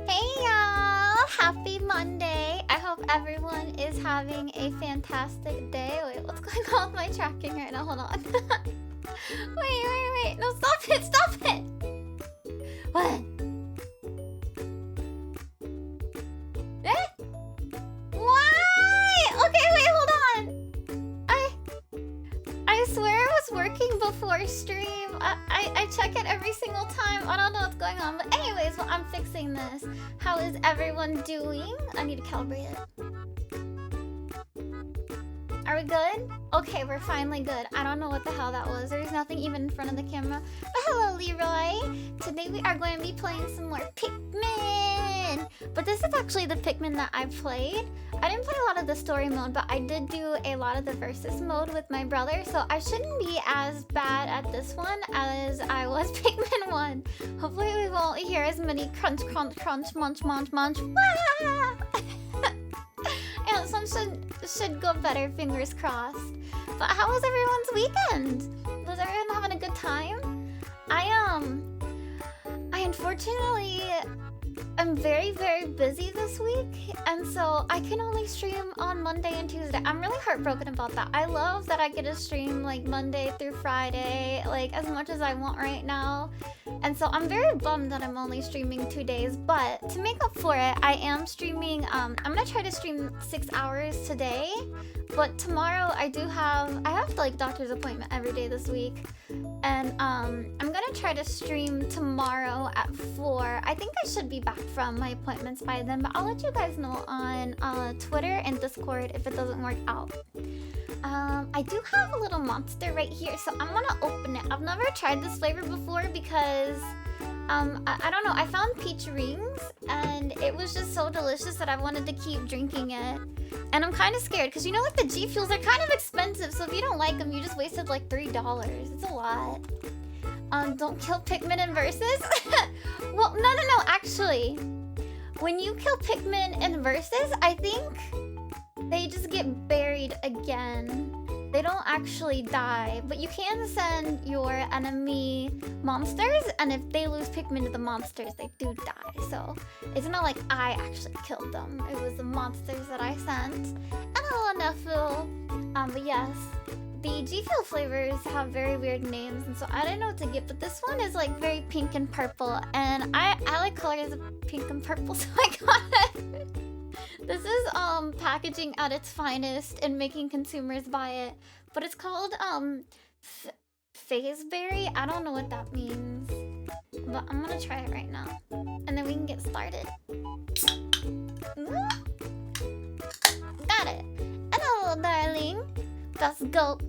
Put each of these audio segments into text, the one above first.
Hey y'all! Happy Monday! I hope everyone is having a fantastic day. Wait, what's going on with my tracking right now? Hold on. Wait. No, stop it! Stop it! What? Eh? Why? Okay, wait, hold on. I swear it was working before stream. I check it every single time. I don't know what's going on. But anyways, well, I'm fixing this. How is everyone doing? I need to calibrate it. Are we good? Okay, we're finally good. I don't know what the hell that was. There's nothing even in front of the camera. But hello, Leroy. Today we are going to be playing some more Pikmin. But this is actually the Pikmin that I played. I didn't play a lot of the story mode, but I did do a lot of the versus mode with my brother. So I shouldn't be as bad at this one as I was Pikmin 1. Hopefully we won't hear as many crunch, munch. Wah! Yeah, this one should go better, fingers crossed. But how was everyone's weekend? Was everyone having a good time? I unfortunately am very, very busy this week, and so I can only stream on Monday and Tuesday. I'm really heartbroken about that. I love that I get to stream like Monday through Friday, like as much as I want right now. And so I'm very bummed that I'm only streaming 2 days, but to make up for it, I am streaming, I'm gonna try to stream 6 hours today, but tomorrow I have like doctor's appointment every day this week, and I'm gonna try to stream tomorrow at 4. I think I should be back from my appointments by then, but I'll let you guys know on Twitter and Discord if it doesn't work out. I do have a little monster right here, so I'm gonna open it. I've never tried this flavor before because, I don't know, I found peach rings, and it was just so delicious that I wanted to keep drinking it. And I'm kind of scared, because you know, like, the G Fuels are kind of expensive, so if you don't like them, you just wasted, like, $3. It's a lot. Don't kill Pikmin in versus? Well, no, actually. When you kill Pikmin in versus, I think they just get buried again. They don't actually die, but you can send your enemy monsters, and if they lose Pikmin to the monsters, they do die. So it's not like I actually killed them. It was the monsters that I sent. And a little Nephew. But yes, the G Fuel flavors have very weird names, and so I didn't know what to get, but this one is like very pink and purple, and I like colors of pink and purple, so I got it. This is packaging at its finest and making consumers buy it. But it's called Phaseberry. I don't know what that means. But I'm gonna try it right now. And then we can get started. Got it. Hello, darling. Let's go.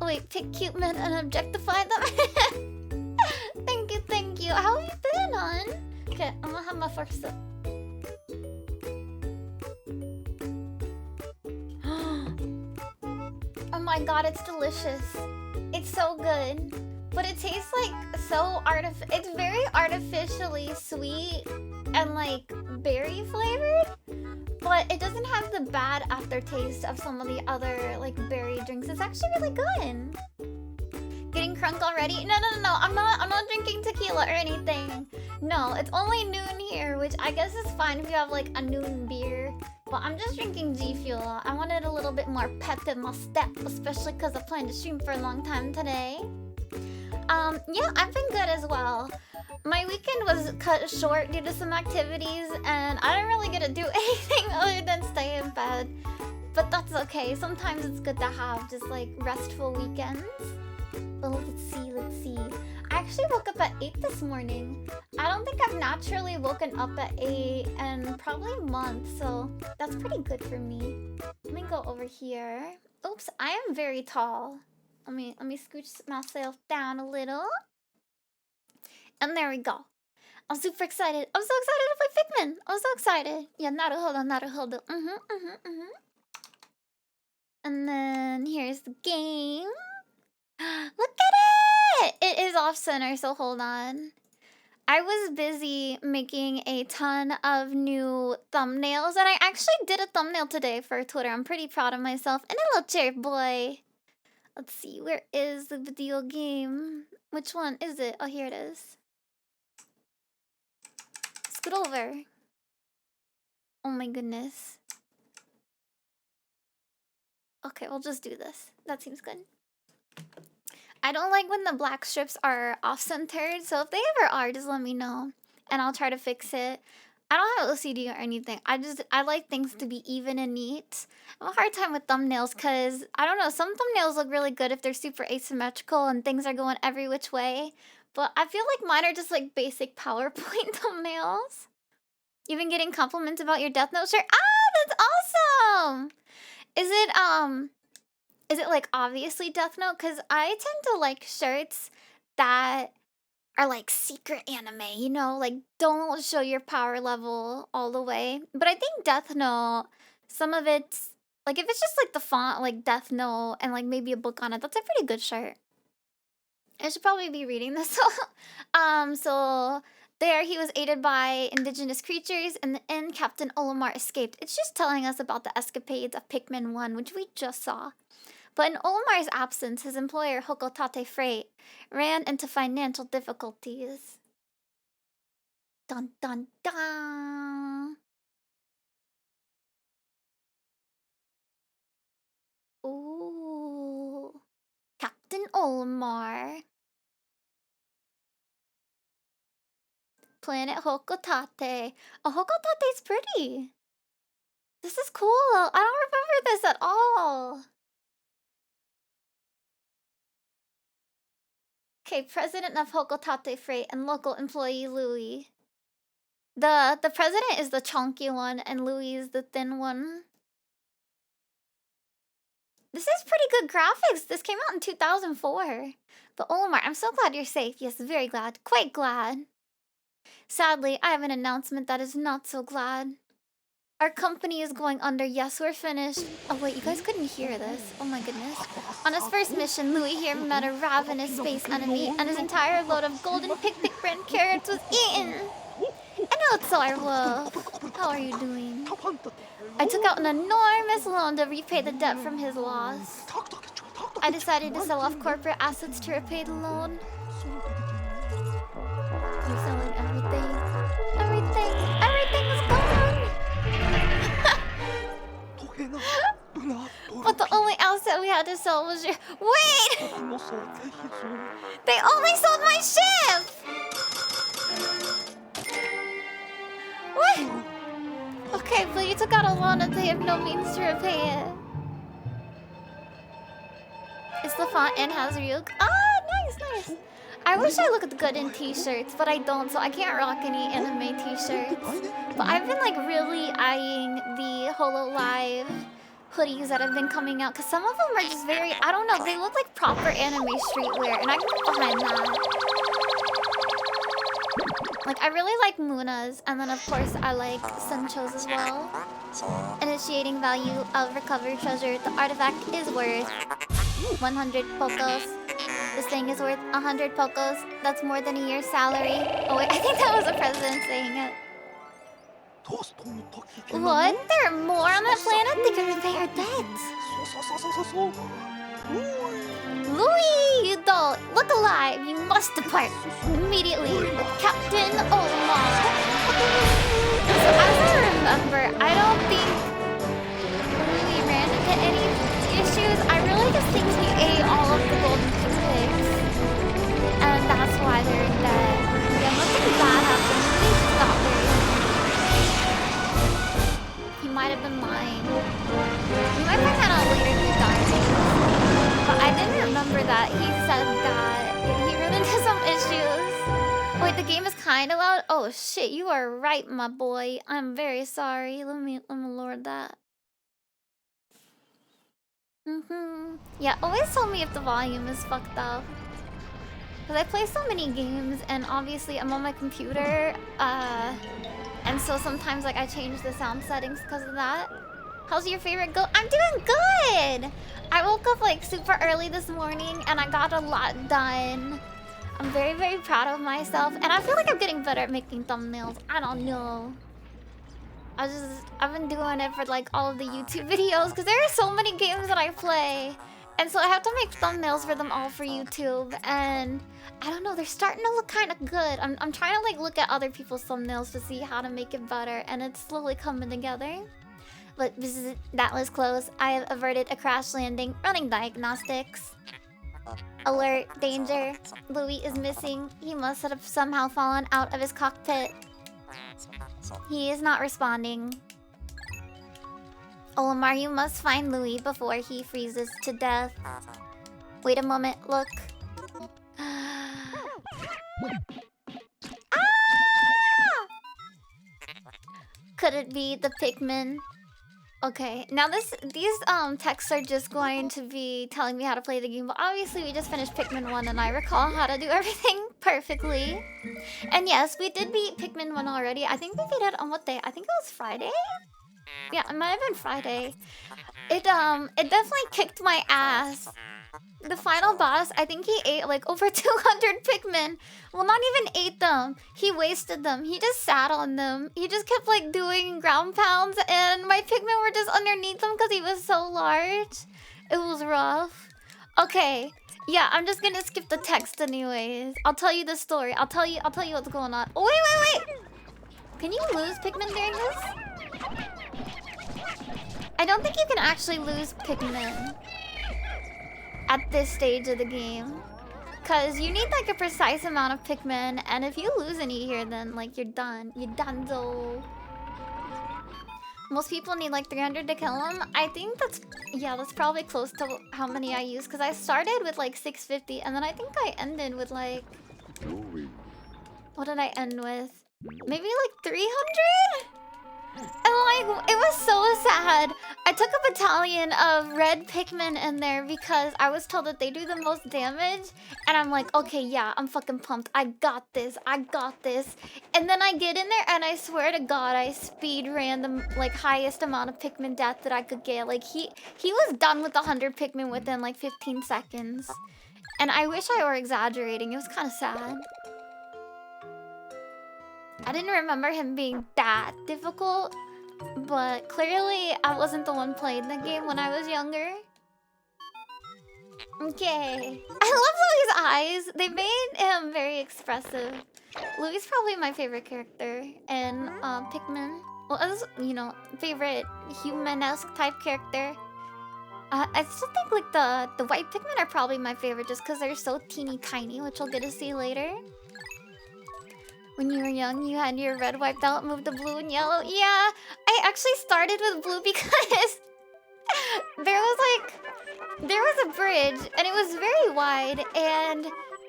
Wait, pick cute men and objectify them. Thank you. How have you been, hon? Okay, I'm gonna have my first sip. Oh my god, it's delicious. It's so good. But it tastes like so it's very artificially sweet and like berry flavored. But it doesn't have the bad aftertaste of some of the other like berry drinks. It's actually really good. Getting crunk already? No. I'm not drinking tequila or anything. No, it's only noon here, which I guess is fine if you have like a noon beer. But I'm just drinking G Fuel. I wanted a little bit more pep in my step, especially because I plan to stream for a long time today. Yeah, I've been good as well. My weekend was cut short due to some activities, and I didn't really get to do anything other than stay in bed. But that's okay. Sometimes it's good to have just like restful weekends. But let's see. I actually woke up at 8 this morning. I don't think I've naturally woken up at 8 in probably a month, so that's pretty good for me. Let me go over here. Oops, I am very tall. Let me scooch myself down a little. And there we go. I'm super excited. I'm so excited to play Pikmin. I'm so excited. Yeah, Naruhodo. And then here's the game. Look at it! It is off center, so hold on. I was busy making a ton of new thumbnails, and I actually did a thumbnail today for Twitter. I'm pretty proud of myself. And hello, chair boy. Let's see, where is the video game? Which one is it? Oh, here it is. Scoot over. Oh my goodness. Okay, we'll just do this. That seems good. I don't like when the black strips are off-centered, so if they ever are, just let me know. And I'll try to fix it. I don't have OCD or anything. I like things to be even and neat. I have a hard time with thumbnails because, I don't know, some thumbnails look really good if they're super asymmetrical and things are going every which way. But I feel like mine are just like basic PowerPoint thumbnails. You've been getting compliments about your Death Note shirt? Ah, that's awesome! Is it like obviously Death Note? Because I tend to like shirts that are like secret anime, you know? Like, don't show your power level all the way. But I think Death Note, some of it's, like if it's just like the font, like Death Note, and like maybe a book on it, that's a pretty good shirt. I should probably be reading this. So there he was aided by indigenous creatures, and in the end, Captain Olimar escaped. It's just telling us about the escapades of Pikmin 1, which we just saw. But in Olimar's absence, his employer, Hokotate Freight, ran into financial difficulties. Dun dun dun! Ooh. Captain Olimar. Planet Hokotate. Oh, Hokotate's pretty. This is cool. I don't remember this at all. Okay, president of Hokotate Freight and local employee Louis. The president is the chunky one and Louis is the thin one. This is pretty good graphics. This came out in 2004. But Olimar, I'm so glad you're safe. Yes, very glad. Quite glad. Sadly, I have an announcement that is not so glad. Our company is going under. Yes, we're finished. Oh wait, you guys couldn't hear this. Oh my goodness. On his first mission, Louis here met a ravenous space enemy, and his entire load of golden picnic brand carrots was eaten. Hello, Tsar Wolf. How are you doing? I took out an enormous loan to repay the debt from his loss. I decided to sell off corporate assets to repay the loan. You're selling everything. Everything is gone! But the only asset we had to sell was your— Wait! They only sold my ship! What? Okay, but you took out a loan and they have no means to repay it. It's the font and has Ryuk. Ah, nice. I wish I looked good in t-shirts, but I don't, so I can't rock any anime t-shirts. But I've been like really eyeing the HoloLive hoodies that have been coming out, because some of them are just very, I don't know, they look like proper anime streetwear, and I can get behind that. Like, I really like Muna's, and then of course I like Sencho's as well. Initiating value of recovered treasure. The artifact is worth 100 pokos. This thing is worth 100 pokos. That's more than a year's salary. Oh wait, I think that was the president saying it. What? There are more on that planet? They can repay our debts. Louis, you don't look alive. You must depart immediately with Captain Olimar. So as I remember, I don't think Louis ran into any issues. I really just think he ate all of the golden pigs, and that's why they're dead. Yeah, nothing bad happened. Louis just got very He might have been lying. We might find that out later through diaries. But I didn't remember that he said that he ran into some issues. Wait, the game is kind of loud? Oh shit, you are right, my boy. I'm very sorry. Let me lower that. Yeah, always tell me if the volume is fucked up. Because I play so many games, and obviously I'm on my computer. And so sometimes like I change the sound settings because of that. How's your favorite go? I'm doing good! I woke up like super early this morning and I got a lot done. I'm very, very proud of myself, and I feel like I'm getting better at making thumbnails. I don't know. I've been doing it for like all of the YouTube videos because there are so many games that I play. And so I have to make thumbnails for them all for YouTube, and I don't know, they're starting to look kind of good. I'm trying to like look at other people's thumbnails to see how to make it better, and it's slowly coming together. But that was close. I have averted a crash landing. Running diagnostics. Alert, danger. Louis is missing. He must have somehow fallen out of his cockpit. He is not responding. Olimar, you must find Louis before he freezes to death. Wait a moment, look. Ah! Could it be the Pikmin? Okay, now these texts are just going to be telling me how to play the game, but obviously we just finished Pikmin 1 and I recall how to do everything perfectly. And yes, we did beat Pikmin 1 already. I think we beat it on what day? I think it was Friday? Yeah, it might have been Friday. It definitely kicked my ass. The final boss, I think he ate like over 200 Pikmin. Well, not even ate them. He wasted them. He just sat on them. He just kept like doing ground pounds, and my Pikmin were just underneath him because he was so large. It was rough. Okay, yeah, I'm just gonna skip the text anyways. I'll tell you the story. I'll tell you what's going on. Oh, wait. Can you lose Pikmin during this? I don't think you can actually lose Pikmin at this stage of the game, cause you need like a precise amount of Pikmin, and if you lose any here, then like you're done. You're donezo. Most people need like 300 to kill them. I think that's probably close to how many I used, cause I started with like 650, and then I think I ended with like, what did I end with? Maybe like 300? And like, it was so sad. I took a battalion of red Pikmin in there because I was told that they do the most damage. And I'm like, okay, yeah, I'm fucking pumped. I got this. And then I get in there and I swear to God, I speed ran the like highest amount of Pikmin death that I could get. Like he was done with 100 Pikmin within like 15 seconds. And I wish I were exaggerating. It was kind of sad. I didn't remember him being that difficult, but clearly I wasn't the one playing the game when I was younger. Okay. I love Louis' eyes. They made him very expressive. Louis is probably my favorite character in Pikmin. Well, as you know, favorite human-esque type character. I still think like the white Pikmin are probably my favorite just because they're so teeny tiny, which we'll get to see later. When you were young, you had your red wiped out, moved to blue and yellow. Yeah, I actually started with blue because there was a bridge and it was very wide, and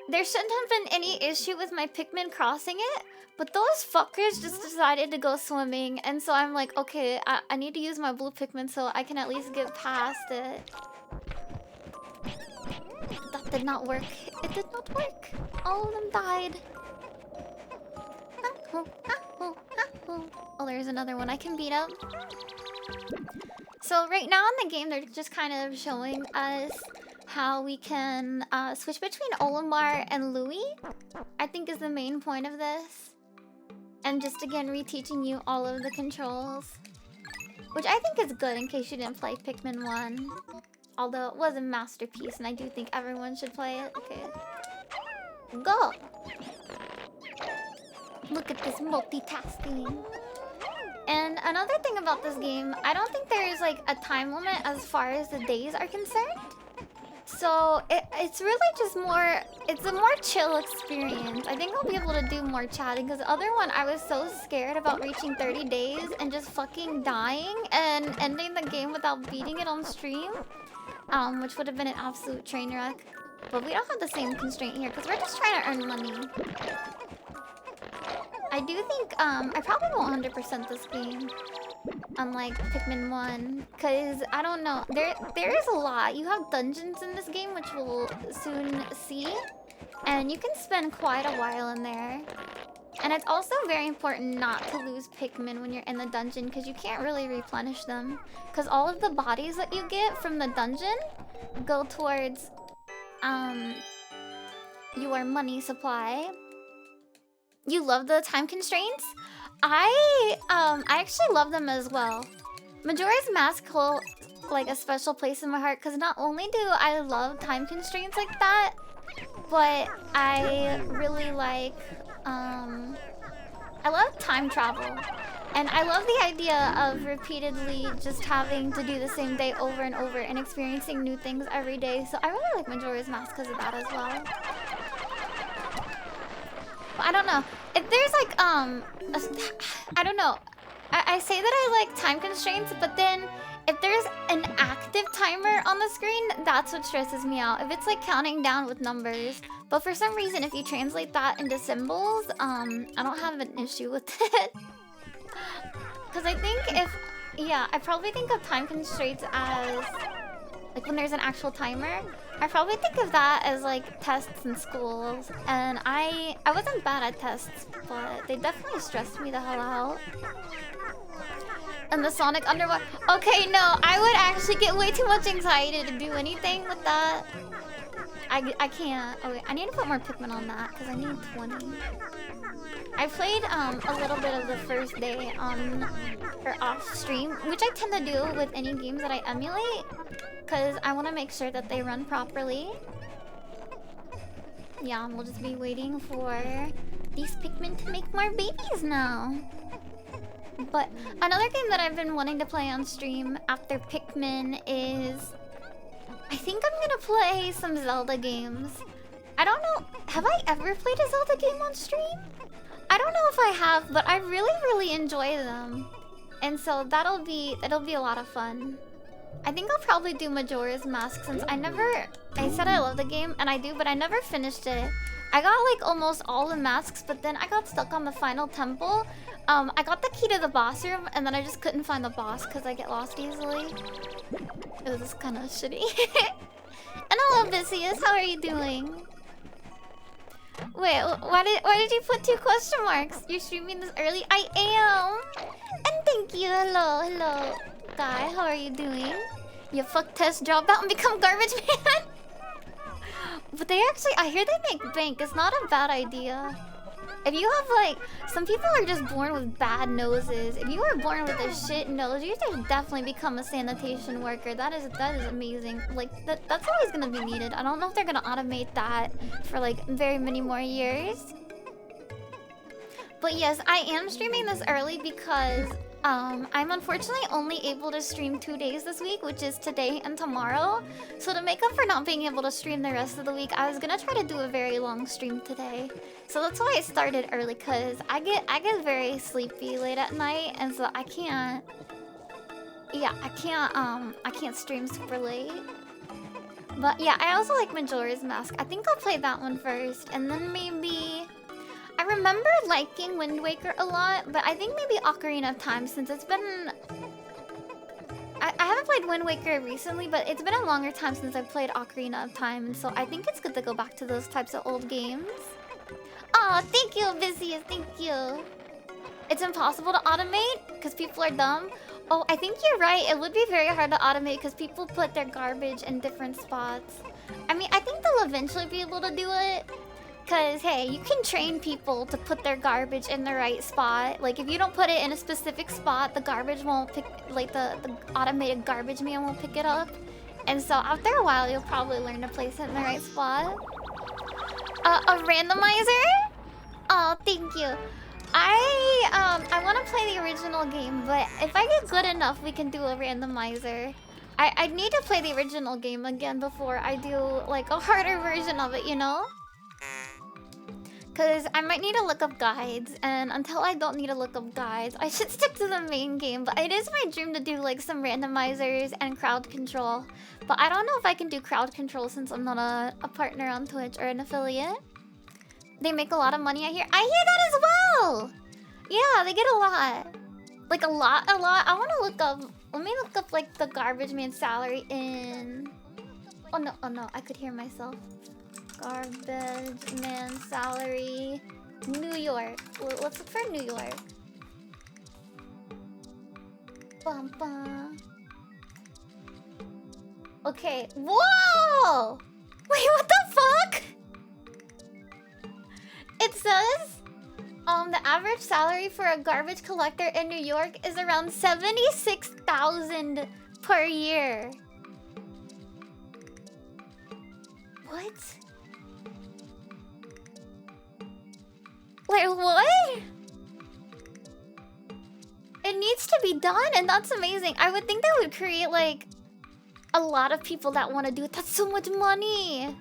there shouldn't have been any issue with my Pikmin crossing it, but those fuckers just decided to go swimming, and so I'm like, okay, I need to use my blue Pikmin so I can at least get past it. That did not work. It did not work. All of them died. Oh, there's another one I can beat up. So right now in the game, they're just kind of showing us how we can switch between Olimar and Louis, I think is the main point of this. And just again, reteaching you all of the controls. Which I think is good in case you didn't play Pikmin 1. Although it was a masterpiece and I do think everyone should play it. Okay. Go! Look at this multitasking. And another thing about this game, I don't think there is like a time limit as far as the days are concerned. So it's really just it's a more chill experience. I think I'll be able to do more chatting because the other one I was so scared about reaching 30 days and just fucking dying and ending the game without beating it on stream. Which would have been an absolute train wreck. But we don't have the same constraint here because we're just trying to earn money. I do think I probably won't 100% this game, unlike Pikmin 1, because I don't know, there is a lot. You have dungeons in this game, which we'll soon see, and you can spend quite a while in there. And it's also very important not to lose Pikmin when you're in the dungeon, because you can't really replenish them, because all of the bodies that you get from the dungeon go towards your money supply. You love the time constraints? I actually love them as well. Majora's Mask like a special place in my heart because not only do I love time constraints like that, but I really like I love time travel. And I love the idea of repeatedly just having to do the same day over and over and experiencing new things every day. So I really like Majora's Mask because of that as well. But I don't know. If there's like, I don't know. I say that I like time constraints, but then if there's an active timer on the screen, that's what stresses me out. If it's like counting down with numbers. But for some reason, if you translate that into symbols, I don't have an issue with it. Because I think I probably think of time constraints as, like when there's an actual timer, I probably think of that as like tests in schools. And I wasn't bad at tests, but they definitely stressed me the hell out. And the Sonic underwater. Okay, no, I would actually get way too much anxiety to do anything with that. I can't. Oh wait, I need to put more Pikmin on that because I need 20. I played a little bit of the first day on or off stream, which I tend to do with any games that I emulate, because I want to make sure that they run properly. Yeah, we'll just be waiting for these Pikmin to make more babies now. But another game that I've been wanting to play on stream after Pikmin is, I think I'm gonna play some Zelda games. I don't know, have I ever played a Zelda game on stream? I don't know if I have, but I really enjoy them. And so that'll be a lot of fun. I think I'll probably do Majora's Mask since I said I love the game, and I do, but I never finished it. I got like almost all the masks, but then I got stuck on the final temple. I got the key to the boss room, and then I just couldn't find the boss because I get lost easily. It was kind of shitty. And hello, Vicious, how are you doing? Wait, why did you put 2 question marks? You're streaming this early? I am! And thank you, hello. Guy, how are you doing? You fuck test, drop out and become garbage man? But they actually, I hear they make bank. It's not a bad idea. If you have like, some people are just born with bad noses. If you are born with a shit nose, you should definitely become a sanitation worker. That is amazing. Like that's always gonna be needed. I don't know if they're gonna automate that for like very many more years. But yes, I am streaming this early because I'm unfortunately only able to stream 2 days this week, which is today and tomorrow. So to make up for not being able to stream the rest of the week, I was gonna try to do a very long stream today. So that's why I started early, cause I get very sleepy late at night, and so I can't stream super late. But yeah, I also like Majora's Mask. I think I'll play that one first, and then maybe I remember liking Wind Waker a lot, but I think maybe Ocarina of Time, since it's been... I haven't played Wind Waker recently, but it's been a longer time since I've played Ocarina of Time, and so I think it's good to go back to those types of old games. Oh, thank you, Vicious, thank you. It's impossible to automate because people are dumb. Oh, I think you're right. It would be very hard to automate because people put their garbage in different spots. I mean, I think they'll eventually be able to do it. Because, hey, you can train people to put their garbage in the right spot. Like, if you don't put it in a specific spot, the garbage won't pick... Like, the automated garbage man won't pick it up. And so, after a while, you'll probably learn to place it in the right spot. A randomizer? Oh, thank you. I want to play the original game, but if I get good enough, we can do a randomizer. I need to play the original game again before I do, like, a harder version of it, you know? Because I might need to look up guides, and until I don't need to look up guides, I should stick to the main game. But it is my dream to do like some randomizers and crowd control. But I don't know if I can do crowd control since I'm not a partner on Twitch or an affiliate. They make a lot of money, I hear. I hear that as well! Yeah, they get a lot. Like a lot. I want to look up... Let me look up like the garbage man salary in... Oh no, I could hear myself. Garbage man salary, New York. Let's look for New York. Bum, bum. Okay. Whoa! Wait, what the fuck? It says the average salary for a garbage collector in New York is around $76,000 per year. What? Like, what? It needs to be done, and that's amazing. I would think that would create, like, a lot of people that want to do it. That's so much money.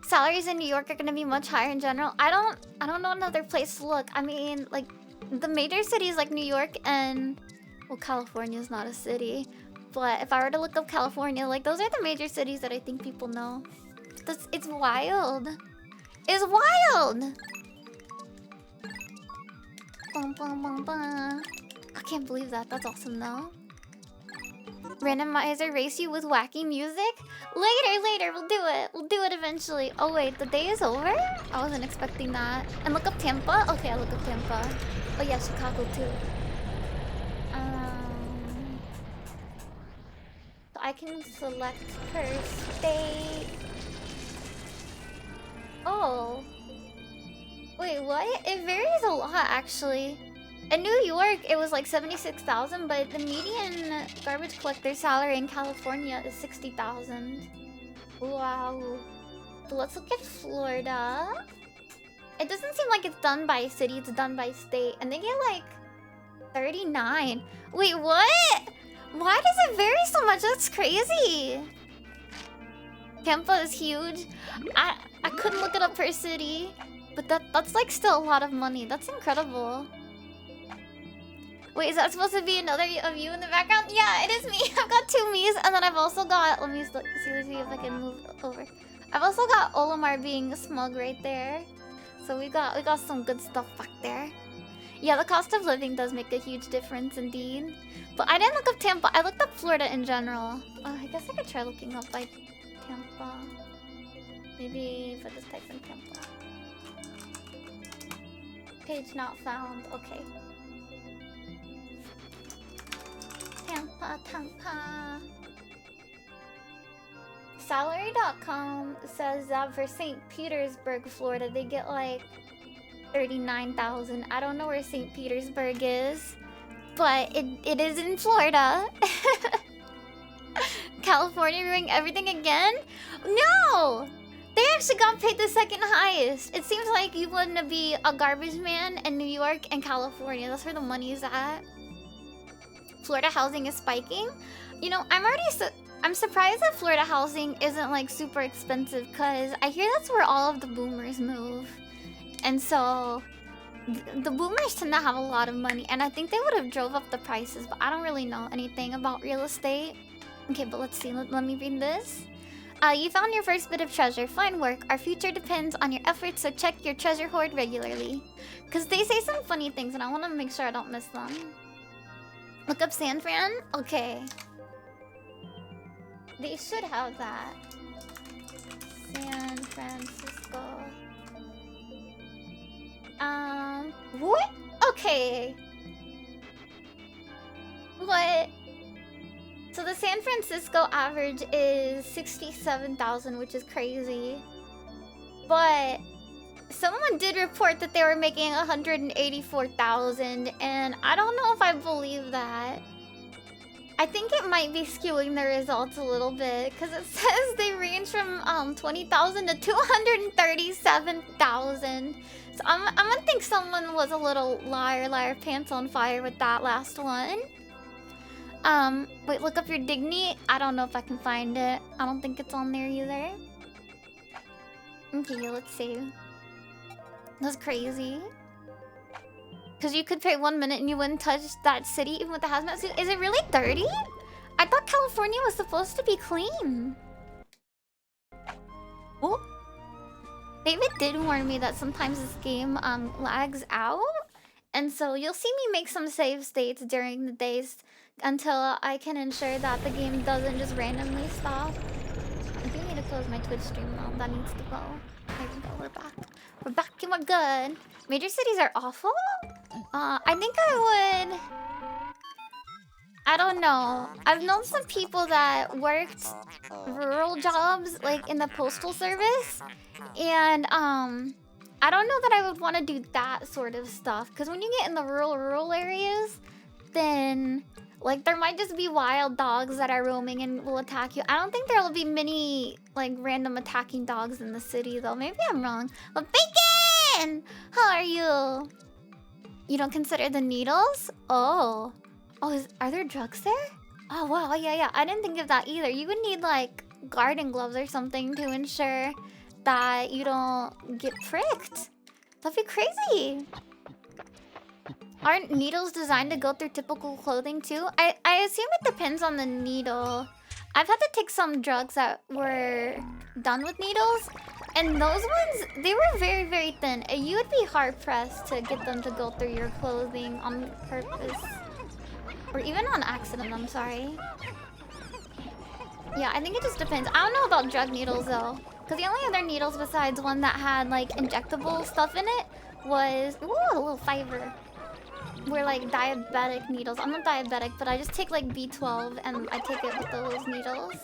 Salaries in New York are gonna be much higher in general. I don't know another place to look. I mean, like, the major cities like New York and... Well, California's not a city. But if I were to look up California, like, those are the major cities that I think people know. It's wild. It's wild! Bum, bum, bum, bum. I can't believe that. That's awesome, though. Randomizer race you with wacky music? Later, we'll do it. We'll do it eventually. Oh wait, the day is over? I wasn't expecting that. And look up Tampa? Okay, I'll look up Tampa. Oh yeah, Chicago too. So I can select per state. Oh. Wait, what? It varies a lot actually. In New York, it was like 76,000, but the median garbage collector salary in California is 60,000. Wow. So let's look at Florida. It doesn't seem like it's done by city, it's done by state. And they get like 39. Wait, what? Why does it vary so much? That's crazy. Tampa is huge. I couldn't look it up per city, but that's like still a lot of money. That's incredible. Wait, is that supposed to be another of you in the background? Yeah, it is me. I've got two me's, and then I've also got... Let me see if I can move over. I've also got Olimar being smug right there. So we got some good stuff back there. Yeah, the cost of living does make a huge difference indeed. But I didn't look up Tampa. I looked up Florida in general. Oh, I guess I could try looking up by Tampa. Maybe if I just type in Tampa. Page not found. Okay. Tampa. Salary.com says that for St. Petersburg, Florida, they get like 39,000. I don't know where St. Petersburg is, but it is in Florida. California doing everything again? No! They actually got paid the second highest. It seems like you wouldn't be a garbage man in New York and California. That's where the money's at. Florida housing is spiking. You know, I'm surprised that Florida housing isn't like super expensive, because I hear that's where all of the boomers move. And so the boomers tend to have a lot of money, and I think they would have drove up the prices, but I don't really know anything about real estate. Okay, but let's see. Let me read this. You found your first bit of treasure. Fine work. Our future depends on your efforts, so check your treasure hoard regularly. Because they say some funny things, and I want to make sure I don't miss them. Look up San Fran? Okay. They should have that. San Francisco. What? Okay. What? So the San Francisco average is 67,000, which is crazy. But someone did report that they were making 184,000, and I don't know if I believe that. I think it might be skewing the results a little bit, because it says they range from 20,000 to 237,000. So I'm gonna think someone was a little liar, pants on fire with that last one. Wait, look up your Digny. I don't know if I can find it. I don't think it's on there either. Okay, let's see. That's crazy. Because you could pay 1 minute and you wouldn't touch that city even with the hazmat suit. Is it really dirty? I thought California was supposed to be clean. Oh. David did warn me that sometimes this game lags out. And so you'll see me make some save states during the days until I can ensure that the game doesn't just randomly stop. I do need to close my Twitch stream though. That needs to go. There we go, we're back. We're back and we're good. Major cities are awful? I think I would... I don't know. I've known some people that worked rural jobs, like in the postal service. And, I don't know that I would want to do that sort of stuff. Because when you get in the rural areas, then Like, there might just be wild dogs that are roaming and will attack you. I don't think there will be many, like, random attacking dogs in the city, though. Maybe I'm wrong. But Bacon! How are you? You don't consider the needles? Oh. Oh, are there drugs there? Oh, wow. Yeah. I didn't think of that either. You would need, like, garden gloves or something to ensure that you don't get pricked. That'd be crazy. Aren't needles designed to go through typical clothing too? I assume it depends on the needle. I've had to take some drugs that were done with needles, and those ones, they were very, very thin. You would be hard-pressed to get them to go through your clothing on purpose. Or even on accident, I'm sorry. Yeah, I think it just depends. I don't know about drug needles though. Because the only other needles besides one that had like injectable stuff in it was... Ooh, a little fiber. Were like diabetic needles. I'm not diabetic, but I just take like B12 and I take it with those needles.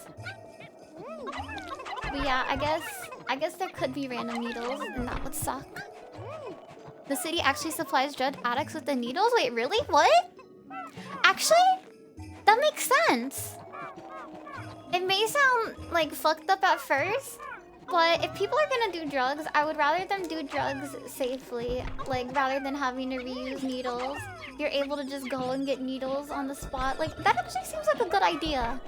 But yeah, I guess there could be random needles and that would suck. The city actually supplies drug addicts with the needles? Wait, really? What? Actually, that makes sense. It may sound like fucked up at first, but if people are gonna do drugs, I would rather them do drugs safely. Like, rather than having to reuse needles, you're able to just go and get needles on the spot. Like, that actually seems like a good idea.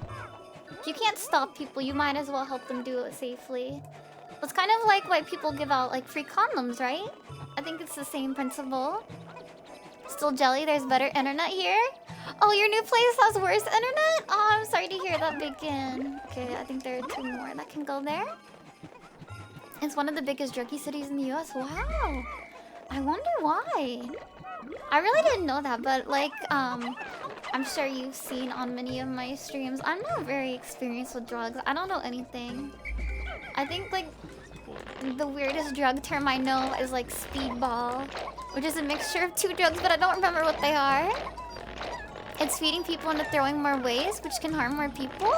If you can't stop people, you might as well help them do it safely. It's kind of like why people give out, like, free condoms, right? I think it's the same principle. Still jelly, there's better internet here? Oh, your new place has worse internet? Oh, I'm sorry to hear that, Bacon. Okay, I think there are 2 more that can go there. It's one of the biggest druggy cities in the US. Wow. I wonder why. I really didn't know that, but like, I'm sure you've seen on many of my streams, I'm not very experienced with drugs. I don't know anything. I think like the weirdest drug term I know is like speedball, which is a mixture of 2 drugs, but I don't remember what they are. It's feeding people into throwing more waste, which can harm more people.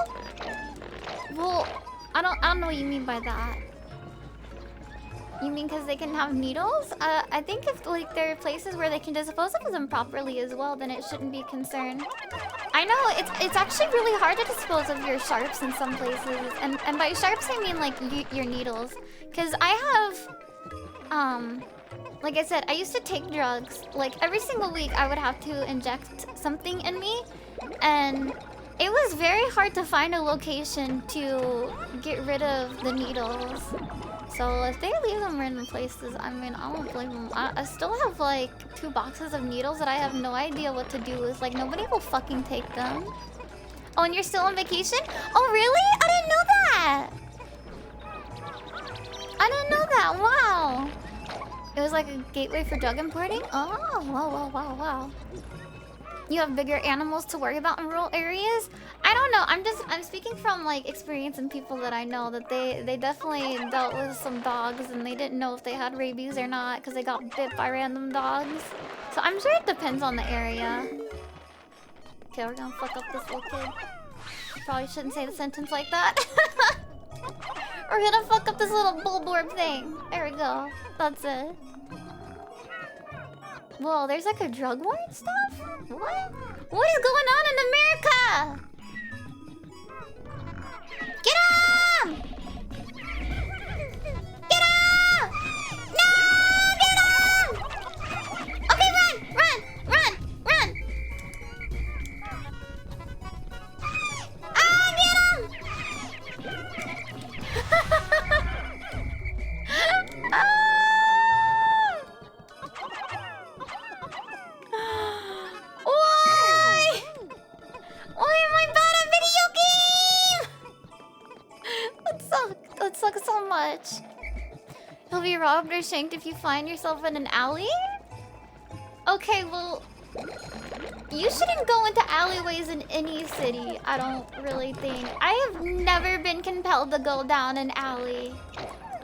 Well, I don't know what you mean by that. You mean because they can have needles? I think if like there are places where they can dispose of them properly as well, then it shouldn't be a concern. I know it's actually really hard to dispose of your sharps in some places, and by sharps I mean like your needles. Because I have, like I said, I used to take drugs. Like every single week, I would have to inject something in me, and it was very hard to find a location to get rid of the needles. So if they leave them random places, I mean, I won't blame them. I still have like 2 boxes of needles that I have no idea what to do with. Like, nobody will fucking take them. Oh, and you're still on vacation? Oh, really? I didn't know that! I didn't know that, wow! It was like a gateway for drug importing? Oh, wow. You have bigger animals to worry about in rural areas? I don't know. I'm speaking from like experience and people that I know that they definitely dealt with some dogs and they didn't know if they had rabies or not because they got bit by random dogs. So I'm sure it depends on the area. Okay, we're gonna fuck up this little kid. Probably shouldn't say the sentence like that. We're gonna fuck up this little bulborb thing. There we go. That's it. Whoa, there's like a drug war and stuff? What? What is going on in America? Get him! Get him! No! Get him! Okay, run! Ah, get him! Ah! Why? Why am I bad at video game? That sucks so much. You'll be robbed or shanked if you find yourself in an alley? Okay, well, you shouldn't go into alleyways in any city, I don't really think. I have never been compelled to go down an alley.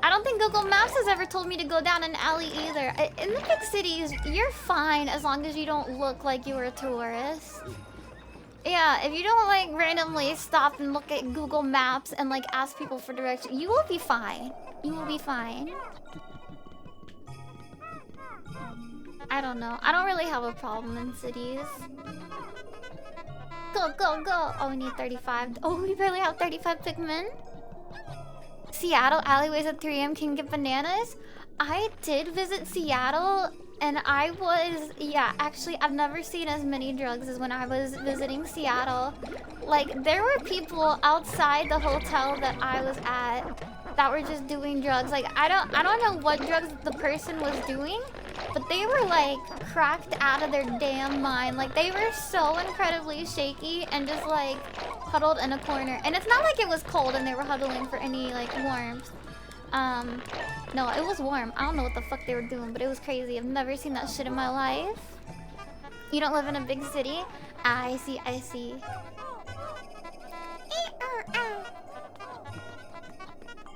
I don't think Google Maps has ever told me to go down an alley either. In the big cities, you're fine as long as you don't look like you were a tourist. Yeah, if you don't like randomly stop and look at Google Maps and like ask people for directions, you will be fine. You will be fine. I don't know. I don't really have a problem in cities. Go, go, go. Oh, we need 35. Oh, we barely have 35 Pikmin. Seattle alleyways at 3 a.m. can get bananas. I did visit Seattle, and I was, yeah, actually, I've never seen as many drugs as when I was visiting Seattle. Like, there were people outside the hotel that I was at that were just doing drugs. Like, I don't know what drugs the person was doing, but they were like cracked out of their damn mind. Like, they were so incredibly shaky and just like huddled in a corner. And it's not like it was cold and they were huddling for any like warmth. No, it was warm. I don't know what the fuck they were doing, but it was crazy. I've never seen that shit in my life. You don't live in a big city? I see, I see.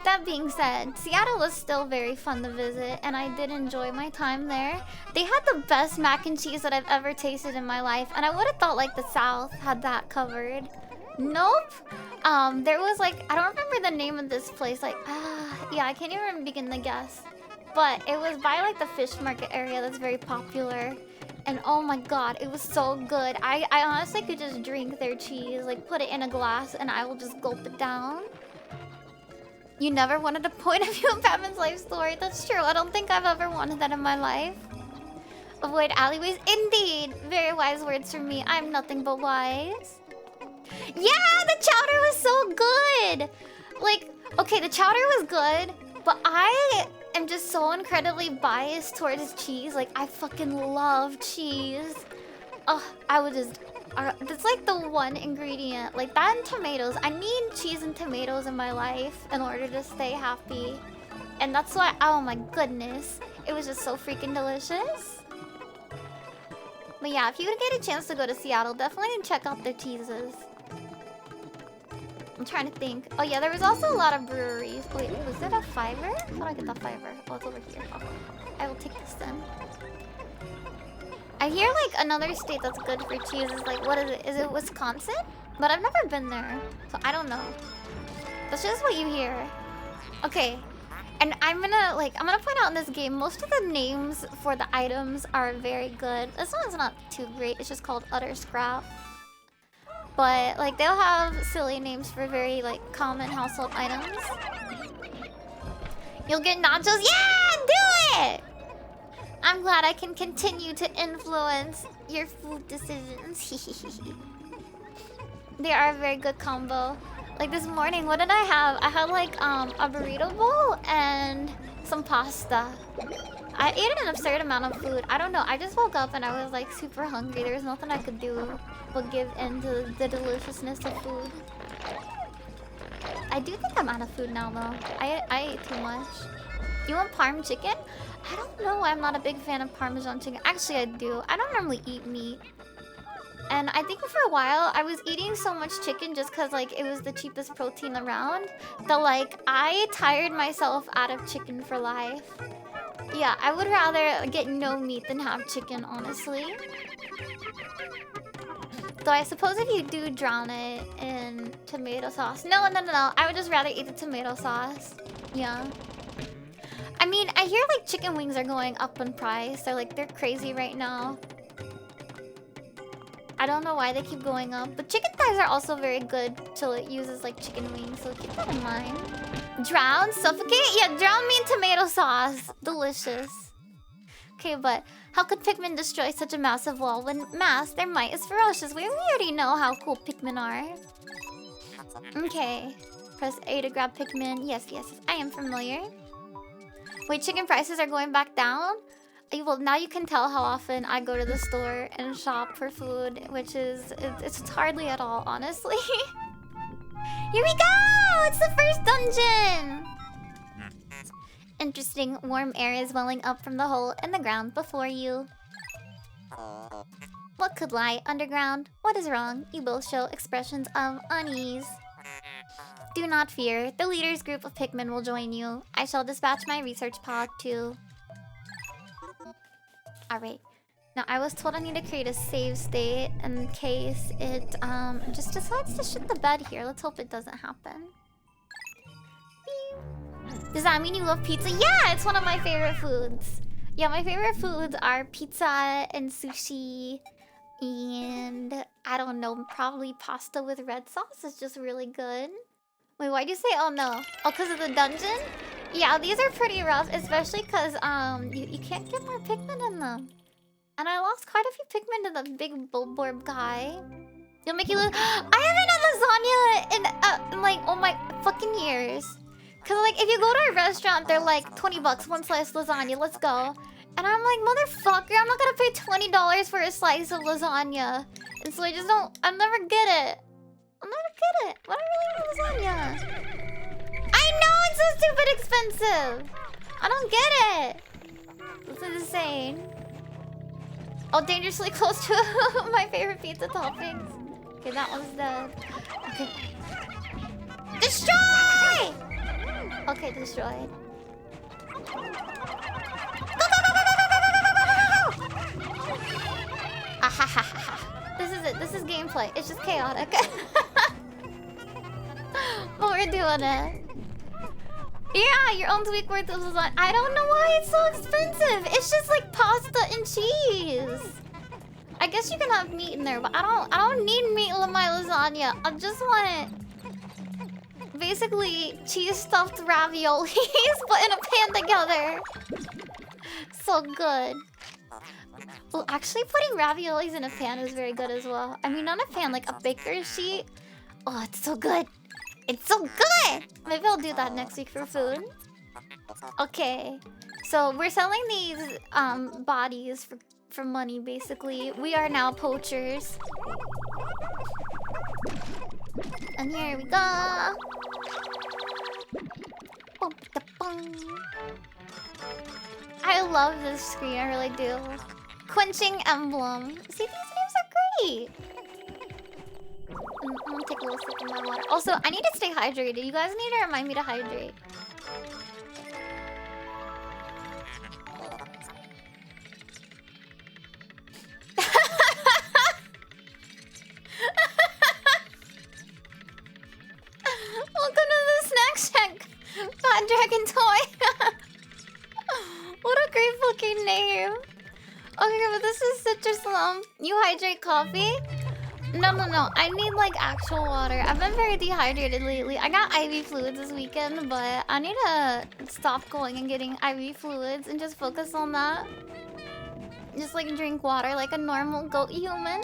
That being said, Seattle was still very fun to visit, and I did enjoy my time there. They had the best mac and cheese that I've ever tasted in my life, and I would have thought like the South had that covered. Nope. There was like, I don't remember the name of this place. Like, yeah, I can't even begin to guess. But it was by like the fish market area that's very popular. And oh my god, it was so good. I honestly could just drink their cheese, like put it in a glass, and I will just gulp it down. You never wanted a point of view of Batman's life story. That's true. I don't think I've ever wanted that in my life. Avoid alleyways. Indeed. Very wise words from me. I'm nothing but wise. Yeah, the chowder was so good. Like, okay, the chowder was good, but I am just so incredibly biased towards cheese. Like, I fucking love cheese. Oh, I would just... that's like the one ingredient. Like that and tomatoes. I need cheese and tomatoes in my life in order to stay happy. And that's why, oh my goodness. It was just so freaking delicious. But yeah, if you get a chance to go to Seattle, definitely check out their cheeses. I'm trying to think. Oh yeah, there was also a lot of breweries. Wait, was it a fiber? How do I get the fiber? Oh, it's over here. Oh, I will take this then. I hear like another state that's good for cheese is like, what is it? Is it Wisconsin? But I've never been there, so I don't know. That's just what you hear. Okay, and I'm gonna point out in this game, most of the names for the items are very good. This one's not too great. It's just called Utter Scrap. But like they'll have silly names for very like common household items. You'll get nachos. Yeah, do it! I'm glad I can continue to influence your food decisions. They are a very good combo. Like this morning, what did I have? I had like a burrito bowl and some pasta. I ate an absurd amount of food. I don't know. I just woke up and I was like super hungry. There was nothing I could do but give in to the deliciousness of food. I do think I'm out of food now though. I ate too much. You want parm chicken? I don't know. I'm not a big fan of Parmesan chicken. Actually, I do. I don't normally eat meat. And I think for a while, I was eating so much chicken just because, like, it was the cheapest protein around. That, like, I tired myself out of chicken for life. Yeah, I would rather get no meat than have chicken, honestly. Though I suppose if you do drown it in tomato sauce... No. I would just rather eat the tomato sauce. Yeah. I mean, I hear like chicken wings are going up in price. They're crazy right now. I don't know why they keep going up, but chicken thighs are also very good till it uses like chicken wings, so keep that in mind. Drown? Suffocate? Yeah, drown me in tomato sauce. Delicious. Okay, but how could Pikmin destroy such a massive wall when their might is ferocious? We already know how cool Pikmin are. Okay. Press A to grab Pikmin. Yes, I am familiar. Wait, chicken prices are going back down? Well, now you can tell how often I go to the store and shop for food, which is... It's hardly at all, honestly. Here we go! It's the first dungeon! Interesting, warm air is welling up from the hole in the ground before you. What could lie underground? What is wrong? You both show expressions of unease. Do not fear. The leader's group of Pikmin will join you. I shall dispatch my research pod too. Alright. Now, I was told I need to create a save state in case it just decides to shit the bed here. Let's hope it doesn't happen. Does that mean you love pizza? Yeah, it's one of my favorite foods. Yeah, my favorite foods are pizza and sushi and I don't no. Probably pasta with red sauce is just really good. Wait, why'd you say oh no? Oh, because of the dungeon? Yeah, these are pretty rough, especially because you can't get more Pikmin in them. And I lost quite a few Pikmin to the big Bulborb guy. It'll make you lose. I haven't had lasagna in like oh my fucking years. Cause like if you go to a restaurant, they're like 20 bucks, one slice lasagna, let's go. And I'm like, motherfucker, I'm not gonna pay $20 for a slice of lasagna. And so I just don't, I'll never get it. I'll never get it. Why do I really want lasagna? I know it's so stupid expensive. I don't get it. This is insane. Oh, dangerously close to my favorite pizza toppings. Okay, that one's dead. Okay. Destroy! Okay, destroyed. Go, go, go, go, go, go, go, go, go, go, go, go! This is it. This is gameplay. It's just chaotic. But we're doing it. Yeah, your own week worth of lasagna. I don't know why it's so expensive. It's just like pasta and cheese. I guess you can have meat in there, but I don't need meat in my lasagna. I just want basically cheese stuffed raviolis put in a pan together. So good. Well, actually putting raviolis in a pan is very good as well. I mean, not a pan, like a baker's sheet. Oh, it's so good. It's so good! Maybe I'll do that next week for food. Okay. So we're selling these bodies for money, basically. We are now poachers. And here we go. I love this screen, I really do. Quenching emblem. See, these names are great. I'm gonna take a little sip of my water. Also, I need to stay hydrated. You guys need to remind me to hydrate. Welcome to the snack shack, Fat Dragon Toy. What a great fucking name. Okay, but this is Citrus Slump. You hydrate coffee? No. I need like actual water. I've been very dehydrated lately. I got IV fluids this weekend, but I need to stop going and getting IV fluids and just focus on that. Just like drink water like a normal goat human.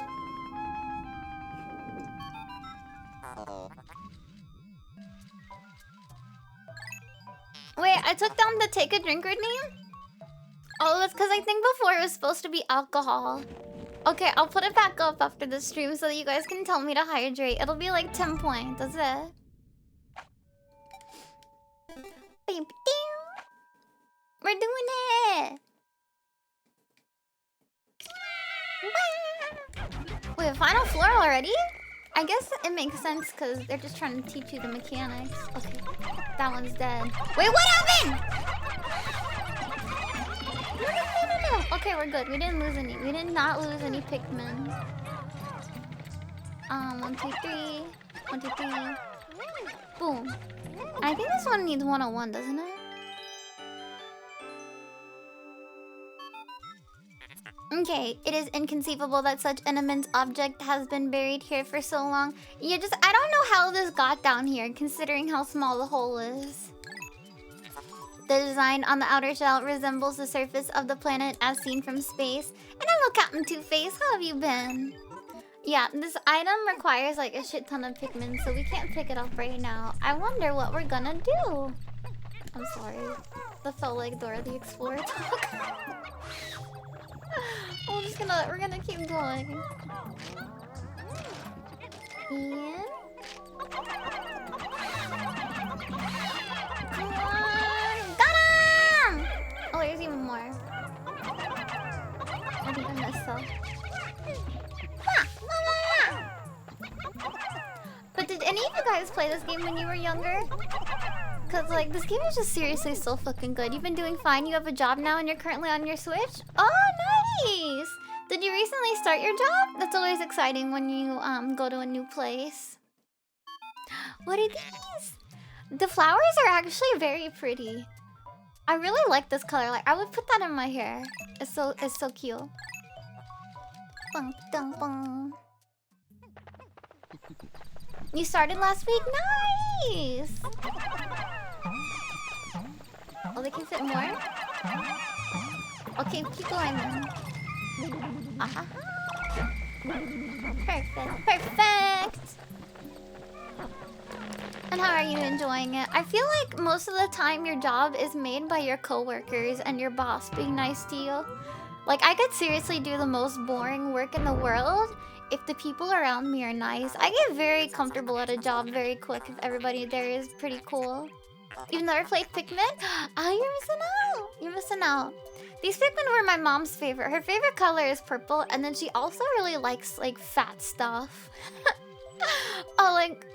Wait, I took down the take a drinker name? Oh, that's because I think before it was supposed to be alcohol. Okay, I'll put it back up after the stream so that you guys can tell me to hydrate. It'll be like 10 points, that's it. We're doing it! Wait, final floor already? I guess it makes sense because they're just trying to teach you the mechanics. Okay, that one's dead. Wait, what happened? No. Okay, we're good. We didn't lose any. We did not lose any Pikmin. 1, 2, 3. 1, 2, 3. Boom. I think this one needs 101, doesn't it? Okay, it is inconceivable that such an immense object has been buried here for so long. I don't know how this got down here, considering how small the hole is. The design on the outer shell resembles the surface of the planet as seen from space. And hello, Captain Two-Face, how have you been? Yeah, this item requires like a shit ton of Pikmin, so we can't pick it up right now. I wonder what we're gonna do. I'm sorry. That felt like Dora the Explorer talk. We're gonna keep going. Yeah. Come on! Got him! Oh, there's even more. I think I missed some. But did any of you guys play this game when you were younger? Cause like this game is just seriously so fucking good. You've been doing fine. You have a job now and you're currently on your Switch? Oh, nice! Did you recently start your job? That's always exciting when you go to a new place. What are these? The flowers are actually very pretty. I really like this color. Like I would put that in my hair. It's so cute. Bung, dum, bung. You started last week? Nice! Oh, they can fit more? Okay, keep going then. Aha. Perfect, perfect! And how are you enjoying it? I feel like most of the time your job is made by your coworkers and your boss being nice to you. Like, I could seriously do the most boring work in the world if the people around me are nice. I get very comfortable at a job very quick if everybody there is pretty cool. You've never played Pikmin? Oh, you're missing out. You're missing out. These Pikmin were my mom's favorite. Her favorite color is purple, and then she also really likes, like, fat stuff. Oh, like,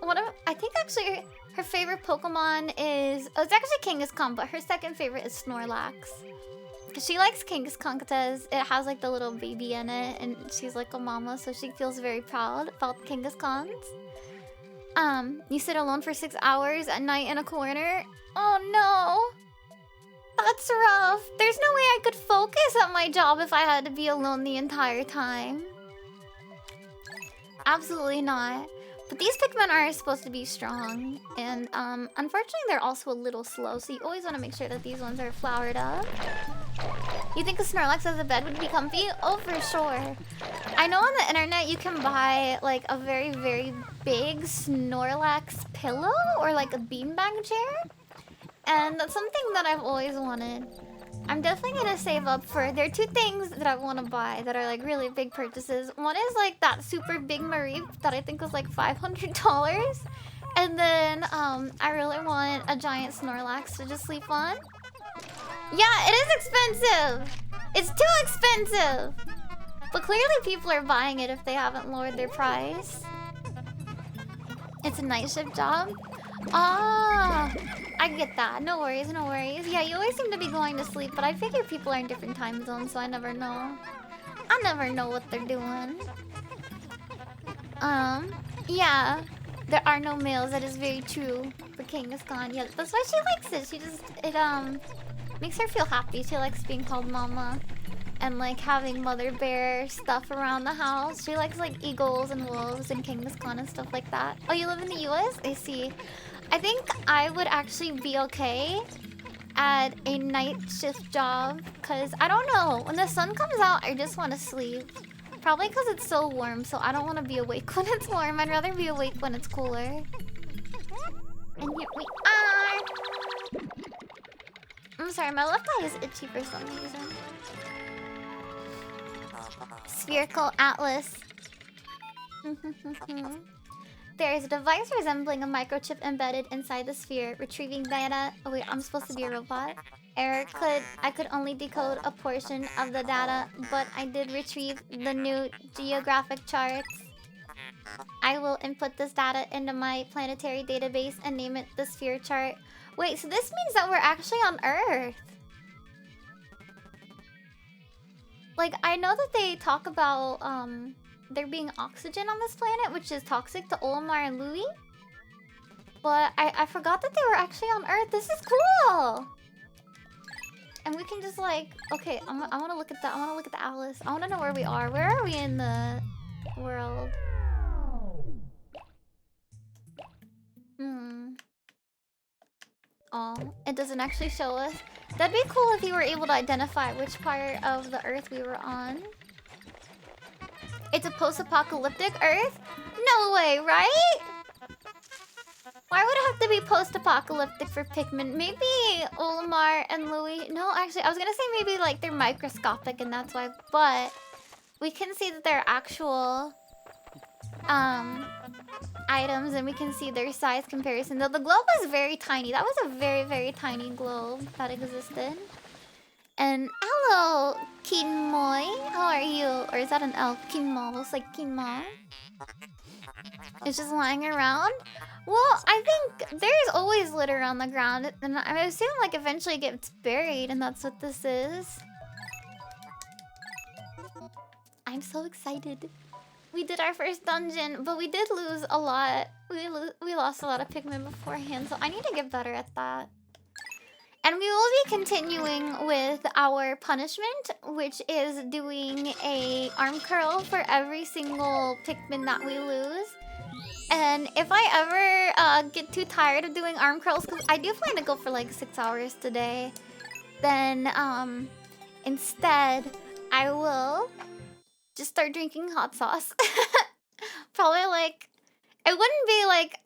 I think actually her favorite Pokemon is... Oh, it's actually Kangaskhan, but her second favorite is Snorlax. Because she likes Kangaskhan because it has, like, the little baby in it, and she's like a mama, so she feels very proud about Kangaskhan's. You sit alone for 6 hours at night in a corner? Oh, no! That's rough. There's no way I could focus at my job if I had to be alone the entire time. Absolutely not. But these Pikmin are supposed to be strong. And unfortunately they're also a little slow, so you always want to make sure that these ones are flowered up. You think a Snorlax as a bed would be comfy? Oh, for sure. I know on the internet you can buy like a very, very big Snorlax pillow or like a beanbag chair. And that's something that I've always wanted. I'm definitely gonna save up for... There are two things that I want to buy that are like really big purchases. One is like that super big Mareep that I think was like $500. And then I really want a giant Snorlax to just sleep on. Yeah, it is expensive! It's too expensive! But clearly people are buying it if they haven't lowered their price. It's a night shift job? Ah, I get that. No worries, no worries. Yeah, you always seem to be going to sleep, but I figure people are in different time zones, so I never know. I never know what they're doing. Yeah. There are no males. That is very true for Kangaskhan. Yeah, that's why she likes it. She just... It, makes her feel happy. She likes being called mama. And, like, having mother bear stuff around the house. She likes, like, eagles and wolves and Kangaskhan and stuff like that. Oh, you live in the US? I see. I think I would actually be okay at a night shift job. Because, I don't know. When the sun comes out, I just want to sleep. Probably because it's so warm, so I don't want to be awake when it's warm. I'd rather be awake when it's cooler. And here we are! I'm sorry, my left eye is itchy for some reason. Spherical Atlas. There is a device resembling a microchip embedded inside the sphere, retrieving data. Oh wait, I'm supposed to be a robot. I could only decode a portion of the data, but I did retrieve the new geographic charts. I will input this data into my planetary database and name it the sphere chart. Wait, so this means that we're actually on Earth. Like, I know that they talk about there being oxygen on this planet, which is toxic to Olimar and Louis. But I forgot that they were actually on Earth. This is cool! And we can just like... Okay, I want to look at that. I want to look at the Atlas. I want to know where we are. Where are we in the world? Oh, it doesn't actually show us. That'd be cool if you were able to identify which part of the Earth we were on. It's a post-apocalyptic Earth? No way, right? Why would it have to be post-apocalyptic for Pikmin? Maybe Olimar and Louis... No, actually, I was gonna say maybe like they're microscopic and that's why, but we can see that they're actual items and we can see their size comparison. Though the globe was very tiny. That was a very, very tiny globe that existed. And hello, Kinmoy. How are you? Or is that an elf? Kinmo. Looks like Kinmo. It's just lying around. Well, I think there's always litter on the ground. And I assume like eventually it gets buried and that's what this is. I'm so excited. We did our first dungeon, but we did lose a lot. We lost a lot of Pikmin beforehand, so I need to get better at that. And we will be continuing with our punishment, which is doing a arm curl for every single Pikmin that we lose. And if I ever get too tired of doing arm curls, because I do plan to go for like 6 hours today, then instead I will just start drinking hot sauce. Probably like, it wouldn't be like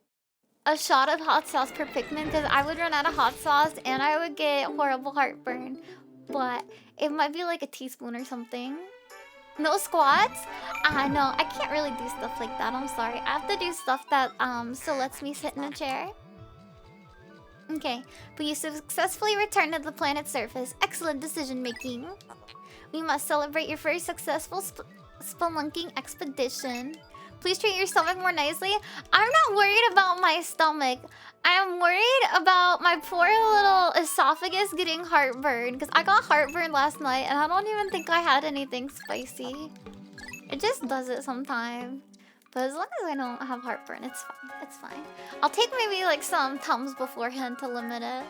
a shot of hot sauce per Pikmin because I would run out of hot sauce and I would get horrible heartburn. But it might be like a teaspoon or something. No squats? No, I can't really do stuff like that. I'm sorry. I have to do stuff that still lets me sit in a chair. Okay, but you successfully returned to the planet's surface. Excellent decision making. We must celebrate your first successful spelunking expedition. Please treat your stomach more nicely. I'm not worried about my stomach. I am worried about my poor little esophagus getting heartburn. Because I got heartburn last night and I don't even think I had anything spicy. It just does it sometimes. But as long as I don't have heartburn, it's fine. It's fine. I'll take maybe like some Tums beforehand to limit it.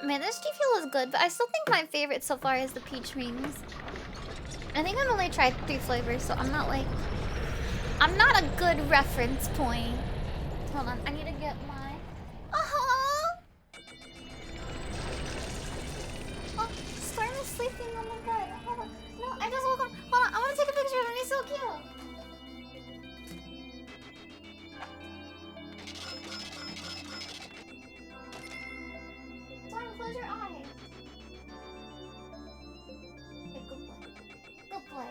Man, this G Fuel is good, but I still think my favorite so far is the peach rings. I think I've only tried 3 flavors, so I'm not like... I'm not a good reference point. Hold on, I need to get my... Oh, Storm is sleeping on my bed. Hold on. No, I just woke up. Hold on, I want to take a picture of him. He's so cute. Close your eyes. Okay, good boy. Good boy.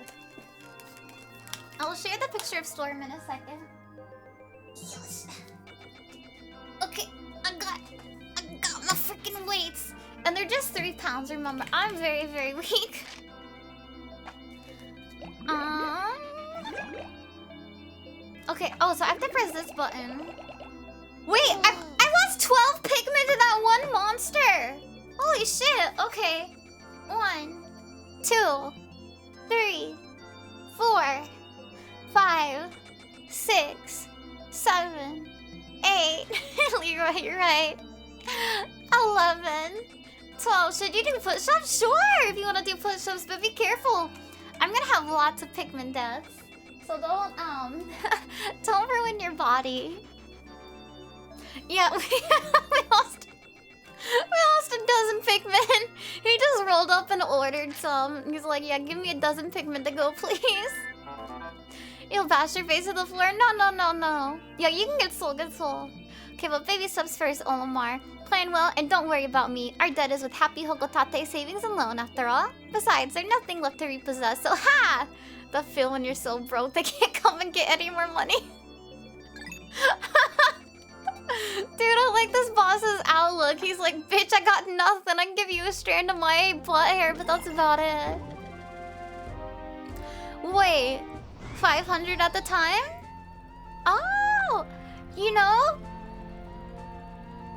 I will share the picture of Storm in a second. Yes. Okay, I got my freaking weights. And they're just 3 pounds, remember. I'm very, very weak. Okay, oh, so I have to press this button. Wait, I lost 12 Pikmin to that one monster! Holy shit, okay. 1, 2, 3, 4, 5, 6, 7, 8. Leroy, you're right. 11, 12. Should you do push-ups? Sure, if you want to do push-ups, but be careful. I'm gonna have lots of Pikmin deaths. So don't ruin your body. Yeah, we lost a dozen Pikmin. He just rolled up and ordered some. He's like, yeah, give me a dozen Pikmin to go, please. You'll bash your face to the floor? No. Yeah, you can get soul. Okay, but baby subs first, Olimar. Plan well, and don't worry about me. Our debt is with Happy Hokotate savings and loan, after all. Besides, there's nothing left to repossess, so ha! The feel when you're so broke they can't come and get any more money. Dude, I like this boss's outlook. He's like, bitch, I got nothing. I can give you a strand of my butt hair, but that's about it. Wait, 500 at the time? Oh, you know,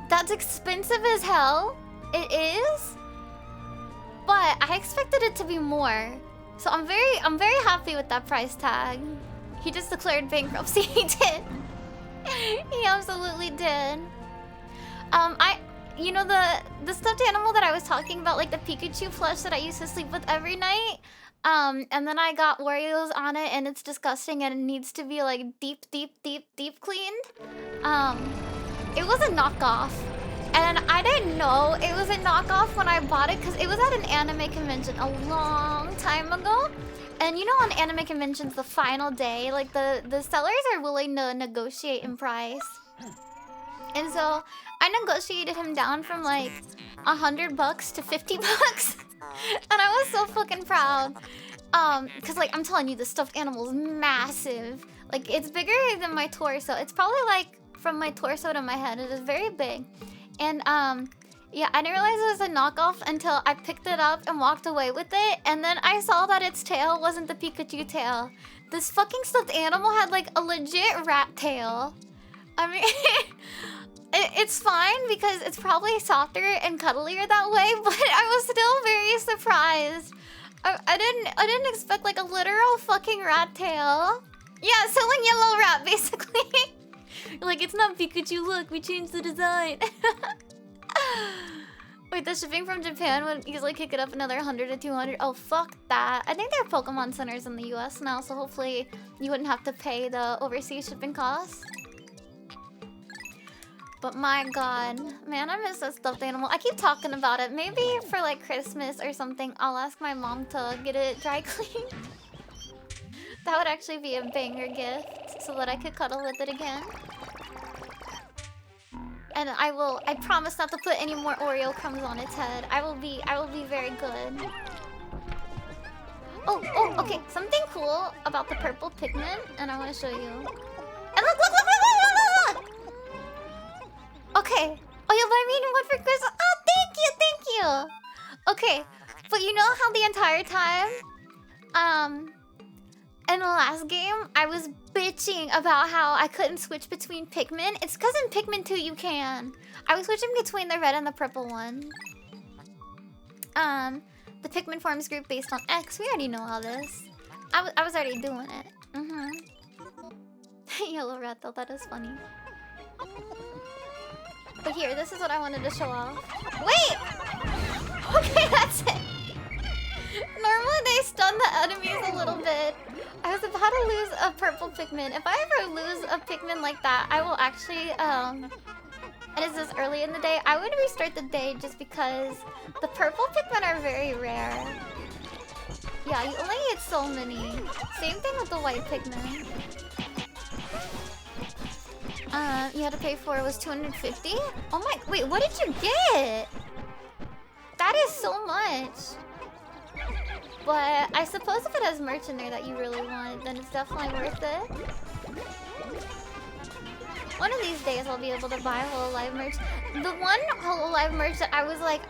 that's expensive as hell. It is, but I expected it to be more. So I'm very happy with that price tag. He just declared bankruptcy. He did. He absolutely did. You know the stuffed animal that I was talking about, like the Pikachu plush that I used to sleep with every night. And then I got Oreos on it, and it's disgusting, and it needs to be like deep cleaned. It was a knockoff, and I didn't know it was a knockoff when I bought it because it was at an anime convention a long time ago. And you know, on anime conventions, the final day, like the sellers are willing to negotiate in price. And so I negotiated him down from like $100 to $50. And I was so fucking proud. Cause like I'm telling you, the stuffed animal is massive. Like it's bigger than my torso. It's probably like from my torso to my head. It is very big. And yeah, I didn't realize it was a knockoff until I picked it up and walked away with it. And then I saw that its tail wasn't the Pikachu tail. This fucking stuffed animal had like a legit rat tail. I mean, it's fine because it's probably softer and cuddlier that way, but I was still very surprised. I didn't expect like a literal fucking rat tail. Yeah, selling yellow rat, basically. Like, it's not Pikachu, look, we changed the design. Wait, the shipping from Japan would easily kick it up another 100 to 200. Oh, fuck that. I think there are Pokemon centers in the US now, so hopefully you wouldn't have to pay the overseas shipping costs. But my god, man, I miss that stuffed animal. I keep talking about it. Maybe for like Christmas or something, I'll ask my mom to get it dry cleaned. That would actually be a banger gift, so that I could cuddle with it again. And I promise not to put any more Oreo crumbs on its head. I will be very good. Oh, okay. Something cool about the purple Pikmin, and I want to show you. And look! Okay. Oh, you'll buy me one for Christmas. Oh, thank you. Okay, but you know how the entire time, in the last game, I was bitching about how I couldn't switch between Pikmin. It's because in Pikmin 2 you can. I was switching between the red and the purple one. The Pikmin forms group based on X. We already know all this. I was already doing it. Yellow rat though, that is funny. But here, this is what I wanted to show off. Wait! Okay, that's it. Normally they stun the enemies a little bit. I was about to lose a purple Pikmin. If I ever lose a Pikmin like that, I will actually, and it's this early in the day, I would restart the day just because the purple Pikmin are very rare. Yeah, you only get so many. Same thing with the white Pikmin. You had to pay for it was 250? Oh my, wait, what did you get? That is so much. But I suppose if it has merch in there that you really want, then it's definitely worth it. One of these days I'll be able to buy Hololive merch. The one Hololive merch that I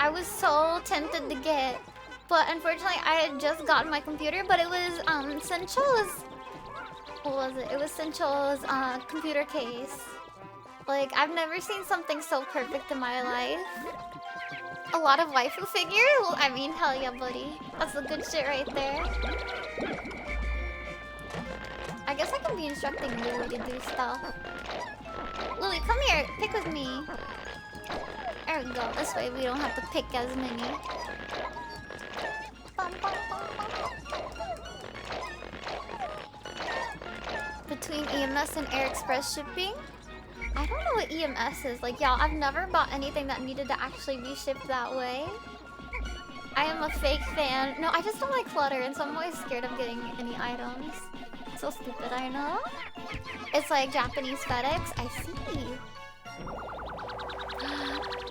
was so tempted to get. But unfortunately I had just gotten my computer, but it was Sencho's, what was it? It was Sencho's computer case. Like, I've never seen something so perfect in my life. A lot of waifu figures? Well, I mean, hell yeah, buddy. That's the good shit right there. I guess I can be instructing Lily to do stuff. Lily, come here. Pick with me. There we go. This way we don't have to pick as many. Between EMS and Air Express shipping? I don't know what EMS is. Like, y'all, I've never bought anything that needed to actually be shipped that way. I am a fake fan. No, I just don't like clutter, and so I'm always scared of getting any items. So stupid, I know. It's like Japanese FedEx. I see.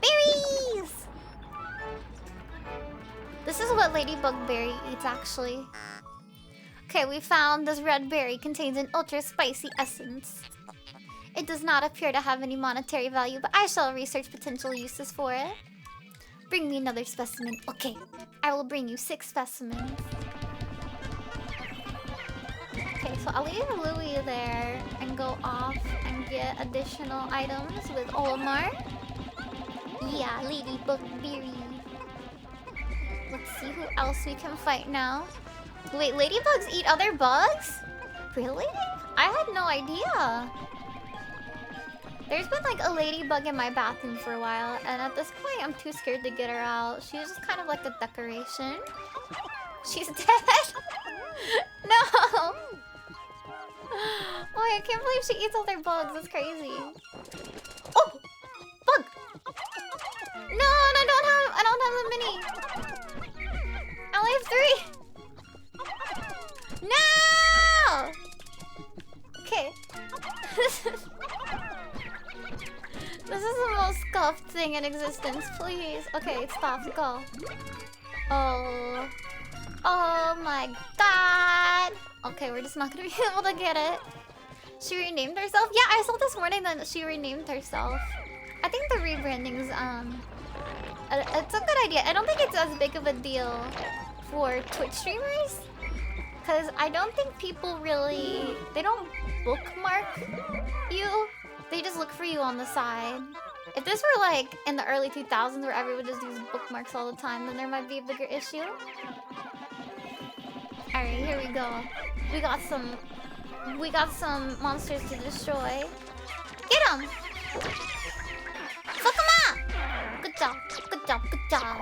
Berries! This is what Ladybug Berry eats, actually. Okay, we found this red berry contains an ultra spicy essence. It does not appear to have any monetary value, but I shall research potential uses for it. Bring me another specimen. Okay, I will bring you 6 specimens. Okay, so I'll leave Louie there and go off and get additional items with Olimar. Yeah, Ladybug Berry. Let's see who else we can fight now. Wait, ladybugs eat other bugs? Really? I had no idea. There's been like a ladybug in my bathroom for a while, and at this point I'm too scared to get her out. She's just kind of like a decoration. She's dead? No! Oh, I can't believe she eats other bugs. That's crazy. Oh! Bug! No, I don't have the mini. I only have 3. No! Okay. This is the most scuffed thing in existence, please. Okay, stop, go. Oh. Oh my god. Okay, we're just not gonna be able to get it. She renamed herself? Yeah, I saw this morning that she renamed herself. I think the rebranding's, it's a good idea. I don't think it's as big of a deal for Twitch streamers. Because I don't think people really, they don't bookmark you. They just look for you on the side. If this were like in the early 2000s where everyone just used bookmarks all the time, then there might be a bigger issue. Alright, here we go. We got some We got some monsters to destroy. Get them! Fuck them up! Good job, good job, good job.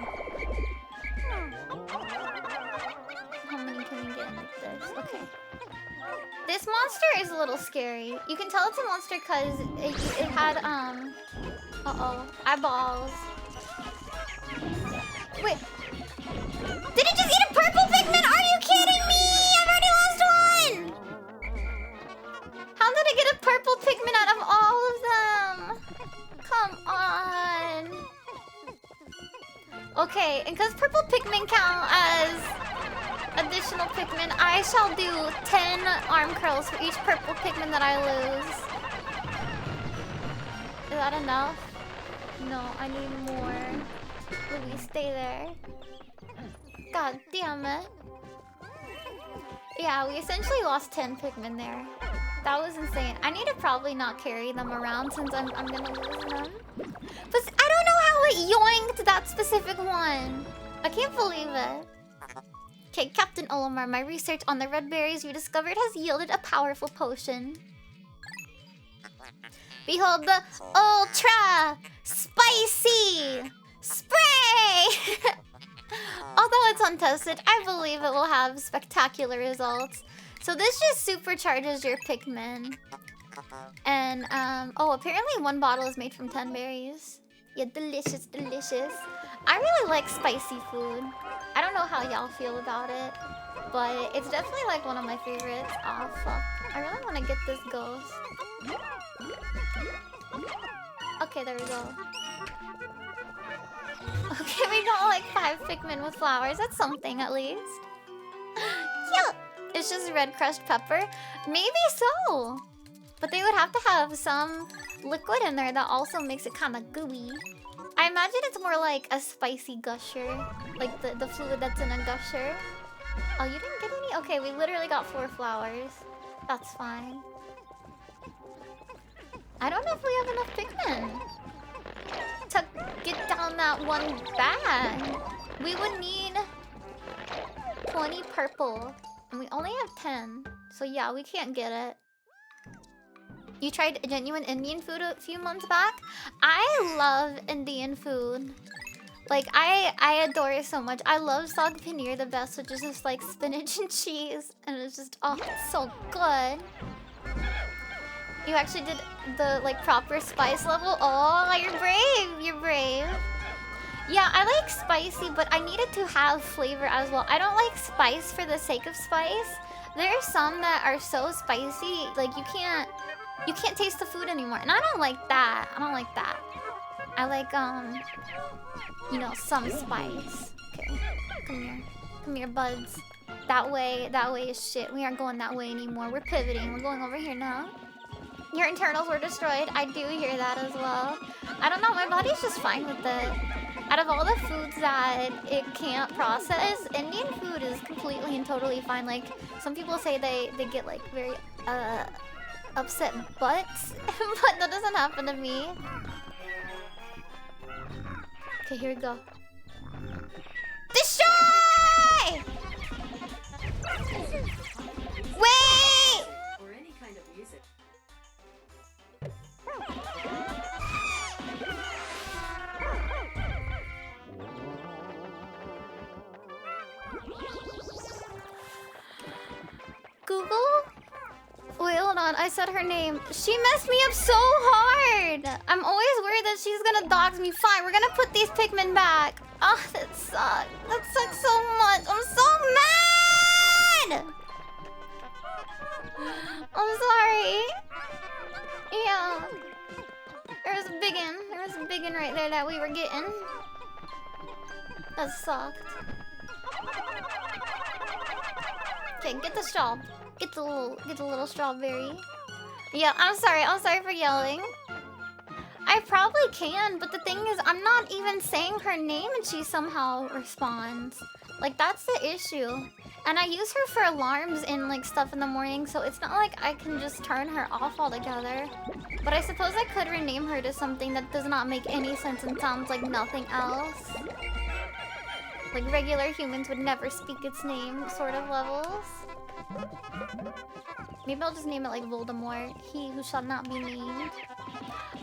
How many can we get like this? Okay. This monster is a little scary. You can tell it's a monster because it had, eyeballs. Wait. Did it just eat a purple pigment? Are you kidding me? I've already lost one! How did it get a purple pigment out of all of them? Come on. Okay, and because purple pigment count as additional Pikmin, I shall do 10 arm curls for each purple Pikmin that I lose. Is that enough? No, I need more. Louis, stay there. God damn it. Yeah, we essentially lost 10 Pikmin there. That was insane. I need to probably not carry them around since I'm gonna lose them. But I don't know how it yoinked that specific one. I can't believe it. Okay, Captain Olimar, my research on the red berries you discovered has yielded a powerful potion. Behold the ultra spicy spray! Although it's untested, I believe it will have spectacular results. So this just supercharges your Pikmin. And, apparently one bottle is made from 10 berries. Yeah, delicious, delicious. I really like spicy food. I don't know how y'all feel about it, but it's definitely like one of my favorites. Aw, fuck. I really want to get this ghost. Okay, there we go. Okay, we got like 5 Pikmin with flowers. That's something at least. Cute! It's just red crushed pepper? Maybe so! But they would have to have some liquid in there that also makes it kind of gooey. I imagine it's more like a spicy gusher. Like the fluid that's in a gusher. Oh, you didn't get any? Okay, we literally got 4 flowers. That's fine. I don't know if we have enough Pikmin to get down that one bag. We would need 20 purple. And we only have 10. So yeah, we can't get it. You tried genuine Indian food a few months back? I love Indian food. Like, I adore it so much. I love saag paneer the best, which is just like spinach and cheese. And it's just, oh, it's so good. You actually did the like proper spice level? Oh, you're brave. You're brave. Yeah, I like spicy, but I need it to have flavor as well. I don't like spice for the sake of spice. There are some that are so spicy, like you can't taste the food anymore. And I don't like that. I don't like that. I like, you know, some spice. Okay, come here. Come here, buds. That way is shit. We aren't going that way anymore. We're pivoting. We're going over here now. Your internals were destroyed. I do hear that as well. I don't know, my body's just fine with it. Out of all the foods that it can't process, Indian food is completely and totally fine. Like, some people say they get like very upset butts, but that doesn't happen to me. Okay, here we go. Destroy! Wait! Or any kind of music. Google? Wait, hold on. I said her name. She messed me up so hard. I'm always worried that she's gonna dox me. Fine, we're gonna put these Pikmin back. Oh, that sucks. That sucks so much. I'm so mad. I'm sorry. Yeah. There was a biggin. There was a biggin right there that we were getting. That sucked. Okay, get the straw. Get the little strawberry. Yeah, I'm sorry for yelling. I probably can, but the thing is, I'm not even saying her name and she somehow responds. Like, that's the issue. And I use her for alarms and like stuff in the morning, so it's not like I can just turn her off altogether. But I suppose I could rename her to something that does not make any sense and sounds like nothing else. Like regular humans would never speak its name, sort of levels. Maybe I'll just name it like Voldemort. He who shall not be named.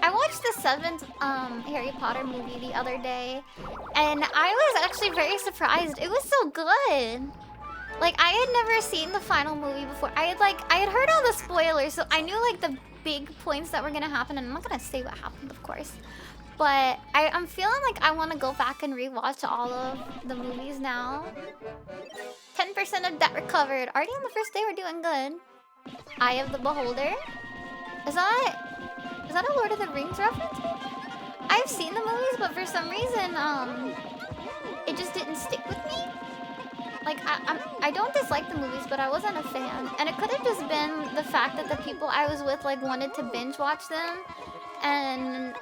I watched the 7th Harry Potter movie the other day, and I was actually very surprised. It was so good. Like, I had never seen the final movie before. I had heard all the spoilers, so I knew like the big points that were gonna happen, and I'm not gonna say what happened, of course. But I'm feeling like I want to go back and rewatch all of the movies now. 10% of debt recovered. Already on the first day, we're doing good. Eye of the Beholder. Is that a Lord of the Rings reference? I've seen the movies, but for some reason, it just didn't stick with me. Like, I don't dislike the movies, but I wasn't a fan. And it could have just been the fact that the people I was with, like, wanted to binge watch them. And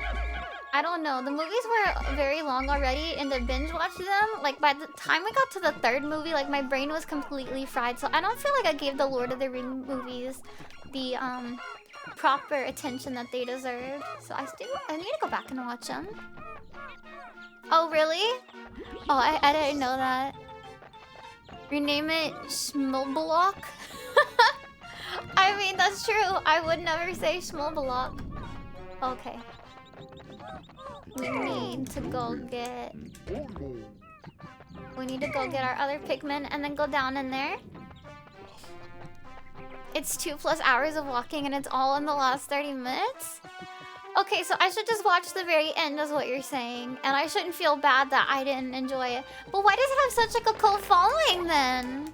I don't know, the movies were very long already, and to binge watch them, like, by the time we got to the 3rd movie, like, my brain was completely fried. So I don't feel like I gave the Lord of the Rings movies the, proper attention that they deserved. So I need to go back and watch them. Oh, really? Oh, I didn't know that. Rename it Schmulblock? I mean, that's true. I would never say Schmulblock. Okay. We need to go get... We need to go get our other Pikmin and then go down in there. It's 2+ hours of walking and it's all in the last 30 minutes? Okay, so I should just watch the very end is what you're saying. And I shouldn't feel bad that I didn't enjoy it. But why does it have such like a cult following then?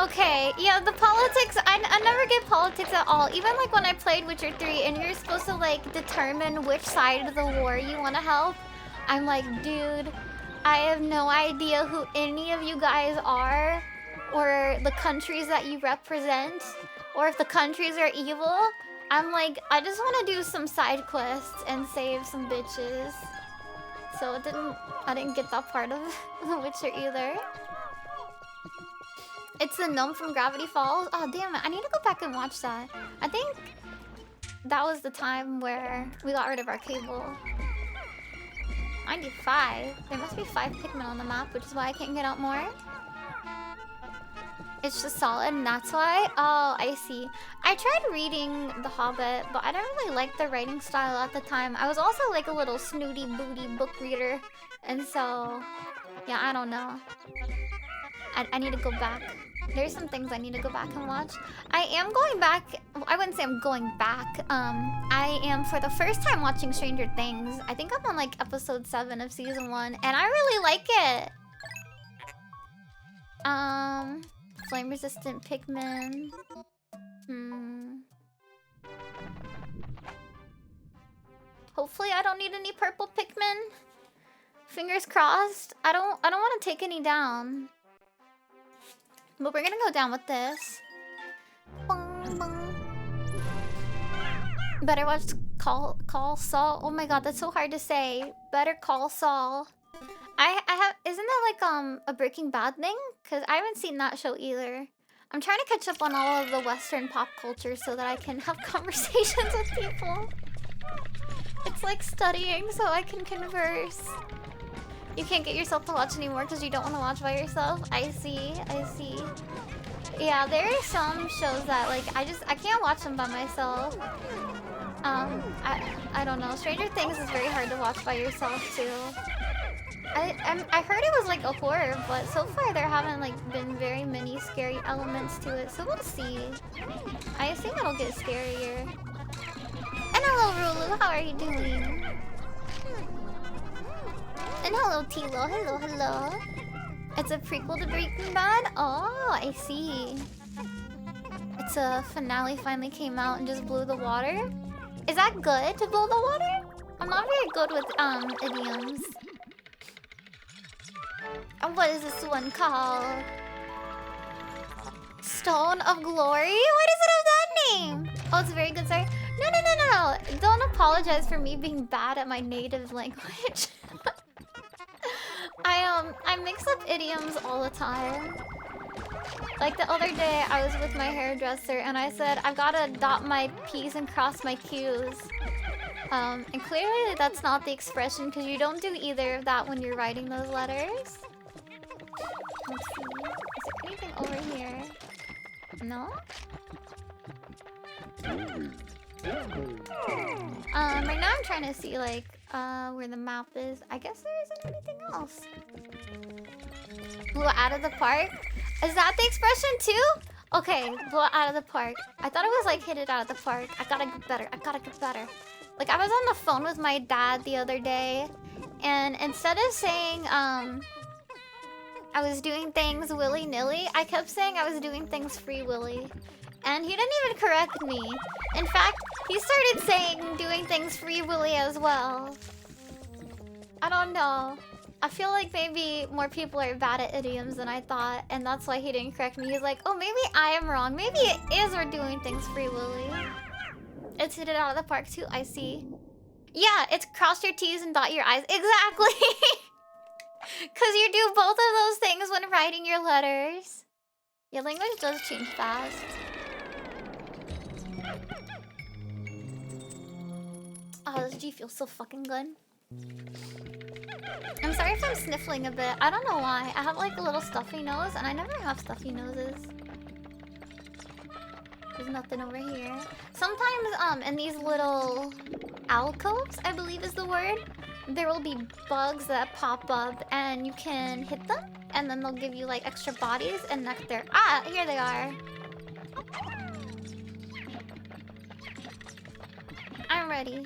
Okay, yeah, the politics, I never get politics at all. Even like when I played Witcher 3 and you're supposed to like determine which side of the war you want to help. I'm like, dude, I have no idea who any of you guys are. Or the countries that you represent. Or if the countries are evil. I'm like, I just want to do some side quests and save some bitches. So I didn't get that part of The Witcher either. It's the gnome from Gravity Falls. Oh, damn it. I need to go back and watch that. I think that was the time where we got rid of our cable. 95. There must be 5 Pikmin on the map, which is why I can't get out more. It's just solid, and that's why? Oh, I see. I tried reading The Hobbit, but I didn't really like the writing style at the time. I was also like a little snooty booty book reader. And so, yeah, I don't know. I need to go back. There's some things I need to go back and watch. I am going back. I wouldn't say I'm going back. I am for the first time watching Stranger Things. I think I'm on like episode 7 of season 1, and I really like it. Flame resistant Pikmin. Hopefully I don't need any purple Pikmin. Fingers crossed. I don't want to take any down. But we're gonna go down with this. Bong, bong. Better watch Call Saul. Oh my god, that's so hard to say. Better Call Saul. I have, isn't that like a Breaking Bad thing? Cause I haven't seen that show either. I'm trying to catch up on all of the Western pop culture so that I can have conversations with people. It's like studying so I can converse. You can't get yourself to watch anymore because you don't want to watch by yourself. I see. Yeah, there are some shows that like I can't watch them by myself. I don't know. Stranger Things is very hard to watch by yourself too. I heard it was like a horror, but so far there haven't like been very many scary elements to it, so we'll see. I assume it'll get scarier. And hello Rulu, how are you doing? And hello Tilo, hello. It's a prequel to Breaking Bad? Oh, I see. It's a finale finally came out and just blew the water. Is that good to blow the water? I'm not very good with idioms. And what is this one called? Stone of Glory? Why does it have that name? Oh, it's very good, sorry. No. Don't apologize for me being bad at my native language. I mix up idioms all the time. Like the other day, I was with my hairdresser and I said, I've gotta dot my P's and cross my Q's. And clearly that's not the expression because you don't do either of that when you're writing those letters. Let's see. Is there anything over here? No? Right now I'm trying to see like where the map is. I guess there isn't anything else. Blew it out of the park? Is that the expression too? Okay, blew it out of the park. I thought it was like hit it out of the park. I gotta get better. I gotta get better. Like I was on the phone with my dad the other day, and instead of saying I was doing things willy-nilly, I kept saying I was doing things free willy. And he didn't even correct me. In fact, he started saying doing things free willy as well. I don't know. I feel like maybe more people are bad at idioms than I thought, and that's why he didn't correct me. He's like, oh, maybe I am wrong. Maybe it is we're doing things free willy. It's hit it out of the park too, I see. Yeah, it's cross your T's and dot your I's. Exactly! Because you do both of those things when writing your letters. Your language does change fast. Oh, this G feels so fucking good. I'm sorry if I'm sniffling a bit. I don't know why. I have like a little stuffy nose, and I never have stuffy noses. There's nothing over here. Sometimes, in these little alcoves, I believe is the word, there will be bugs that pop up, and you can hit them, and then they'll give you like extra bodies and nectar. Ah, here they are. I'm ready.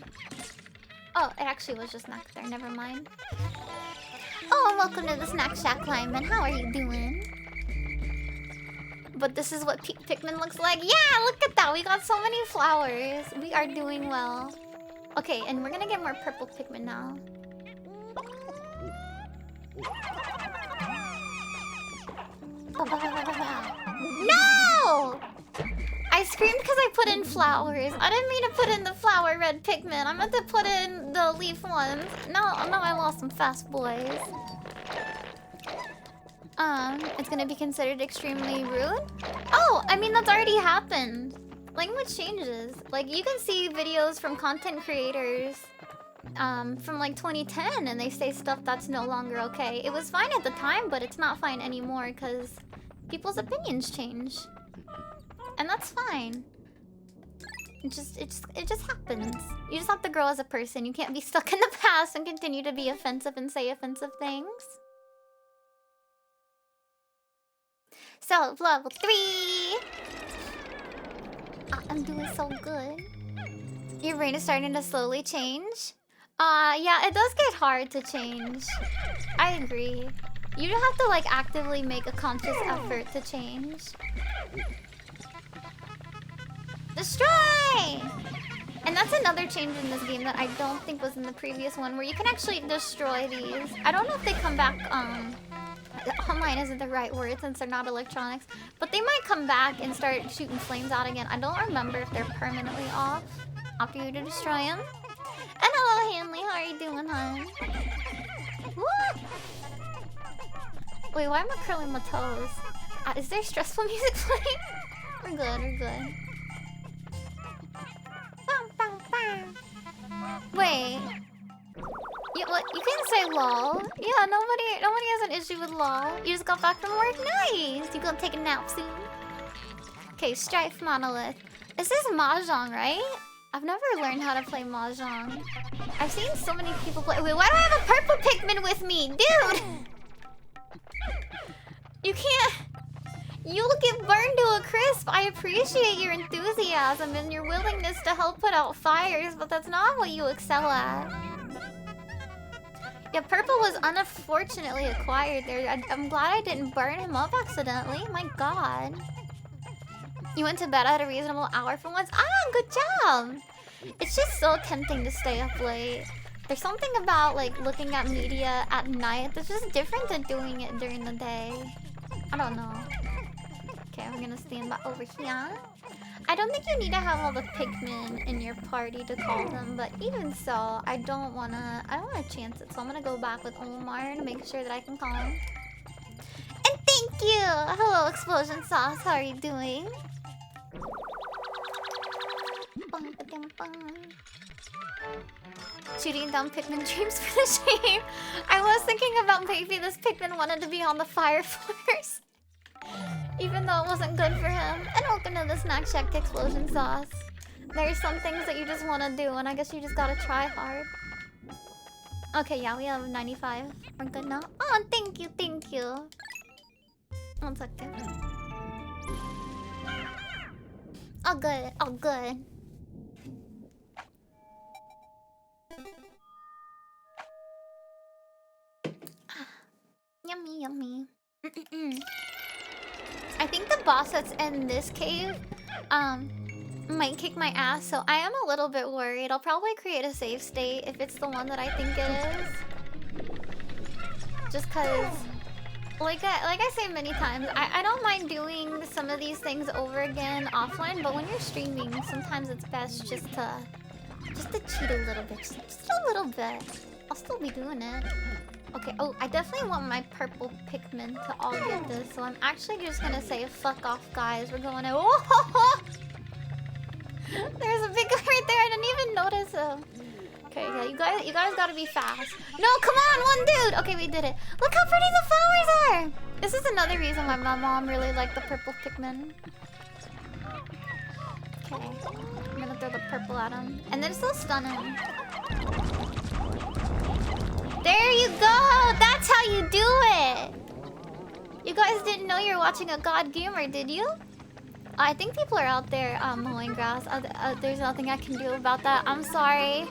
Oh, it actually was just nectar. Never mind. Oh, welcome to the Snack Shack, Lyman. How are you doing? But this is what Pikmin looks like. Yeah, look at that. We got so many flowers. We are doing well. Okay, and we're gonna get more purple Pikmin now. No! I screamed because I put in flowers. I didn't mean to put in the flower red Pikmin. I meant to put in the leaf ones. No, I lost some fast boys. It's gonna be considered extremely rude? Oh, I mean, that's already happened. Language changes. Like, you can see videos from content creators from like 2010, and they say stuff that's no longer okay. It was fine at the time, but it's not fine anymore because people's opinions change. And that's fine. It just happens. You just have to grow as a person. You can't be stuck in the past and continue to be offensive and say offensive things. So, level 3! I'm doing so good. Your brain is starting to slowly change? Yeah, it does get hard to change. I agree. You don't have to, like, actively make a conscious effort to change. Destroy! And that's another change in this game that I don't think was in the previous one, where you can actually destroy these. I don't know if they come back, online isn't the right word since they're not electronics, but they might come back and start shooting flames out again. I don't remember if they're permanently off after you destroy them. And hello, Hanley. How are you doing, hon? What? Wait, why am I curling my toes? Is there stressful music playing? We're good, we're good. Wait. What? You can say lol. Yeah, nobody has an issue with lol. You just got back from work. Nice. You gonna take a nap soon? Okay, Strife Monolith. This is Mahjong, right? I've never learned how to play Mahjong. I've seen so many people play. Wait, why do I have a purple Pikmin with me? Dude! You can't... You'll get burned to a crisp. I appreciate your enthusiasm and your willingness to help put out fires, but that's not what you excel at. Yeah, purple was unfortunately acquired there. I'm glad I didn't burn him up accidentally. My god. You went to bed at a reasonable hour for once? Ah, good job! It's just so tempting to stay up late. There's something about, like, looking at media at night that's just different than doing it during the day. I don't know. Okay, we're gonna stand by over here. I don't think you need to have all the Pikmin in your party to call them, but even so, I don't wanna chance it. So I'm gonna go back with Omar to make sure that I can call him. And thank you! Hello, Explosion Sauce. How are you doing? Shooting down Pikmin dreams for the stream. I was thinking about maybe this Pikmin wanted to be on the Fire Force. Even though it wasn't good for him. And welcome to the Snack Shack Explosion Sauce. There's some things that you just want to do, and I guess you just gotta try hard. Okay, yeah, we have 95. We're good now. Oh, thank you, thank you. 1 second. All good, all good. Yummy, yummy. I think the boss that's in this cave, might kick my ass, so I am a little bit worried. I'll probably create a save state if it's the one that I think it is. Just cause, like I say many times, I don't mind doing some of these things over again offline, but when you're streaming, sometimes it's best just to cheat a little bit. Just a little bit. I'll still be doing it. Okay, oh, I definitely want my purple Pikmin to all get this, so I'm actually just gonna say, fuck off, guys. We're going to... Oh! There's a Pikmin right there. I didn't even notice him. Okay, yeah, you guys gotta be fast. No, come on, one dude! Okay, we did it. Look how pretty the flowers are! This is another reason why my mom really liked the purple Pikmin. Okay, I'm gonna throw the purple at him. And then still stun him. There you go! That's how you do it! You guys didn't know you're watching a god gamer, did you? I think people are out there mowing grass. There's nothing I can do about that. I'm sorry.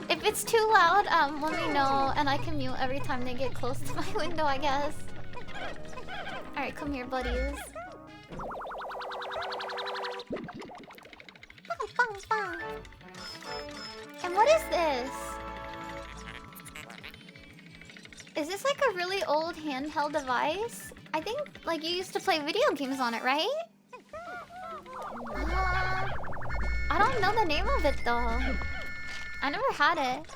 If it's too loud, let me know and I can mute every time they get close to my window, I guess. Alright, come here, buddies. And what is this? Is this like a really old handheld device? I think like you used to play video games on it, right? I don't know the name of it though. I never had it.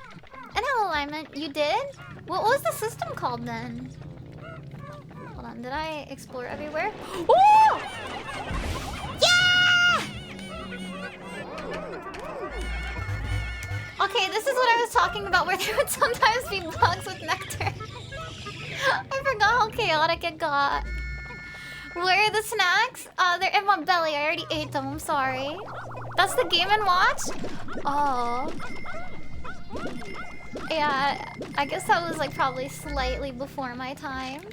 And hello, Lyman. You did? What was the system called then? Hold on, did I explore everywhere? Woo! Yeah! Okay, this is what I was talking about, where there would sometimes be bugs with nectar. I forgot how chaotic it got. Where are the snacks? They're in my belly. I already ate them. I'm sorry. That's the Game & Watch? Oh. Yeah, I guess that was like probably slightly before my time.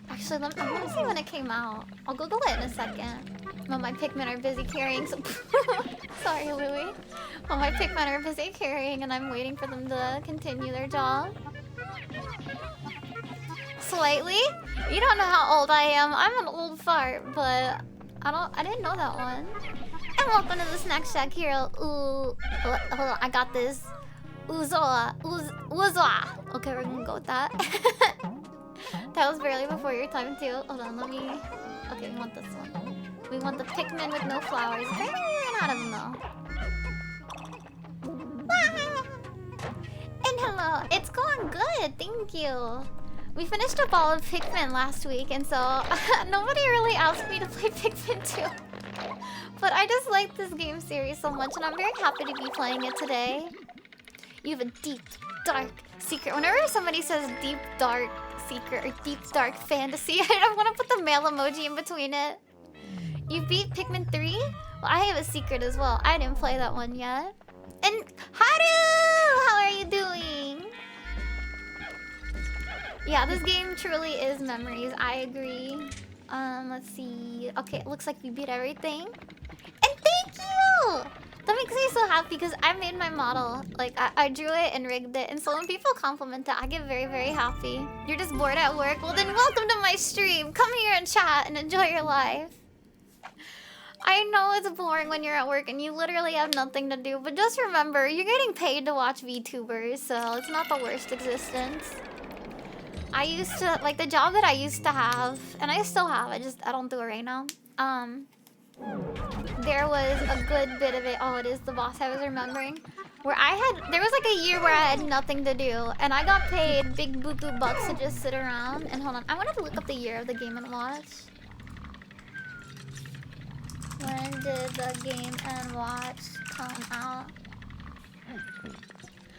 Actually, I want to see when it came out. I'll Google it in a second. Well, my Pikmin are busy carrying some... Sorry, Louie. Well, my Pikmin are busy carrying and I'm waiting for them to continue their job. Slightly? You don't know how old I am. I'm an old fart, but I didn't know that one. And welcome to the Snack Shack Hero. Ooh, hold on, I got this. Uzoa. Okay, we're gonna go with that. That was barely before your time too. Hold on, let me... Okay, we want this one. We want the Pikmin with no flowers. Apparently we ran out of them though. And hello, it's going good, thank you. We finished up all of Pikmin last week, and so nobody really asked me to play Pikmin 2. But I just like this game series so much, and I'm very happy to be playing it today. You have a deep, dark secret. Whenever somebody says deep, dark secret or deep, dark fantasy, I want to put the mail emoji in between it. You beat Pikmin 3? Well, I have a secret as well. I didn't play that one yet. And Haru! How are you doing? Yeah, this game truly is memories. I agree. Let's see. Okay, it looks like we beat everything. And thank you! That makes me so happy because I made my model. Like, I drew it and rigged it. And so when people compliment it, I get very, very happy. You're just bored at work? Well, then welcome to my stream. Come here and chat and enjoy your life. I know it's boring when you're at work and you literally have nothing to do. But just remember, you're getting paid to watch VTubers. So it's not the worst existence. I used to, like the job that I used to have, and I still have, I don't do it right now. There was a good bit of it, oh it is the boss I was remembering, where there was like a year where I had nothing to do, and I got paid big buku bucks to just sit around, and hold on, I wanted to look up the year of the Game & Watch. When did the Game and Watch come out?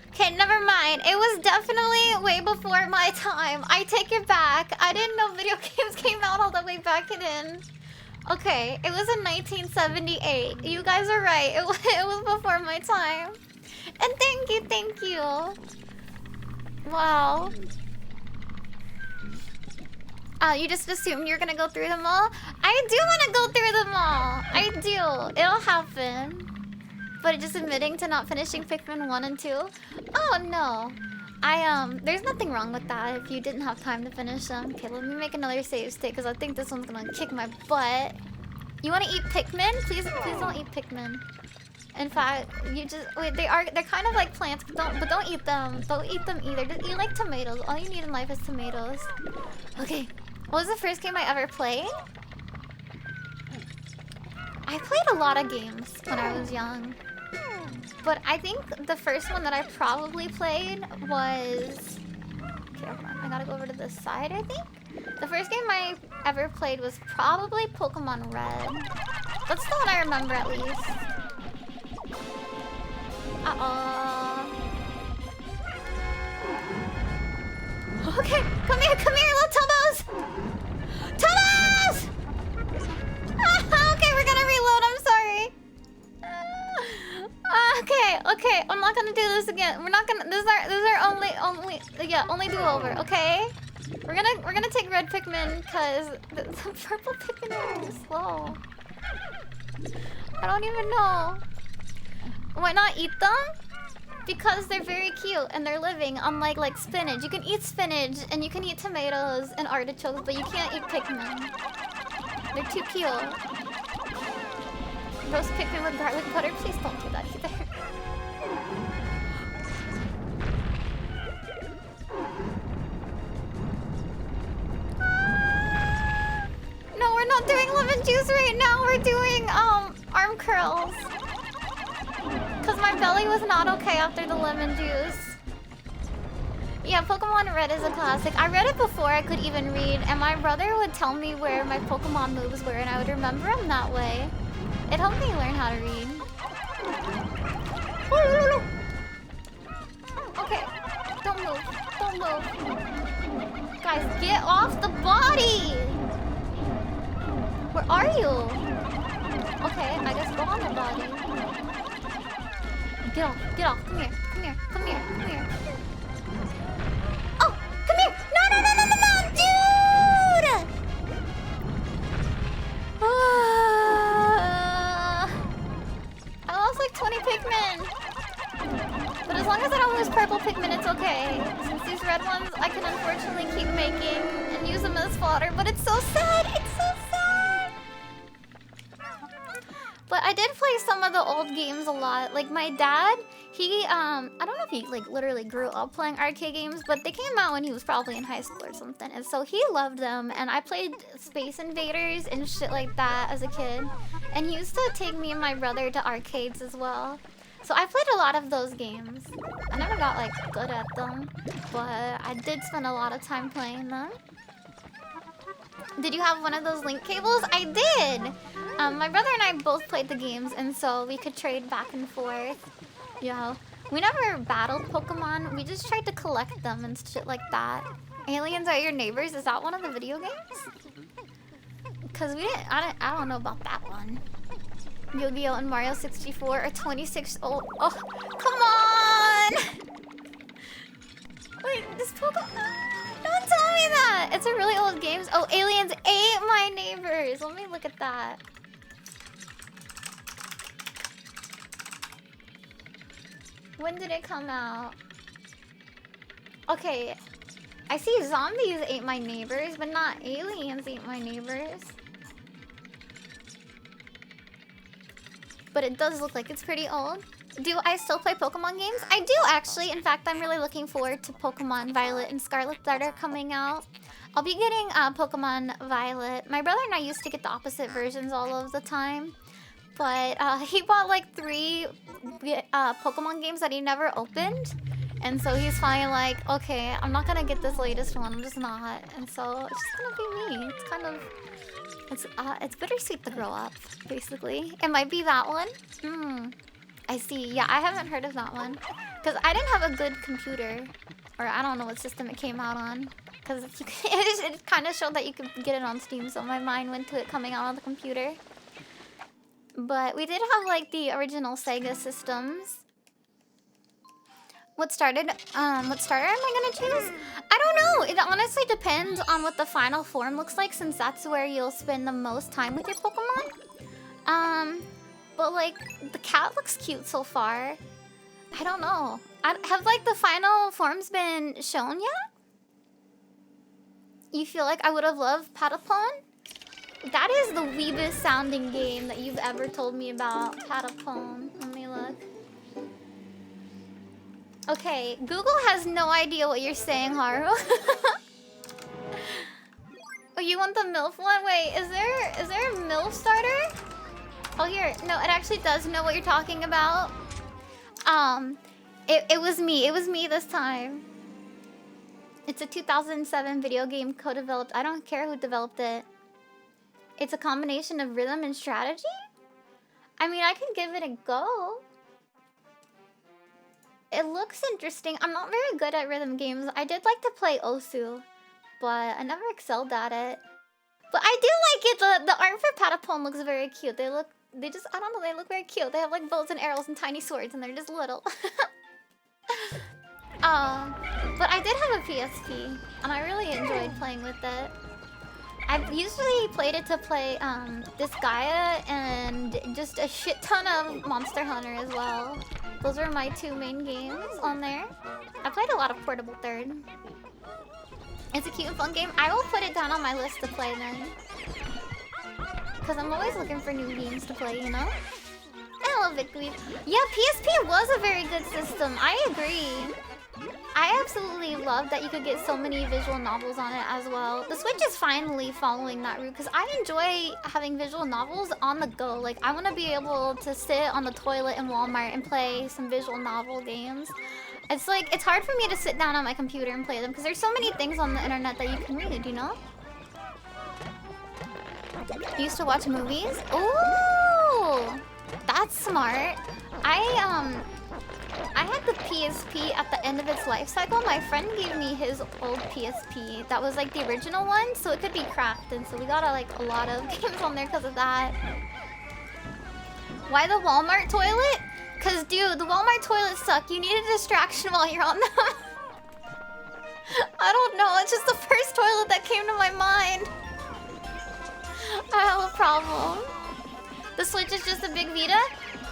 Okay, never mind. It was definitely way before my time. I take it back. I didn't know video games came out all the way back in. Okay, it was in 1978. You guys are right. It was before my time. And thank you. Wow. You just assumed you're gonna go through them all? I do want to go through them all. I do. It'll happen. But just admitting to not finishing Pikmin 1 and 2? Oh, no. There's nothing wrong with that if you didn't have time to finish them. Okay, let me make another save state because I think this one's gonna kick my butt. You want to eat Pikmin? Please don't eat Pikmin. In fact, wait, they're kind of like plants, but don't eat them. Don't eat them either. Just eat like tomatoes. All you need in life is tomatoes. Okay. What was the first game I ever played? I played a lot of games when I was young. But I think the first one that I probably played was... Okay, hold on. I gotta go over to this side, I think. The first game I ever played was probably Pokemon Red. That's the one I remember at least. Okay, come here, little Tubos! Tubos! Okay, we're gonna reload, I'm sorry. Okay, I'm not gonna do this again. We're not gonna, these are only do-over, okay? We're gonna take red Pikmin, cause the purple Pikmin are too slow. I don't even know. Why not eat them? Because they're very cute and they're living, unlike like spinach. You can eat spinach and you can eat tomatoes and artichokes, but you can't eat Pikmin. They're too cute. Roast Pikmin with garlic butter? Please don't do that either. No, we're not doing lemon juice right now. We're doing arm curls. Cause my belly was not okay after the lemon juice. Yeah, Pokemon Red is a classic. I read it before I could even read, and my brother would tell me where my Pokemon moves were, and I would remember them that way. It helped me learn how to read. Okay, don't move. Guys, get off the body! Where are you? Okay, I guess go on the body. Get off. Come here. Oh, come here. No, dude! I lost like 20 Pikmin. But as long as I don't lose purple Pikmin, it's okay. Since these red ones, I can unfortunately keep making and use them as fodder. But it's so sad. But I did play some of the old games a lot. Like my dad, he I don't know if he like literally grew up playing arcade games, but they came out when he was probably in high school or something. And so he loved them, and I played Space Invaders and shit like that as a kid. And he used to take me and my brother to arcades as well. So I played a lot of those games. I never got like good at them, but I did spend a lot of time playing them. Did you have one of those link cables? I did! My brother and I both played the games, and so we could trade back and forth. Yo, we never battled Pokemon. We just tried to collect them and shit like that. Aliens Are Your Neighbors? Is that one of the video games? Because I don't know about that one. Yu-Gi-Oh! And Mario 64 are 26 old. Oh, come on! Wait, this Pokemon... Don't tell me that! It's a really old game. Oh, Aliens Ate My Neighbors. Let me look at that. When did it come out? Okay. I see Zombies Ate My Neighbors, but not Aliens Ate My Neighbors. But it does look like it's pretty old. Do I still play Pokemon games? I do, actually. In fact, I'm really looking forward to Pokemon Violet and Scarlet that are coming out. I'll be getting Pokemon Violet. My brother and I used to get the opposite versions all of the time. But he bought like 3 Pokemon games that he never opened. And so he's finally like, okay, I'm not gonna get this latest one. I'm just not. And so it's just gonna be me. It's kind of, it's bittersweet to grow up, basically. It might be that one. I see. Yeah, I haven't heard of that one. Because I didn't have a good computer. Or I don't know what system it came out on. Because it kind of showed that you could get it on Steam. So my mind went to it coming out on the computer. But we did have like the original Sega systems. What starter am I gonna choose? I don't know. It honestly depends on what the final form looks like, since that's where you'll spend the most time with your Pokemon. But like the cat looks cute so far. I don't know. Have like the final forms been shown yet? You feel like I would have loved Patapon? That is the weebest sounding game that you've ever told me about, Patapon. Let me look. Okay, Google has no idea what you're saying, Haru. Oh, you want the MILF one? Wait, is there a MILF starter? Oh, here. No, it actually does know what you're talking about. It was me. It was me this time. It's a 2007 video game co-developed. I don't care who developed it. It's a combination of rhythm and strategy? I mean, I can give it a go. It looks interesting. I'm not very good at rhythm games. I did like to play Osu, but I never excelled at it. But I do like it. The art for Patapon looks very cute. I don't know, they look very cute. They have like bows and arrows and tiny swords and they're just little. But I did have a PSP and I really enjoyed playing with it. I've usually played it to play Disgaea and just a shit ton of Monster Hunter as well. Those are my two main games on there. I played a lot of Portable Third. It's a cute and fun game. I will put it down on my list to play then. Because I'm always looking for new games to play, you know? I love VTuber. Yeah, PSP was a very good system. I agree. I absolutely love that you could get so many visual novels on it as well. The Switch is finally following that route because I enjoy having visual novels on the go. Like, I want to be able to sit on the toilet in Walmart and play some visual novel games. It's like, it's hard for me to sit down on my computer and play them because there's so many things on the internet that you can read, you know? You used to watch movies? Ooh! That's smart. I had the PSP at the end of its life cycle. My friend gave me his old PSP. That was like the original one, so it could be cracked. And so we got like a lot of games on there because of that. Why the Walmart toilet? Because, dude, the Walmart toilets suck. You need a distraction while you're on them. I don't know. It's just the first toilet that came to my mind. I have a problem. The Switch is just a big Vita?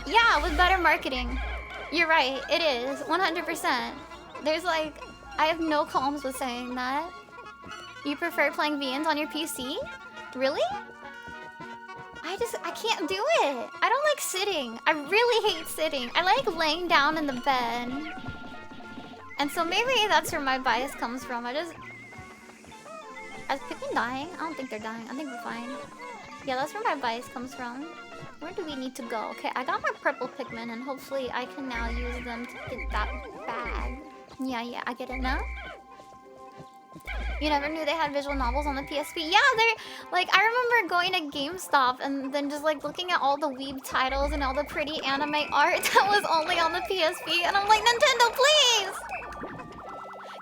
Yeah, with better marketing. You're right, it is. 100%. There's like... I have no qualms with saying that. You prefer playing VNs on your PC? Really? I can't do it. I don't like sitting. I really hate sitting. I like laying down in the bed. And so maybe that's where my bias comes from. Is Pikmin dying? I don't think they're dying. I think we're fine. Yeah, that's where my bias comes from. Where do we need to go? Okay, I got my purple Pikmin and hopefully I can now use them to get that bag. Yeah, I get it now. You never knew they had visual novels on the PSP? Yeah, they're... Like, I remember going to GameStop and then just, like, looking at all the weeb titles and all the pretty anime art that was only on the PSP. And I'm like, Nintendo, please!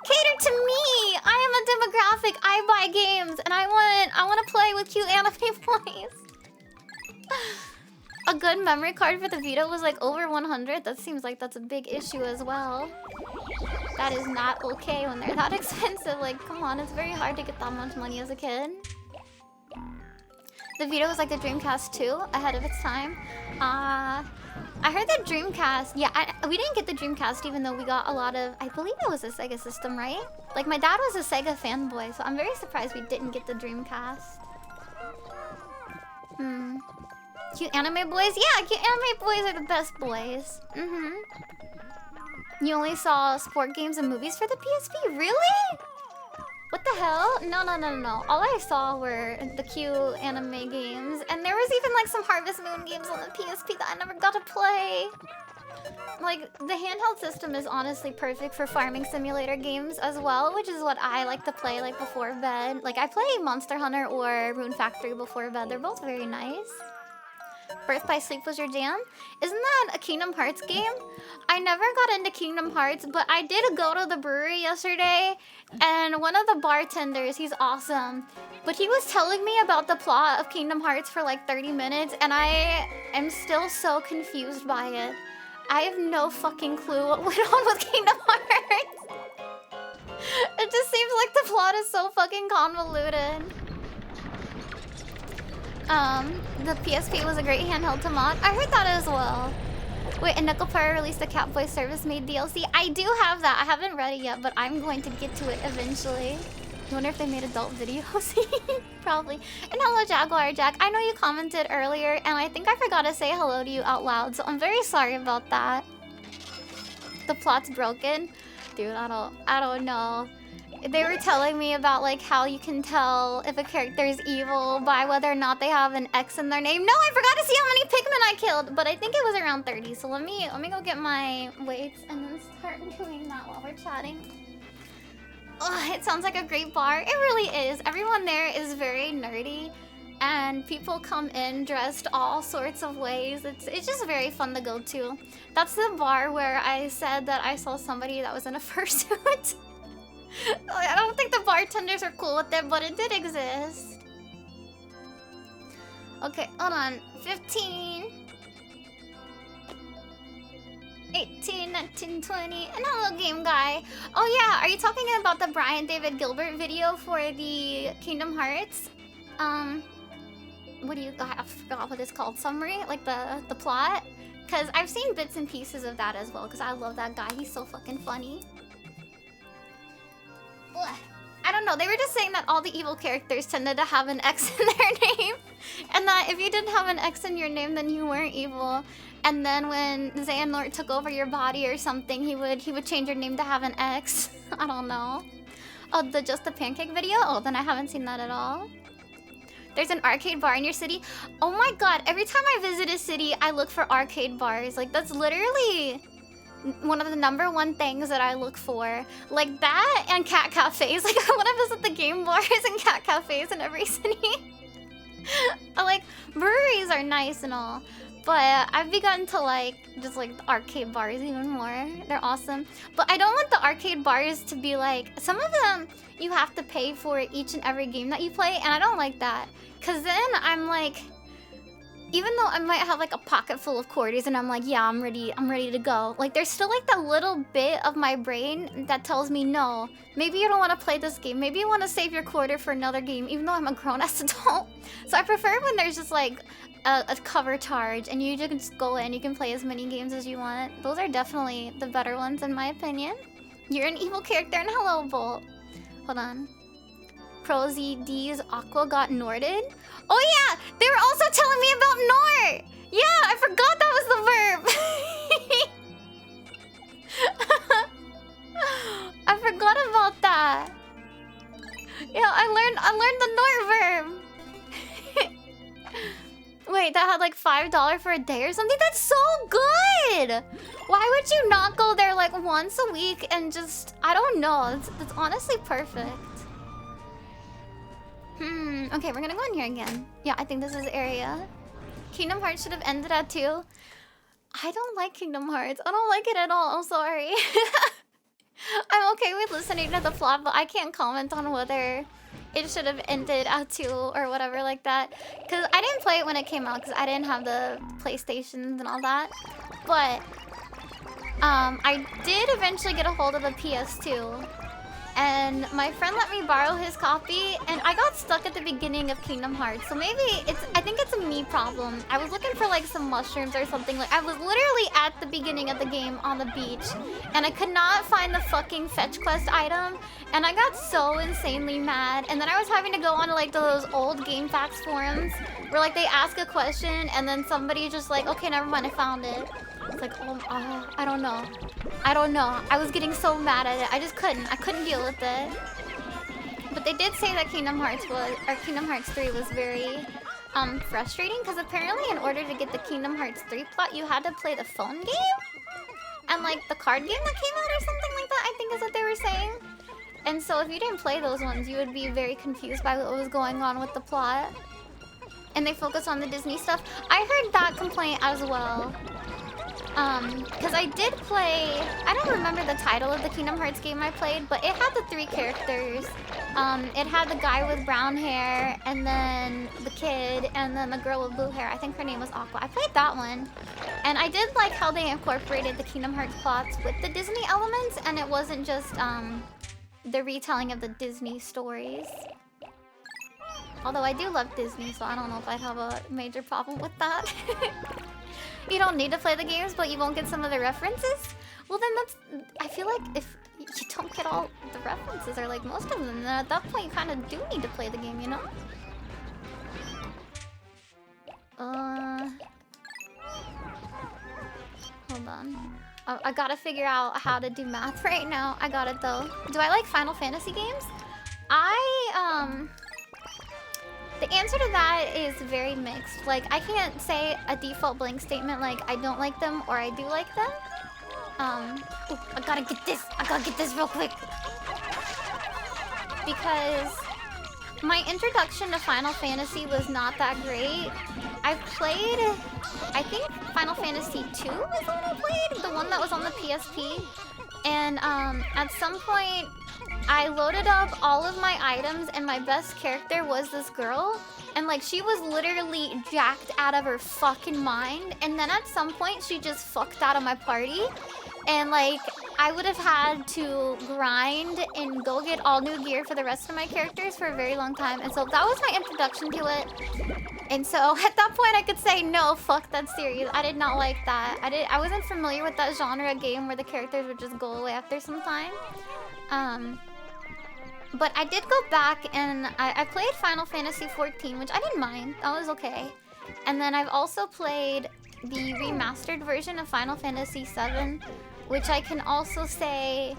Cater to me! I am a demographic. I buy games and I want to play with cute anime boys. A good memory card for the Vita was like over 100. That seems like that's a big issue as well. That is not okay when they're that expensive. Like, come on, it's very hard to get that much money as a kid. The Vita was like the Dreamcast 2, ahead of its time. I heard that Dreamcast... Yeah, we didn't get the Dreamcast even though we got a lot of... I believe it was a Sega system, right? Like, my dad was a Sega fanboy, so I'm very surprised we didn't get the Dreamcast. Cute anime boys? Yeah, cute anime boys are the best boys. You only saw sport games and movies for the PSP? Really? What the hell? No. All I saw were the cute anime games. And there was even like some Harvest Moon games on the PSP that I never got to play. Like, the handheld system is honestly perfect for farming simulator games as well, which is what I like to play, like, before bed. Like, I play Monster Hunter or Rune Factory before bed. They're both very nice. Birth by Sleep was your jam? Isn't that a Kingdom Hearts game? I never got into Kingdom Hearts, but I did go to the brewery yesterday, and one of the bartenders, he's awesome, but he was telling me about the plot of Kingdom Hearts for like 30 minutes, and I am still so confused by it. I have no fucking clue what went on with Kingdom Hearts. It just seems like the plot is so fucking convoluted. The PSP was a great handheld to mod. I heard that as well. Wait, and Nickel Fire released a Catboy service made DLC. I do have that. I haven't read it yet, but I'm going to get to it eventually. I wonder if they made adult videos. Probably. And hello, Jaguar Jack. I know you commented earlier, and I think I forgot to say hello to you out loud, so I'm very sorry about that. The plot's broken. Dude, I don't know. They were telling me about like how you can tell if a character is evil by whether or not they have an X in their name. No, I forgot to see how many Pikmin I killed, but I think it was around 30. So let me go get my weights and then start doing that while we're chatting. Oh, it sounds like a great bar. It really is. Everyone there is very nerdy, and people come in dressed all sorts of ways. It's just very fun to go to. That's the bar where I said that I saw somebody that was in a fursuit. I don't think the bartenders are cool with it, but it did exist. Okay, hold on. 15, 18, 19, 20, and hello, game guy. Oh yeah, are you talking about the Brian David Gilbert video for the Kingdom Hearts? What do you? I forgot what it's called. Summary, like the plot. Cause I've seen bits and pieces of that as well. Cause I love that guy. He's so fucking funny. I don't know, they were just saying that all the evil characters tended to have an X in their name, and that if you didn't have an X in your name, then you weren't evil. And then when Xehanort took over your body or something, he would change your name to have an X. I don't know. Oh, the Just a Pancake video? Oh, then I haven't seen that at all. There's an arcade bar in your city? Oh my god, every time I visit a city, I look for arcade bars. Like, that's literally one of the #1 things that I look for. Like that and cat cafes. Like, I want to visit the game bars and cat cafes in every city. Like, breweries are nice and all, but I've begun to like just like the arcade bars even more. They're awesome. But I don't want the arcade bars to be like, some of them you have to pay for each and every game that you play, and I don't like that. Cause then I'm like, even though I might have like a pocket full of quarters and I'm like, yeah, I'm ready to go. Like, there's still like that little bit of my brain that tells me, no, maybe you don't want to play this game. Maybe you want to save your quarter for another game, even though I'm a grown-ass adult. So I prefer when there's just like a cover charge and you just go in, you can play as many games as you want. Those are definitely the better ones in my opinion. You're an evil character in Hello Bolt. Hold on. ProZD's Aqua got Norded? Oh yeah! They were also telling me about Nort! Yeah, I forgot that was the verb! I forgot about that. Yeah, I learned the Nort verb. Wait, that had like $5 for a day or something? That's so good! Why would you not go there like once a week and just... I don't know, it's honestly perfect. Okay, we're gonna go in here again. Yeah, I think this is the area. Kingdom Hearts should have ended at 2. I don't like Kingdom Hearts. I don't like it at all. I'm sorry. I'm okay with listening to the plot, but I can't comment on whether it should have ended at 2 or whatever like that. Because I didn't play it when it came out because I didn't have the PlayStations and all that. But I did eventually get a hold of the PS2. And my friend let me borrow his copy, and I got stuck at the beginning of Kingdom Hearts. So maybe I think it's a me problem. I was looking for like some mushrooms or something. Like, I was literally at the beginning of the game on the beach, and I could not find the fucking fetch quest item, and I got so insanely mad. And then I was having to go on to like those old GameFAQs forums where like they ask a question and then somebody just like, okay, never mind, I found it. It's like, I don't know. I was getting so mad at it. I couldn't deal with it. But they did say that Kingdom Hearts 3 was very frustrating, because apparently in order to get the Kingdom Hearts 3 plot, you had to play the phone game? and like the card game that came out or something like that, I think is what they were saying. And so if you didn't play those ones, you would be very confused by what was going on with the plot. And they focus on the Disney stuff. I heard that complaint as well. Because I did play... I don't remember the title of the Kingdom Hearts game I played, but it had the 3 characters. It had the guy with brown hair, and then the kid, and then the girl with blue hair. I think her name was Aqua. I played that one. And I did like how they incorporated the Kingdom Hearts plots with the Disney elements, and it wasn't just the retelling of the Disney stories. Although I do love Disney, so I don't know if I'd have a major problem with that. You don't need to play the games, but you won't get some of the references? Well, then that's... I feel like if you don't get all the references, or like most of them, then at that point you kind of do need to play the game, you know? Hold on. I gotta figure out how to do math right now. I got it though. Do I like Final Fantasy games? The answer to that is very mixed. Like, I can't say a default blank statement like I don't like them or I do like them. Ooh, I gotta get this. I gotta get this real quick. Because my introduction to Final Fantasy was not that great. I've played, I think Final Fantasy 2 is what I played, the one that was on the PSP. And at some point, I loaded up all of my items and my best character was this girl. And like, she was literally jacked out of her fucking mind. And then at some point, she just fucked out of my party. And like, I would have had to grind and go get all new gear for the rest of my characters for a very long time. And so that was my introduction to it. And so at that point I could say, no, fuck that series. I did not like that. I wasn't familiar with that genre of game where the characters would just go away after some time. But I did go back and I played Final Fantasy XIV, which I didn't mind. That was okay. And then I've also played the remastered version of Final Fantasy VII, which I can also say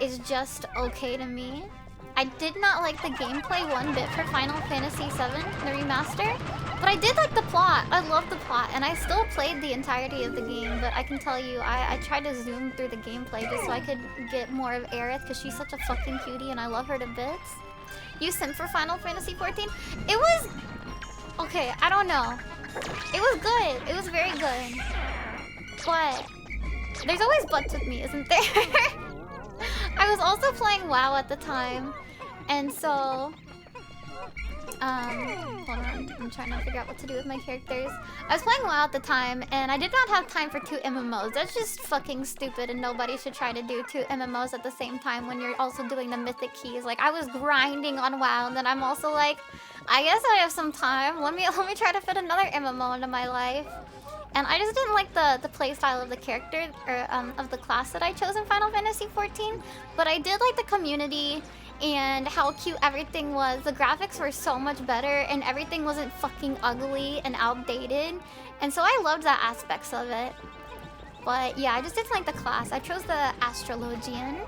is just okay to me. I did not like the gameplay one bit for Final Fantasy VII, the remaster, but I did like the plot. I love the plot, and I still played the entirety of the game, but I can tell you, I tried to zoom through the gameplay just so I could get more of Aerith, because she's such a fucking cutie, and I love her to bits. You simp for Final Fantasy XIV? It was... okay, I don't know. It was good. It was very good. But... there's always buts with me, isn't there? I was also playing WoW at the time, and so... hold on, I'm trying to figure out what to do with my characters. I was playing WoW at the time, and I did not have time for 2 MMOs. That's just fucking stupid, and nobody should try to do 2 MMOs at the same time when you're also doing the mythic keys. Like, I was grinding on WoW, and then I'm also like, I guess I have some time. Let me try to fit another MMO into my life. And I just didn't like the playstyle of the character, or of the class that I chose in Final Fantasy XIV. But I did like the community and how cute everything was. The graphics were so much better and everything wasn't fucking ugly and outdated. And so I loved that aspects of it. But yeah, I just didn't like the class. I chose the Astrologian.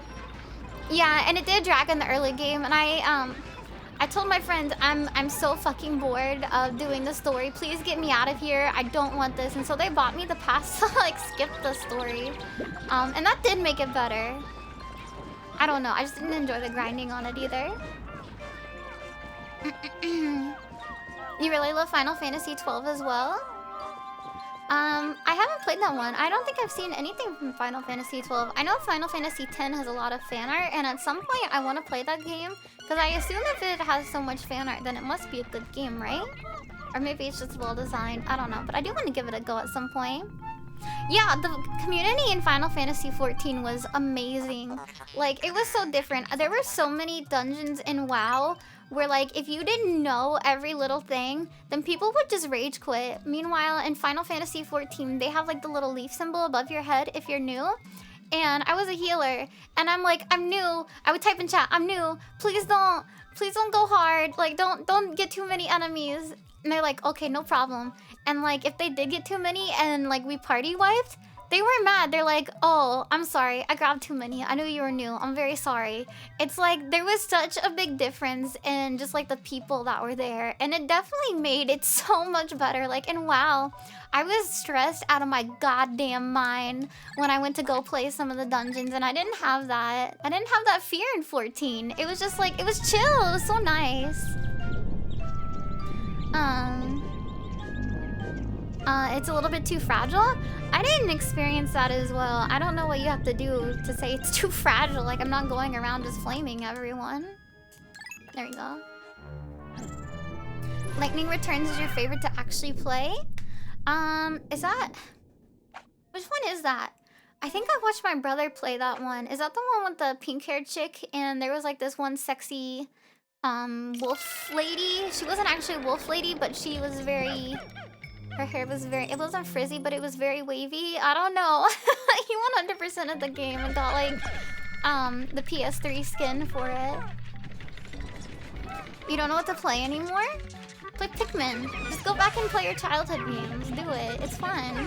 Yeah, and it did drag in the early game, and I told my friends, I'm so fucking bored of doing the story. Please get me out of here. I don't want this. And so they bought me the pass to like skip the story. And that did make it better. I don't know. I just didn't enjoy the grinding on it either. You really love Final Fantasy XII as well? I haven't played that one. I don't think I've seen anything from Final Fantasy XII. I know Final Fantasy X has a lot of fan art, and at some point I want to play that game. Because I assume if it has so much fan art, then it must be a good game, right? Or maybe it's just well designed. I don't know, but I do want to give it a go at some point. Yeah, the community in Final Fantasy XIV was amazing. Like, it was so different. There were so many dungeons in WoW where, like, if you didn't know every little thing, then people would just rage quit. Meanwhile, in Final Fantasy XIV, they have, like, the little leaf symbol above your head if you're new. And I was a healer, and I'm like, I'm new. I would type in chat, I'm new. Please don't go hard. Like, don't get too many enemies. And they're like, okay, no problem. And like, if they did get too many and like we party wiped, They were mad. They're like, oh, I'm sorry. I grabbed too many. I knew you were new. I'm very sorry. It's like there was such a big difference in just like the people that were there. And it definitely made it so much better. Like, and wow, I was stressed out of my goddamn mind when I went to go play some of the dungeons. And I didn't have that. I didn't have that fear in 14. It was just like, it was chill. It was so nice. It's a little bit too fragile. I didn't experience that as well. I don't know what you have to do to say it's too fragile. Like, I'm not going around just flaming everyone. There we go. Lightning Returns is your favorite to actually play? Is that... Which one is that? I think I watched my brother play that one. Is that the one with the pink-haired chick? And there was like this one sexy, wolf lady. She wasn't actually a wolf lady, but she was very... Her hair was very... It wasn't frizzy, but it was very wavy. I don't know. He 100%ed the game and got, like, the PS3 skin for it. You don't know what to play anymore? Play Pikmin. Just go back and play your childhood games. Do it. It's fun.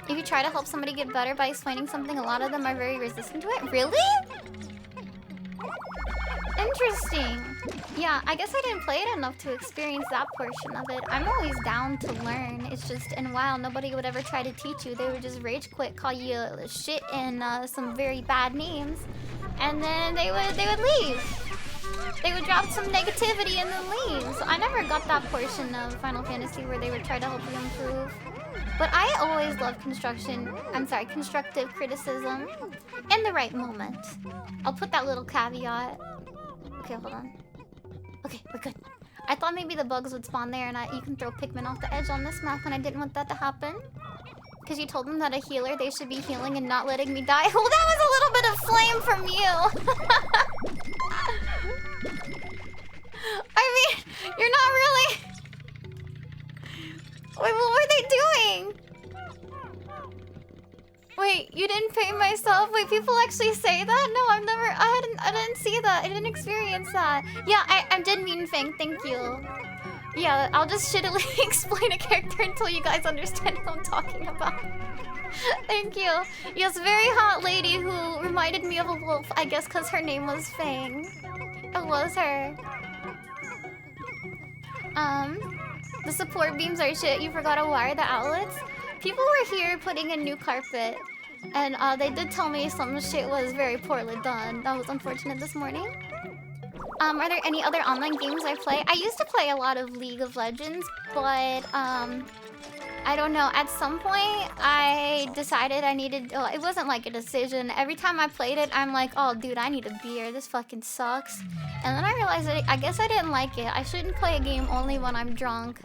If you try to help somebody get better by explaining something, a lot of them are very resistant to it. Really? Interesting. Yeah, I guess I didn't play it enough to experience that portion of it. I'm always down to learn. It's just, and wow, nobody would ever try to teach you. They would just rage quit, call you shit and some very bad names, and then they would leave. They would drop some negativity and then leave. So I never got that portion of Final Fantasy where they would try to help you improve. But I always love constructive criticism in the right moment. I'll put that little caveat. Okay, hold on. Okay, we're good. I thought maybe the bugs would spawn there and you can throw Pikmin off the edge on this map, and I didn't want that to happen. Because you told them that a healer, they should be healing and not letting me die. Oh, that was a little bit of flame from you. I mean, you're not really... Wait, what were they doing? Wait, you didn't pay myself? Wait, people actually say that? No, I didn't see that. I didn't experience that. Yeah, I did mean Fang, thank you. Yeah, I'll just shittily explain a character until you guys understand what I'm talking about. Thank you. Yes, very hot lady who reminded me of a wolf, I guess because her name was Fang. It was her. The support beams are shit. You forgot to wire the outlets? People were here putting in new carpet, and they did tell me some shit was very poorly done. That was unfortunate this morning. Are there any other online games I play? I used to play a lot of League of Legends, but I don't know. At some point, I decided I needed... Oh, it wasn't like a decision. Every time I played it, I'm like, oh, dude, I need a beer. This fucking sucks. And then I realized that I guess I didn't like it. I shouldn't play a game only when I'm drunk.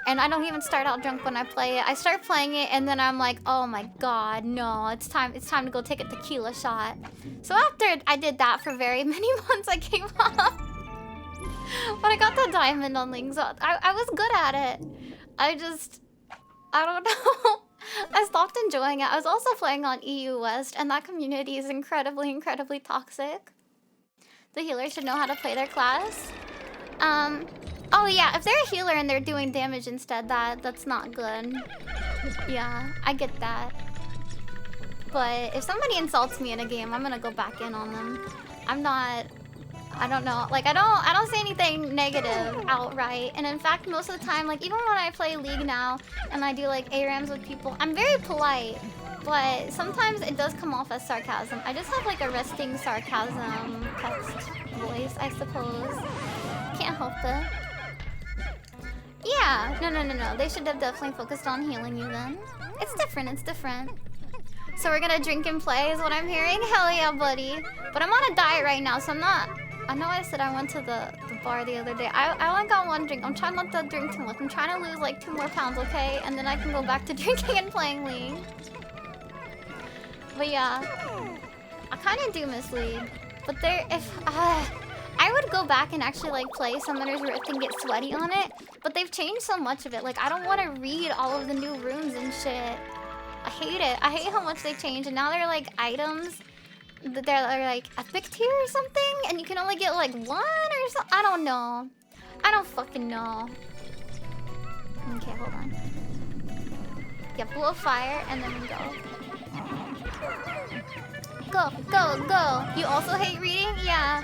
And I don't even start out drunk when I play it. I start playing it, and then I'm like, oh my god, no. It's time to go take a tequila shot. So after I did that for very many months, I gave up. But I got the diamond on Link, so I was good at it. I don't know. I stopped enjoying it. I was also playing on EU West, and that community is incredibly, incredibly toxic. The healer should know how to play their class. Oh yeah, if they're a healer and they're doing damage instead, that's not good. Yeah, I get that. But if somebody insults me in a game, I'm gonna go back in on them. I don't know. Like, I don't say anything negative outright. And in fact, most of the time, like, even when I play League now and I do, like, ARAMs with people, I'm very polite. But sometimes it does come off as sarcasm. I just have, like, a resting sarcasm text voice, I suppose. Can't help it. Yeah. No. They should have definitely focused on healing you then. It's different. So we're gonna drink and play is what I'm hearing? Hell yeah, buddy. But I'm on a diet right now, so I'm not... I know I said I went to the bar the other day. I only got one drink. I'm trying not to drink too much. I'm trying to lose like 2 more pounds, okay? And then I can go back to drinking and playing League. But yeah, I kind of do miss League. But I would go back and actually like play Summoner's Rift and get sweaty on it. But they've changed so much of it. Like, I don't want to read all of the new runes and shit. I hate it. I hate how much they changed. And now they're like items. They're like epic tier or something, and you can only get like 1 or something. I don't know. I don't fucking know. Okay, hold on. Yeah, blow fire and then go. Go, go, go. You also hate reading? Yeah.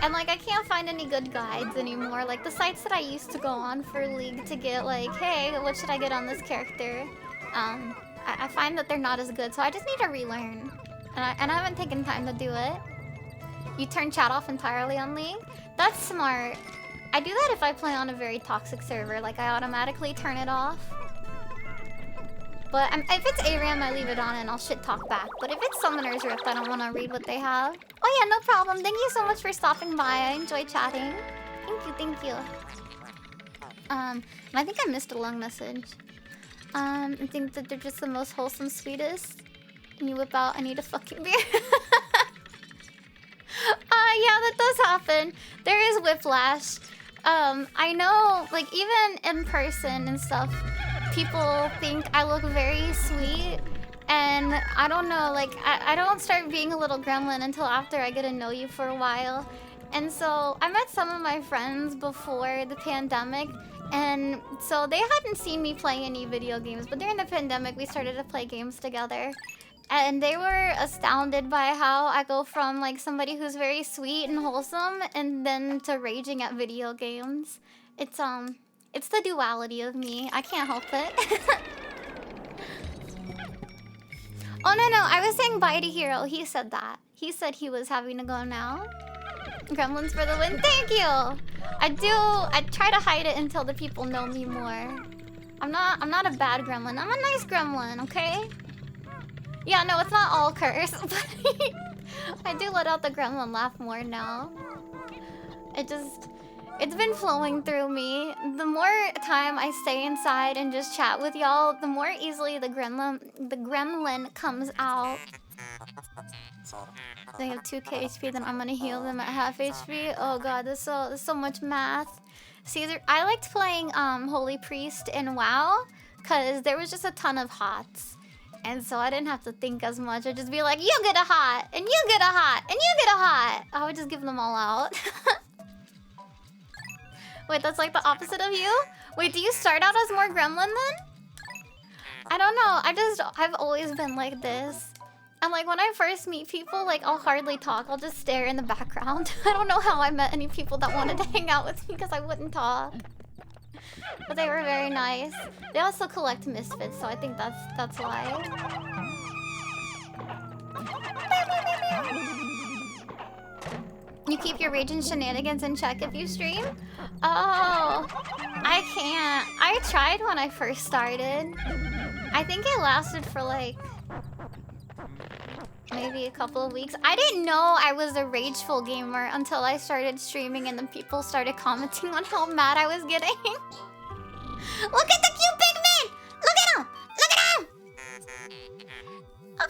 And like I can't find any good guides anymore. Like the sites that I used to go on for League to get like, hey, what should I get on this character? I find that they're not as good, so I just need to relearn. And I haven't taken time to do it. You turn chat off entirely on League? That's smart. I do that if I play on a very toxic server, like I automatically turn it off. But if it's ARAM, I leave it on and I'll shit talk back. But if it's Summoner's Rift, I don't want to read what they have. Oh yeah, no problem. Thank you so much for stopping by. I enjoy chatting. Thank you, thank you. I think I missed a long message. I think that they're just the most wholesome, sweetest. And you whip out, I need a fucking beer. Yeah, that does happen. There is whiplash. I know, like, even in person and stuff, people think I look very sweet. And I don't know, like, I don't start being a little gremlin until after I get to know you for a while. And so I met some of my friends before the pandemic. And so they hadn't seen me play any video games. But during the pandemic, we started to play games together. And they were astounded by how I go from like somebody who's very sweet and wholesome and then to raging at video games. It's the duality of me. I can't help it. Oh no, I was saying bye to Hero. He said that. He said he was having to go now. Gremlins for the win. Thank you. I try to hide it until the people know me more. I'm not a bad gremlin. I'm a nice gremlin, okay? Yeah, no, it's not all curse, but I do let out the gremlin laugh more now. It's been flowing through me. The more time I stay inside and just chat with y'all, the more easily the gremlin comes out. They have 2k HP, then I'm gonna heal them at half HP. Oh god, there's so much math. See, I liked playing Holy Priest in WoW, cause there was just a ton of hots. And so I didn't have to think as much. I'd just be like, you get a hot, and you get a hot, and you get a hot. I would just give them all out. Wait, that's like the opposite of you? Wait, do you start out as more gremlin then? I don't know. I've always been like this. And like when I first meet people, like I'll hardly talk. I'll just stare in the background. I don't know how I met any people that wanted to hang out with me because I wouldn't talk. But they were very nice. They also collect misfits, so I think that's why. You keep your rage and shenanigans in check if you stream? Oh, I can't. I tried when I first started. I think it lasted for like maybe a couple of weeks. I didn't know I was a rageful gamer until I started streaming and then people started commenting on how mad I was getting. Look at the cute Pikmin! Look at him! Look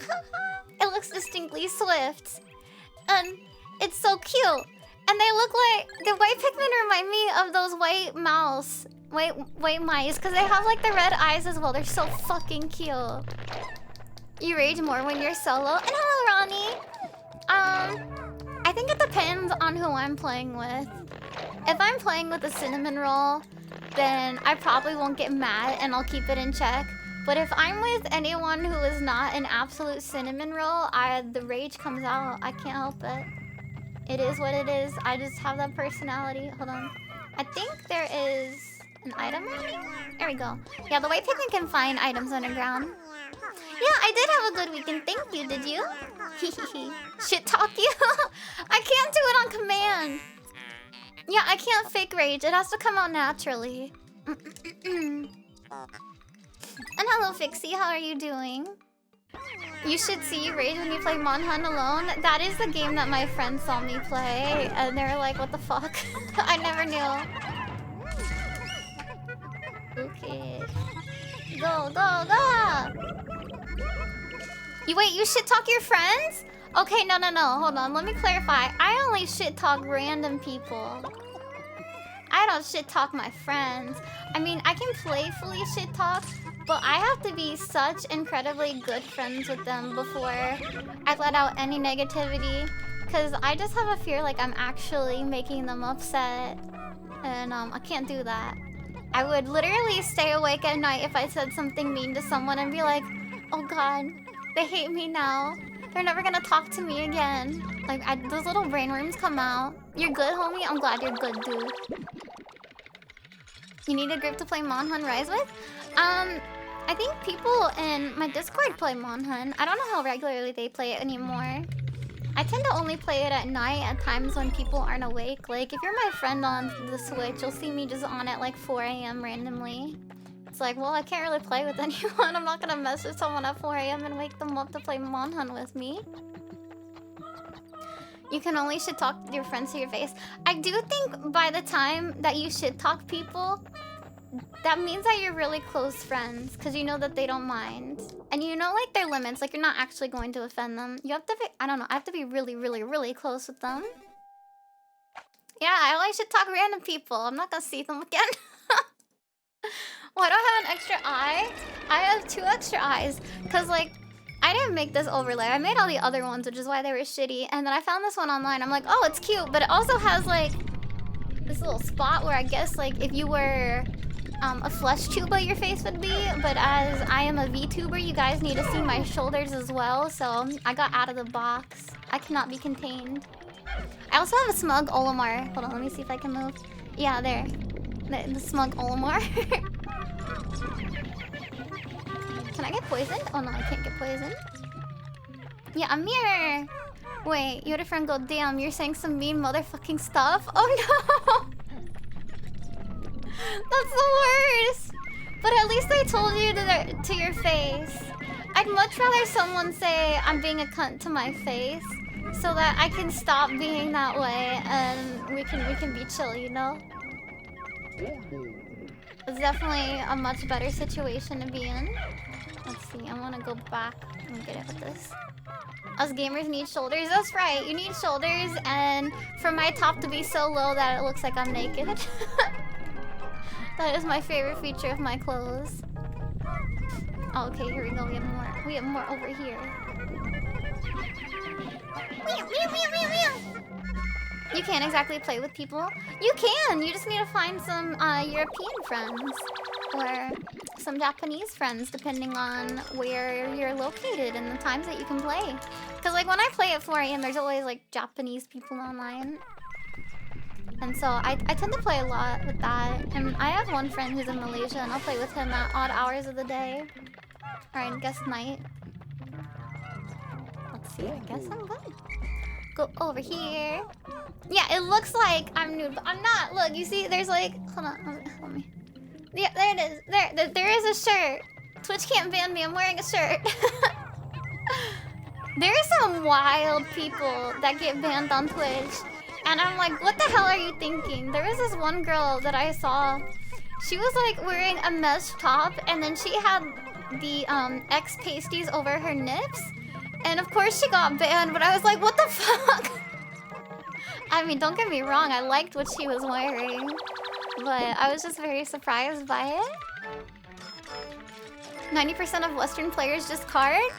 at him! It looks distinctly swift. And it's so cute. And they look like... The white Pikmin remind me of those white mouse. White mice. Because they have like the red eyes as well. They're so fucking cute. You rage more when you're solo. And hello, Ronnie. I think it depends on who I'm playing with. If I'm playing with a cinnamon roll, then I probably won't get mad and I'll keep it in check. But if I'm with anyone who is not an absolute cinnamon roll, the rage comes out. I can't help it. It is what it is. I just have that personality. Hold on. I think there is an item. There we go. Yeah, the white Pikmin can find items underground. Yeah, I did have a good weekend. Thank you, did you? Shit talk you? I can't do it on command. Yeah, I can't fake rage. It has to come out naturally. And hello, Fixie. How are you doing? You should see you rage when you play Monhun alone. That is the game that my friends saw me play. And they were like, what the fuck? I never knew. Okay. Go, go, go! You shit talk your friends? Okay, no. Hold on, let me clarify. I only shit talk random people. I don't shit talk my friends. I mean, I can playfully shit talk, but I have to be such incredibly good friends with them before I let out any negativity. Because I just have a fear like I'm actually making them upset. And I can't do that. I would literally stay awake at night if I said something mean to someone and be like, oh god, they hate me now. They're never gonna talk to me again. Like, those little brain worms come out. You're good, homie? I'm glad you're good, dude. You need a group to play Monhun Rise with? I think people in my Discord play Monhun. I don't know how regularly they play it anymore. I tend to only play it at night at times when people aren't awake. Like, if you're my friend on the Switch, you'll see me just on at like 4 AM randomly. It's like, well, I can't really play with anyone. I'm not gonna message someone at 4 AM and wake them up to play Monhun with me. You can only shit talk your friends to your face. I do think by the time that you shit talk people, that means that you're really close friends, because you know that they don't mind. And you know, like, their limits, like, you're not actually going to offend them. You have to be, I don't know, I have to be really, really, really close with them. Yeah, I only should talk random people. I'm not gonna see them again. Well, I don't have an extra eye. I have 2 extra eyes, because, like, I didn't make this overlay. I made all the other ones, which is why they were shitty. And then I found this one online. I'm like, oh, it's cute, but it also has, like, this little spot where I guess, like, if you were a flesh tuba, your face would be. But as I am a VTuber, you guys need to see my shoulders as well. So I got out of the box. I cannot be contained. I also have a smug Olimar. Hold on, let me see if I can move. Yeah, there. The smug Olimar. Can I get poisoned? Oh no, I can't get poisoned. Yeah, Amir! Wait, your friend go, damn, you're saying some mean motherfucking stuff? Oh no! That's the worst! But at least I told you to your face. I'd much rather someone say I'm being a cunt to my face so that I can stop being that way and we can be chill, you know? It's definitely a much better situation to be in. Let's see, I want to go back and get it with this. Us gamers need shoulders. That's right, you need shoulders, and for my top to be so low that it looks like I'm naked. That is my favorite feature of my clothes. Oh, okay, here we go. We have more. We have more over here. You can't exactly play with people. You can! You just need to find some European friends. Or some Japanese friends, depending on where you're located and the times that you can play. Because, like, when I play at 4 AM, there's always, like, Japanese people online. And so I tend to play a lot with that. And I have one friend who's in Malaysia, and I'll play with him at odd hours of the day. Or I guess night. Let's see, I guess I'm good. Go over here. Yeah, it looks like I'm nude, but I'm not. Look, you see, there's like, hold on, let me. Yeah, there it is. There is a shirt. Twitch can't ban me. I'm wearing a shirt. There's some wild people that get banned on Twitch. And I'm like, what the hell are you thinking? There was this one girl that I saw. She was like wearing a mesh top, and then she had the X pasties over her nips. And of course she got banned, but I was like, what the fuck? I mean, don't get me wrong, I liked what she was wearing. But I was just very surprised by it. 90% of Western players just card?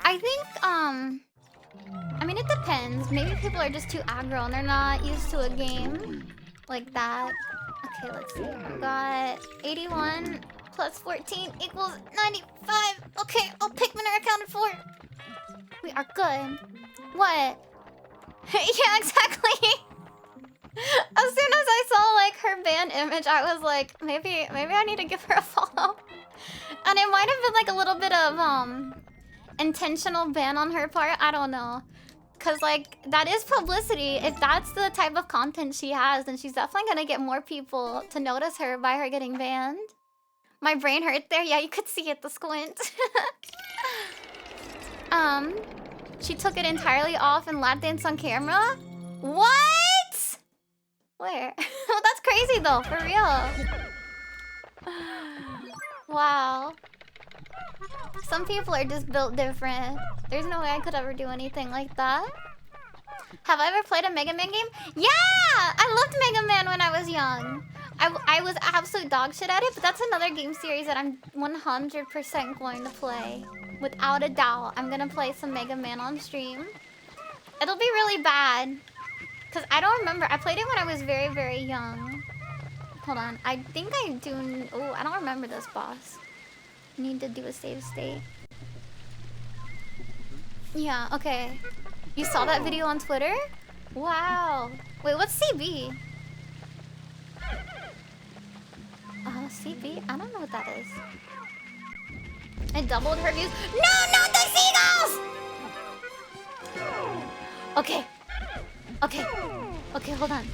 I think, I mean, it depends. Maybe people are just too aggro and they're not used to a game like that. Okay, let's see. I've got 81 plus 14 equals 95. Okay, all Pikmin are accounted for. We are good. What? Yeah, exactly. As soon as I saw like her banned image, I was like, maybe I need to give her a follow. And it might have been like a little bit of intentional ban on her part. I don't know. Cause like that is publicity. If that's the type of content she has, then she's definitely gonna get more people to notice her by her getting banned. My brain hurt there. Yeah, you could see it, the squint. She took it entirely off and lap danced on camera? What? Where? Well, that's crazy though, for real. Wow. Some people are just built different. There's no way I could ever do anything like that. Have I ever played a Mega Man game? Yeah! I loved Mega Man when I was young. I was absolute dog shit at it, but that's another game series that I'm 100% going to play. Without a doubt, I'm gonna play some Mega Man on stream. It'll be really bad. Because I don't remember. I played it when I was very, very young. Hold on. I think I do... Oh, I don't remember this boss. Need to do a save state. Yeah, okay. You saw that video on Twitter? Wow. Wait, what's CB? CB? I don't know what that is. It doubled her views. No, not the seagulls! Okay. Okay. Okay, hold on.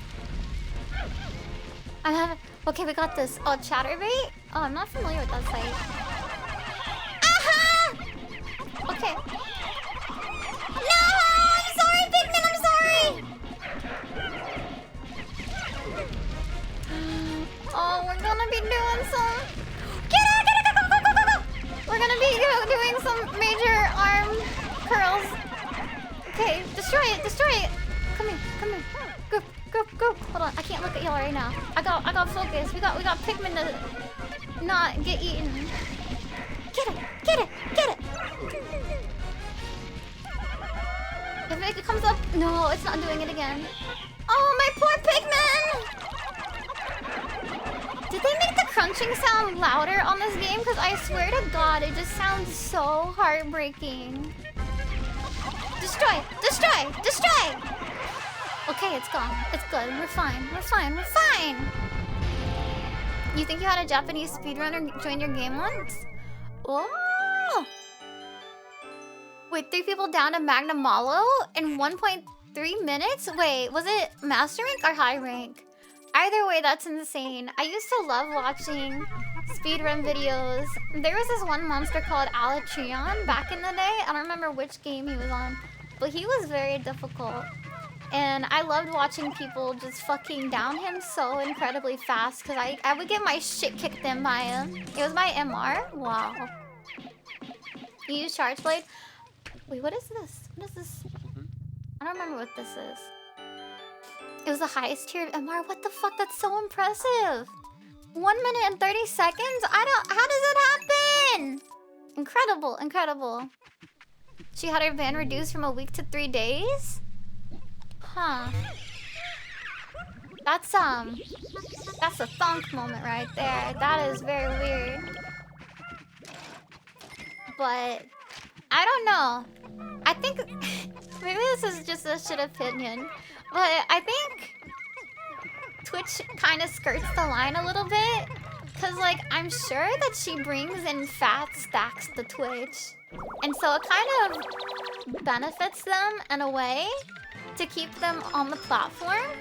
I'm having... Okay, we got this. Oh, Chatterbait? Oh, I'm not familiar with that site. Aha! Okay. No! I'm sorry, Pikmin, I'm sorry! Oh, we're gonna be doing some... Get it! Get it! Go, go, go, go, go! We're gonna be doing some major arm curls. Okay, destroy it, destroy it! Come here, come here. Go, go, go. Hold on, I can't look at y'all right now. I got focus. We got Pikmin to not get eaten. Get it, get it, get it! If it comes up... No, it's not doing it again. Oh, my poor Pikmin! Did they make the crunching sound louder on this game? Because I swear to God, it just sounds so heartbreaking. Destroy! Destroy! Destroy! Okay, it's gone. It's good. We're fine. We're fine. We're fine! You think you had a Japanese speedrunner join your game once? Oh! Wait, 3 people down to Magna Malo in 1.3 minutes? Wait, was it Master Rank or High Rank? Either way, that's insane. I used to love watching speedrun videos. There was this one monster called Alatreon back in the day. I don't remember which game he was on, but he was very difficult. And I loved watching people just fucking down him so incredibly fast because I would get my shit kicked in by him. It was my MR? Wow. You use Charge Blade? Wait, what is this? What is this? I don't remember what this is. It was the highest tier of MR. What the fuck? That's so impressive. 1 minute and 30 seconds? How does it happen? Incredible, incredible. She had her ban reduced from a week to 3 days? Huh. That's a thonk moment right there. That is very weird. But I don't know. I think maybe this is just a shit opinion, but I think Twitch kind of skirts the line a little bit. Cause like I'm sure that she brings in fat stacks to Twitch. And so it kind of benefits them in a way to keep them on the platform.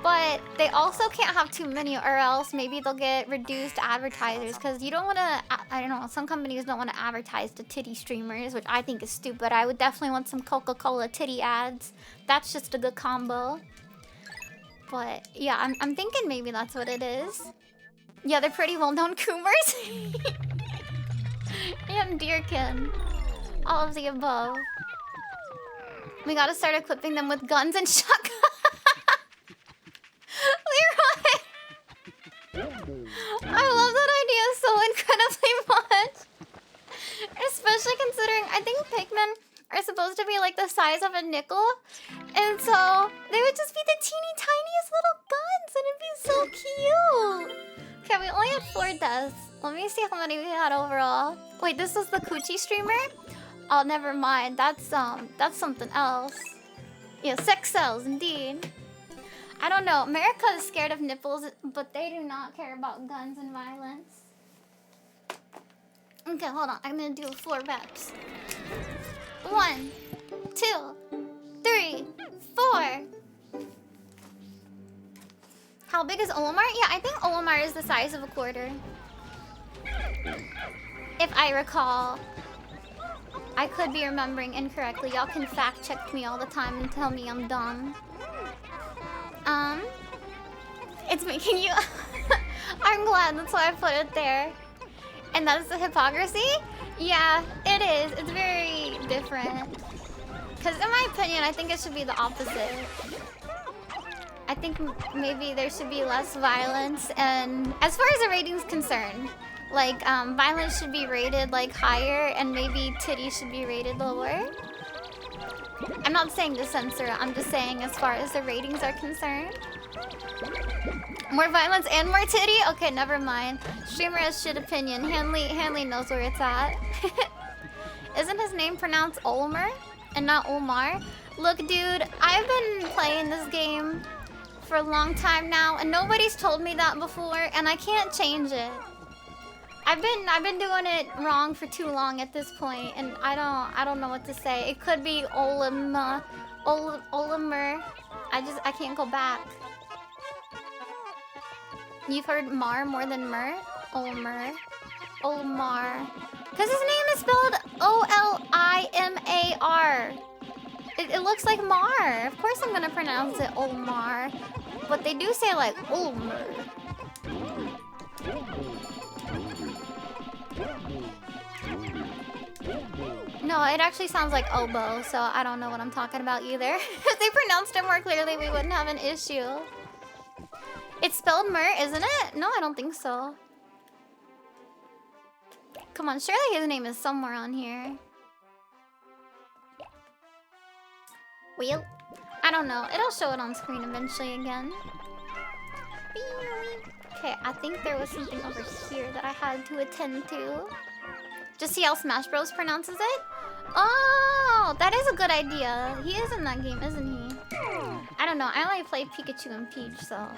But they also can't have too many or else maybe they'll get reduced advertisers. Because you don't want to, I don't know, some companies don't want to advertise to titty streamers, which I think is stupid. I would definitely want some Coca-Cola titty ads. That's just a good combo. But yeah, I'm thinking maybe that's what it is. Yeah, they're pretty well-known Coomers. And Deerkin. All of the above. We gotta start equipping them with guns and shotguns. Leroy! I love that idea so incredibly much. Especially considering I think Pikmin are supposed to be like the size of a nickel. And so they would just be the teeny tiniest little guns and it'd be so cute. Okay, we only had 4 deaths. Let me see how many we had overall. Wait, this was the Coochie streamer? Oh, never mind. That's something else. Yeah, sex cells, indeed. I don't know. America is scared of nipples, but they do not care about guns and violence. Okay, hold on. I'm gonna do 4 reps. 1, 2, 3, 4. How big is Olimar? Yeah, I think Olimar is the size of a quarter. If I recall. I could be remembering incorrectly. Y'all can fact check me all the time and tell me I'm dumb. It's making you... I'm glad, that's why I put it there. And that's the hypocrisy? Yeah, it is. It's very different. Because in my opinion, I think it should be the opposite. I think maybe there should be less violence. And as far as the rating's concerned, like, violence should be rated, like, higher. And maybe titties should be rated lower. I'm not saying to censor, I'm just saying as far as the ratings are concerned. More violence and more titty? Okay, never mind. Streamer has shit opinion. Hanley knows where it's at. Isn't his name pronounced Olmer and not Omar. Look, dude, I've been playing this game for a long time now, and nobody's told me that before, and I can't change it. I've been doing it wrong for too long at this point, and I don't know what to say. It could be Olimer. I can't go back. You've heard Mar more than Mer? Olmer. Olmar. Because his name is spelled O-L-I-M-A-R. It looks like Mar. Of course I'm gonna pronounce it Olmar. But they do say like Olmer. No, it actually sounds like oboe, so I don't know what I'm talking about either. If they pronounced it more clearly, we wouldn't have an issue. It's spelled Mer, isn't it? No, I don't think so. Come on, surely his name is somewhere on here. Well, I don't know. It'll show it on screen eventually again. Okay, I think there was something over here that I had to attend to. Just see how Smash Bros pronounces it? Oh, that is a good idea. He is in that game, isn't he? I don't know. I only played Pikachu and Peach, so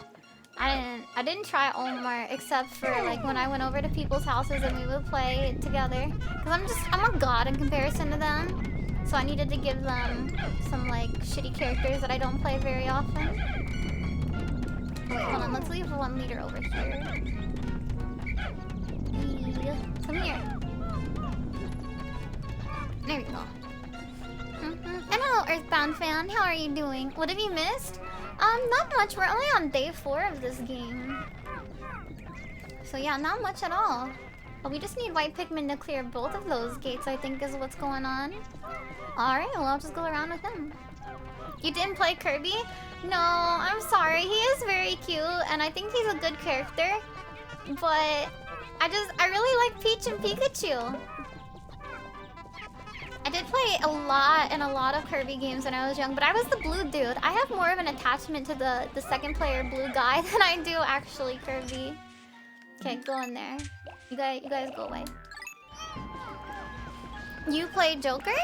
I didn't try Omar except for like when I went over to people's houses and we would play together. Cause I'm a god in comparison to them. So I needed to give them some like shitty characters that I don't play very often. Wait, hold on. Let's leave 1 liter over here. Come here. There we go. And hello, Earthbound fan. How are you doing? What have you missed? Not much. We're only on day 4 of this game. So yeah, not much at all. But we just need white Pikmin to clear both of those gates, I think is what's going on. Alright, well I'll just go around with him. You didn't play Kirby? No, I'm sorry. He is very cute, and I think he's a good character. But I really like Peach and Pikachu. I did play a lot of Kirby games when I was young, but I was the blue dude. I have more of an attachment to the second player blue guy than I do actually Kirby. Okay, go in there. You guys go away. You played Joker?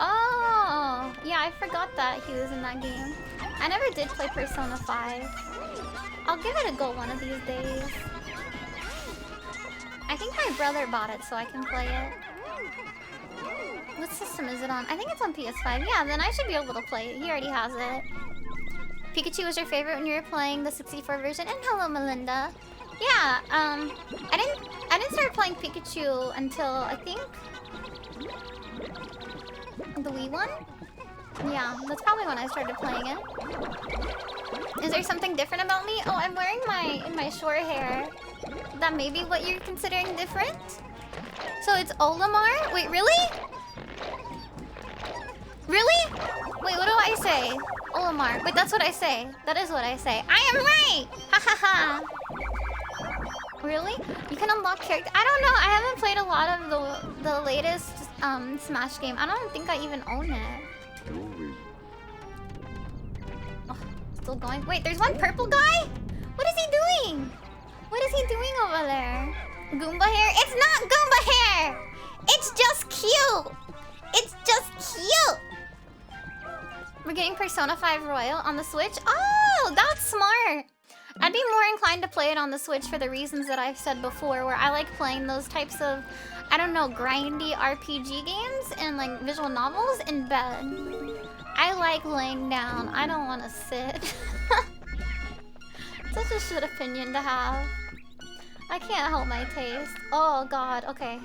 Oh, yeah, I forgot that he was in that game. I never did play Persona 5. I'll give it a go one of these days. I think my brother bought it so I can play it. What system is it on? I think it's on PS5. Yeah, then I should be able to play it. He already has it. Pikachu was your favorite when you were playing the 64 version. And hello, Melinda. Yeah, I didn't start playing Pikachu until I think the Wii one? Yeah, that's probably when I started playing it. Is there something different about me? Oh, I'm wearing my short hair. That may be what you're considering different? So it's Olimar? Wait, really? Really? Wait, what do I say? Olimar. Wait, that's what I say. That is what I say. I am right! Ha ha ha! Really? You can unlock character. I don't know. I haven't played a lot of the latest Smash game. I don't think I even own it. Oh, still going. Wait, there's one purple guy? What is he doing? What is he doing over there? Goomba hair? It's not Goomba hair! It's just cute! It's just cute! We're getting Persona 5 Royal on the Switch? Oh, that's smart! I'd be more inclined to play it on the Switch for the reasons that I've said before, where I like playing those types of, I don't know, grindy RPG games and like visual novels in bed. I like laying down. I don't want to sit. Such a shit opinion to have. I can't help my taste. Oh god, okay.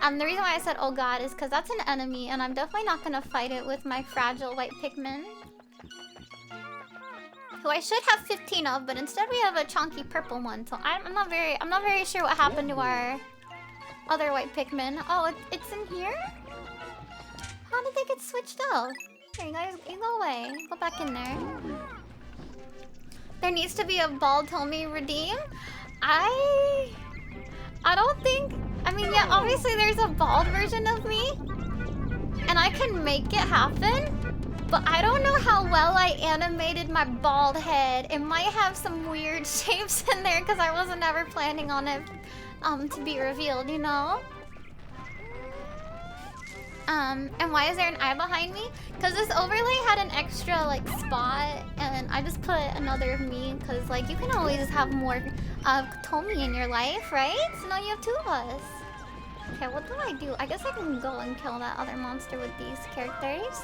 The reason why I said oh god is because that's an enemy and I'm definitely not gonna fight it with my fragile white Pikmin. Who I should have 15 of, but instead we have a chunky purple one. So I'm not very sure what happened to our other white Pikmin. Oh, it's in here? How did they get switched out? Here, you guys, you go away. Go back in there. There needs to be a bald Tommy redeem. I don't think. I mean, yeah, obviously there's a bald version of me, and I can make it happen. But I don't know how well I animated my bald head. It might have some weird shapes in there because I wasn't ever planning on it to be revealed, you know? And why is there an eye behind me? Because this overlay had an extra, like, spot, and I just put another of me, because, like, you can always have more Tomi in your life, right? So now you have 2 of us. Okay, what do I do? I guess I can go and kill that other monster with these characters.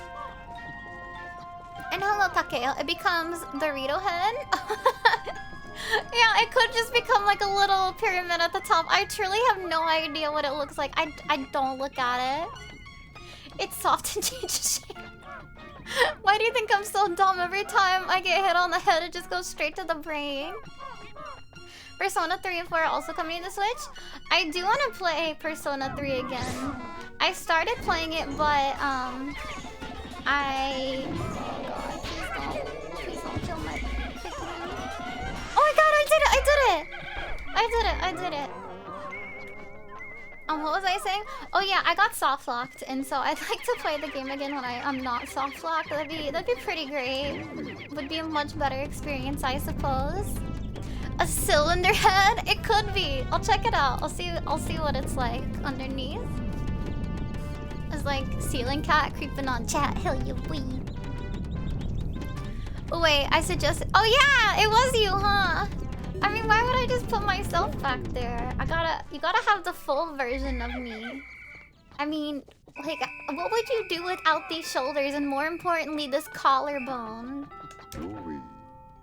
And hello, Takeo. It becomes Dorito head. Yeah, it could just become like a little pyramid at the top. I truly have no idea what it looks like. I don't look at it. It's soft and changes shape. Why do you think I'm so dumb? Every time I get hit on the head, it just goes straight to the brain. Persona 3 and 4 are also coming to Switch. I do want to play Persona 3 again. I started playing it, but oh god, please don't kill my Pikmin. Oh my god, I did it! What was I saying? Oh yeah, I got soft locked, and so I'd like to play the game again when I'm not soft locked. That'd be pretty great. Would be a much better experience, I suppose. A cylinder head? It could be. I'll check it out. I'll see what it's like underneath. It's like ceiling cat creeping on chat. Hell you wee. Oh wait, I suggested. Oh yeah, it was you, huh? I mean, why would I just put myself back there? You gotta have the full version of me. I mean, like, what would you do without these shoulders and more importantly, this collarbone?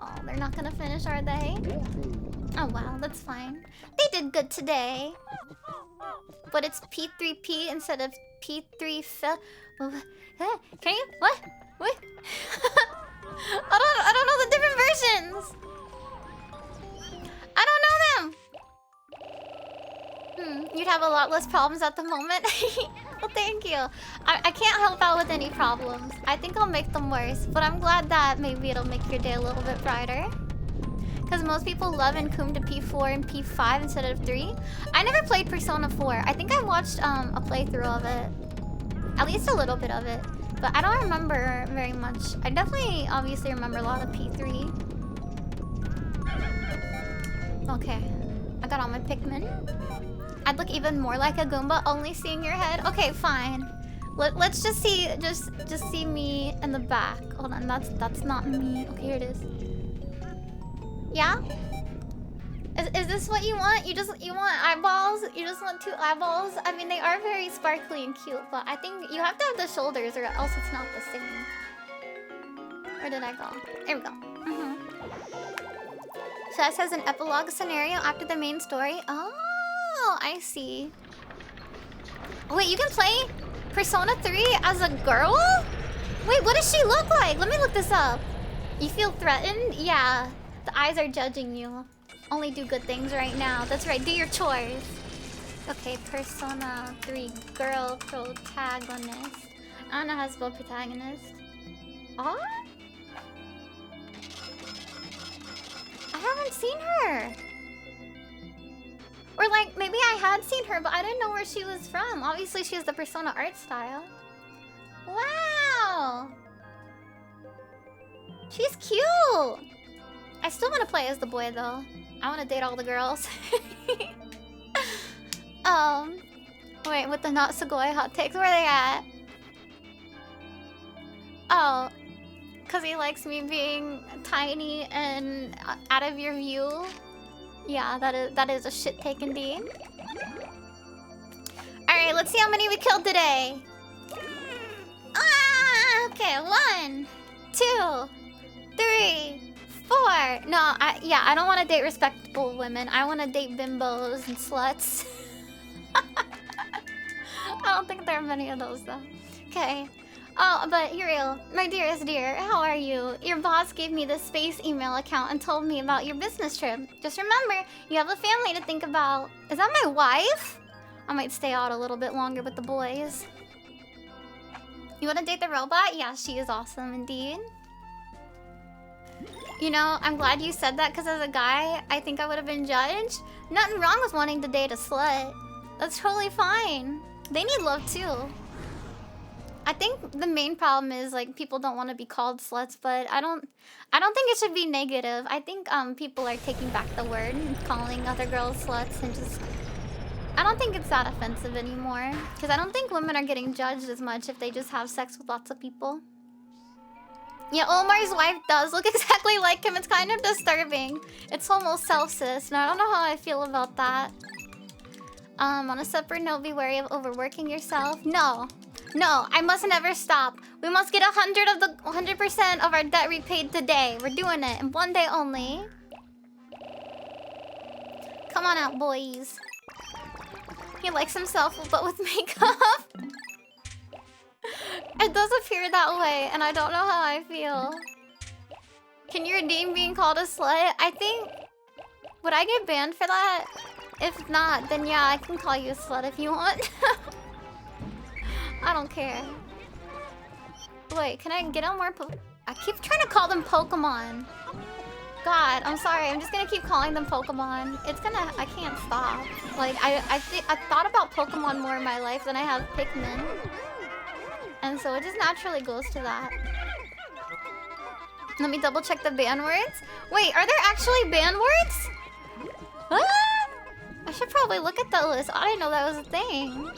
Oh, they're not gonna finish, are they? Oh wow, that's fine. They did good today. But it's P3P instead of P3 Phil. Can you? What? I don't know the different versions. I don't know them. You'd have a lot less problems at the moment. Well, thank you. I can't help out with any problems. I think I'll make them worse, but I'm glad that maybe it'll make your day a little bit brighter. Because most people love Enkum to P4 and P5 instead of 3. I never played Persona 4. I think I watched a playthrough of it. At least a little bit of it. But I don't remember very much. I definitely obviously remember a lot of P3. Okay. I got all my Pikmin. I'd look even more like a Goomba only seeing your head. Okay, fine. Let's just see see me in the back. Hold on, that's not me. Okay, here it is. Yeah? Is this what you want? You want eyeballs? You just want 2 eyeballs? I mean, they are very sparkly and cute, but I think you have to have the shoulders or else it's not the same. Where did I go? There we go. So that says an epilogue scenario after the main story. Oh, I see. Wait, you can play Persona 3 as a girl? Wait, what does she look like? Let me look this up. You feel threatened? Yeah. The eyes are judging you. Only do good things right now. That's right, do your chores. Okay, Persona 3 girl protagonist. I don't know how to spell protagonist. Oh? I haven't seen her. Or like, maybe I had seen her, but I didn't know where she was from. Obviously, she has the Persona art style. Wow! She's cute! I still want to play as the boy, though. I want to date all the girls. Wait, with the not Sugoi hot takes, where are they at? Oh, because he likes me being tiny and out of your view. Yeah, that is a shit take indeed. Alright, let's see how many we killed today. Okay, 1, 2, 3, 4. No, I don't want to date respectable women. I want to date bimbos and sluts. I don't think there are many of those though. Okay. Oh, but Uriel, my dearest dear, how are you? Your boss gave me this space email account and told me about your business trip. Just remember, you have a family to think about. Is that my wife? I might stay out a little bit longer with the boys. You want to date the robot? Yeah, she is awesome indeed. You know, I'm glad you said that because as a guy, I think I would have been judged. Nothing wrong with wanting to date a slut. That's totally fine. They need love too. I think the main problem is like people don't want to be called sluts, but I don't think it should be negative. I think people are taking back the word and calling other girls sluts and just I don't think it's that offensive anymore. Because I don't think women are getting judged as much if they just have sex with lots of people. Yeah, Omar's wife does look exactly like him. It's kind of disturbing. It's almost self-cis. And I don't know how I feel about that. On a separate note, be wary of overworking yourself. No. No, I must never stop. We must get 100% of our debt repaid today. We're doing it in one day only. Come on out, boys. He likes himself, but with makeup. It does appear that way, and I don't know how I feel. Can you redeem being called a slut? I think... Would I get banned for that? If not, then yeah, I can call you a slut if you want. I don't care. Wait, can I get on more I keep trying to call them Pokemon. God, I'm sorry. I'm just gonna keep calling them Pokemon. I can't stop. Like, I thought about Pokemon more in my life than I have Pikmin. And so it just naturally goes to that. Let me double check the ban words. Wait, are there actually ban words? Ah! I should probably look at the list. I didn't know that was a thing.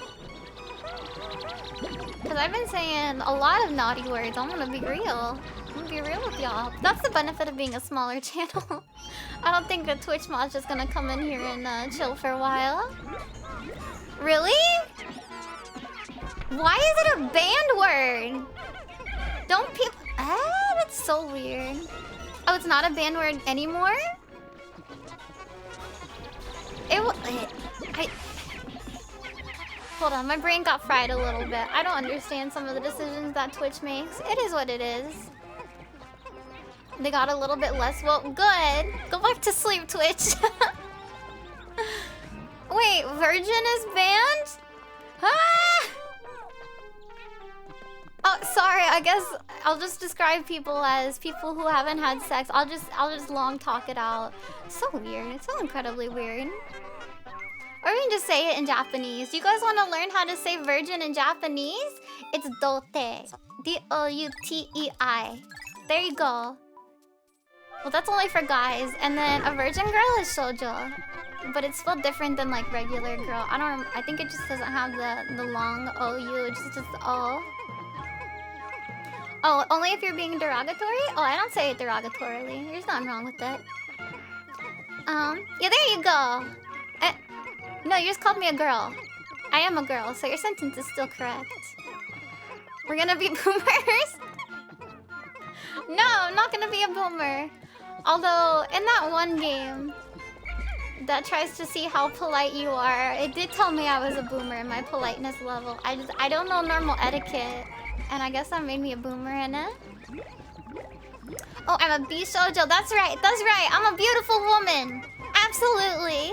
Because I've been saying a lot of naughty words. I'm gonna be real. I'm gonna be real with y'all. That's the benefit of being a smaller channel. I don't think the Twitch mod's just gonna come in here and chill for a while. Really? Why is it a banned word? Don't people... Ah, that's so weird. Oh, it's not a banned word anymore? Hold on, my brain got fried a little bit. I don't understand some of the decisions that Twitch makes. It is what it is. They got a little bit less. Well, good. Go back to sleep, Twitch. Wait, virgin is banned? Ah! Oh, sorry. I guess I'll just describe people as people who haven't had sex. I'll just long talk it out. So weird. It's so incredibly weird. Or we can just say it in Japanese. Do you guys want to learn how to say virgin in Japanese? It's dote. D-O-U-T-E-I. There you go. Well, that's only for guys. And then a virgin girl is shoujo. But it's spelled different than like regular girl. I think it just doesn't have the long O-U. It's just O. Oh, only if you're being derogatory? Oh, I don't say it derogatorily. There's nothing wrong with it. Yeah, there you go. No, you just called me a girl. I am a girl, so your sentence is still correct. We're gonna be boomers? No, I'm not gonna be a boomer. Although, in that one game that tries to see how polite you are, it did tell me I was a boomer in my politeness level. I don't know normal etiquette. And I guess that made me a boomer in it. Oh, I'm a B-shoujo. That's right. That's right. I'm a beautiful woman. Absolutely.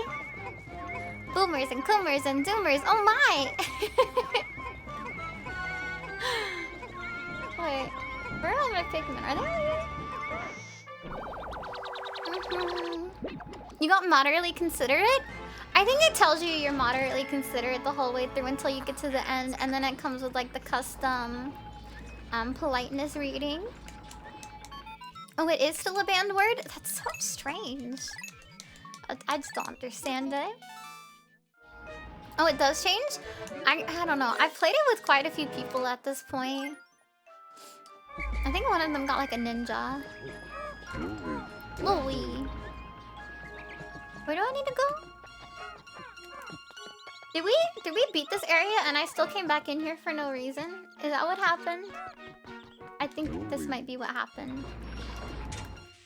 Boomers and coomers and zoomers. Oh my. Wait. Where are my Pikmin? Are they over here? You got moderately considerate? I think it tells you you're moderately considerate the whole way through until you get to the end. And then it comes with like the custom politeness reading. Oh, it is still a banned word? That's so strange. I just don't understand it. Oh, it does change? I don't know. I've played it with quite a few people at this point. I think one of them got like a ninja. Louie. Where do I need to go? Did we beat this area and I still came back in here for no reason? Is that what happened? I think this might be what happened.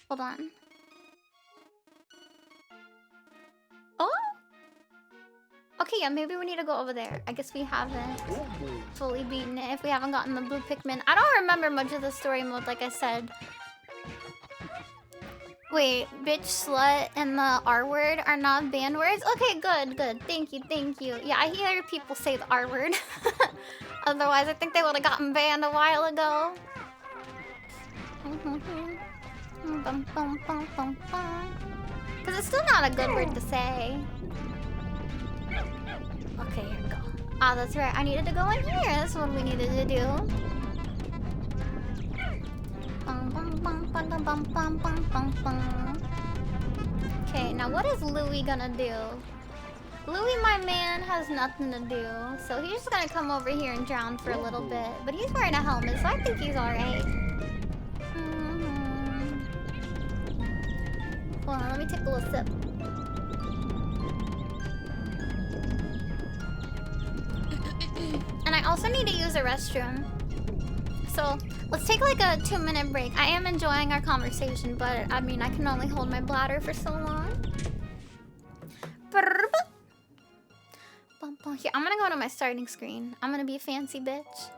Hold on. Oh? Okay, yeah, maybe we need to go over there. I guess we haven't fully beaten it if we haven't gotten the blue Pikmin. I don't remember much of the story mode, like I said. Wait, bitch, slut, and the R word are not banned words? Okay, good, good. Thank you, thank you. Yeah, I hear people say the R word. Otherwise, I think they would have gotten banned a while ago. Because it's still not a good word to say. Okay, here we go. Ah, that's right. I needed to go in here. That's what we needed to do. Okay, now what is Louie gonna do? Louis, my man, has nothing to do, so he's just gonna come over here and drown for a little bit. But he's wearing a helmet, so I think he's alright. Hold on, let me take a little sip. And I also need to use a restroom. So let's take like a 2-minute break. I am enjoying our conversation, but I mean, I can only hold my bladder for so long. Here, I'm gonna go to my starting screen. I'm gonna be a fancy bitch.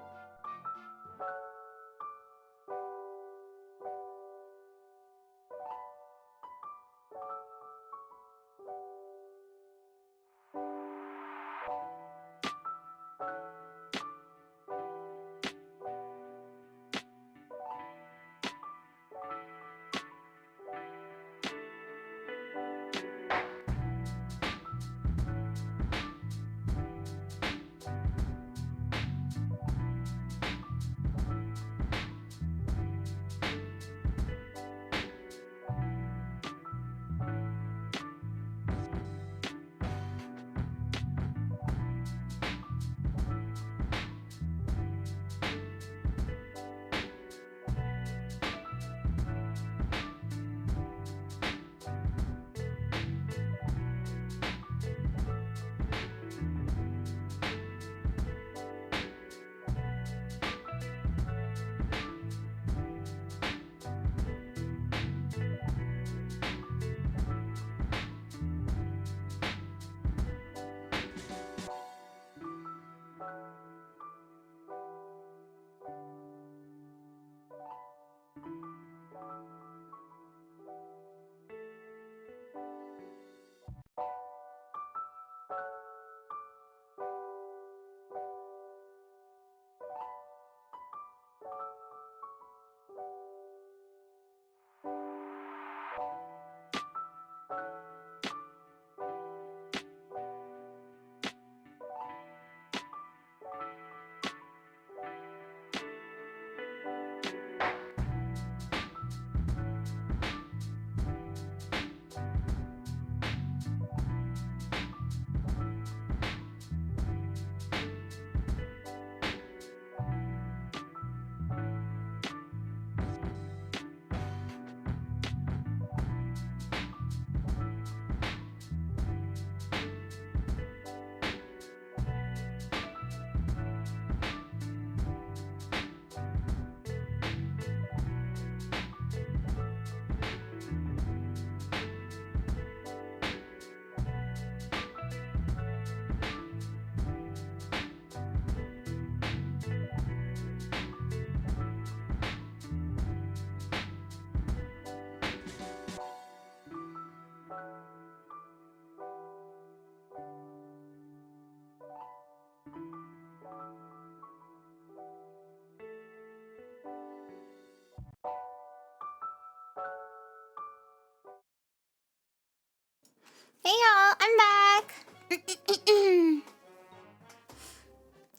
Hey y'all, I'm back.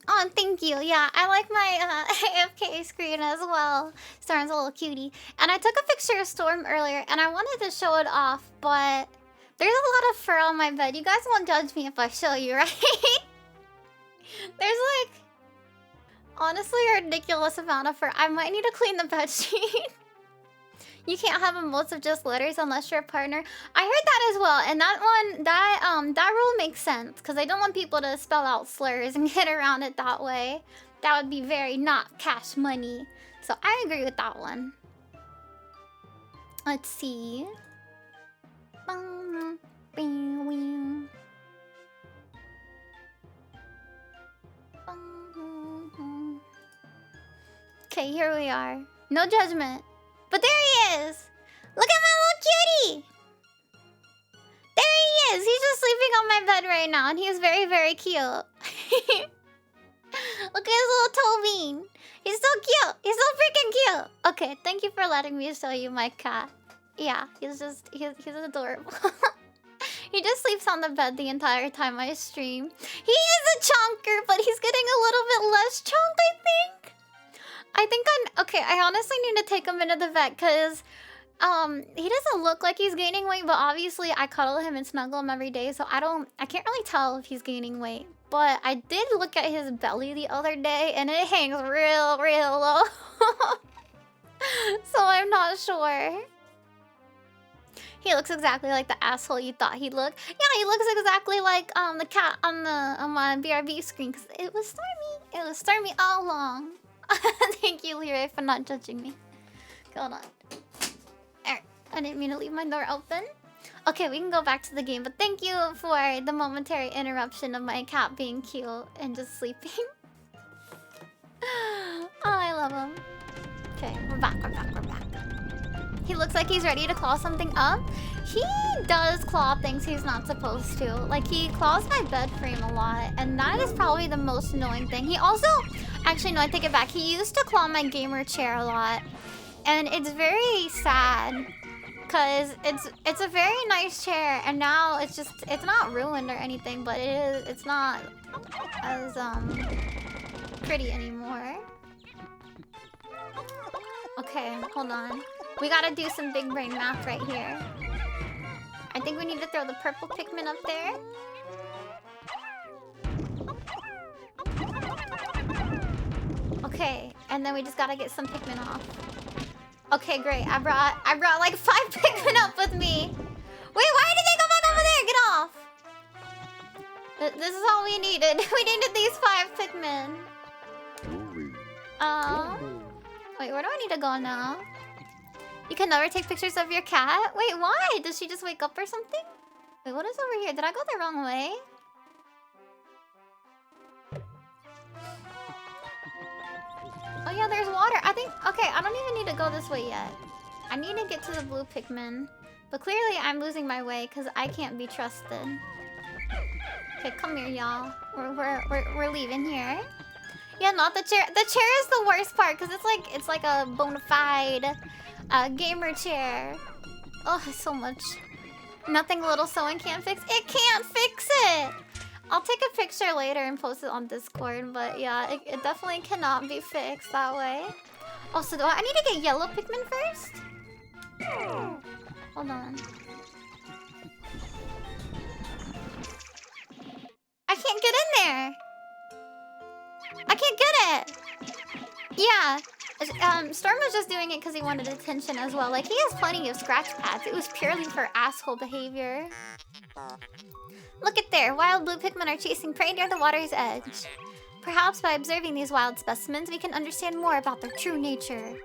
Oh, thank you. Yeah, I like my AFK screen as well. Storm's a little cutie. And I took a picture of Storm earlier, and I wanted to show it off, but there's a lot of fur on my bed. You guys won't judge me if I show you, right? There's like, honestly, a ridiculous amount of fur. I might need to clean the bed sheet. You can't have emotes of just letters unless you're a partner. I heard that as well, and that rule makes sense because I don't want people to spell out slurs and get around it that way. That would be very not cash money. So I agree with that one. Let's see. Okay, here we are. No judgment. But there he is! Look at my little cutie! There he is! He's just sleeping on my bed right now, and he's very, very cute. Look at his little toe bean. He's so cute! He's so freaking cute! Okay, thank you for letting me show you my cat. Yeah, he's adorable. He just sleeps on the bed the entire time I stream. He is a chonker, but he's getting a little bit less chonk, I think. Okay, I honestly need to take him into the vet because He doesn't look like he's gaining weight, but obviously I cuddle him and snuggle him every day, so I can't really tell if he's gaining weight. But I did look at his belly the other day, and it hangs real low. So I'm not sure. He looks exactly like the asshole you thought he'd look. Yeah, he looks exactly like the cat on my BRB screen, because it was Stormy. It was Stormy all along. Thank you, Leroy, for not judging me. Hold on. Alright, I didn't mean to leave my door open. Okay, we can go back to the game, but thank you for the momentary interruption of my cat being cute and just sleeping. Oh, I love him. Okay, we're back. He looks like he's ready to claw something up. He does claw things he's not supposed to. Like, he claws my bed frame a lot, and that is probably the most annoying thing. He also... Actually, no, I take it back. He used to claw my gamer chair a lot. And it's very sad. Because it's a very nice chair, and now it's not ruined or anything, but it's not as, pretty anymore. Okay, hold on. We gotta do some big brain math right here. I think we need to throw the purple Pikmin up there. Okay, and then we just gotta get some Pikmin off. Okay, great. I brought like 5 Pikmin up with me. Wait, why did they go back over there? Get off. This is all we needed. We needed these 5 Pikmin. Wait, where do I need to go now? You can never take pictures of your cat? Wait, why? Does she just wake up or something? Wait, what is over here? Did I go the wrong way? Oh yeah, there's water. I think... Okay, I don't even need to go this way yet. I need to get to the blue Pikmin. But clearly I'm losing my way because I can't be trusted. Okay, come here, y'all. We're leaving here. Yeah, not the chair. The chair is the worst part because it's like a bona fide gamer chair. Oh, so much. Nothing little sewing can't fix. It can't fix it! I'll take a picture later and post it on Discord, but yeah, it definitely cannot be fixed that way. Oh, so do I need to get yellow Pikmin first? Hold on. I can't get in there! I can't get it! Yeah, Storm was just doing it because he wanted attention as well. Like, he has plenty of scratch pads. It was purely for asshole behavior. Look at there. Wild blue Pikmin are chasing prey near the water's edge. Perhaps by observing these wild specimens, we can understand more about their true nature.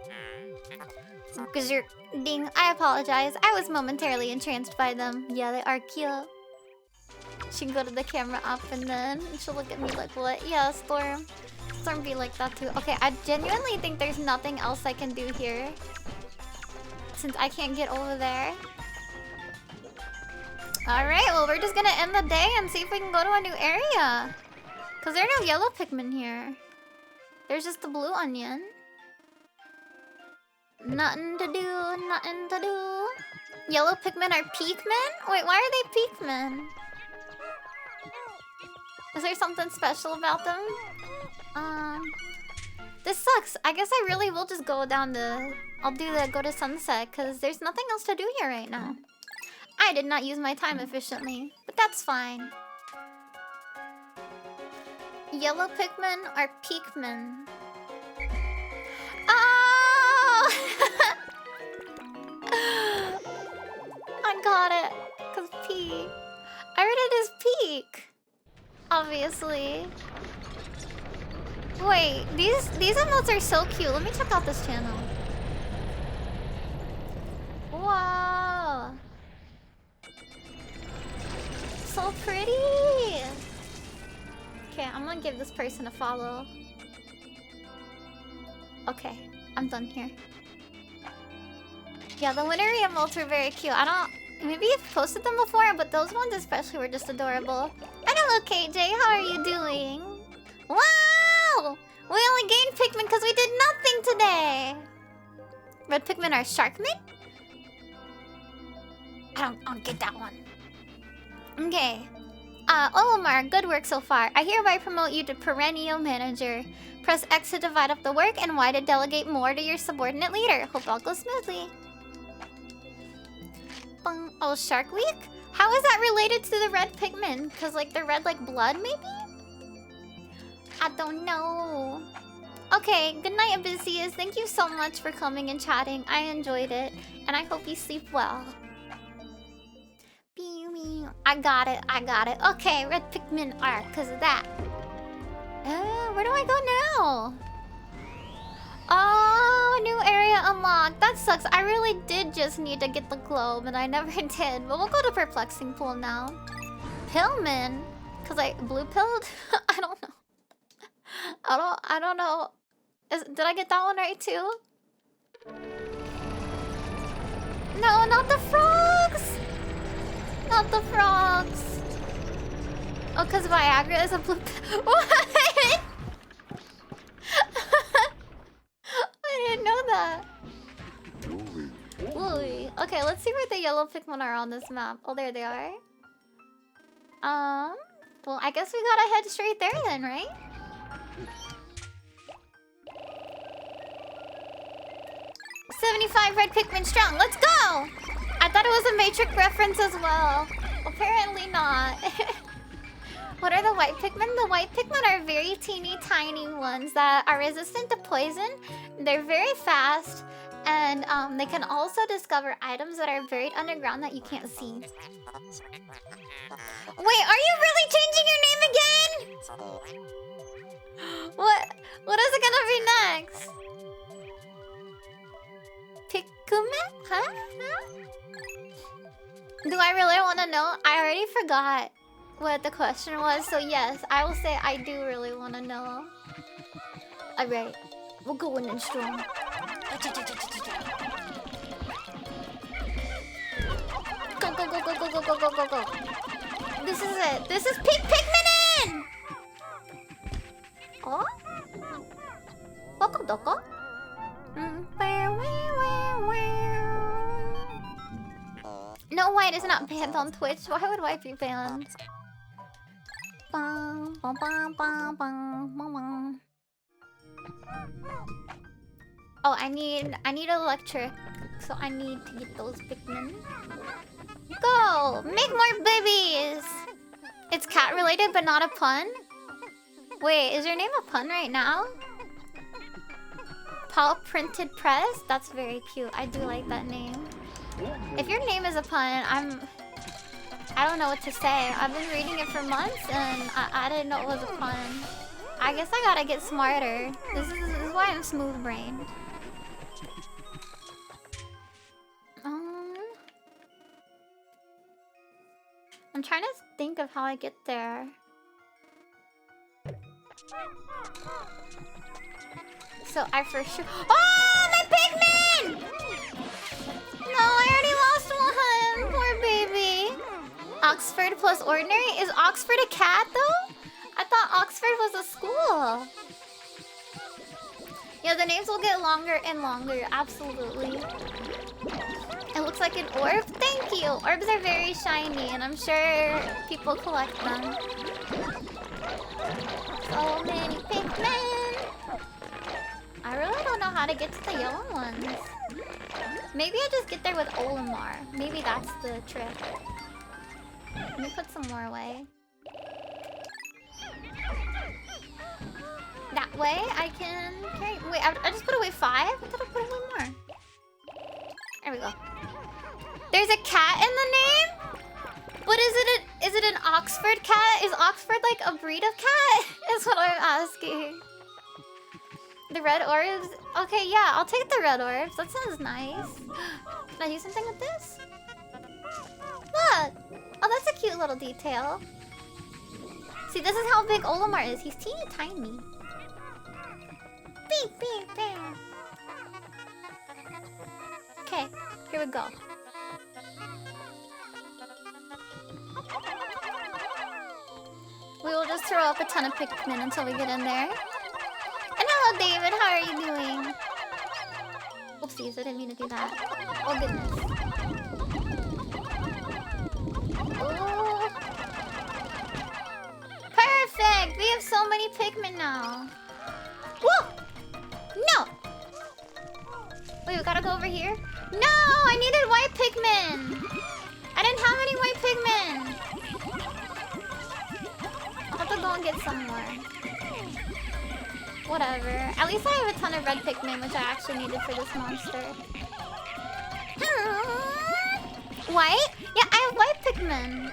Ding, I apologize. I was momentarily entranced by them. Yeah, they are cute. She can go to the camera up and then she'll look at me like, what? Yeah, Storm be like that too. Okay, I genuinely think there's nothing else I can do here. Since I can't get over there. Alright, well, we're just gonna end the day and see if we can go to a new area. Because there are no yellow Pikmin here. There's just the blue onion. Nothing to do, nothing to do. Yellow Pikmin are Pikmin? Wait, why are they Pikmin? Is there something special about them? This sucks. I guess I really will just go down the... I'll do the go to sunset, because there's nothing else to do here right now. I did not use my time efficiently, but that's fine. Yellow Pikmin are Pikmin. Oh! I got it. Because P. I read it as peak. Obviously. Wait, these emotes are so cute. Let me check out this channel. Wow. So pretty. Okay, I'm gonna give this person a follow. Okay, I'm done here. Yeah, the Wintery emotes were very cute. Maybe you've posted them before, but those ones especially were just adorable. And hello, KJ. How are you doing? Wow! We only gained Pikmin because we did nothing today. Red Pikmin are Sharkmin? I don't get that one. Okay. Olimar, good work so far. I hereby promote you to Perennial Manager. Press X to divide up the work and Y to delegate more to your subordinate leader. Hope all goes smoothly. Oh, Shark Week? How is that related to the red Pikmin? Because, like, the red, like, blood, maybe? I don't know. Okay, good night, Abyssius. Thank you so much for coming and chatting. I enjoyed it. And I hope you sleep well. I got it, I got it. Okay, red Pikmin art because of that. Where do I go now? Oh, new area unlocked. That sucks. I really did just need to get the globe and I never did. But we'll go to Perplexing Pool now. Pillman? Because I blue pilled? I don't know. I don't know. Did I get that one right too? No, not the frogs! Not the frogs. Oh, because Viagra is a blue pill. What? I didn't know that. Wooey. Okay, let's see where the yellow Pikmin are on this map. Oh, there they are. Well, I guess we gotta head straight there then, right? "75 red Pikmin strong. Let's go!" I thought it was a Matrix reference as well. Apparently not. What are the white Pikmin? The white Pikmin are very teeny tiny ones that are resistant to poison. They're very fast. And they can also discover items that are buried underground that you can't see. Wait, are you really changing your name again? What is it gonna be next? Pikmin? Huh? Do I really want to know? I already forgot what the question was, so yes, I will say I do really want to know. Alright, we'll go in and strong. Go, go, go, go, go, go, go, go, go, go. This is it. This is Pikmin! Oh? Doko, doko? No, white is not banned on Twitch. Why would white be banned? Oh, I need electric, so I need to get those Pikmin. Go! Make more babies! It's cat related but not a pun? Wait, is your name a pun right now? Paul Printed Press? That's very cute. I do like that name. If your name is a pun, I don't know what to say. I've been reading it for months and I didn't know it was a pun. I guess I gotta get smarter. This is why I'm smooth brained. I'm trying to think of how I get there. So I for sure. Oh, my Pikmin! No, I already lost one. Poor baby. Oxford plus ordinary? Is Oxford a cat though? I thought Oxford was a school. Yeah, the names will get longer and longer. Absolutely. It looks like an orb. Thank you. Orbs are very shiny, and I'm sure people collect them. So many Pikmin. I really don't know how to get to the yellow ones. Maybe I just get there with Olimar. Maybe that's the trick. Let me put some more away. That way I can carry. Wait, I just put away 5? I thought I put away more. There we go. There's a cat in the name? But is it an Oxford cat? Is Oxford like a breed of cat? Is what I'm asking. The red orbs? Okay, yeah, I'll take the red orbs. That sounds nice. Can I do something with this? Look! Oh, that's a cute little detail. See, this is how big Olimar is. He's teeny tiny. Beep, beep, beep. Okay, here we go. We will just throw up a ton of Pikmin until we get in there. And hello, David. How are you doing? Oopsies, I didn't mean to do that. Oh, goodness. Ooh. Perfect! We have so many Pikmin now. Whoa! No! Wait, we gotta go over here? No! I needed white Pikmin! I didn't have any white Pikmin! I'll have to go and get some more. Whatever. At least I have a ton of red Pikmin, which I actually needed for this monster. White? Yeah, I have white Pikmin.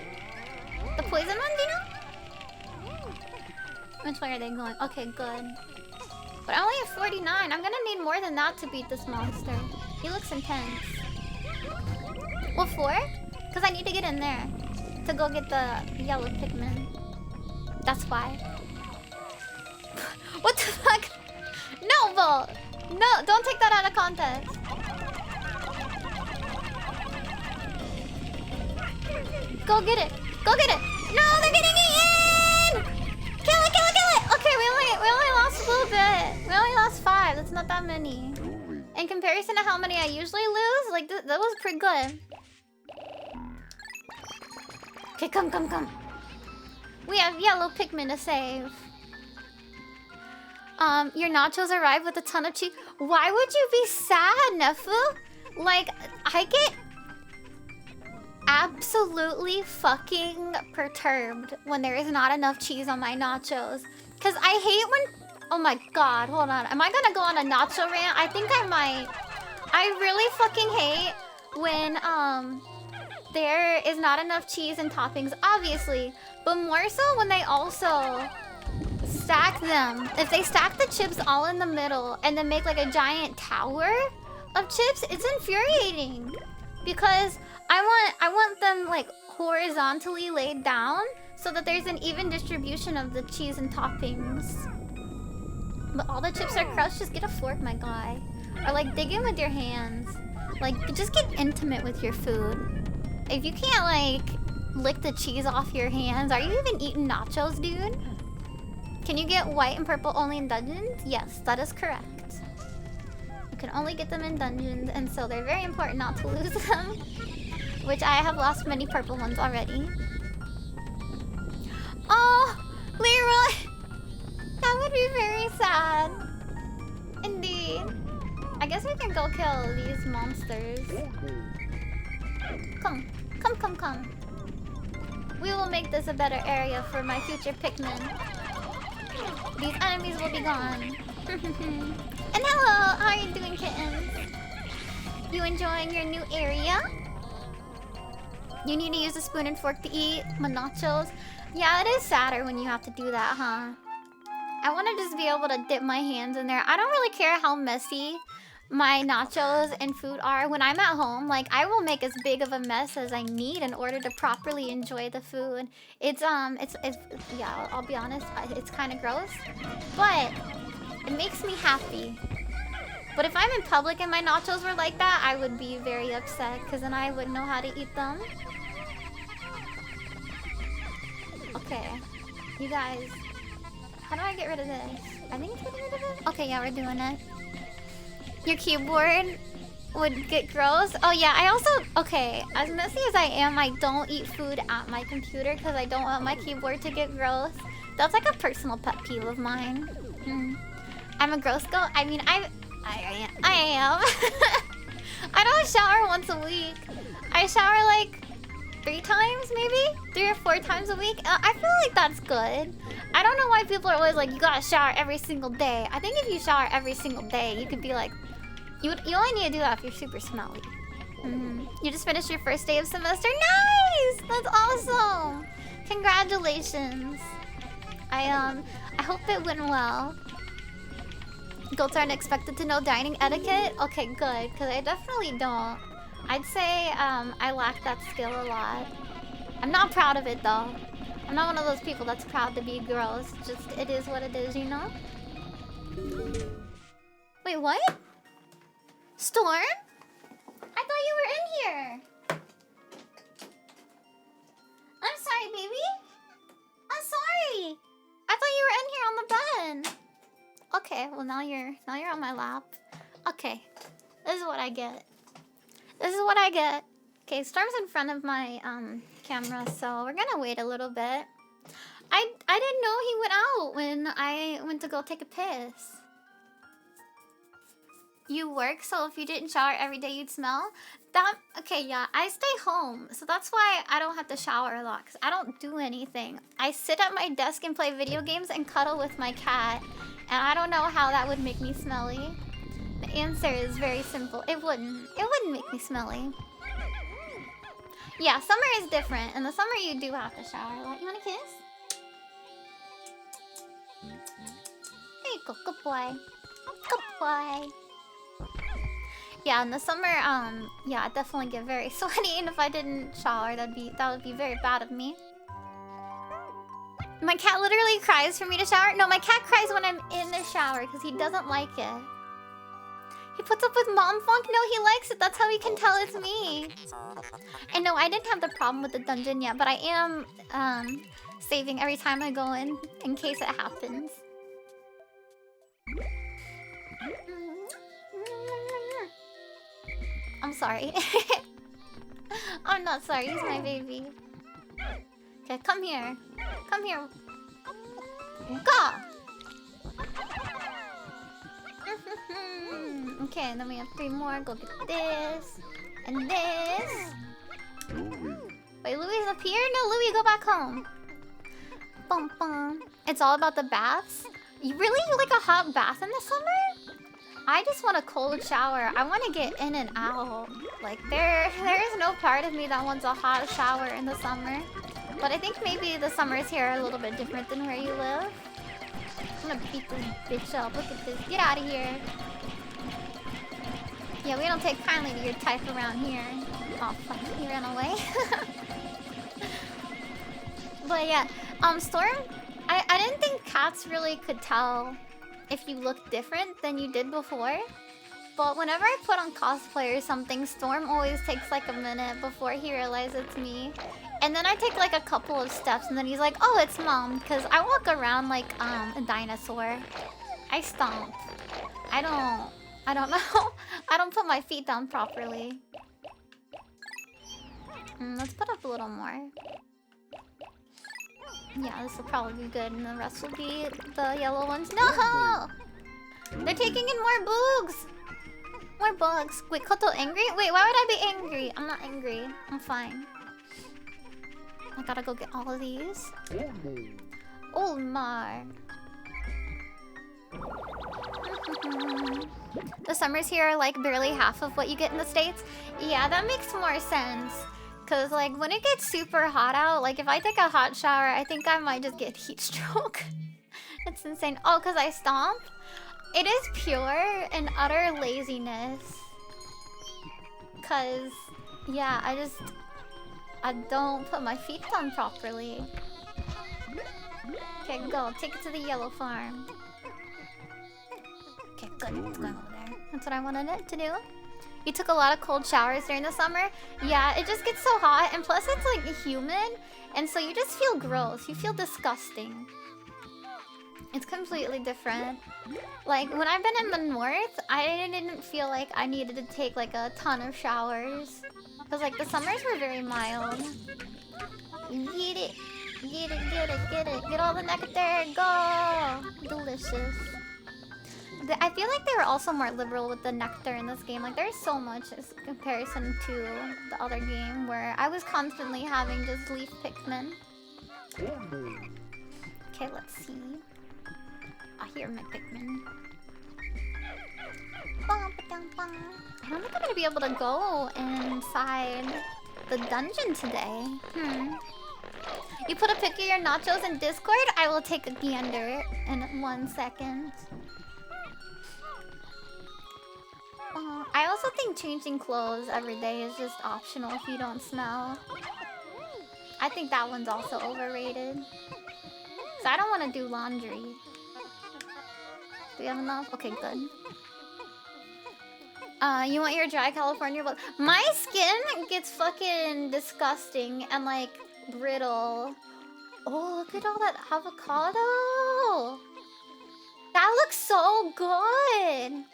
The poison one, do you know? Which way are they going? Okay, good. But I only have 49. I'm gonna need more than that to beat this monster. He looks intense. Well, 4? Because I need to get in there to go get the yellow Pikmin. That's why. What the fuck? No, Bolt! No, don't take that out of context. Go get it! Go get it! No, they're getting it in! Kill it, kill it, kill it! Okay, we only lost a little bit. We only lost 5. That's not that many. In comparison to how many I usually lose, like that was pretty good. Okay, come. We have yellow Pikmin to save. Your nachos arrived with a ton of cheese. Why would you be sad, Nefu? Like, I get absolutely fucking perturbed when there is not enough cheese on my nachos. Cause I hate when... Oh my god, hold on. Am I gonna go on a nacho rant? I think I might. I really fucking hate when there is not enough cheese and toppings, obviously. But more so when they also stack them. If they stack the chips all in the middle and then make like a giant tower of chips, it's infuriating. Because I want them like horizontally laid down so that there's an even distribution of the cheese and toppings. But all the chips are crushed, just get a fork, my guy. Or like dig in with your hands. Like just get intimate with your food. If you can't like lick the cheese off your hands, are you even eating nachos, dude? Can you get white and purple only in dungeons? Yes, that is correct. You can only get them in dungeons, and so they're very important not to lose them. Which I have lost many purple ones already. Oh, Leroy! That would be very sad. Indeed. I guess we can go kill these monsters. Come. We will make this a better area for my future Pikmin. These enemies will be gone. And hello, how are you doing, kittens? You enjoying your new area? You need to use a spoon and fork to eat my nachos. Yeah, it is sadder when you have to do that, huh? I want to just be able to dip my hands in there. I don't really care how messy my nachos and food are. When I'm at home, like, I will make as big of a mess as I need in order to properly enjoy the food. It's yeah, I'll be honest, it's kind of gross, but it makes me happy. But if I'm in public and my nachos were like that, I would be very upset, because then I wouldn't know how to eat them. Okay, you guys, how do I get rid of this? I think it's getting rid of it? Okay, yeah, we're doing it. Your keyboard would get gross? Oh yeah, I also... Okay, as messy as I am, I don't eat food at my computer because I don't want my keyboard to get gross. That's like a personal pet peeve of mine. I'm a gross girl? I mean, I am. I don't shower once a week. I shower like 3 times maybe? 3 or 4 times a week? I feel like that's good. I don't know why people are always like, you gotta shower every single day. I think if you shower every single day, you could be like... You only need to do that if you're super smelly. You just finished your first day of semester? Nice! That's awesome! Congratulations. I hope it went well. Goats aren't expected to know dining etiquette? Okay, good, because I definitely don't. I'd say I lack that skill a lot. I'm not proud of it though. I'm not one of those people that's proud to be gross. Just, it is what it is, you know? Wait, what? Storm? I thought you were in here. I'm sorry, baby. I'm sorry. I thought you were in here on the bed. Okay, well now you're on my lap. Okay, this is what I get. This is what I get. Okay, Storm's in front of my camera, so we're gonna wait a little bit. I didn't know he went out when I went to go take a piss. You work, so if you didn't shower every day, you'd smell? Okay, yeah, I stay home, so that's why I don't have to shower a lot, because I don't do anything. I sit at my desk and play video games and cuddle with my cat, and I don't know how that would make me smelly. The answer is very simple. It wouldn't make me smelly. Yeah, summer is different. In the summer, you do have to shower a lot. You want a kiss? There you go, good boy. Good boy. Yeah, in the summer, yeah, I'd definitely get very sweaty, and if I didn't shower, that would be very bad of me. My cat literally cries for me to shower. No, my cat cries when I'm in the shower because he doesn't like it. He puts up with mom funk? No, he likes it. That's how he can tell it's me. And no, I didn't have the problem with the dungeon yet, but I am saving every time I go in case it happens. I'm sorry. I'm not sorry, he's my baby. Okay, come here. Come here. Go! Okay, and then we have 3 more. Go get this. And this. Wait, Louie's up here? No, Louie, go back home. Bum bum. It's all about the baths? You like a hot bath in the summer? I just want a cold shower. I want to get in and out. Like, there is no part of me that wants a hot shower in the summer. But I think maybe the summers here are a little bit different than where you live. I'm gonna beat this bitch up. Look at this. Get out of here. Yeah, we don't take kindly to your type around here. Oh, fuck. He ran away. But yeah, Storm, I didn't think cats really could tell if you look different than you did before. But whenever I put on cosplay or something, Storm always takes like a minute before he realizes it's me. And then I take like a couple of steps and then he's like, oh, it's mom. Because I walk around like a dinosaur. I stomp. I don't know. I don't put my feet down properly. Let's put up a little more. Yeah, this will probably be good, and the rest will be the yellow ones. No! They're taking in more boogs! More bugs. Wait, Koto angry? Wait, why would I be angry? I'm not angry. I'm fine. I gotta go get all of these. Olmar. The summers here are like barely half of what you get in the States. Yeah, that makes more sense. Cause like when it gets super hot out, like if I take a hot shower, I think I might just get heat stroke. It's insane. Oh, cause I stomp? It is pure and utter laziness. Cause yeah, I don't put my feet down properly. Okay, go. Take it to the yellow farm. Okay, good. It's going over there. That's what I wanted it to do. You took a lot of cold showers during the summer? Yeah, it just gets so hot, and plus it's like humid, and so you just feel gross. You feel disgusting. It's completely different. Like, when I've been in the north, I didn't feel like I needed to take like a ton of showers. Because like the summers were very mild. Get it. Get it, get it, get it. Get all the nectar. Go! Delicious. I feel like they were also more liberal with the nectar in this game. Like, there's so much in comparison to the other game where I was constantly having just leaf Pikmin. Okay, let's see. I hear my Pikmin. I don't think I'm gonna be able to go inside the dungeon today. You put a pic of your nachos in Discord? I will take a gander in 1 second. I also think changing clothes every day is just optional if you don't smell. I think that one's also overrated. So I don't want to do laundry. Do we have enough? Okay, good. You want your dry California look? My skin gets fucking disgusting and like brittle. Oh, look at all that avocado. That looks so good.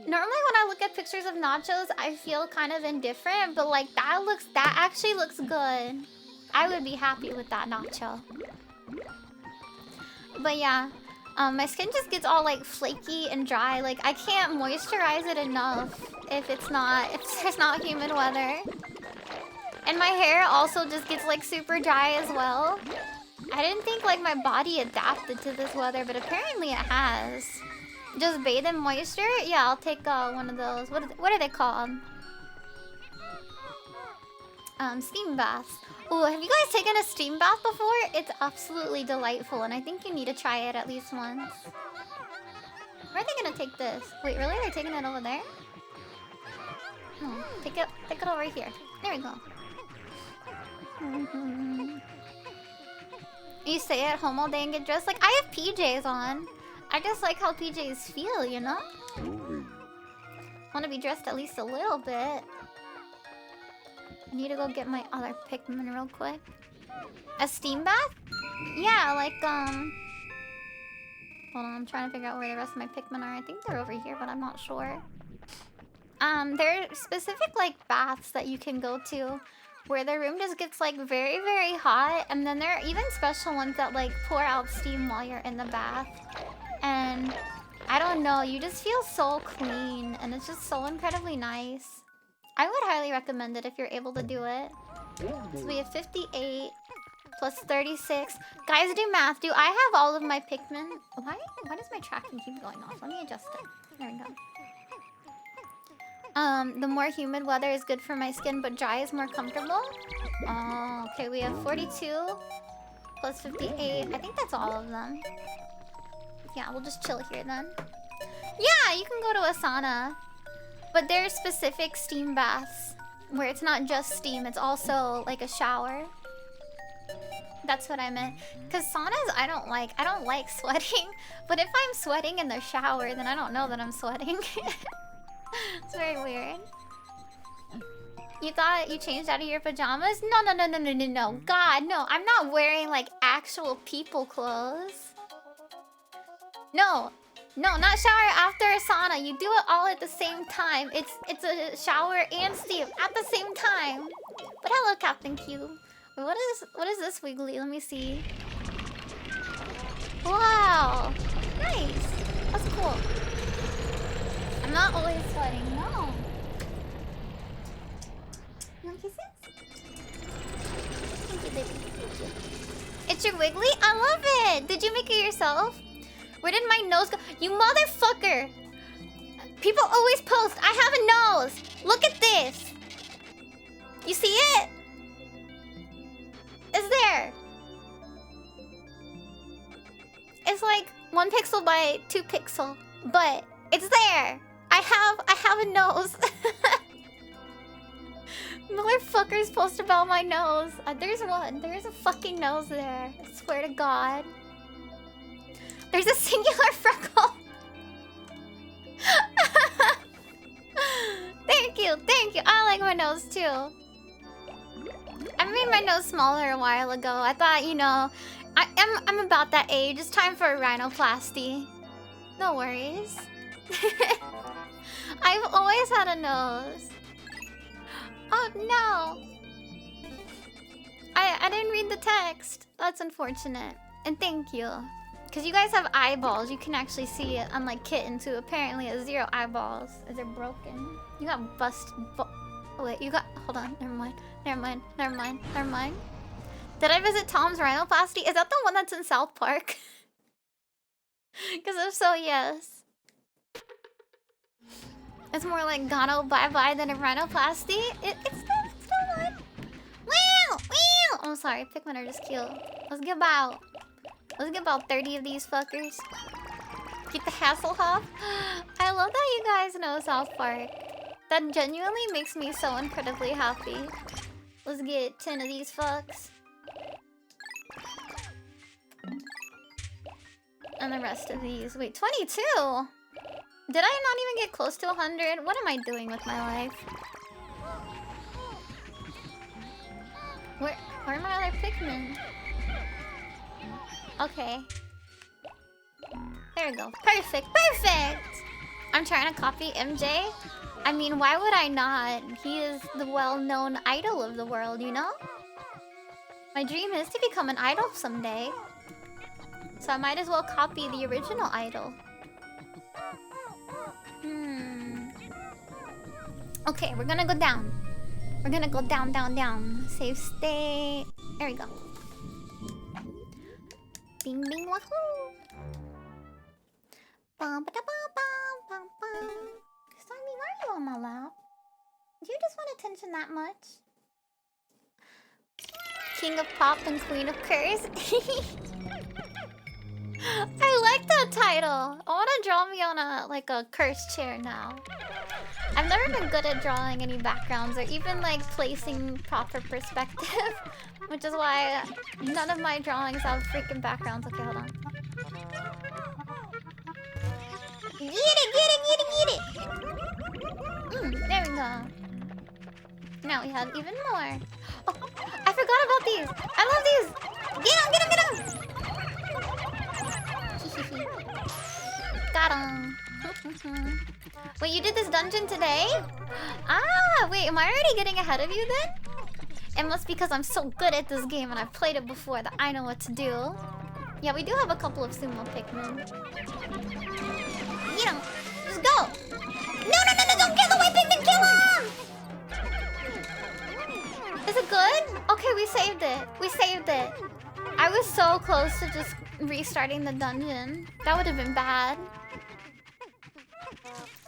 Normally when I look at pictures of nachos, I feel kind of indifferent, but like that actually looks good. I would be happy with that nacho. But yeah, My skin just gets all like flaky and dry. Like I can't moisturize it enough if there's not humid weather. And my hair also just gets like super dry as well. I didn't think like my body adapted to this weather, but apparently it has. Just bathe in moisture? Yeah, I'll take one of those. What are they called? Steam baths. Ooh, have you guys taken a steam bath before? It's absolutely delightful, and I think you need to try it at least once. Where are they gonna take this? Wait, really? They're taking it over there? No, take it over here. There we go. You stay at home all day and get dressed? Like, I have PJs on. I just like how PJs feel, you know? Want to be dressed at least a little bit. I need to go get my other Pikmin real quick. A steam bath? Yeah, like, hold on, I'm trying to figure out where the rest of my Pikmin are. I think they're over here, but I'm not sure. There are specific, like, baths that you can go to where the room just gets, like, very, very hot. And then there are even special ones that, like, pour out steam while you're in the bath. And I don't know, you just feel so clean. And it's just so incredibly nice. I would highly recommend it if you're able to do it. So we have 58 plus 36. Guys, do math. Do I have all of my Pikmin? Why does my tracking keep going off? Let me adjust it. There we go. The more humid weather is good for my skin, but dry is more comfortable. Oh, okay. We have 42 plus 58. I think that's all of them. Yeah, we'll just chill here then. Yeah, you can go to a sauna. But there's specific steam baths where it's not just steam, it's also like a shower. That's what I meant. Because saunas I don't like sweating. But if I'm sweating in the shower, then I don't know that I'm sweating. It's very weird. You thought you changed out of your pajamas? No. God, no. I'm not wearing like actual people clothes. No, not shower after a sauna. You do it all at the same time. It's a shower and steam at the same time. But hello, Captain Q. Wait, what is this wiggly? Let me see. Wow, nice. That's cool. I'm not always sweating. No. You want kisses? Thank you, baby. Thank you. It's your wiggly? I love it. Did you make it yourself? Where did my nose go? You motherfucker! People always post, I have a nose! Look at this! You see it? It's there. It's like 1 pixel by 2 pixel. But it's there! I have a nose. Motherfuckers post about my nose. There's one. There's a fucking nose there. I swear to God. There's a singular freckle. Thank you. I like my nose too. I made my nose smaller a while ago. I thought, you know, I'm about that age. It's time for a rhinoplasty. No worries. I've always had a nose. Oh no. I didn't read the text. That's unfortunate. And thank you. Because you guys have eyeballs, you can actually see it, unlike kittens who apparently has 0 eyeballs. Is it broken? You got wait, you got... Hold on, never mind. Did I visit Tom's rhinoplasty? Is that the one that's in South Park? Because if so, yes. It's more like Gano bye-bye than a rhinoplasty. It's still one. Wow! Oh, sorry, Pikmin are just cute. Let's get about 30 of these fuckers. Get the Hasselhoff. I love that you guys know South Park. That genuinely makes me so incredibly happy. Let's get 10 of these fucks. And the rest of these. Wait, 22? Did I not even get close to 100? What am I doing with my life? Where are my other Pikmin? Okay. There we go. Perfect! I'm trying to copy MJ. I mean, why would I not? He is the well-known idol of the world, you know? My dream is to become an idol someday. So I might as well copy the original idol. Okay, we're gonna go down. We're gonna go down, down, down. Save state. There we go. Bing, bing, wahoo. Bum, ba, da, bum, bum, bum, bum. Stormy, why are you on my lap? Do you just want attention that much? King of Pop and Queen of Curse. I like that title. I want to draw me on a curse chair now. I've never been good at drawing any backgrounds or even like placing proper perspective, which is why none of my drawings have freaking backgrounds. Okay, hold on. Get it, get it, get it, get it. There we go. Now we have even more. Oh, I forgot about these. I love these. Get them, get them, get them. Got him. Wait, you did this dungeon today? Ah, wait, am I already getting ahead of you then? It must be because I'm so good at this game and I've played it before that I know what to do. Yeah, we do have a couple of sumo Pikmin. Get him. Just go. No, no, no, no, don't kill the white Pikmin, kill him! Is it good? Okay, we saved it. We saved it. I was so close to just restarting the dungeon. That would have been bad.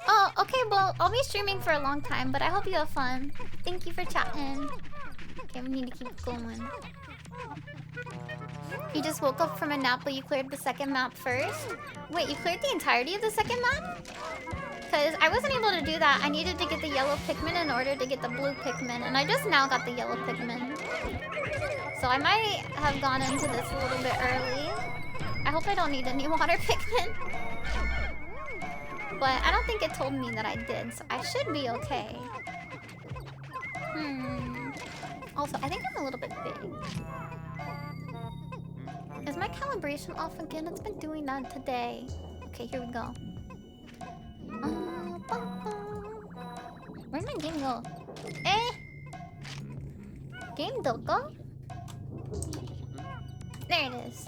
Oh, okay, well, I'll be streaming for a long time, but I hope you have fun. Thank you for chatting. Okay, we need to keep going. You just woke up from a nap, but you cleared the second map first? Wait, you cleared the entirety of the second map? Because I wasn't able to do that. I needed to get the yellow Pikmin in order to get the blue Pikmin, and I just now got the yellow Pikmin. So I might have gone into this a little bit early. I hope I don't need any water Pikmin. But I don't think it told me that I did, so I should be okay. Also, I think I'm a little bit big. Is my calibration off again? It's been doing that today. Okay, here we go. Where'd my game go? Game don't go? There it is.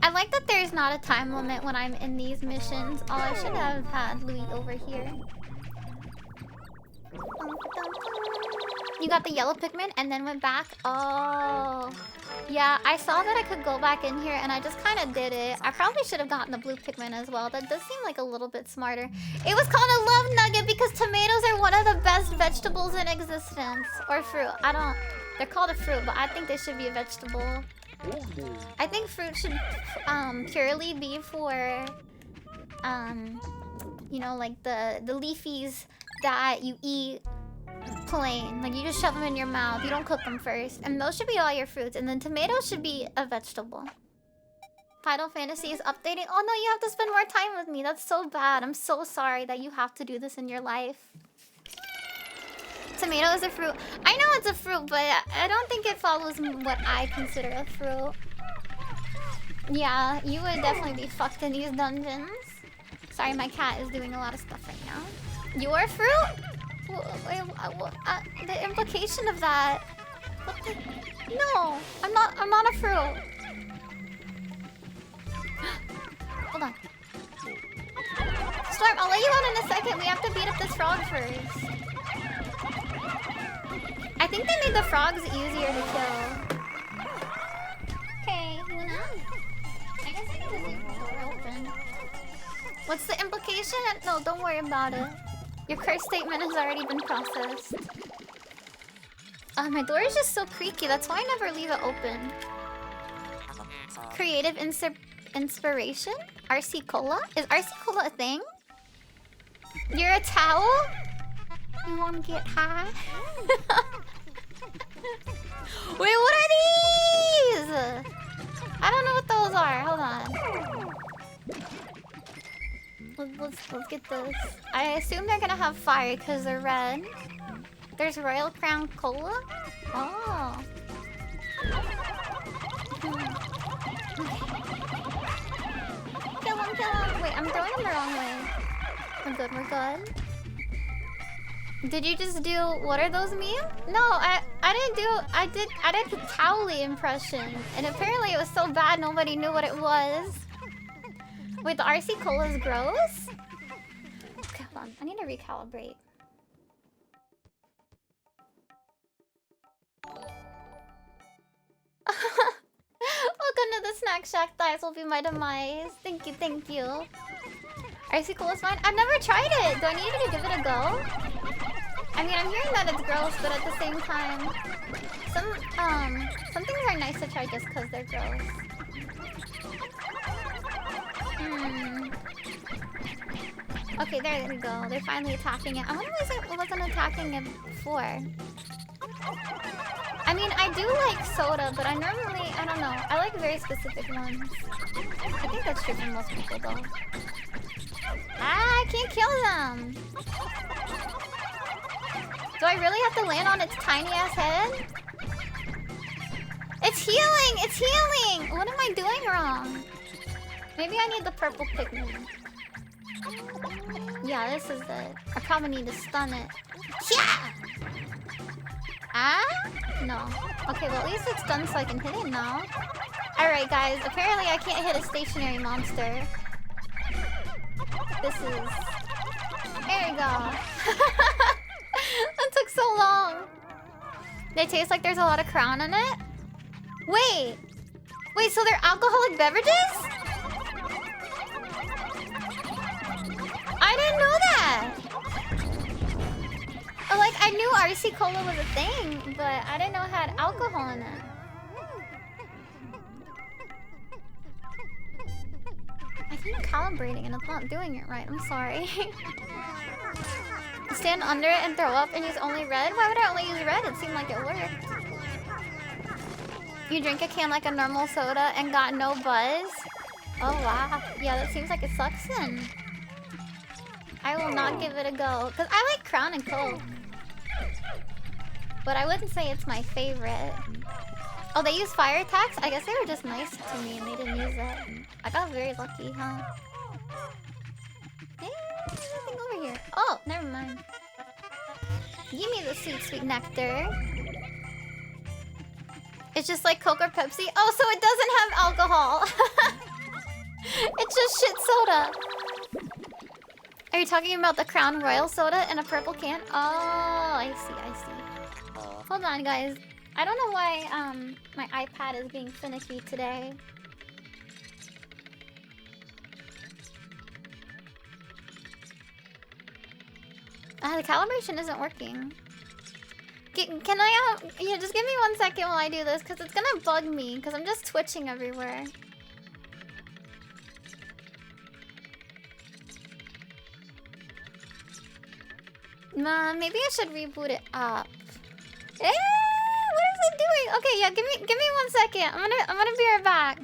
I like that there's not a time limit when I'm in these missions. Oh, I should have had Louis over here. You got the yellow Pikmin and then went back? Oh. Yeah, I saw that I could go back in here and I just kind of did it. I probably should have gotten the blue Pikmin as well. That does seem like a little bit smarter. It was called a love nugget because tomatoes are one of the best vegetables in existence. Or fruit. I don't... They're called a fruit, but I think they should be a vegetable. I think fruit should purely be for you know, like the leafies that you eat plain. Like you just shove them in your mouth. You don't cook them first. And those should be all your fruits. And then tomatoes should be a vegetable. Final Fantasy is updating. Oh no, you have to spend more time with me. That's so bad. I'm so sorry that you have to do this in your life. Tomato is a fruit. I know it's a fruit, but I don't think it follows what I consider a fruit. Yeah, you would definitely be fucked in these dungeons. Sorry, my cat is doing a lot of stuff right now. You're a fruit? The implication of that... No, I'm not a fruit. Hold on. Storm, I'll let you out in a second. We have to beat up this frog first. I think they made the frogs easier to kill. Okay, Luna. I guess I can just leave the door open. What's the implication? No, don't worry about it. Your curse statement has already been processed. My door is just so creaky. That's why I never leave it open. Creative inspiration? RC Cola? Is RC Cola a thing? You're a towel? You wanna get high? Wait, what are these? I don't know what those are. Hold on. Let's get this. I assume they're gonna have fire because they're red. There's Royal Crown Cola? Oh. Kill him, kill him. Wait, I'm throwing him the wrong way. We're good, we're good. Did you just do... What are those memes? No, I didn't do... I did the Cowley impression. And apparently it was so bad nobody knew what it was. Wait, the RC Cola is gross? Okay, hold on. I need to recalibrate. Welcome to the Snack Shack. Thighs will be my demise. Thank you, thank you. RC Cola's fine? I've never tried it. Do I need to give it a go? I mean, I'm hearing that it's gross, but at the same time, some things are nice to try just because they're gross. Okay, there we go. They're finally attacking it. I wonder why it wasn't attacking it before. I mean, I do like soda, but I don't know. I like very specific ones. I think that's true for most people, though. Ah, I can't kill them. Do I really have to land on its tiny-ass head? It's healing! It's healing! What am I doing wrong? Maybe I need the purple Pikmin. Yeah, this is it. I probably need to stun it. Yeah! Ah? No. Okay, well at least it's done so I can hit it now. Alright guys, apparently I can't hit a stationary monster. This is... There we go. That took so long. They taste like there's a lot of crown in it? Wait! Wait, so they're alcoholic beverages? I didn't know that! Like, I knew RC Cola was a thing, but I didn't know it had alcohol in it. I think I'm calibrating and it's not doing it right. I'm sorry. Stand under it and throw up and use only red? Why would I only use red? It seemed like it worked. You drink a can like a normal soda and got no buzz? Oh, wow. Yeah, that seems like it sucks then. I will not give it a go. Because I like Crown and Coke. But I wouldn't say it's my favorite. Oh, they use fire attacks? I guess they were just nice to me and they didn't use it. I got very lucky, huh? Hey, there's nothing over here. Oh, never mind. Give me the sweet, sweet nectar. It's just like Coke or Pepsi. Oh, so it doesn't have alcohol. It's just shit soda. Are you talking about the Crown Royal soda in a purple can? Oh, I see, I see. Hold on, guys. I don't know why my iPad is being finicky today. The calibration isn't working. Can I, yeah, just give me 1 second while I do this, because it's gonna bug me, because I'm just twitching everywhere. Nah, maybe I should reboot it up. What is it doing? Okay, yeah, give me 1 second. I'm gonna be right back.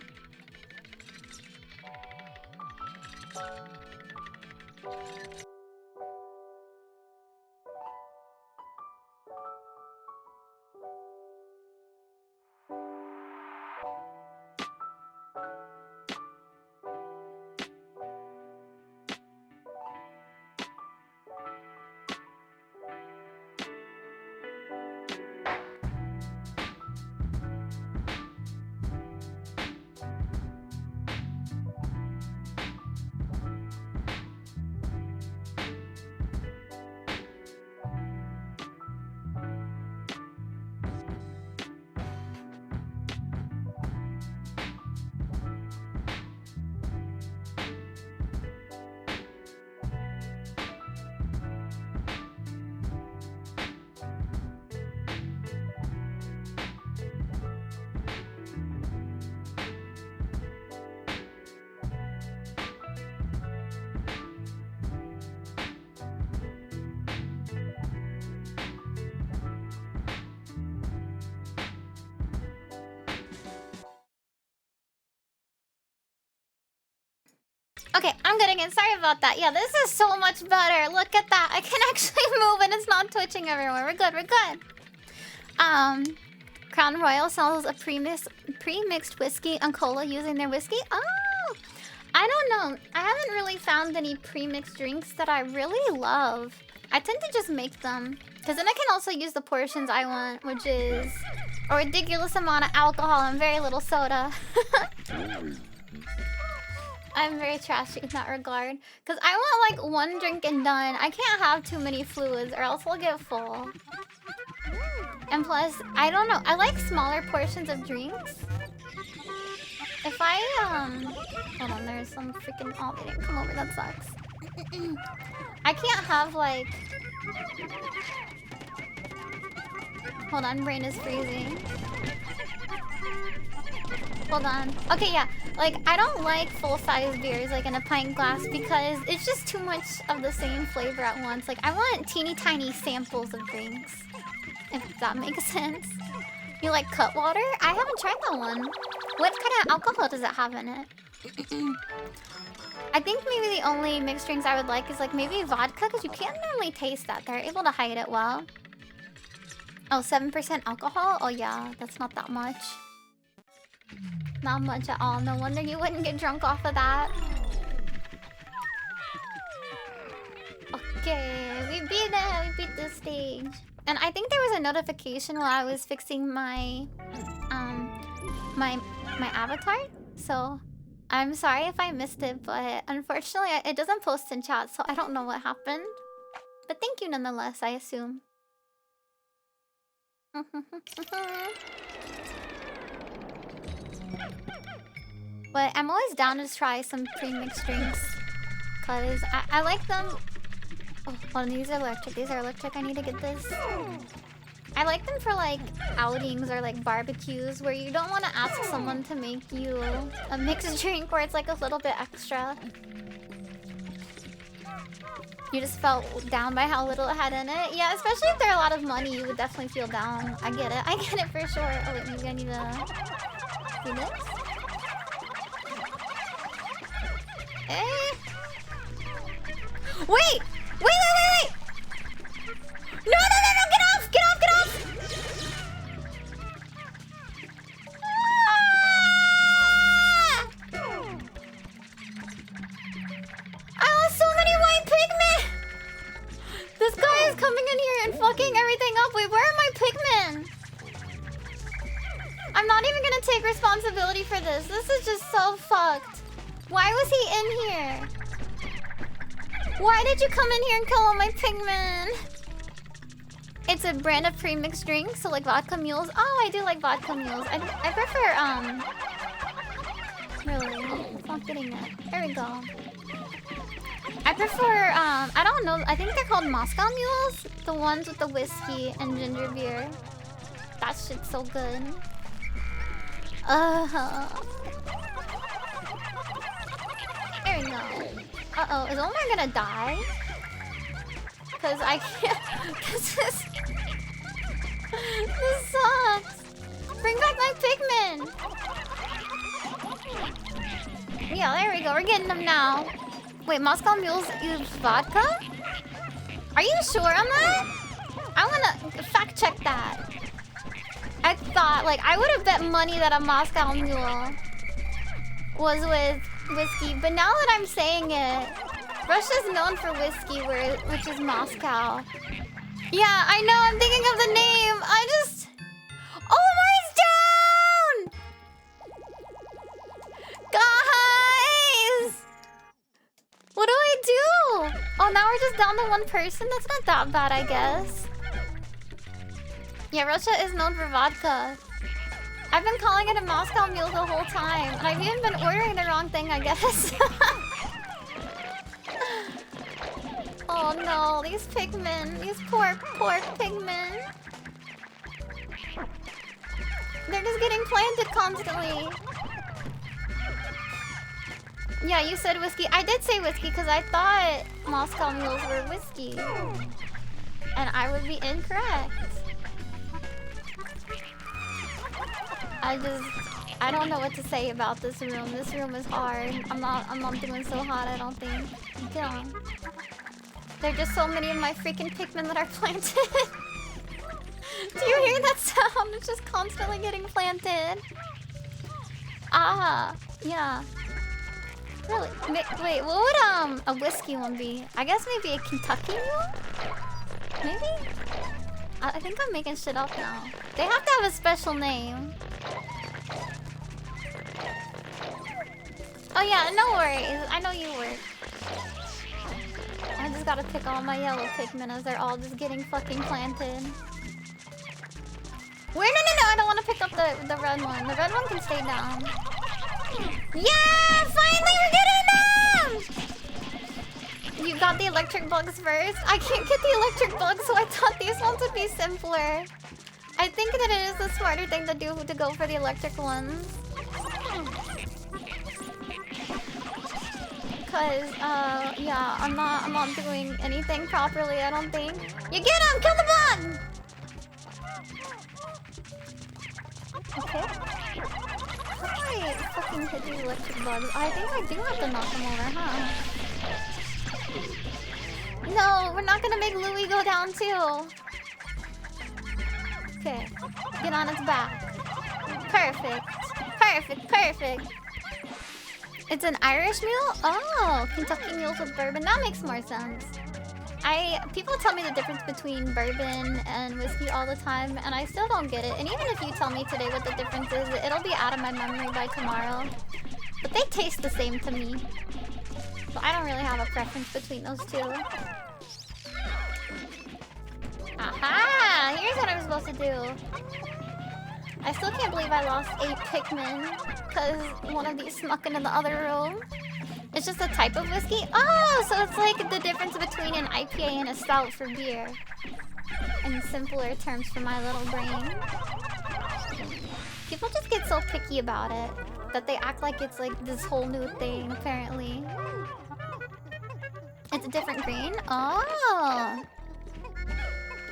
Okay, I'm good again. Sorry about that. Yeah, this is so much better. Look at that. I can actually move and it's not twitching everywhere. We're good, we're good. Crown Royal sells a pre-mixed whiskey and cola using their whiskey. Oh, I don't know. I haven't really found any pre-mixed drinks that I really love. I tend to just make them. Because then I can also use the portions I want, which is a ridiculous amount of alcohol and very little soda. I'm very trashy in that regard. Because I want like one drink and done. I can't have too many fluids or else I'll get full. And plus, I don't know. I like smaller portions of drinks. If I, hold on, there's some freaking... Oh, they didn't come over. That sucks. I can't have like... Hold on, brain is freezing. Hold on. Okay, yeah. Like, I don't like full-size beers, like, in a pint glass because it's just too much of the same flavor at once. Like, I want teeny tiny samples of drinks. If that makes sense. You like Cutwater? I haven't tried that one. What kind of alcohol does it have in it? I think maybe the only mixed drinks I would like is, like, maybe vodka because you can't normally taste that. They're able to hide it well. Oh, 7% alcohol? Oh, yeah. That's not that much. Not much at all. No wonder you wouldn't get drunk off of that. Okay, we beat it. We beat this stage. And I think there was a notification while I was fixing my my avatar. So I'm sorry if I missed it, but unfortunately it doesn't post in chat, so I don't know what happened. But thank you nonetheless, I assume. But I'm always down to try some pre-mixed drinks. Cause I like them. Oh, these are electric. These are electric. I need to get this. I like them for like outings or like barbecues where you don't want to ask someone to make you a mixed drink where it's like a little bit extra. You just felt down by how little it had in it. Yeah, especially if they're a lot of money, you would definitely feel down. I get it. I get it for sure. Oh wait, maybe I need to do this. Wait! Wait! No! Get off! Ah! I lost so many white Pikmin! This guy is coming in here and fucking everything up. Wait, where are my Pikmin? I'm not even gonna take responsibility for this. This is just so fucked. Why was he in here? Why did you come in here and kill all my Pikmin? It's a brand of pre-mixed drink, so like vodka mules. Oh, I do like vodka mules. I prefer, really, it's not getting it. There we go. I prefer, I don't know, I think they're called Moscow mules. The ones with the whiskey and ginger beer. That shit's so good. There we go. Uh-oh, is Omar gonna die? Cause I can't... Cause this sucks! Bring back my Pikmin! Yeah, there we go, we're getting them now. Wait, Moscow mules use vodka? Are you sure on that? I wanna fact check that. I thought, like, I would have bet money that a Moscow mule was with whiskey, but now that I'm saying it, Russia's known for whiskey, which is Moscow. Yeah, I know, I'm thinking of the name. Omar's down! Guys! What do I do? Oh, now we're just down to one person? That's not that bad, I guess. Yeah, Russia is known for vodka. I've been calling it a Moscow mule the whole time. And I've even been ordering the wrong thing, I guess. Oh no, these Pikmin. These poor Pikmin. They're just getting planted constantly. Yeah, you said whiskey. I did say whiskey because I thought Moscow mules were whiskey. And I would be incorrect. I don't know what to say about this room. This room is hard. I'm not doing so hot, I don't think. Yeah. There are just so many of my freaking Pikmin that are planted. Do you hear that sound? It's just constantly getting planted. Ah, yeah. Really? Wait, what would a whiskey one be? I guess maybe a Kentucky mule? Maybe? I think I'm making shit up now. They have to have a special name. Oh yeah, no worries. I know you work. I just gotta pick all my yellow Pikmin as they're all just getting fucking planted. Wait, no, I don't want to pick up the red one. The red one can stay down. Yeah, finally we're getting them! You got the electric bugs first? I can't get the electric bugs, so I thought these ones would be simpler. I think that it is the smarter thing to do to go for the electric ones. Cause, yeah, I'm not doing anything properly, I don't think. You get him! Kill the bug! Okay. How do I fucking hit these electric bugs? I think I do have to knock them over, huh? No, we're not gonna make Louie go down too. Okay. Get on its back. Perfect. Perfect. It's an Irish mule? Oh, Kentucky mules with bourbon. That makes more sense. People tell me the difference between bourbon and whiskey all the time, and I still don't get it. And even if you tell me today what the difference is, it'll be out of my memory by tomorrow. But they taste the same to me. So I don't really have a preference between those two. Aha! Here's what I'm supposed to do. I still can't believe I lost 8 Pikmin because one of these snuck into the other room. It's just a type of whiskey? Oh, so it's like the difference between an IPA and a stout for beer. In simpler terms for my little brain. People just get so picky about it that they act like it's like this whole new thing, apparently. It's a different green? Oh!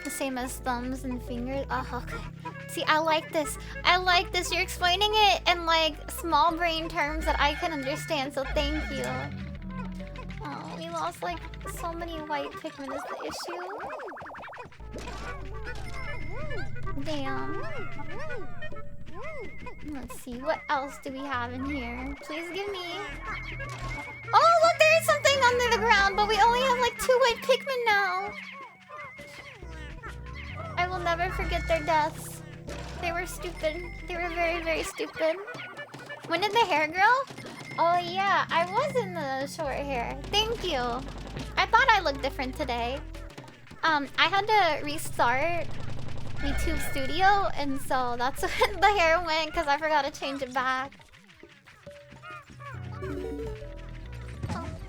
The same as thumbs and fingers. Oh, okay. See, I like this. You're explaining it in like small brain terms that I can understand, so thank you. Oh, we lost like so many white Pikmin is the issue. Damn. Let's see, what else do we have in here? Please give me... Oh, look, there is something under the ground, but we only have like 2 white Pikmin now. I will never forget their deaths. They were stupid. They were very, very stupid. When did the hair grow? Oh yeah, I was in the short hair. Thank you. I thought I looked different today. I had to restart VTube Studio, and so that's when the hair went because I forgot to change it back.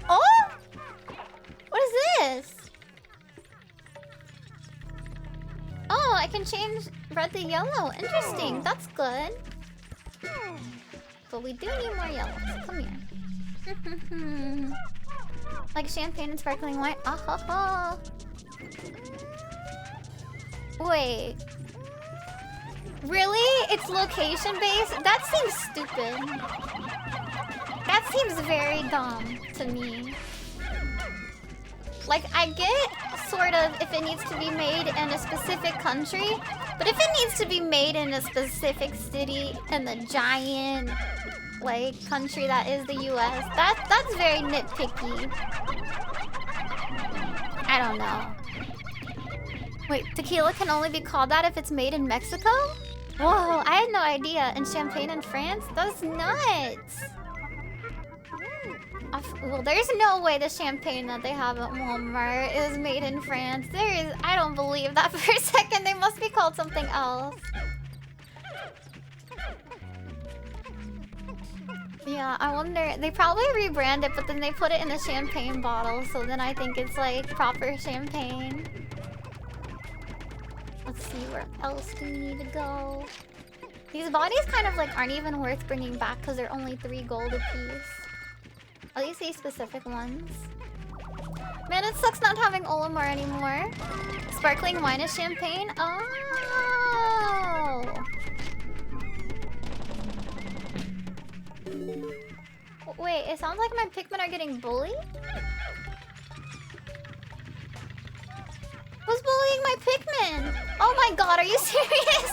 Oh! What is this? Oh, I can change red to yellow. Interesting. That's good. But we do need more yellows. Come here. Like champagne and sparkling wine. Ah ha ha. Wait. Really? It's location based? That seems stupid. That seems very dumb to me. Like, I get sort of if it needs to be made in a specific country, but if it needs to be made in a specific city in the giant, like, country that is the US, that's very nitpicky. I don't know. Wait, tequila can only be called that if it's made in Mexico? Whoa, I had no idea. And champagne in France? That's nuts! Well, there's no way the champagne that they have at Walmart is made in France. I don't believe that for a second. They must be called something else. Yeah, I wonder. They probably rebrand it, but then they put it in a champagne bottle. So then I think it's like proper champagne. Let's see, where else do we need to go? These bodies kind of like aren't even worth bringing back because they're only 3 gold a piece. At least these specific ones. Man, it sucks not having Olimar anymore. Sparkling wine is champagne? Oh! Wait, it sounds like my Pikmin are getting bullied? Who's bullying my Pikmin? Oh my god, are you serious?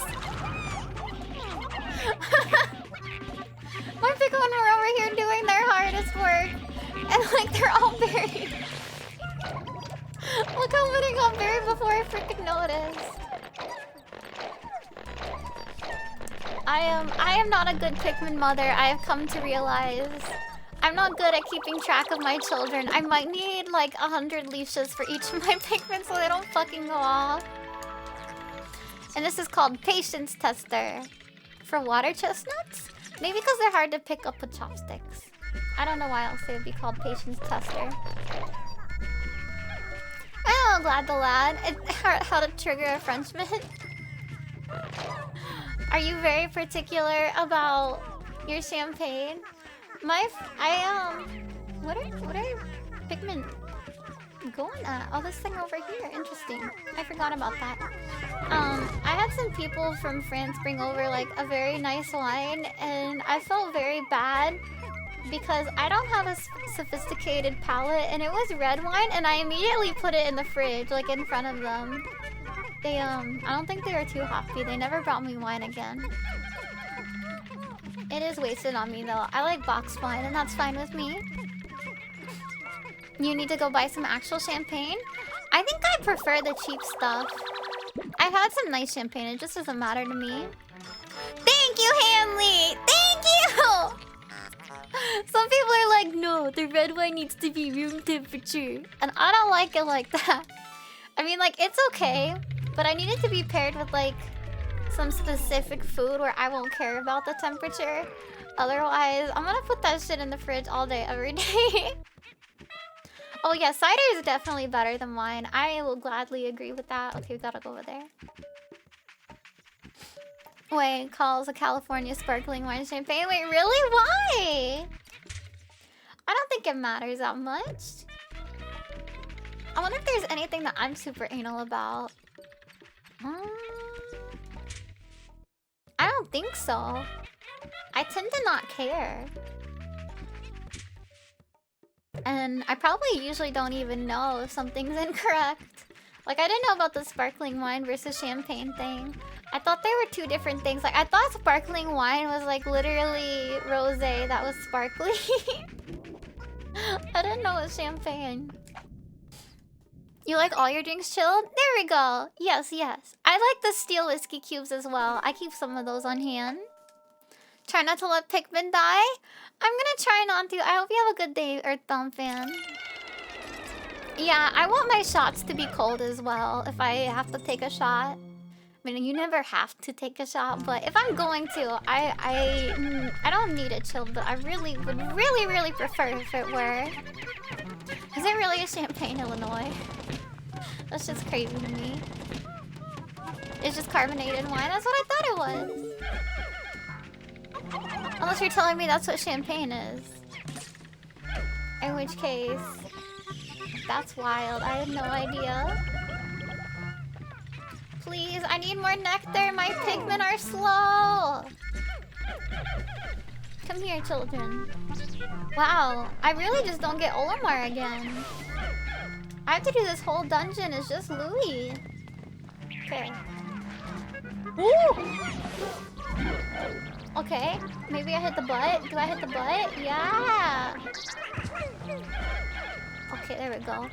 My Pikmin were over here doing their hardest work. And like, they're all buried. Look how many got buried before I freaking noticed. I am not a good Pikmin mother, I have come to realize. I'm not good at keeping track of my children. I might need like 100 leashes for each of my Pikmin so they don't fucking go off. And this is called Patience Tester. For water chestnuts? Maybe because they're hard to pick up with chopsticks. I don't know why else it would be called Patience Tester. Oh, glad the lad. How to trigger a Frenchman. Are you very particular about your champagne? What are Pikmin going at? Oh, this thing over here. Interesting. I forgot about that. I had some people from France bring over like a very nice wine, and I felt very bad because I don't have a sophisticated palate, and it was red wine, and I immediately put it in the fridge, like in front of them. They I don't think they were too happy. They never brought me wine again. It is wasted on me though. I like boxed wine, and that's fine with me. You need to go buy some actual champagne? I think I prefer the cheap stuff. I've had some nice champagne, it just doesn't matter to me. Thank you, Hanley! Thank you! Some people are like, no, the red wine needs to be room temperature. And I don't like it like that. I mean, like, it's okay, but I need it to be paired with, like, some specific food where I won't care about the temperature. Otherwise, I'm gonna put that shit in the fridge all day, every day. Oh yeah, cider is definitely better than wine. I will gladly agree with that. Okay, we gotta go over there. Wait, calls a California sparkling wine champagne. Wait, really? Why? I don't think it matters that much. I wonder if there's anything that I'm super anal about. I don't think so. I tend to not care. And I probably usually don't even know if something's incorrect. Like, I didn't know about the sparkling wine versus champagne thing. I thought they were two different things. Like, I thought sparkling wine was, like, literally rosé that was sparkly. I didn't know it was champagne. You like all your drinks chilled? There we go. Yes, yes. I like the steel whiskey cubes as well. I keep some of those on hand. Try not to let Pikmin die? I'm gonna try not to. I hope you have a good day, Earthbound fan. Yeah, I want my shots to be cold as well if I have to take a shot. I mean, you never have to take a shot, but if I'm going to, I don't need it chilled, but I really would really prefer if it were. Is it really a Champagne, Illinois? That's just crazy to me. It's just carbonated wine. That's what I thought it was. Unless you're telling me that's what champagne is. In which case, that's wild. I had no idea. Please, I need more nectar. My Pikmin are slow. Come here, children. Wow, I really just don't get Olimar again. I have to do this whole dungeon. It's just Louis. Okay. Woo! Okay, maybe I hit the butt. Do I hit the butt? Yeah. Okay, there we go.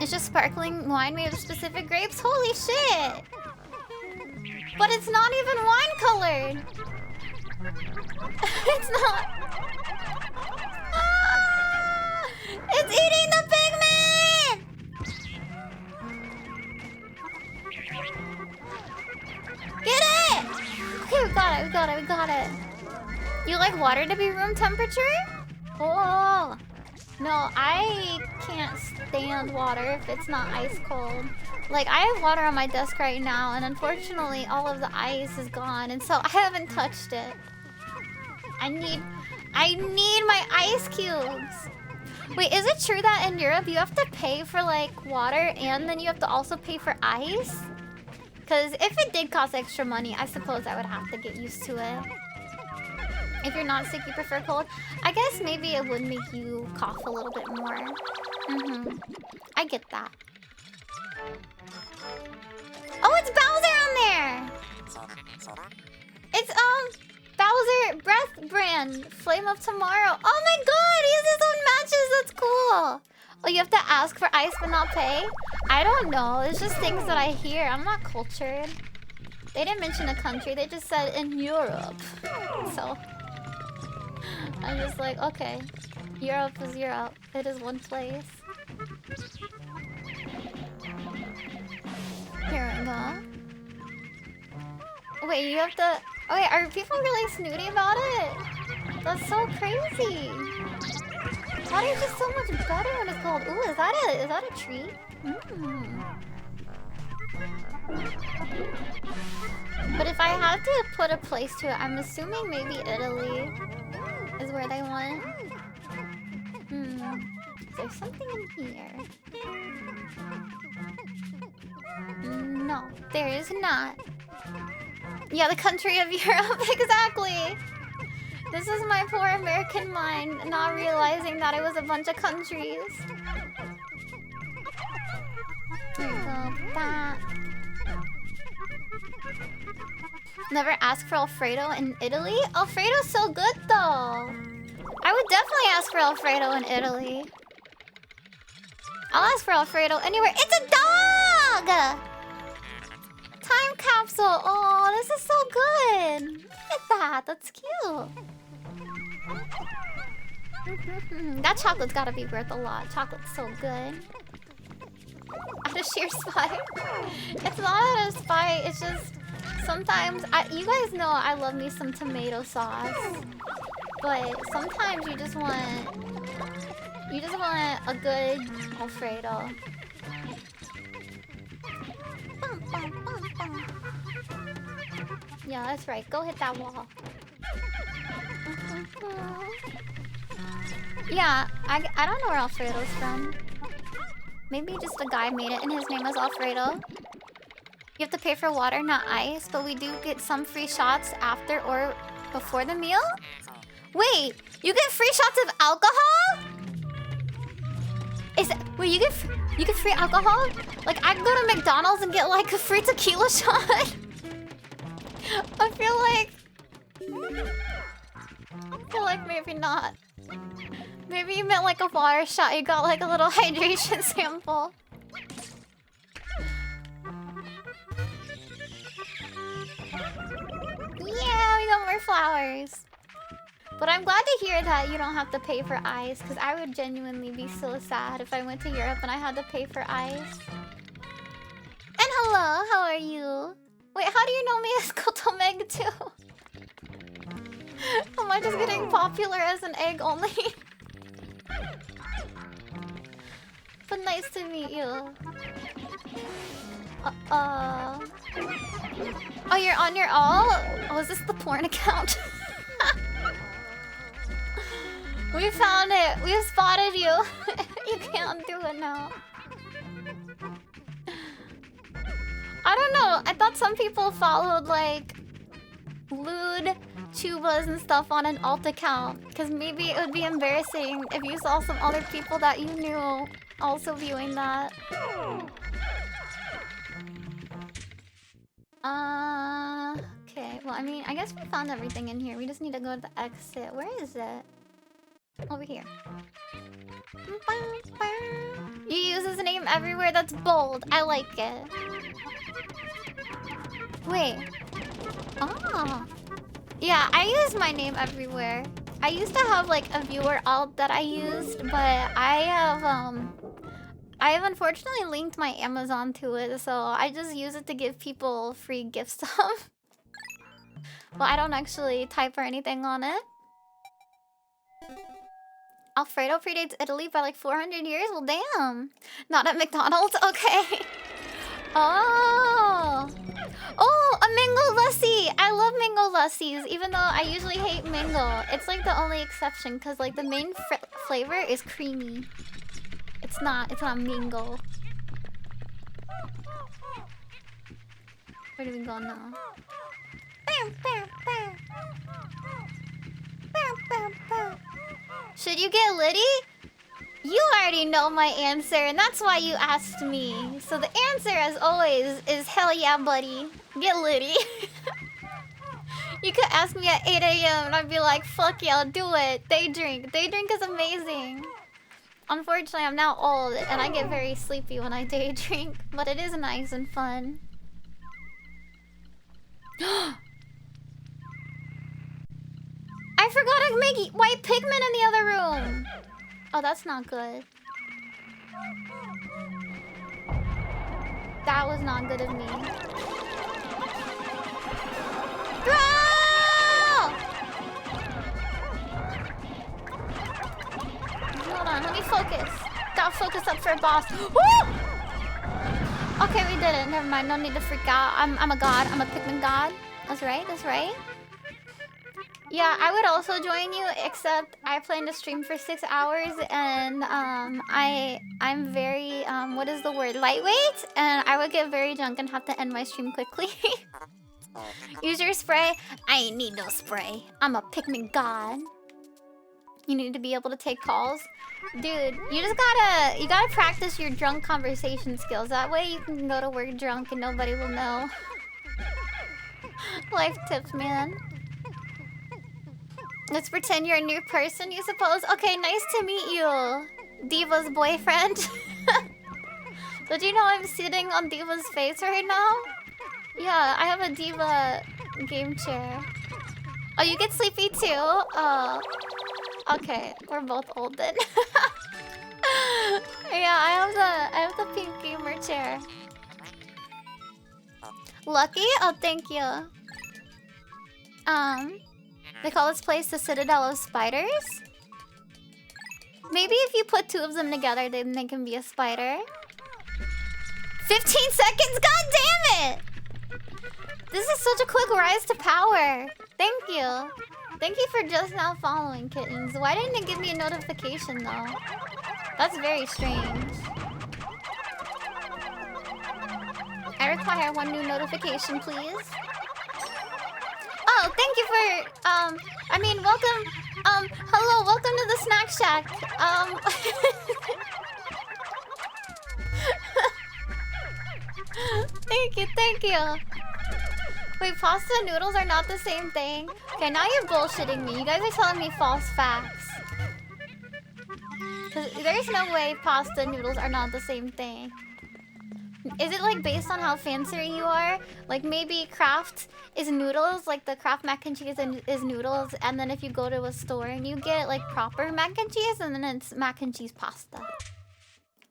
It's just sparkling wine made of specific grapes? Holy shit! But it's not even wine colored! It's not... Ah! It's eating the pigment! Get it! Okay, we got it. You like water to be room temperature? Oh! No, I can't stand water if it's not ice cold. Like, I have water on my desk right now, and unfortunately, all of the ice is gone, and so I haven't touched it. I need my ice cubes. Wait, is it true that in Europe you have to pay for, like, water, and then you have to also pay for ice? Because if it did cost extra money, I suppose I would have to get used to it. If you're not sick, you prefer cold. I guess maybe it would make you cough a little bit more. I get that. Oh, it's Bowser on there! It's, Bowser Breath brand. Flame of Tomorrow. Oh my god, he has his own matches! That's cool! Oh, you have to ask for ice but not pay? I don't know. It's just things that I hear. I'm not cultured. They didn't mention a country. They just said in Europe. So... I'm just like, okay. Europe is Europe. It is one place. Here we go. Wait, you have to... Oh wait, are people really snooty about it? That's so crazy. Water is just so much better when it's cold. Ooh, is that a treat? But if I had to put a place to it, I'm assuming maybe Italy is where they want. Is there something in here? No, there is not. Yeah, the country of Europe, exactly. This is my poor American mind not realizing that it was a bunch of countries. There you go. That. Never ask for Alfredo in Italy? Alfredo's so good though. I would definitely ask for Alfredo in Italy. I'll ask for Alfredo anywhere. It's a dog! Time capsule. Oh, this is so good. Look at that. That's cute. That chocolate's gotta be worth a lot. Chocolate's so good. Out of sheer spite. It's not out of spite. It's just sometimes you guys know I love me some tomato sauce, but sometimes you just want a good Alfredo. Yeah, that's right. Go hit that wall. Yeah, I don't know where Alfredo's from. Maybe just a guy made it and his name was Alfredo. You have to pay for water, not ice, but we do get some free shots after or before the meal? Wait, you get free shots of alcohol? Wait, you get free alcohol? Like, I can go to McDonald's and get like a free tequila shot. I feel like maybe not. Maybe you meant like a water shot. You got like a little hydration sample. Yeah, we got more flowers. But I'm glad to hear that you don't have to pay for ice, because I would genuinely be so sad if I went to Europe and I had to pay for ice. And hello, how are you? Wait, how do you know me as Kotomeg too? Am I just getting popular as an egg only? But nice to meet you. Oh, you're on your all? Oh, is this the porn account? We found it. We spotted you. You can't do it now. I don't know. I thought some people followed like lewd tubas and stuff on an alt account, because maybe it would be embarrassing if you saw some other people that you knew also viewing that. Okay. Well, I mean, I guess we found everything in here. We just need to go to the exit. Where is it? Over here. You use his name everywhere. That's bold. I like it. Wait. Oh. Yeah, I use my name everywhere. I used to have like a viewer alt that I used, but I have unfortunately linked my Amazon to it, so I just use it to give people free gift stuff. Well, I don't actually type or anything on it. Alfredo predates Italy by like 400 years? Well, damn. Not at McDonald's? Okay. Oh. Oh, a mango lassi. I love mango lassis, even though I usually hate mango. It's like the only exception, because like the main flavor is creamy. It's not mango. Where do we go now? Bam, bam, bam. Bam, bam, bam. Should you get litty? You already know my answer, and that's why you asked me. So the answer, as always, is hell yeah, buddy. Get litty. You could ask me at 8 AM and I'd be like, fuck yeah, I'll do it. Day drink. Day drink is amazing. Unfortunately, I'm now old, and I get very sleepy when I day drink. But it is nice and fun. I I forgot to make white Pikmin in the other room. Oh, that's not good. That was not good of me. Throw! Hold on, let me focus. Gotta focus up for a boss. Woo! Okay, we did it. Never mind. No need to freak out. I'm a god. I'm a Pikmin god. That's right. That's right. Yeah, I would also join you, except I plan to stream for 6 hours, and I'm very what is the word, lightweight, and I would get very drunk and have to end my stream quickly. Use your spray. I ain't need no spray. I'm a Pikmin god. You need to be able to take calls. Dude, you gotta practice your drunk conversation skills. That way you can go to work drunk and nobody will know. Life tips, man. Let's pretend you're a new person, you suppose? Okay, nice to meet you, Diva's boyfriend. Did you know I'm sitting on Diva's face right now? Yeah, I have a Diva game chair. Oh, you get sleepy too? Oh. Okay, we're both old then. Yeah, I have the pink gamer chair. Lucky? Oh, thank you. They call this place the Citadel of Spiders. Maybe if you put 2 of them together, then they can be a spider. 15 seconds? God damn it! This is such a quick rise to power. Thank you. Thank you for just now following, kittens. Why didn't it give me a notification, though? That's very strange. I require 1 new notification, please. Oh, thank you for, I mean, welcome, hello, welcome to the Snack Shack. Thank you. Wait, pasta and noodles are not the same thing? Okay, now you're bullshitting me. You guys are telling me false facts. Because there's no way pasta and noodles are not the same thing. Is it like based on how fancy you are? Like maybe Kraft is noodles, like the Kraft mac and cheese is noodles, and then if you go to a store and you get like proper mac and cheese, and then it's mac and cheese pasta.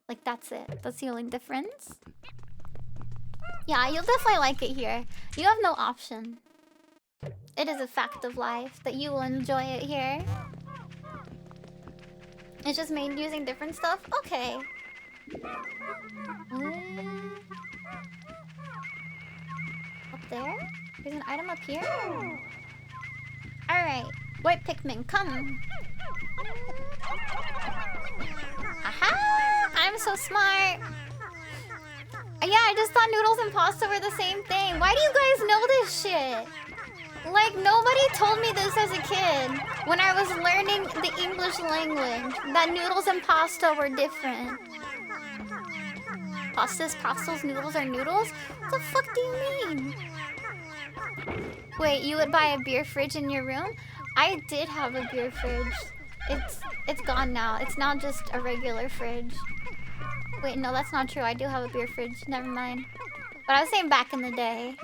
Like that's it. That's the only difference. Yeah, you'll definitely like it here. You have no option. It is a fact of life that you will enjoy it here. It's just made using different stuff? Okay. Up there? There's an item up here? Alright. White Pikmin, come. Aha! I'm so smart. Yeah, I just thought noodles and pasta were the same thing. Why do you guys know this shit? Like, nobody told me this as a kid when I was learning the English language, that noodles and pasta were different. Pasta's pastas, noodles are noodles? What the fuck do you mean? Wait, you would buy a beer fridge in your room? I did have a beer fridge. It's gone now. It's now just a regular fridge. Wait, no, that's not true. I do have a beer fridge. Never mind. But I was saying back in the day.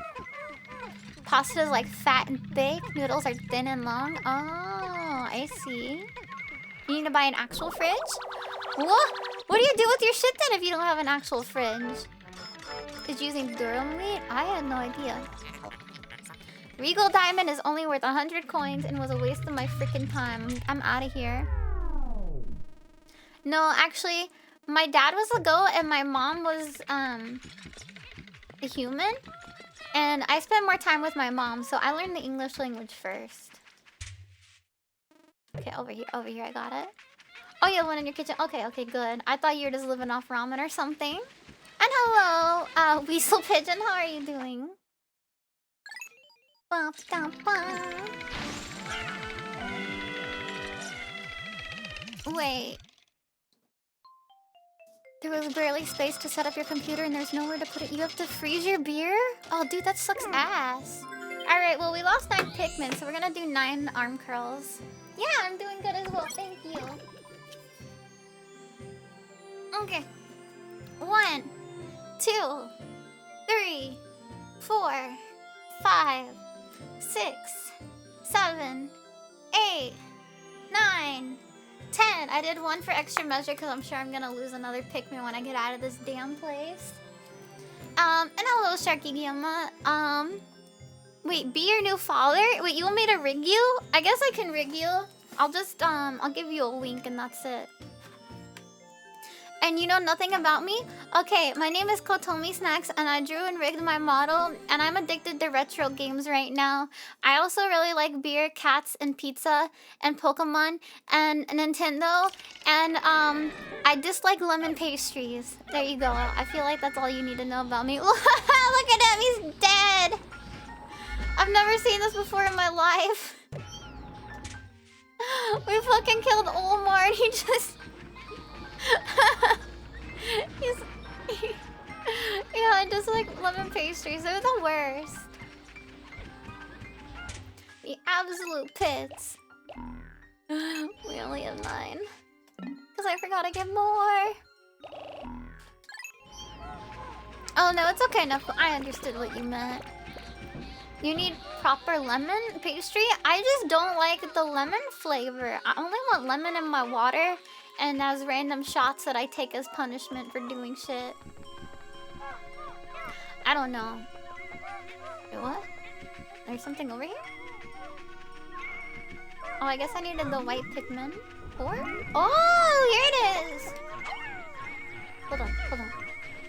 Pasta is like fat and thick. Noodles are thin and long. Oh, I see. You need to buy an actual fridge? What? What do you do with your shit then if you don't have an actual fridge? Is using durum wheat? I had no idea. Regal Diamond is only worth 100 coins and was a waste of my freaking time. I'm out of here. No, actually, my dad was a goat and my mom was a human. And I spent more time with my mom, so I learned the English language first. Okay, over here, I got it. Oh, you have one in your kitchen. Okay, good. I thought you were just living off ramen or something. And hello, Weasel Pigeon, how are you doing? Wait. There was barely space to set up your computer and there's nowhere to put it. You have to freeze your beer? Oh, dude, that sucks ass. Alright, well, we lost 9 Pikmin, so we're gonna do 9 arm curls. Yeah, I'm doing good as well, thank you. Okay. 1, 2, 3, 4, 5, 6, 7, 8, 8, 9, 10. I did one for extra measure because I'm sure I'm gonna lose another Pikmin when I get out of this damn place. And hello, Sharky Gamma. Wait, be your new father? Wait, you want me to rig you? I guess I can rig you. I'll just, I'll give you a wink and that's it. And you know nothing about me? Okay, my name is Kotomi Snacks and I drew and rigged my model and I'm addicted to retro games right now. I also really like beer, cats, and pizza, and Pokemon, and Nintendo, and I dislike lemon pastries. There you go. I feel like that's all you need to know about me. Look at him, he's dead! I've never seen this before in my life. We fucking killed Olmar and he just... Yeah, I just like lemon pastries. They're the worst. The absolute pits. We only have 9. Because I forgot to get more. Oh no, it's okay enough. I understood what you meant. You need proper lemon pastry? I just don't like the lemon flavor. I only want lemon in my water and as random shots that I take as punishment for doing shit. I don't know. Wait, what? There's something over here? Oh, I guess I needed the white Pikmin. Or? Oh, here it is! Hold on.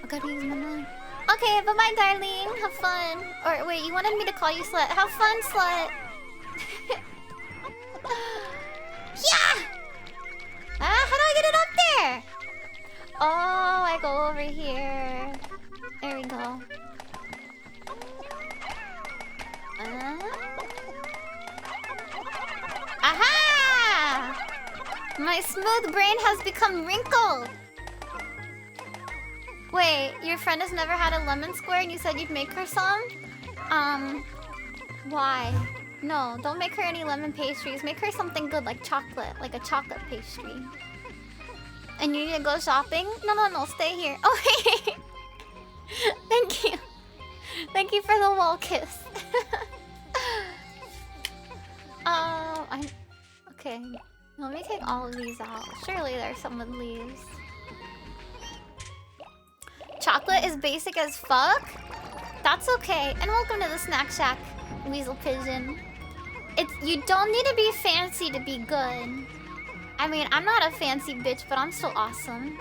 I gotta use my mind. Okay, bye-bye, darling. Have fun. Or wait, you wanted me to call you slut. Have fun, slut. Yeah! How do I get it up there? Oh, I go over here. There we go. Aha! My smooth brain has become wrinkled. Wait, your friend has never had a lemon square and you said you'd make her some? Why? No, don't make her any lemon pastries. Make her something good like chocolate, like a chocolate pastry. And you need to go shopping? No, stay here. Oh, wait. Thank you. Thank you for the wall kiss. Okay. Let me take all of these out. Surely there's some with leaves. Chocolate is basic as fuck? That's okay. And welcome to the Snack Shack, Weasel Pigeon. You don't need to be fancy to be good. I mean, I'm not a fancy bitch, but I'm still awesome.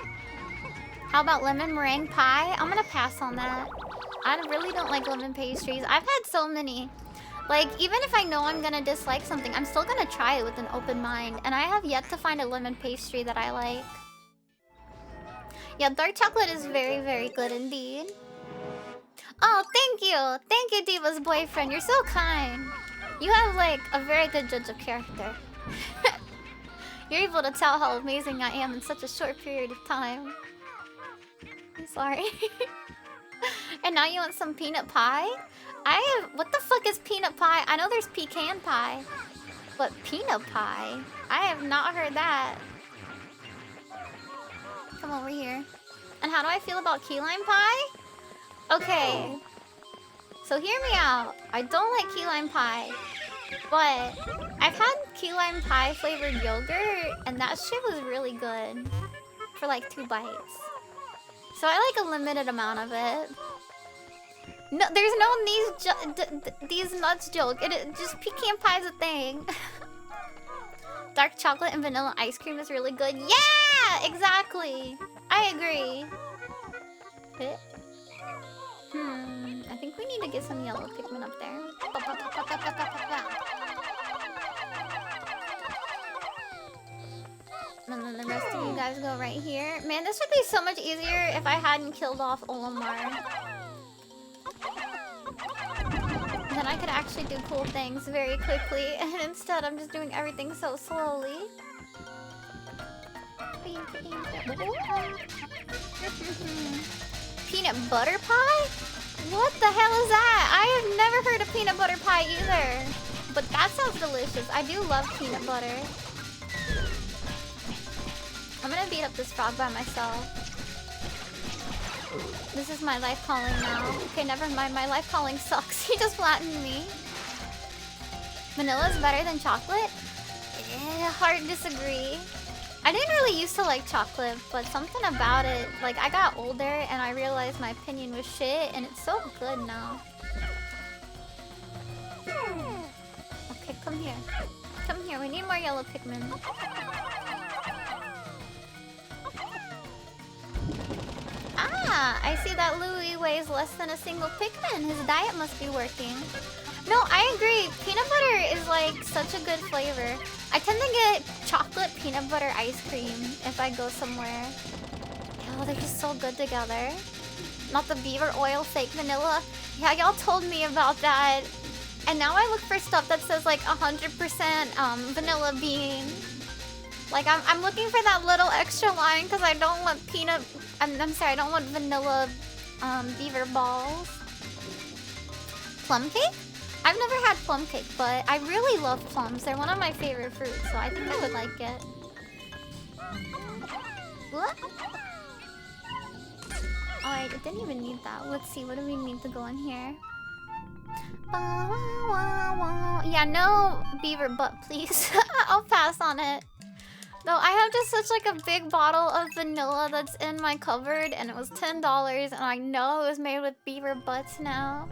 How about lemon meringue pie? I'm gonna pass on that. I really don't like lemon pastries. I've had so many. Like, even if I know I'm gonna dislike something, I'm still gonna try it with an open mind. And I have yet to find a lemon pastry that I like. Yeah, dark chocolate is very, very good indeed. Oh, thank you! Thank you, Diva's boyfriend. You're so kind. You have, like, a very good judge of character. You're able to tell how amazing I am in such a short period of time. I'm sorry. And now you want some peanut pie? What the fuck is peanut pie? I know there's pecan pie. But peanut pie? I have not heard that. Come over here. And how do I feel about key lime pie? Okay. So hear me out. I don't like key lime pie. But I've had key lime pie flavored yogurt and that shit was really good. For like 2 bites. So I like a limited amount of it. No, there's no these nuts joke. Just pecan pie's a thing. Dark chocolate and vanilla ice cream is really good. Yeah, exactly. I agree. I think we need to get some yellow Pikmin up there. And then the rest of you guys go right here. Man, this would be so much easier if I hadn't killed off Olimar. Then I could actually do cool things very quickly. And instead, I'm just doing everything so slowly. Peanut butter pie? What the hell is that? I have never heard of peanut butter pie either. But that sounds delicious. I do love peanut butter. I'm gonna beat up this frog by myself. This is my life calling now. Okay, never mind. My life calling sucks. He just flattened me. Vanilla is better than chocolate? Hard disagree. I didn't really used to like chocolate, but something about it, like I got older and I realized my opinion was shit, and it's so good now. Okay, come here. Come here, we need more yellow Pikmin. Ah, I see that Louis weighs less than a single Pikmin. His diet must be working. No, I agree. Peanut butter is like such a good flavor. I tend to get chocolate peanut butter ice cream if I go somewhere. Oh, they're just so good together. Not the beaver oil fake vanilla. Yeah, y'all told me about that. And now I look for stuff that says like 100% vanilla bean. Like I'm looking for that little extra line because I don't want peanut. I'm sorry, I don't want vanilla beaver balls. Plum cake? I've never had plum cake, but I really love plums. They're one of my favorite fruits, so I think I would like it. What? Alright, it didn't even need that. Let's see, what do we need to go in here? Yeah, no beaver butt, please. I'll pass on it. No, I have just such like a big bottle of vanilla that's in my cupboard, and it was $10, and I know it was made with beaver butts now.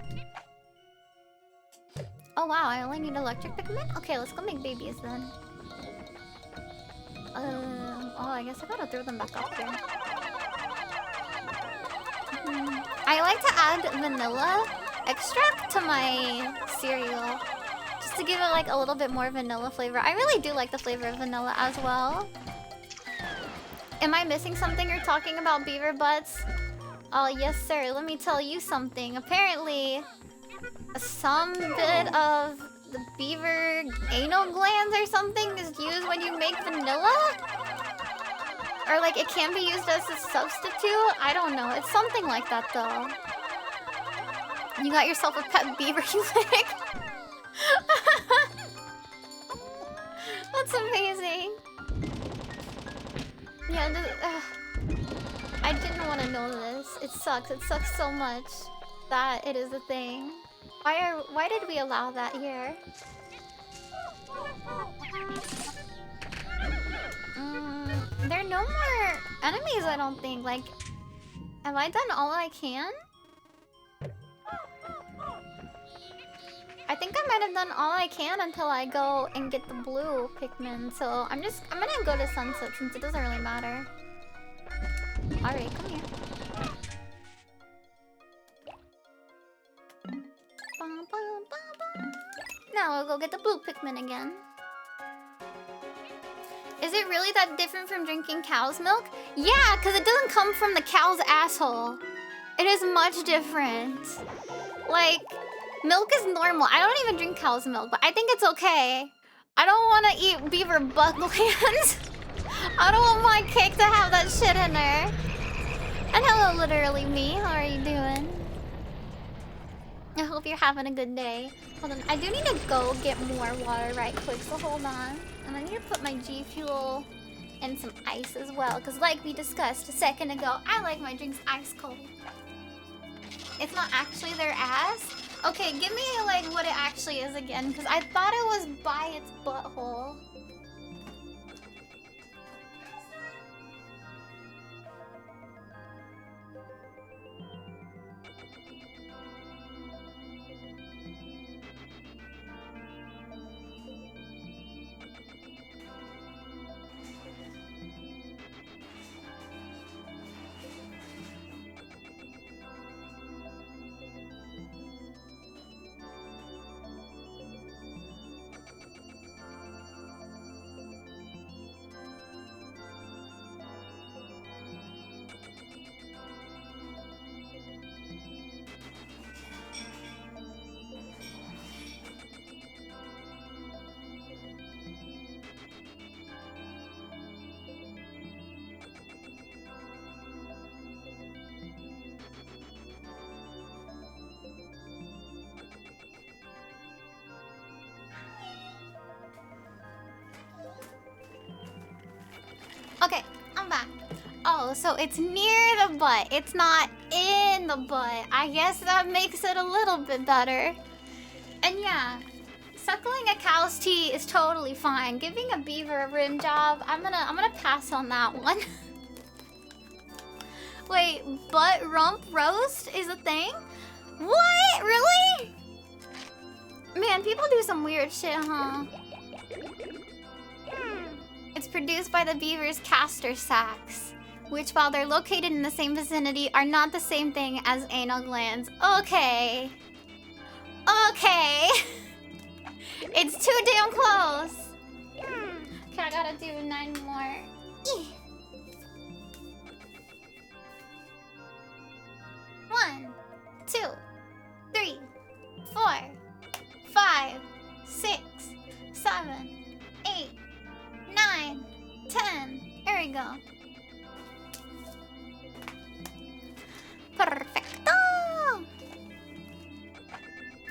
Oh wow, I only need electric Pikmin? Okay, let's go make babies then. Oh, I guess I gotta throw them back up here. I like to add vanilla extract to my cereal. Just to give it like a little bit more vanilla flavor. I really do like the flavor of vanilla as well. Am I missing something? You're talking about beaver butts? Oh, yes sir, let me tell you something. Apparently, some bit of the beaver anal glands or something is used when you make vanilla? Or like it can be used as a substitute? I don't know. It's something like that though. You got yourself a pet beaver you like? That's amazing. Yeah, I didn't want to know this. It sucks. It sucks so much that it is a thing. Why did we allow that here? There are no more enemies, I don't think. Like, have I done all I can? I think I might have done all I can until I go and get the blue Pikmin. So I'm gonna go to sunset since it doesn't really matter. Alright, come here. Now we'll go get the blue Pikmin again. Is it really that different from drinking cow's milk? Yeah, because it doesn't come from the cow's asshole. It is much different. Like, milk is normal. I don't even drink cow's milk, but I think it's okay. I don't want to eat beaver butt glands. I don't want my cake to have that shit in there. And hello, literally me. How are you doing? I hope you're having a good day. Hold on, I do need to go get more water right quick, so hold on. And I need to put my G Fuel and some ice as well, because like we discussed a second ago, I like my drinks ice cold. It's not actually their ass? Okay, give me like what it actually is again, because I thought it was by its butthole. Okay, I'm back. Oh, so it's near the butt. It's not in the butt. I guess that makes it a little bit better. And yeah, Suckling a cow's tea is totally fine. Giving a beaver a rim job, I'm gonna pass on that one. Wait, butt rump roast is a thing? What? Really? Man, people do some weird shit, huh? It's produced by the beaver's castor sacs, which, while they're located in the same vicinity, are not the same thing as anal glands. Okay. Okay. It's too damn close. Okay, I gotta do 9 more. Eeh. 1, 2, 3, 4, 5, 6, 7, 8, 9, 10. There we go. Perfecto!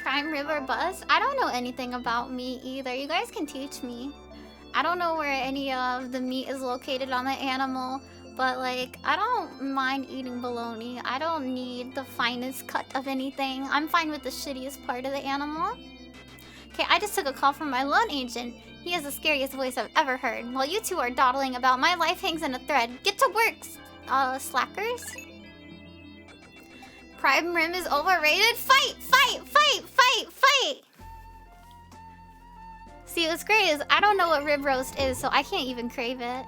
Prime River Bus? I don't know anything about meat either. You guys can teach me. I don't know where any of the meat is located on the animal, but like, I don't mind eating bologna. I don't need the finest cut of anything. I'm fine with the shittiest part of the animal. Okay, I just took a call from my loan agent. He has the scariest voice I've ever heard. While you two are dawdling about, my life hangs in a thread. Get to work, slackers. Prime Rim is overrated? Fight! Fight! Fight! Fight! Fight! See, what's great is I don't know what rib roast is, so I can't even crave it.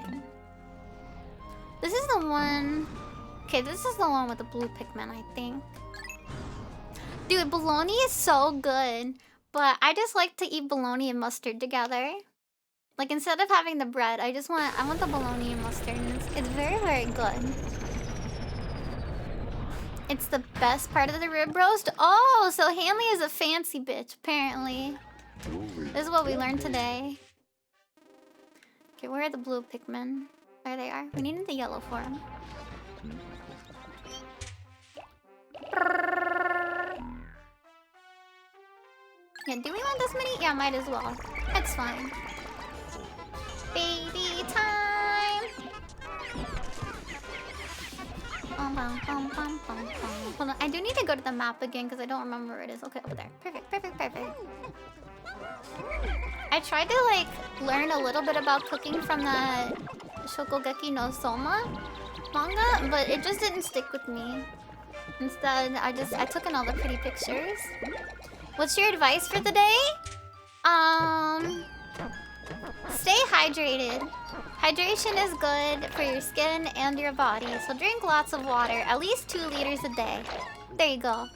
This is the one... Okay, this is the one with the blue Pikmin, I think. Dude, bologna is so good. But I just like to eat bologna and mustard together. Like, instead of having the bread, I want the bologna and mustard. And it's very, very good. It's the best part of the rib roast. Oh, so Hanley is a fancy bitch, apparently. This is what we learned today. Okay, where are the blue Pikmin? There they are. We needed the yellow for them. Yeah, do we want this many? Yeah, might as well. That's fine. Baby time! Hold on, I do need to go to the map again because I don't remember where it is. Okay, over there. Perfect, perfect, perfect. I tried to like learn a little bit about cooking from the Shokugeki no Soma manga, but it just didn't stick with me. Instead, I took in all the pretty pictures. What's your advice for the day? Stay hydrated. Hydration is good for your skin and your body, so drink lots of water, at least 2 liters a day. There you go.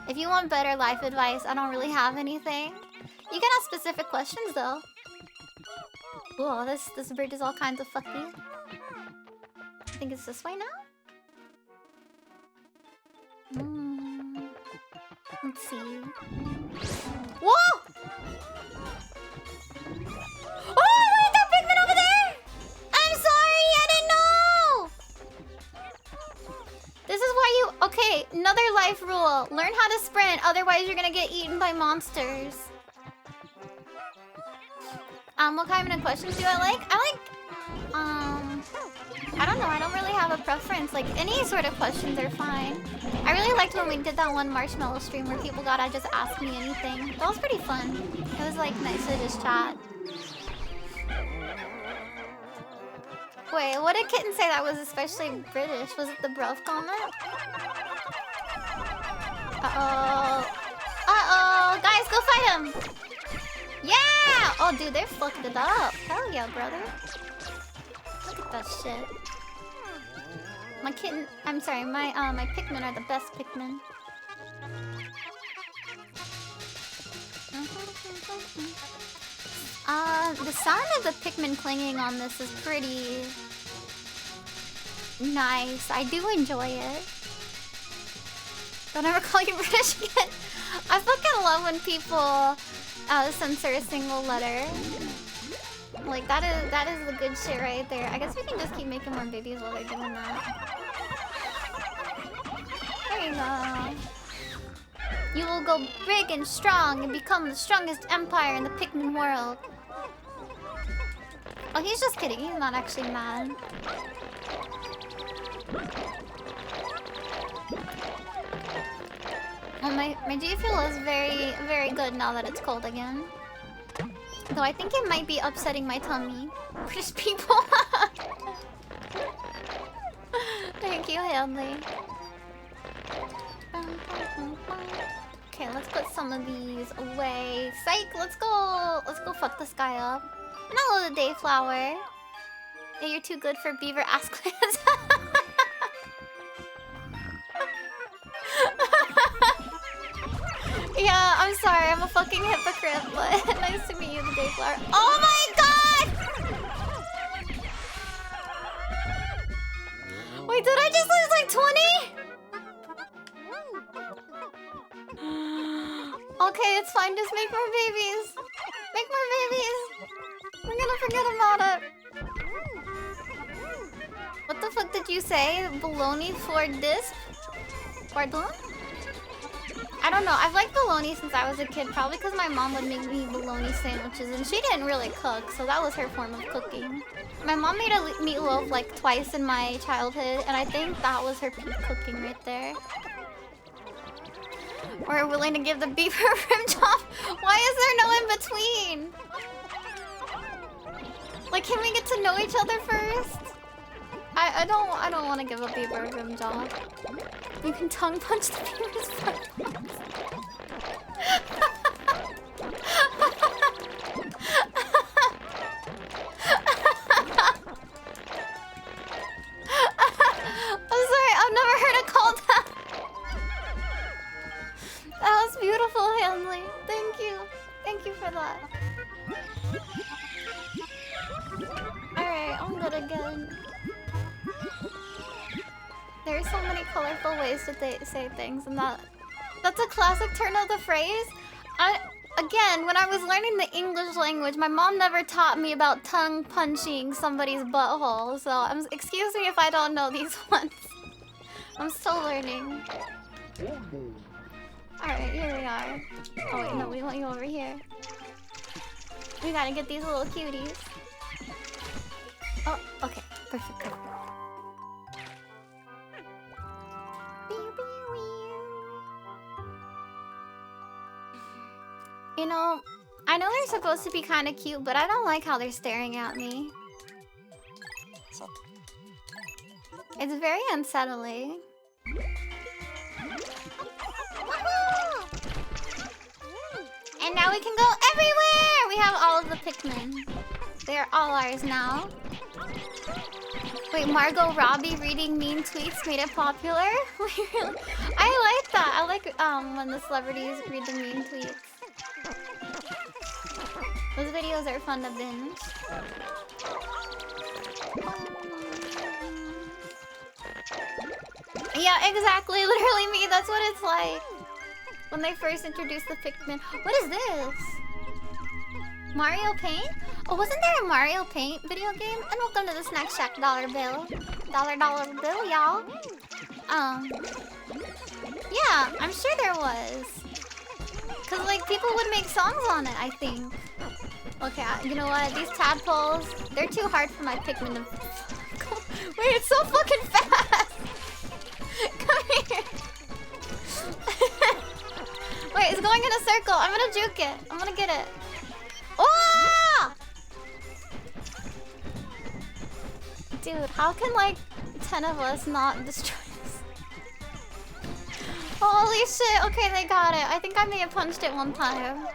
If you want better life advice, I don't really have anything. You can ask specific questions though. Whoa, this bridge is all kinds of fucky. I think it's this way now? Let's see. Whoa! Oh, look at that Pikmin over there! I'm sorry, I didn't know! This is why you... Okay, another life rule. Learn how to sprint, otherwise you're gonna get eaten by monsters. What kind of questions do I like? I don't know, I don't really have a preference. Like, any sort of questions are fine. I really liked when we did that one marshmallow stream where people got to just ask me anything. That was pretty fun. It was, like, nice to just chat. Wait, what did Kitten say that was especially British? Was it the bruv comment? Uh-oh. Uh-oh! Guys, go fight him! Yeah! Oh, dude, they fucked it up. Hell yeah, brother. Look at that shit. My kitten... I'm sorry, my Pikmin are the best Pikmin. The sound of the Pikmin clinging on this is pretty... nice. I do enjoy it. Don't ever call you British again. I fucking love when people censor a single letter. Like, that is the good shit right there. I guess we can just keep making more babies while they're doing that. There you go. You will go big and strong and become the strongest empire in the Pikmin world. Oh, he's just kidding. He's not actually mad. Well, my G Fuel is very, very good now that it's cold again. Though I think it might be upsetting my tummy. There's people. Thank you, Hanley. Okay, let's put some of these away. Psych, let's go. Let's go fuck this guy up. And hello, the Dayflower. Yeah, you're too good for beaver ass clans. Yeah, I'm sorry, I'm a fucking hypocrite, but nice to meet you, the Dayflower. Oh my god! Wait, did I just lose like 20? Okay, it's fine, just make more babies. Make more babies. We're gonna forget about it. What the fuck did you say? Bologna for this? Pardon? I don't know. I've liked bologna since I was a kid, probably because my mom would make me bologna sandwiches, and she didn't really cook, so that was her form of cooking. My mom made a meatloaf like twice in my childhood, and I think that was her peak cooking right there. We're willing to give the beaver rim job. Why is there no in between? Like, can we get to know each other first? I don't want to give a beaver a rim job. You can tongue punch the beaver's butt. I'm sorry, I've never heard it called that. That was beautiful, Hanley. Thank you. Thank you for that. Alright, I'm good again. There's so many colorful ways to say things, and that's a classic turn of the phrase. Again, when I was learning the English language, my mom never taught me about tongue punching somebody's butthole, so excuse me if I don't know these ones. I'm still learning. Alright, here we are. Oh wait, no, we want you over here. We gotta get these little cuties. Oh, okay. Perfect, perfect. You know, I know they're supposed to be kind of cute, but I don't like how they're staring at me. It's very unsettling. And now we can go everywhere! We have all of the Pikmin. They're all ours now. Wait, Margot Robbie reading mean tweets made it popular? I like that. I like when the celebrities read the mean tweets. Those videos are fun to binge. Yeah, exactly. Literally me. That's what it's like. When they first introduced the Pikmin. What is this? Mario Paint? Oh, wasn't there a Mario Paint video game? And welcome to the Snack Shack dollar bill. Dollar bill, y'all. Yeah, I'm sure there was. Cause like people would make songs on it, I think. Okay, you know what? These tadpoles, they're too hard for my Pikmin to... Wait, it's so fucking fast! Come here! Wait, it's going in a circle. I'm gonna juke it. I'm gonna get it. Oh! Dude, how can like 10 of us not destroy this? Holy shit. Okay, they got it. I think I may have punched it one time.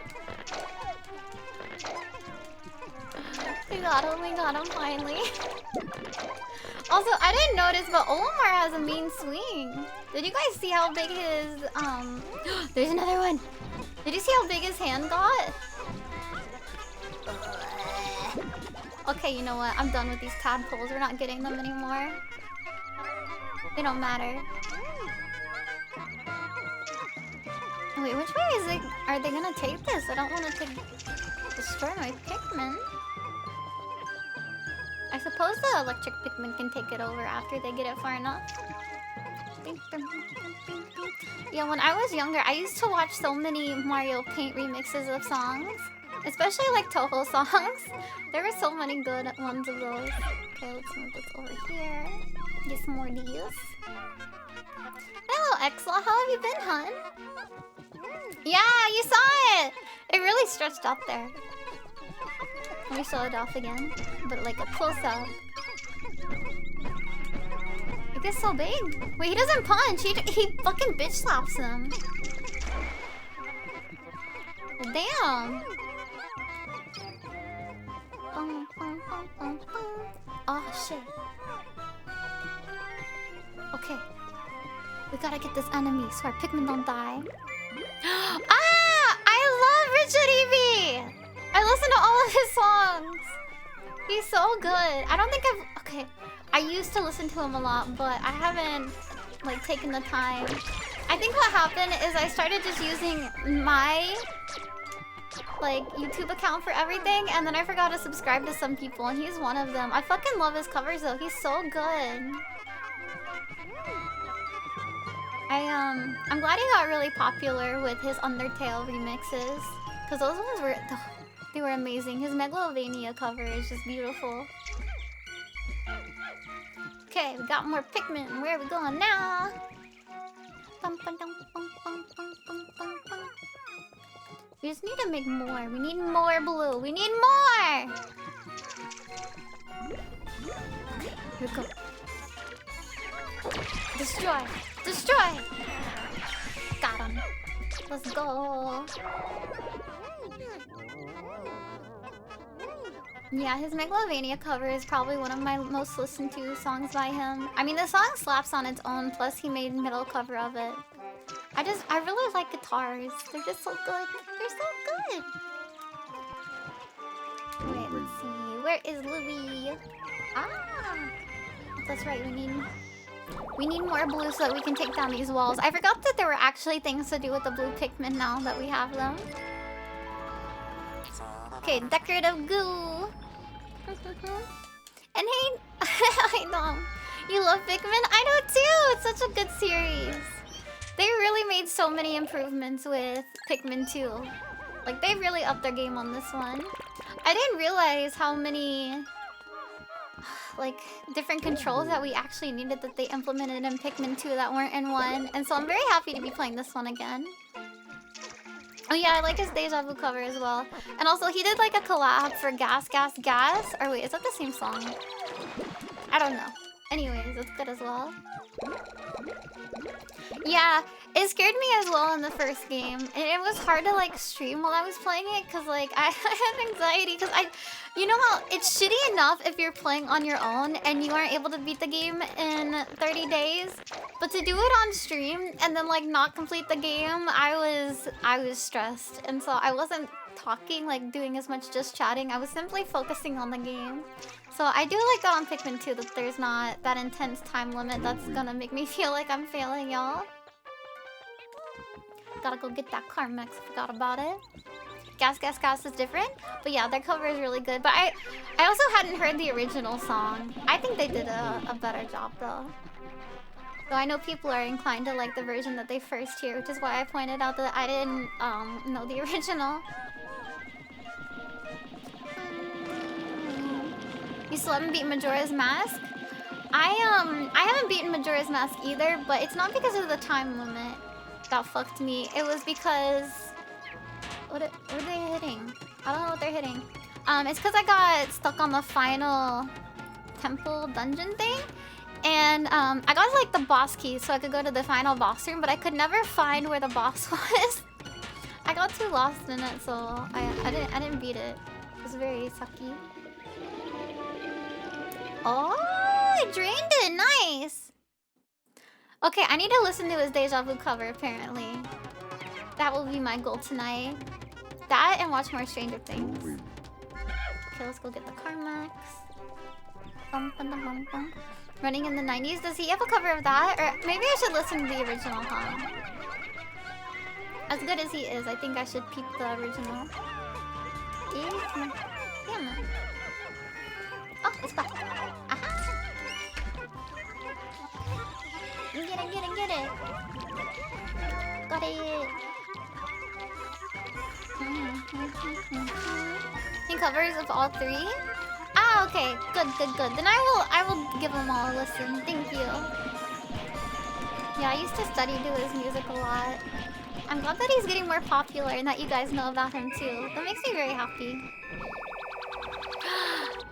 We got him finally. Also, I didn't notice, but Olimar has a mean swing. Did you guys see how big his, There's another one. Did you see how big his hand got? Okay, you know what? I'm done with these tadpoles. We're not getting them anymore. They don't matter. Wait, which way is it? Are they gonna take this? I don't want to destroy my Pikmin. I suppose the electric Pikmin can take it over after they get it far enough. Yeah, when I was younger, I used to watch so many Mario Paint remixes of songs. Especially like Toho songs. There were so many good ones of those. Okay, let's move this over here. Get some more of these. Hello, Exla. How have you been, hun? Yeah, you saw it! It really stretched up there. Let me show it off again. But like a close-up. It gets so big. Wait, he doesn't punch. He fucking bitch slaps him. Well, damn. Oh, shit. Okay. We gotta get this enemy so our Pikmin don't die. Ah! I love Richard Evie! I listen to all of his songs. He's so good. I don't think I've... Okay. I used to listen to him a lot, but I haven't, like, taken the time. I think what happened is I started just using my, like, YouTube account for everything, and then I forgot to subscribe to some people, and he's one of them. I fucking love his covers, though. He's so good. I'm glad he got really popular with his Undertale remixes, because those ones were... They were amazing. His Megalovania cover is just beautiful. Okay, we got more Pikmin. Where are we going now? We just need to make more. We need more blue. We need more! Okay, here we go. Destroy! Destroy! Got him. Let's go. Yeah, his Megalovania cover is probably one of my most listened to songs by him. I mean, the song slaps on its own, plus he made middle cover of it. I really like guitars. They're just so good. They're so good. Wait, let's see. Where is Louie? Ah! That's right, we need more blue so that we can take down these walls. I forgot that there were actually things to do with the blue Pikmin now that we have them. Okay, decorative goo. And hey, I know. You love Pikmin? I know too! It's such a good series. They really made so many improvements with Pikmin 2. Like, they really upped their game on this one. I didn't realize how many... like, different controls that we actually needed that they implemented in Pikmin 2 that weren't in 1. And so I'm very happy to be playing this one again. Oh yeah, I like his Deja Vu cover as well. And also, he did like a collab for Gas Gas Gas. Or wait, is that the same song? I don't know. Anyways, it's good as well. Yeah, it scared me as well in the first game. And it was hard to like stream while I was playing it because like I had anxiety because you know how it's shitty enough if you're playing on your own and you aren't able to beat the game in 30 days. But to do it on stream and then like not complete the game, I was stressed. And so I wasn't talking, like doing as much just chatting. I was simply focusing on the game. So I do like that on Pikmin 2 that there's not that intense time limit that's gonna make me feel like I'm failing y'all. Gotta go get that Carmex, forgot about it. Gas Gas Gas is different, but yeah, their cover is really good. But I also hadn't heard the original song. I think they did a better job though. Though I know people are inclined to like the version that they first hear, which is why I pointed out that I didn't know the original. You still haven't beaten Majora's Mask? I haven't beaten Majora's Mask either, but it's not because of the time limit that fucked me. It was because... What are they hitting? I don't know what they're hitting. It's because I got stuck on the final temple dungeon thing. And I got like the boss key so I could go to the final boss room, but I could never find where the boss was. I got too lost in it, so I didn't beat it. It was very sucky. Oh, I drained it. Nice. Okay, I need to listen to his Deja Vu cover, apparently. That will be my goal tonight. That and watch more Stranger Things. Okay, let's go get the Carmex. Bum, bum, bum, bum, bum. Running in the 90s. Does he have a cover of that? Or maybe I should listen to the original, huh? As good as he is, I think I should peep the original. Damn it. Oh, it's back. Aha! Get it. Got it. He covers of all three? Ah, okay. Good. Then I will give them all a listen. Thank you. Yeah, I used to study to his music a lot. I'm glad that he's getting more popular and that you guys know about him too. That makes me very happy.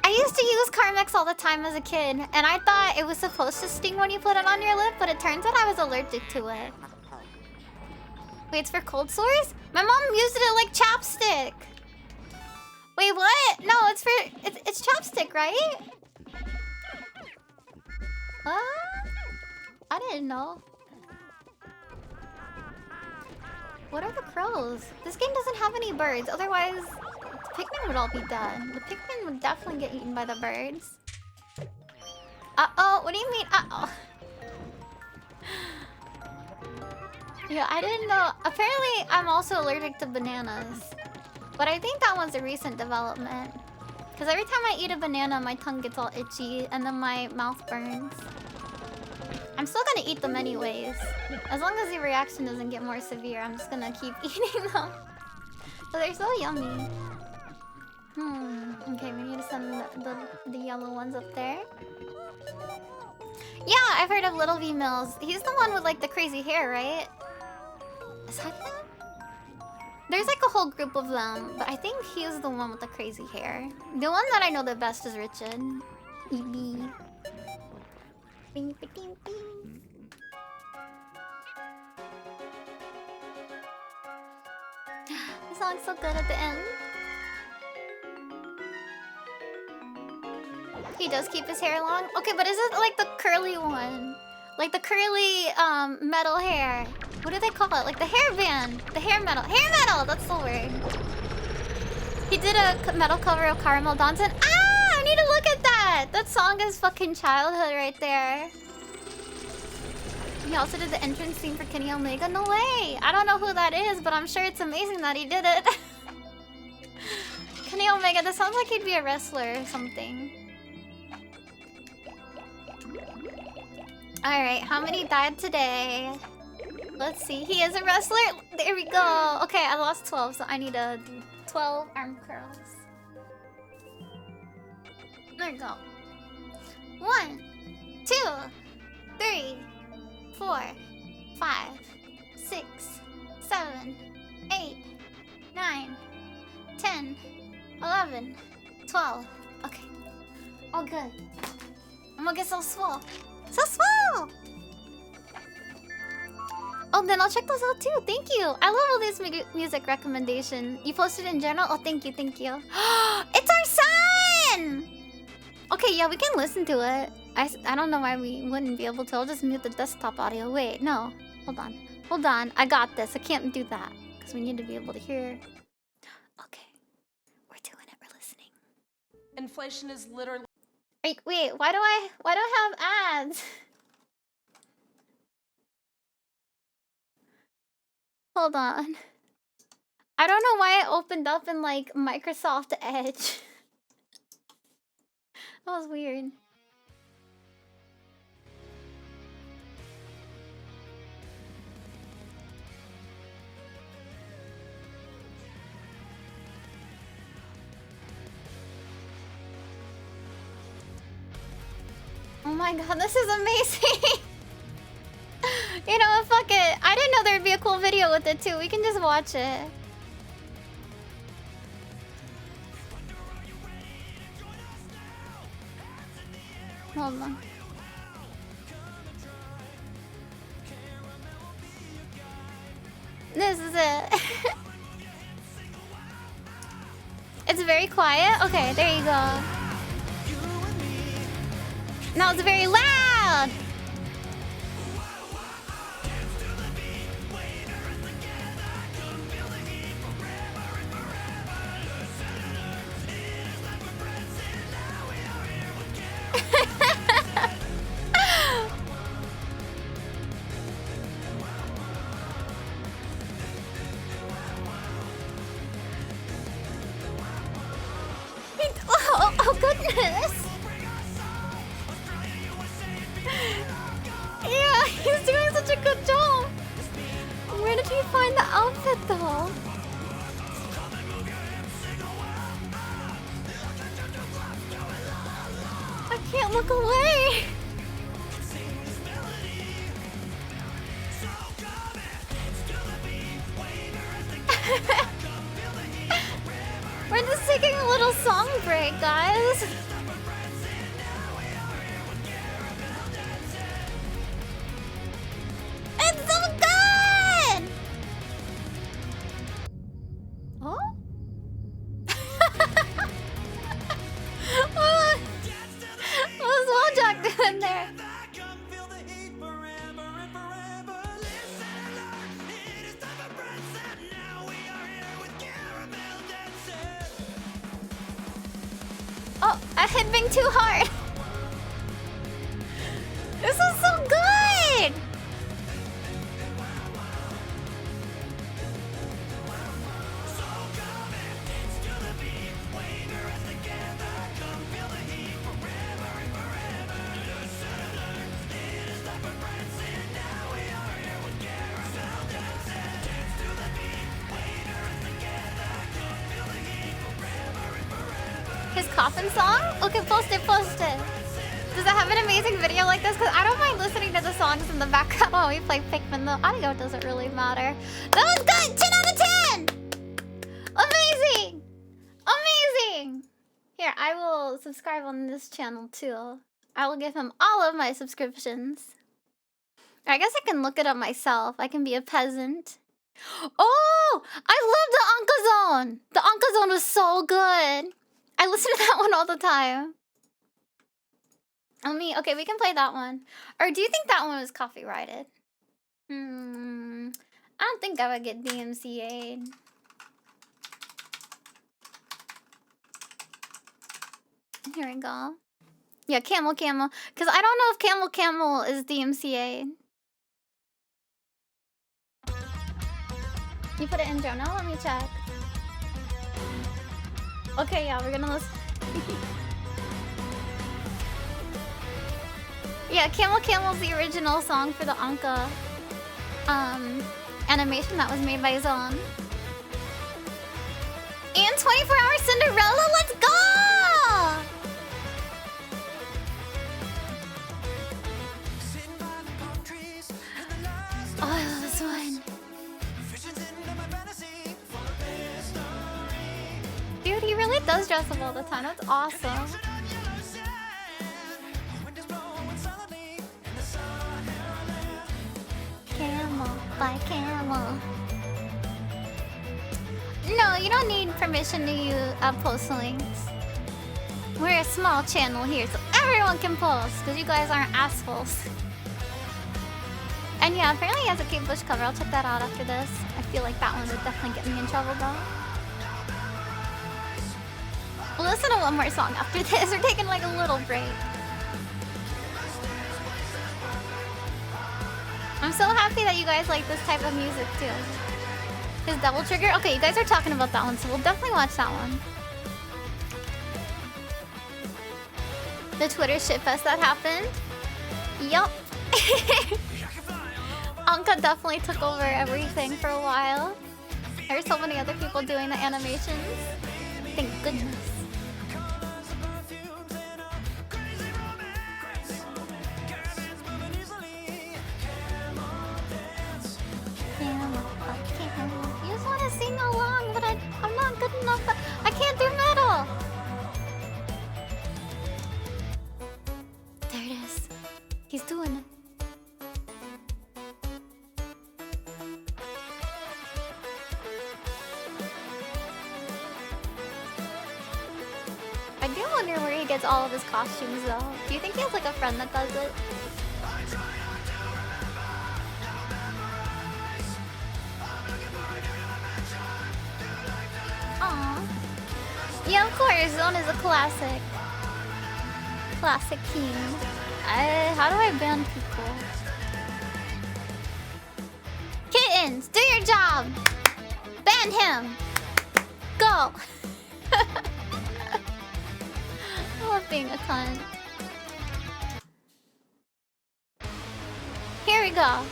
I used to use Carmex all the time as a kid, and I thought it was supposed to sting when you put it on your lip, but it turns out I was allergic to it. Wait, it's for cold sores? My mom used it like chapstick. Wait, what? No, it's chapstick, right? What? I didn't know. What are the crows? This game doesn't have any birds, otherwise the Pikmin would all be dead. The Pikmin would definitely get eaten by the birds. Uh-oh, what do you mean uh-oh? Yeah, I didn't know. Apparently, I'm also allergic to bananas. But I think that one's a recent development. Because every time I eat a banana, my tongue gets all itchy and then my mouth burns. I'm still gonna eat them anyways. As long as the reaction doesn't get more severe, I'm just gonna keep eating them. But they're so yummy. Okay, we need to send the yellow ones up there. Yeah, I've heard of Little V Mills. He's the one with like the crazy hair, right? Is that him? There's like a whole group of them, but I think he's the one with the crazy hair. The one that I know the best is Richard. EB. Bing, bing, bing, bing. This song's so good at the end. He does keep his hair long? Okay, but is it like the curly one? Like the curly metal hair. What do they call it? Like the hairband. The hair metal. Hair metal! That's the word. He did a metal cover of Caramel Danson. Ah! I need to look at that! That song is fucking childhood right there. He also did the entrance theme for Kenny Omega? No way! I don't know who that is, but I'm sure it's amazing that he did it. Kenny Omega, that sounds like he'd be a wrestler or something. Alright, how many died today? Let's see. He is a wrestler? There we go. Okay, I lost 12, so I need to do 12 arm curls. There we go. 1, 2, 3, 4, 5, 6, 7, 8, 9, 10, 11, 12. Okay. All good. I'm gonna get so swole. So swole! Oh, then I'll check those out too. Thank you. I love all these music recommendations. You posted in general? Oh, thank you, thank you. It's our son! Okay, yeah, we can listen to it. I don't know why we wouldn't be able to. I'll just mute the desktop audio. Wait, no. Hold on. Hold on. I got this. I can't do that. Because we need to be able to hear. Okay. We're doing it. We're listening. Inflation is literally... Wait, why do I have ads? Hold on. I don't know why it opened up in like Microsoft Edge. That was weird. Oh my god, this is amazing! You know what, fuck it. I didn't know there'd be a cool video with it too. We can just watch it. Hold on. This is it. It's very quiet? Okay, there you go. Now it's very loud! Oh goodness! Yeah, he's doing such a good job! Where did he find the outfit though? I can't look away! please. It's so good! Oh? What's Wojak doing there? Oh, I hit Bing too hard. This is so good. His coffin song? Okay, post it, post it. Does it have an amazing video like this? Because I don't mind listening to the songs in the background while we play Pikmin. The audio doesn't really matter. That was good! 10 out of 10! Amazing! Amazing! Here, I will subscribe on this channel too. I will give him all of my subscriptions. I guess I can look it up myself. I can be a peasant. Oh! I love the Anka Zone! The Anka Zone was so good! I listen to that one all the time. Okay, we can play that one. Or do you think that one was copyrighted? I don't think I would get DMCA'd. Here we go. Yeah, Camel Camel. Because I don't know if Camel Camel is DMCA'd. You put it in journal? Let me check. Okay, yeah, we're gonna listen. Yeah, Camel Camel's the original song for the Anka animation that was made by Zon. And 24-hour Cinderella, let's go! Oh, I love this one. Dude, he really does dress up all the time. That's awesome. Camel by camel. No, you don't need permission to use post links. We're a small channel here, so everyone can post, because you guys aren't assholes. And yeah, apparently he has a Kate Bush cover. I'll check that out after this. I feel like that one would definitely get me in trouble though. We'll listen to one more song after this. We're taking like a little break. I'm so happy that you guys like this type of music too. His Double Trigger? Okay, you guys are talking about that one, so we'll definitely watch that one. The Twitter shitfest that happened? Yup. Anka definitely took over everything for a while. There's so many other people doing the animations. Thank goodness. You just want to sing along, but I'm not good enough. I can't do metal. There it is. He's doing it. I do wonder where he gets all of his costumes though. Do you think he has like a friend that does it? Aww. Yeah, of course. Zone is a classic. Classic king. How do I ban people? Kittens, do your job! Ban him! Go! I love being a cunt. Here we go.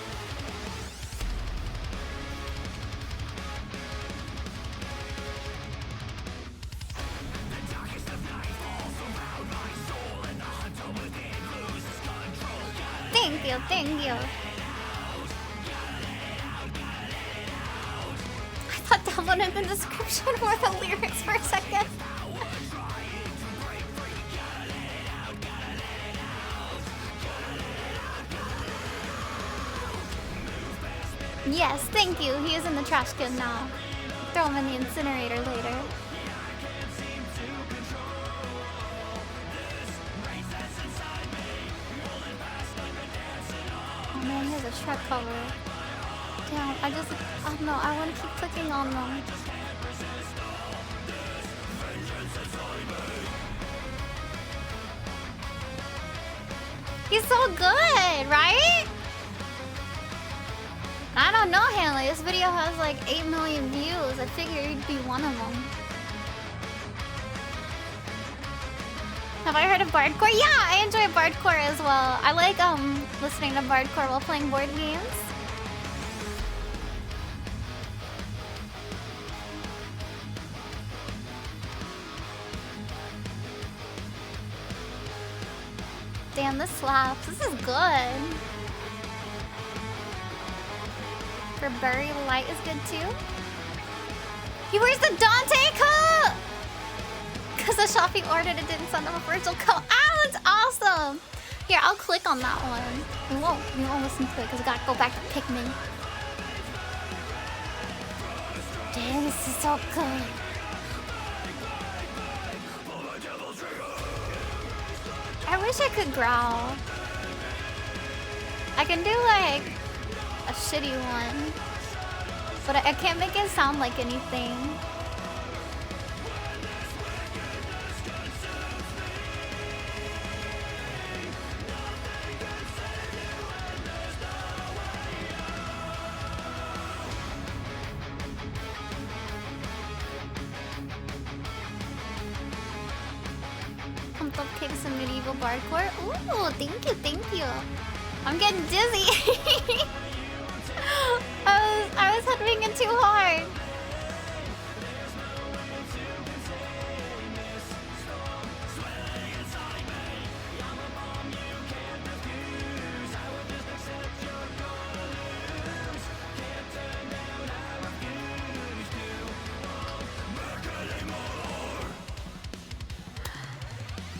Thank you, thank you. I thought that one in the description were the lyrics for a second. Yes, thank you. He is in the trash can now. Throw him in the incinerator later. Oh man, he has a Shrek cover. Damn, oh no, I want to keep clicking on them. He's so good, right? I don't know, Hanley. This video has like 8 million views. I figured you'd be one of them. Have I heard of Bardcore? Yeah, I enjoy Bardcore as well. I like listening to Bardcore while playing board games. Damn, this slaps. This is good. For Bury Light is good too. He wears the Dante coat! Because the Shopee ordered it, didn't send him a virtual coat. Ah, that's awesome! Here, I'll click on that one. We won't listen to it because I gotta go back to Pikmin. Damn, this is so good. I wish I could growl. I can do like a shitty one, but I can't make it sound like anything. Pumped up kicks and medieval bardcore. Ooh, thank you. I'm getting dizzy. I was heading in too hard.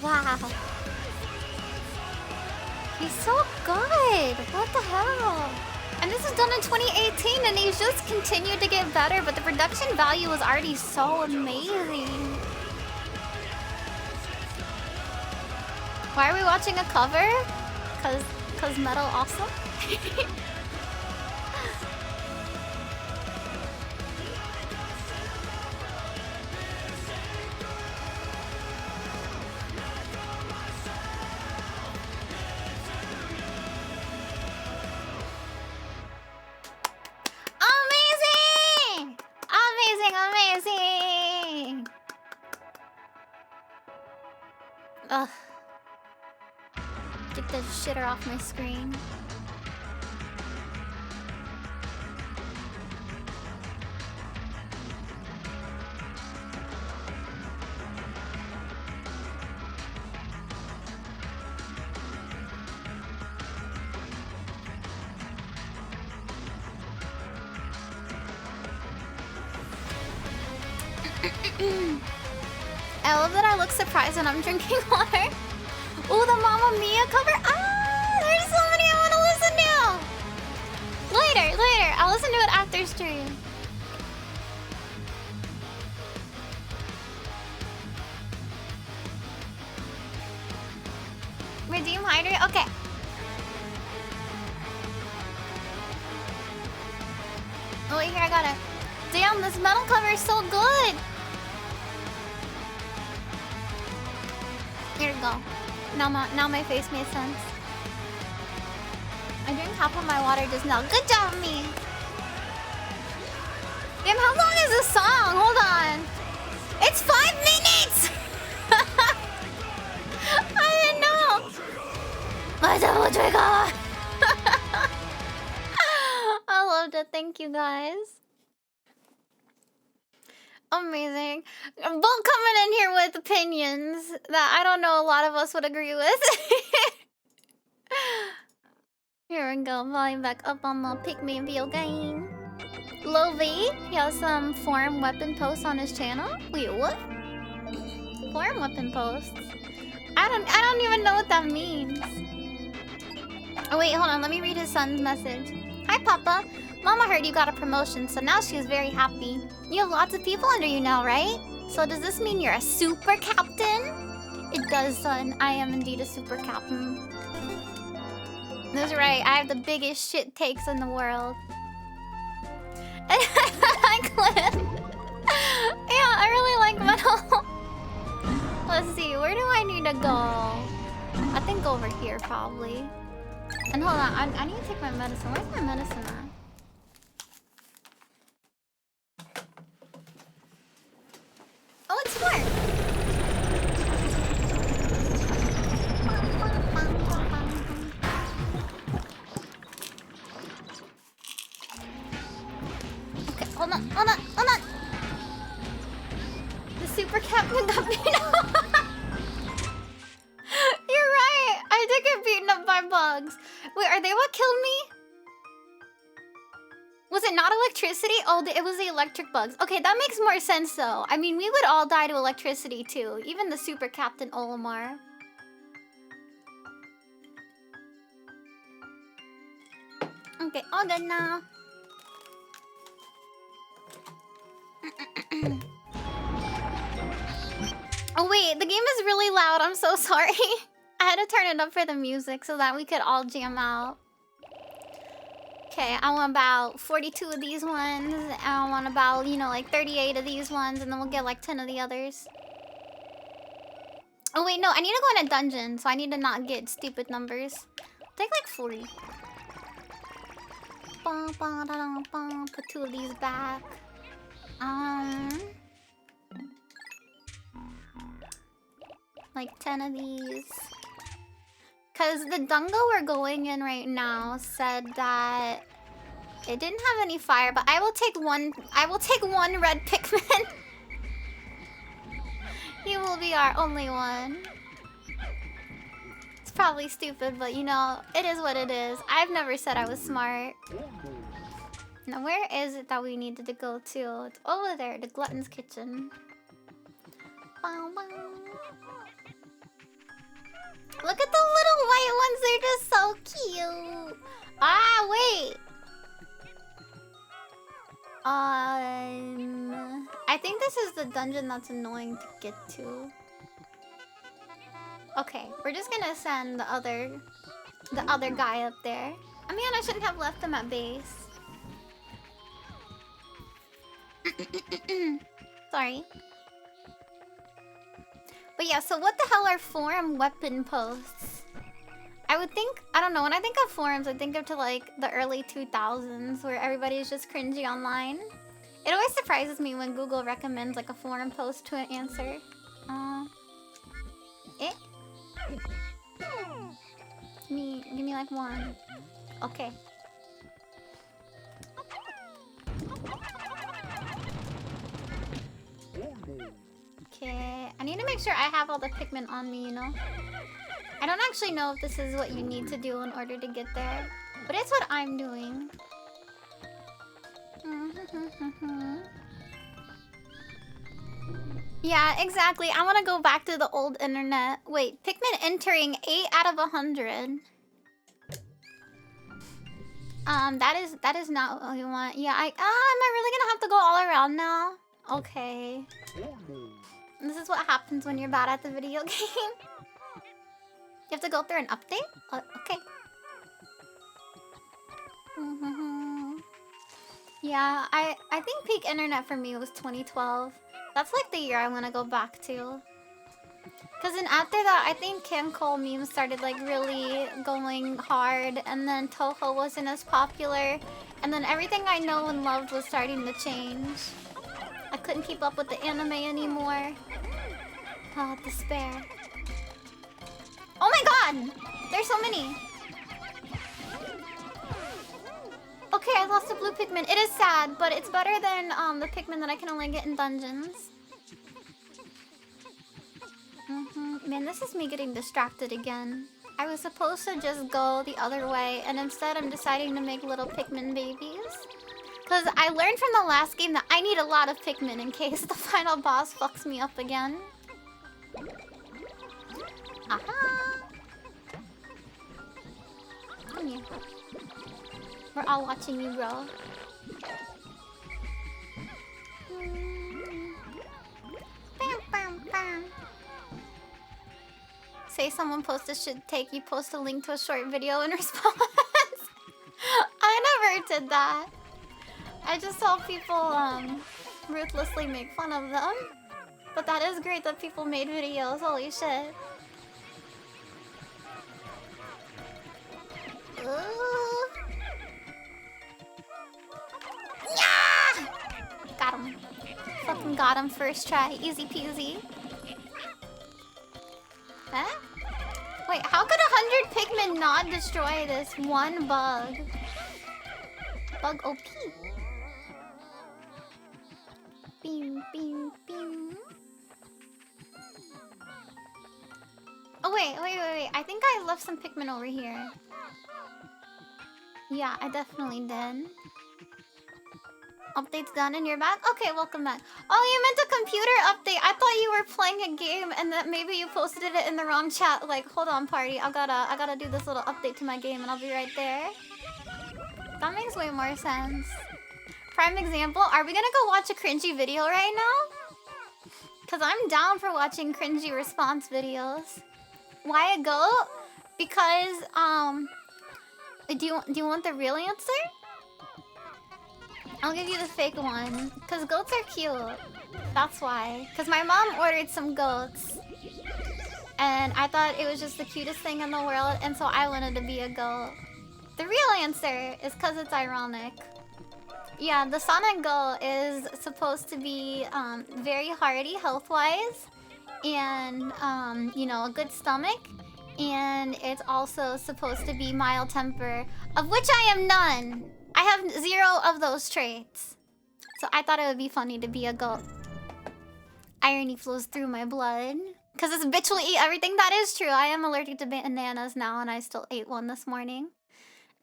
Wow. He's so good. What the hell? And this was done in 2018 and he's just continued to get better, but the production value was already so amazing. Why are we watching a cover? Cause metal awesome? Amazing! Ugh. Get that shitter off my screen. I love that I look surprised when I'm drinking water. Ooh, the Mamma Mia cover. Ah, there's so many I want to listen to. Later. I'll listen to it after stream. Redeem hydrate. Okay. Oh, wait, here I got it. Damn, this metal cover is so good. Here we go. Now my face made sense. I drank half of my water just now. Good job, me. Damn, how long is this song? Hold on. It's 5 minutes! I didn't know. My double trigger. I loved it. Thank you, guys. Amazing. Both coming in here with opinions that I don't know a lot of us would agree with. Here we go. Volume back up on the Pikmin video game. Lovey, he has some foreign weapon posts on his channel. Wait, what? Foreign weapon posts? I don't even know what that means. Oh wait, hold on. Let me read his son's message. Hi, Papa. Mama heard you got a promotion, so now she was very happy. You have lots of people under you now, right? So does this mean you're a super captain? It does, son. I am indeed a super captain. That's right. I have the biggest shit takes in the world. I Cliff. Yeah, I really like metal. Let's see. Where do I need to go? I think over here, probably. And hold on. I need to take my medicine. Where's my medicine at? Oh, it's smart. Okay, hold on. The super captain got beaten up. You're right. I did get beaten up by bugs. Wait, are they what killed me? Was it not electricity? Oh, it was the electric bugs. Okay, that makes more sense though. I mean, we would all die to electricity too. Even the super captain Olimar. Okay, all good now. Oh wait, the game is really loud. I'm so sorry. I had to turn it up for the music so that we could all jam out. Okay, I want about 42 of these ones. I want about, you know, like 38 of these ones, and then we'll get like 10 of the others. Oh wait, no, I need to go in a dungeon, so I need to not get stupid numbers. Take like 40. Put 2 of these back. Like 10 of these. Cause the dungo we're going in right now said that it didn't have any fire, but I will take one red Pikmin. He will be our only one. It's probably stupid, but you know, it is what it is. I've never said I was smart. Now where is it that we needed to go to? It's over there, the glutton's kitchen. Bow, bow. Look at the little white ones, they're just so cute. Ah, wait. I think this is the dungeon that's annoying to get to. Okay, we're just gonna send the other guy up there. I mean, I shouldn't have left him at base. Sorry. But yeah, so what the hell are forum weapon posts? I would think, I don't know, when I think of forums, I think of to like the early 2000s where everybody's just cringy online. It always surprises me when Google recommends like a forum post to an answer. Give me like one. Okay. Okay, I need to make sure I have all the Pikmin on me, you know? I don't actually know if this is what you need to do in order to get there, but it's what I'm doing. Yeah, exactly. I want to go back to the old internet. Wait, Pikmin entering 8 out of 100. That is not what we want. Yeah, am I really gonna have to go all around now? Okay. This is what happens when you're bad at the video game. You have to go through an update? Okay. Yeah, I think peak internet for me was 2012. That's like the year I want to go back to. Because then after that, I think Cancol memes started like really going hard. And then Toho wasn't as popular. And then everything I know and loved was starting to change. I couldn't keep up with the anime anymore. Oh, despair. Oh my god! There's so many! Okay, I lost a blue Pikmin. It is sad, but it's better than the Pikmin that I can only get in dungeons. Man, this is me getting distracted again. I was supposed to just go the other way, and instead I'm deciding to make little Pikmin babies. Because I learned from the last game that I need a lot of Pikmin in case the final boss fucks me up again. Aha! Come here. We're all watching you, bro. Bam, bam, bam. Say someone posted should take you post a link to a short video in response. I never did that. I just saw people ruthlessly make fun of them. But that is great that people made videos. Holy shit. Ooh. Yeah! Got him. Fucking got him first try. Easy peasy. Huh? Wait, how could 100 Pikmin not destroy this one bug? Bug OP. Beam, beam, beam. Oh, wait. I think I left some Pikmin over here. Yeah, I definitely did. Update's done and you're back? Okay, welcome back. Oh, you meant a computer update. I thought you were playing a game and that maybe you posted it in the wrong chat. Like, hold on, party. I gotta do this little update to my game and I'll be right there. That makes way more sense. Prime example, are we gonna go watch a cringy video right now? Cause I'm down for watching cringy response videos. Why a goat? Because, do you want the real answer? I'll give you the fake one. Cause goats are cute. That's why. Cause my mom ordered some goats. And I thought it was just the cutest thing in the world. And so I wanted to be a goat. The real answer is cause it's ironic. Yeah, the Sonic goat is supposed to be very hardy health-wise. And, you know, a good stomach. And it's also supposed to be mild temper. Of which I am none. I have 0 of those traits. So I thought it would be funny to be a goat. Irony flows through my blood. Because this bitch will eat everything. That is true. I am allergic to bananas now and I still ate one this morning.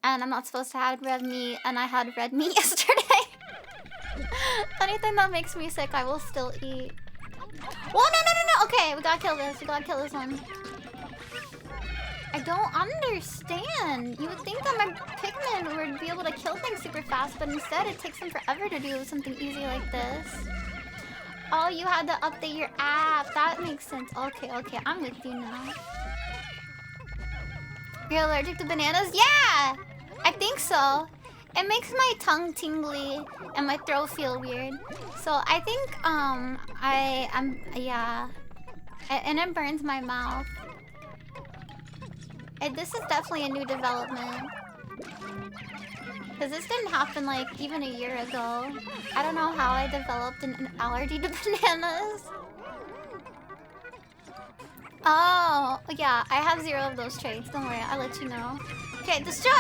And I'm not supposed to have red meat and I had red meat yesterday. Anything that makes me sick I will still eat. Whoa, no. Okay, we gotta kill this. We gotta kill this one. I don't understand. You would think that my Pikmin would be able to kill things super fast, but instead it takes them forever to do something easy like this. Oh, you had to update your app. That makes sense. Okay, I'm with you now. You're allergic to bananas? Yeah! I think so. It makes my tongue tingly and my throat feel weird. So I think, yeah. And it burns my mouth. This is definitely a new development. Because this didn't happen like even a year ago. I don't know how I developed an allergy to bananas. Oh, yeah, I have 0 of those traits. Don't worry, I'll let you know. Okay, destroy!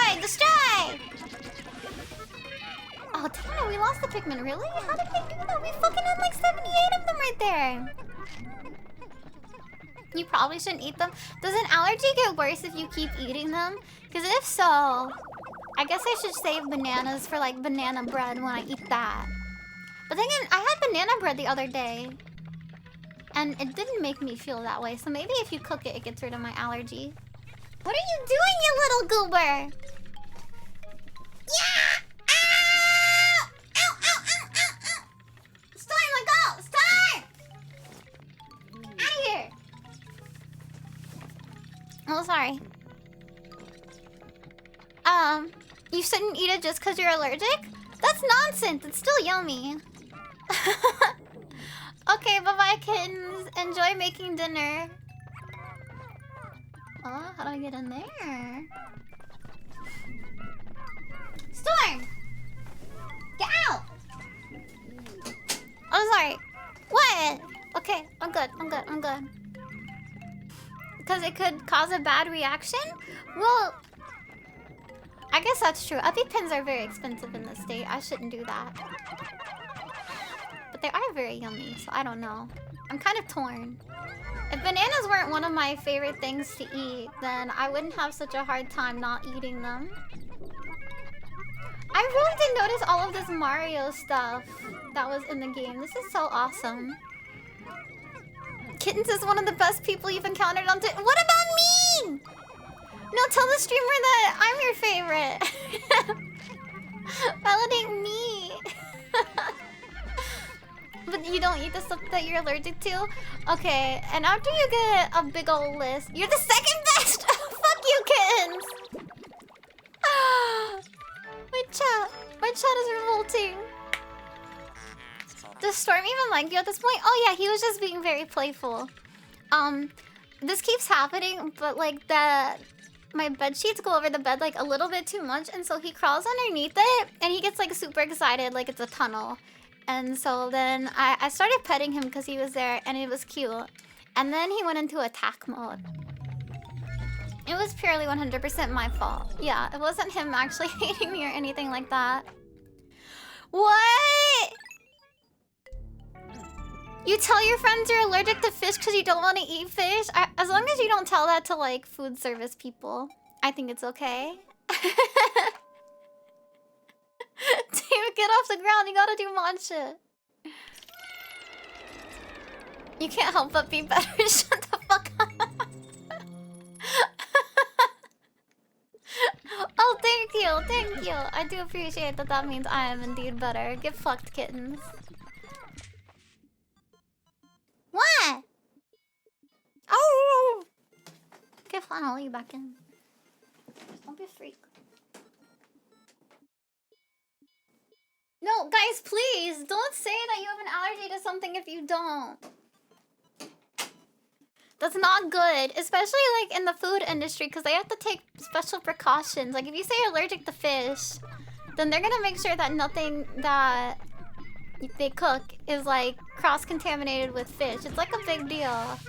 Oh, damn it, we lost the Pikmin. Really? How did we do that? We fucking had like 78 of them right there. You probably shouldn't eat them. Does an allergy get worse if you keep eating them? Because if so, I guess I should save bananas for like banana bread when I eat that. But then again, I had banana bread the other day. And it didn't make me feel that way. So maybe if you cook it, it gets rid of my allergy. What are you doing, you little goober? Yeah! Ow! Ow! Storm, let go! Storm! Out of here! Oh, sorry. You shouldn't eat it just because you're allergic? That's nonsense. It's still yummy. Okay, bye-bye, kittens. Enjoy making dinner. Oh, how do I get in there? Storm! Get out! Oh, sorry. What? Okay, I'm good. Because it could cause a bad reaction? Well, I guess that's true. EpiPens are very expensive in this state. I shouldn't do that. But they are very yummy, so I don't know. I'm kind of torn. If bananas weren't one of my favorite things to eat, then I wouldn't have such a hard time not eating them. I really did notice all of this Mario stuff that was in the game. This is so awesome. Kittens is one of the best people you've encountered on What about me? No, tell the streamer that I'm your favorite. Validate me. But you don't eat the stuff that you're allergic to? Okay, and after you get a big old list, you're the second best! Fuck you, kittens! My chat is revolting. Does Storm even like you at this point? Oh yeah, he was just being very playful. This keeps happening, but like my bed sheets go over the bed like a little bit too much, and so he crawls underneath it, and he gets like super excited like it's a tunnel. And so then I started petting him because he was there, and it was cute. And then he went into attack mode. It was purely 100% my fault. Yeah, it wasn't him actually hating me or anything like that. What? You tell your friends you're allergic to fish because you don't want to eat fish? As long as you don't tell that to, like, food service people, I think it's okay. David, get off the ground. You gotta do mod shit. You can't help but be better. Shut the fuck up. Oh, thank you. Thank you. I do appreciate that. That means I am indeed better. Get fucked, kittens. What? Oh! Okay, fine. I'll let you back in. Don't be a freak. No, guys, please. Don't say that you have an allergy to something if you don't. That's not good. Especially, like, in the food industry, because they have to take special precautions. Like, if you say you're allergic to fish, then they're gonna make sure that nothing that they cook is, like, cross-contaminated with fish. It's, like, a big deal.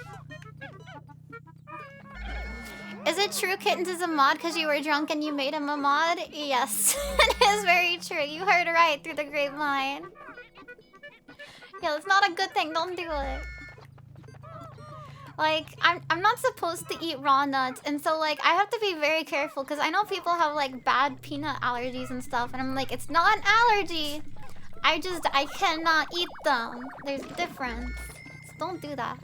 Is it true Kittens is a mod because you were drunk and you made him a mod? Yes, it is very true. You heard it right through the grapevine. Yeah, that's not a good thing. Don't do it. Like, I'm not supposed to eat raw nuts, and so, like, I have to be very careful because I know people have, like, bad peanut allergies and stuff, and I'm like, it's not an allergy. I cannot eat them. There's a difference. So don't do that.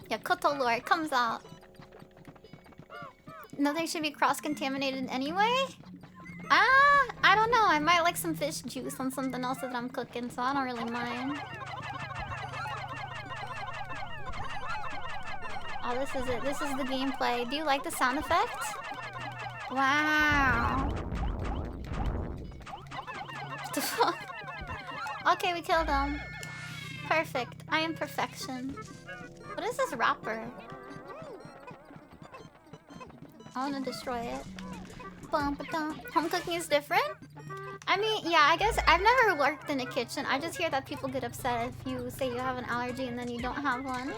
Yeah, Koto lore comes out. Nothing should be cross-contaminated anyway? I don't know. I might like some fish juice on something else that I'm cooking, so I don't really mind. Oh, this is it. This is the gameplay. Do you like the sound effects? Wow. What the fuck? Okay, we killed him. Perfect. I am perfection. What is this wrapper? I want to destroy it. Home cooking is different? I mean, yeah, I guess I've never worked in a kitchen. I just hear that people get upset if you say you have an allergy and then you don't have one.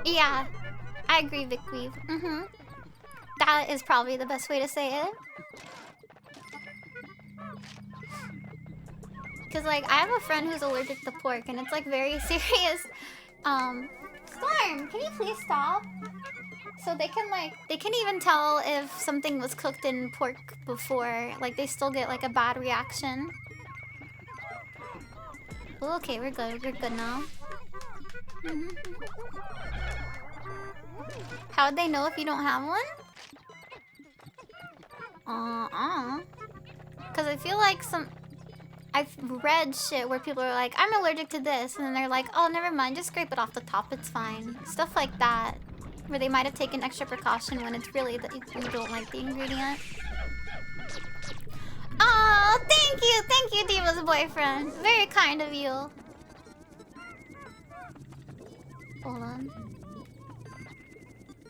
Yeah, I agree, Vicweave. That is probably the best way to say it. Cause like I have a friend who's allergic to pork, and it's like very serious. Storm, can you please stop? So they can even tell if something was cooked in pork before. Like they still get like a bad reaction. Ooh, okay, we're good. We're good now. How would they know if you don't have one? Cause I feel like I've read shit where people are like, I'm allergic to this, and then they're like, oh, never mind, just scrape it off the top, it's fine. Stuff like that, where they might have taken extra precaution when it's really that you don't like the ingredient. Oh, thank you, Diva's boyfriend. Very kind of you. Hold on.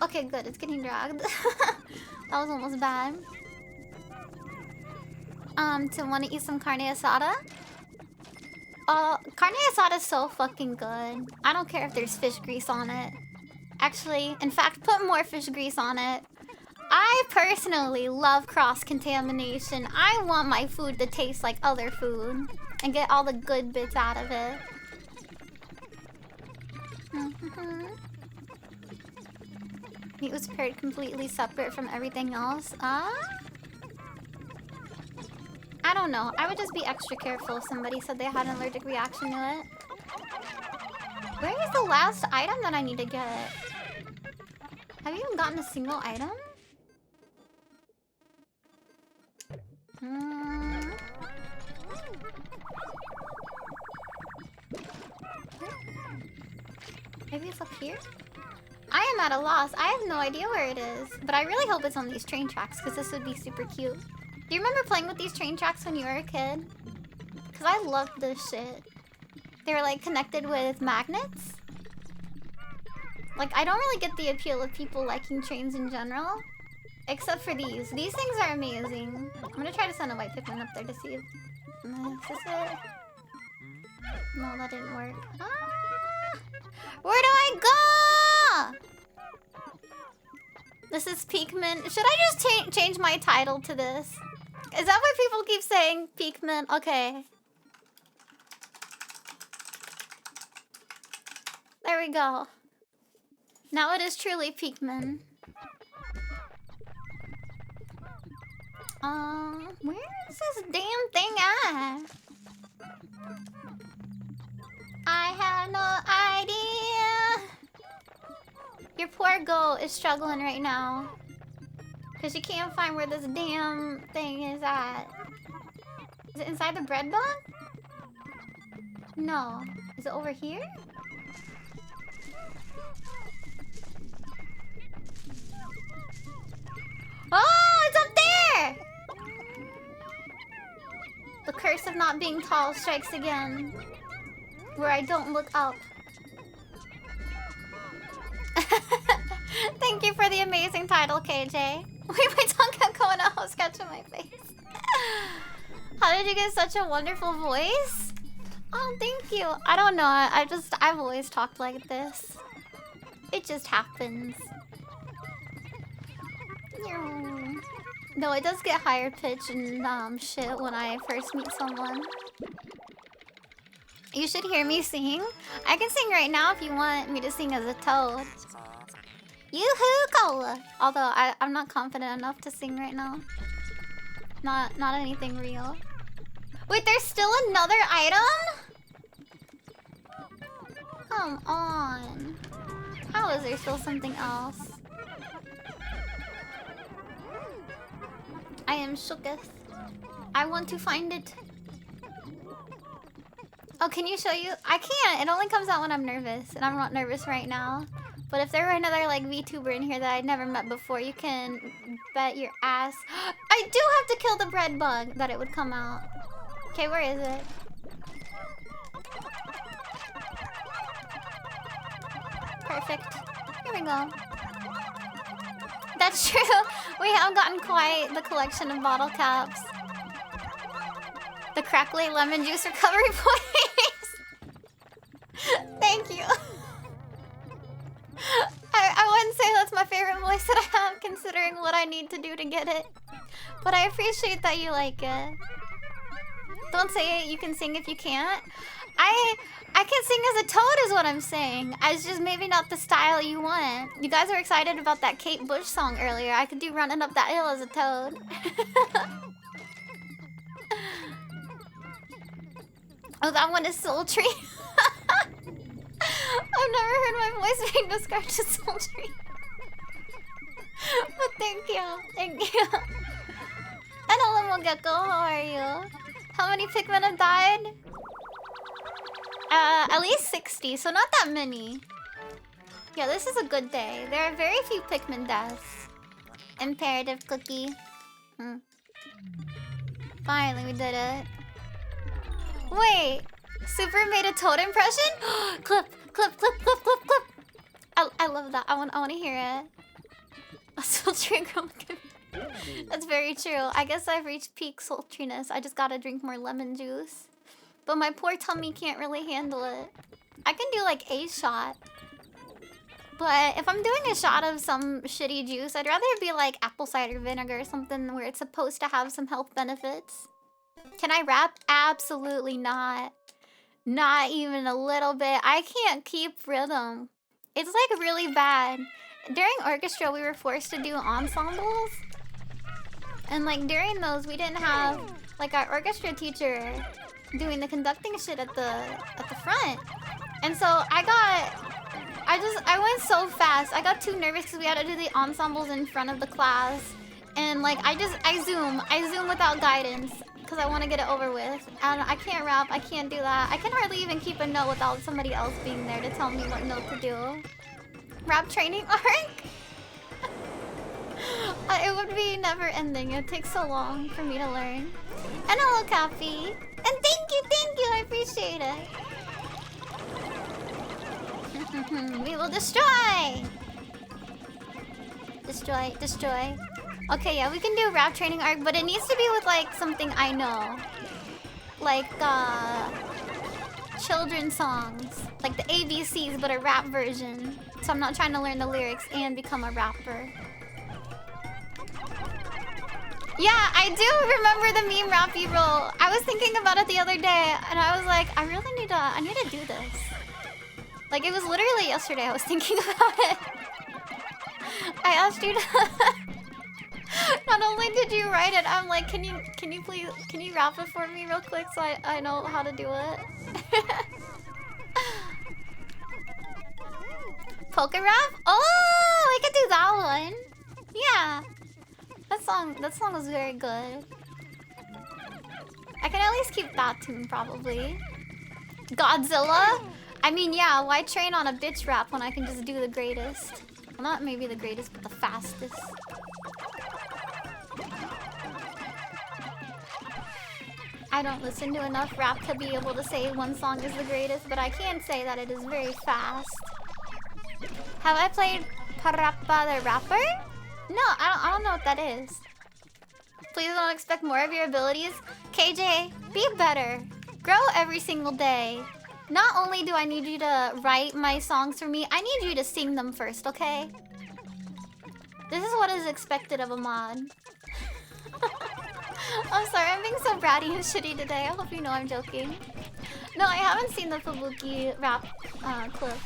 Okay, good, it's getting dragged. That was almost bad. To want to eat some carne asada? Carne asada is so fucking good. I don't care if there's fish grease on it. Actually, in fact, put more fish grease on it. I personally love cross-contamination. I want my food to taste like other food and get all the good bits out of it. Meat was prepared completely separate from everything else. I don't know. I would just be extra careful if somebody said they had an allergic reaction to it. Where is the last item that I need to get? Have you even gotten a single item? Maybe it's up here? I am at a loss. I have no idea where it is. But I really hope it's on these train tracks because this would be super cute. Do you remember playing with these train tracks when you were a kid? Because I loved this shit. They were like connected with magnets. Like, I don't really get the appeal of people liking trains in general. Except for these. These things are amazing. I'm gonna try to send a white Pikmin up there to see if... Is this it? No, that didn't work. Ah! Where do I go? This is Pikmin. Should I just change my title to this? Is that why people keep saying Pikmin? Okay. There we go. Now it is truly Pikmin. Where is this damn thing at? I have no idea. Your poor goat is struggling right now. Because she can't find where this damn thing is at. Is it inside the bread bug? No. Is it over here? Oh, it's up there! The curse of not being tall strikes again. Where I don't look up. Thank you for the amazing title, KJ. Wait, my tongue kept going out. I was scratching my face. How did you get such a wonderful voice? Oh, thank you. I don't know. I've always talked like this. It just happens. No, it does get higher pitch and shit when I first meet someone. You should hear me sing. I can sing right now if you want me to sing as a toad. Yoo-hoo, cola! Although I'm not confident enough to sing right now. Not anything real. Wait, there's still another item? Come on. How is there still something else? I am shooketh. I want to find it. Oh, can you show you? I can't. It only comes out when I'm nervous. And I'm not nervous right now. But if there were another like VTuber in here that I'd never met before, you can bet your ass. I do have to kill the bread bug that it would come out. Okay, where is it? Perfect. Here we go. That's true. We haven't gotten quite the collection of bottle caps. The crackly lemon juice recovery points. Thank you. I wouldn't say that's my favorite voice that I have, considering what I need to do to get it. But I appreciate that you like it. Don't say it, you can sing if you can't. I can sing as a toad is what I'm saying. It's just maybe not the style you want. You guys were excited about that Kate Bush song earlier. I could do Running Up That Hill as a toad. Oh, that one is sultry. I've never heard my voice being described as sultry. But thank you. Thank you. Hello, Mogeko. How are you? How many Pikmin have died? At least 60, so not that many. Yeah, this is a good day. There are very few Pikmin deaths. Imperative cookie. Finally, we did it. Wait, Super made a toad impression? Clip, clip, clip, clip, clip, clip. I love that. I want to hear it. A sultry girl. That's very true. I guess I've reached peak sultriness. I just gotta drink more lemon juice. But my poor tummy can't really handle it. I can do like a shot. But if I'm doing a shot of some shitty juice, I'd rather it be like apple cider vinegar or something where it's supposed to have some health benefits. Can I rap? Absolutely not. Not even a little bit. I can't keep rhythm. It's like really bad. During orchestra, we were forced to do ensembles. And like during those, we didn't have like our orchestra teacher doing the conducting shit at the front. And so I went so fast. I got too nervous because we had to do the ensembles in front of the class. And like, I zoom without guidance because I want to get it over with. And I can't rap, I can't do that. I can hardly even keep a note without somebody else being there to tell me what note to do. Rap training arc? It would be never ending. It takes so long for me to learn. And hello, Cappy. And thank you, I appreciate it. We will destroy! Destroy. Okay, yeah, we can do rap training arc, but it needs to be with like something I know. Like children's songs. Like the ABCs, but a rap version. So I'm not trying to learn the lyrics and become a rapper. Yeah, I do remember the meme rappy roll. I was thinking about it the other day, and I was like, I need to do this. Like, it was literally yesterday I was thinking about it. I asked you to... Not only did you write it, I'm like, can you please, can you rap it for me real quick so I know how to do it? Polka rap? Oh, we could do that one. Yeah. That song was very good. I can at least keep that tune, probably. Godzilla? I mean, yeah, why train on a bitch rap when I can just do the greatest? Well, not maybe the greatest, but the fastest. I don't listen to enough rap to be able to say one song is the greatest, but I can say that it is very fast. Have I played Parappa the Rapper? No, I don't know what that is. Please don't expect more of your abilities. KJ, be better. Grow every single day. Not only do I need you to write my songs for me, I need you to sing them first, okay? This is what is expected of a mod. I'm sorry, I'm being so bratty and shitty today. I hope you know I'm joking. No, I haven't seen the Fubuki rap clip.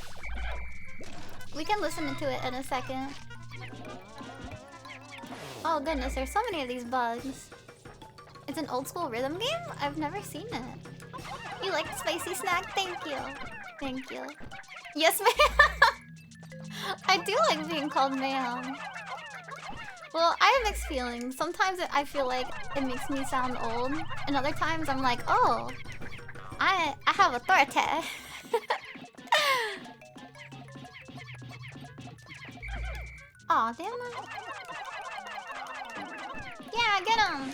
We can listen to it in a second. Oh goodness, there's so many of these bugs. It's an old school rhythm game? I've never seen it. You like the spicy snack? Thank you. Thank you. Yes, ma'am. I do like being called ma'am. Well, I have mixed feelings. Sometimes I feel like it makes me sound old. And other times I'm like, oh, I have authority. Aw, damn it. Yeah, get him!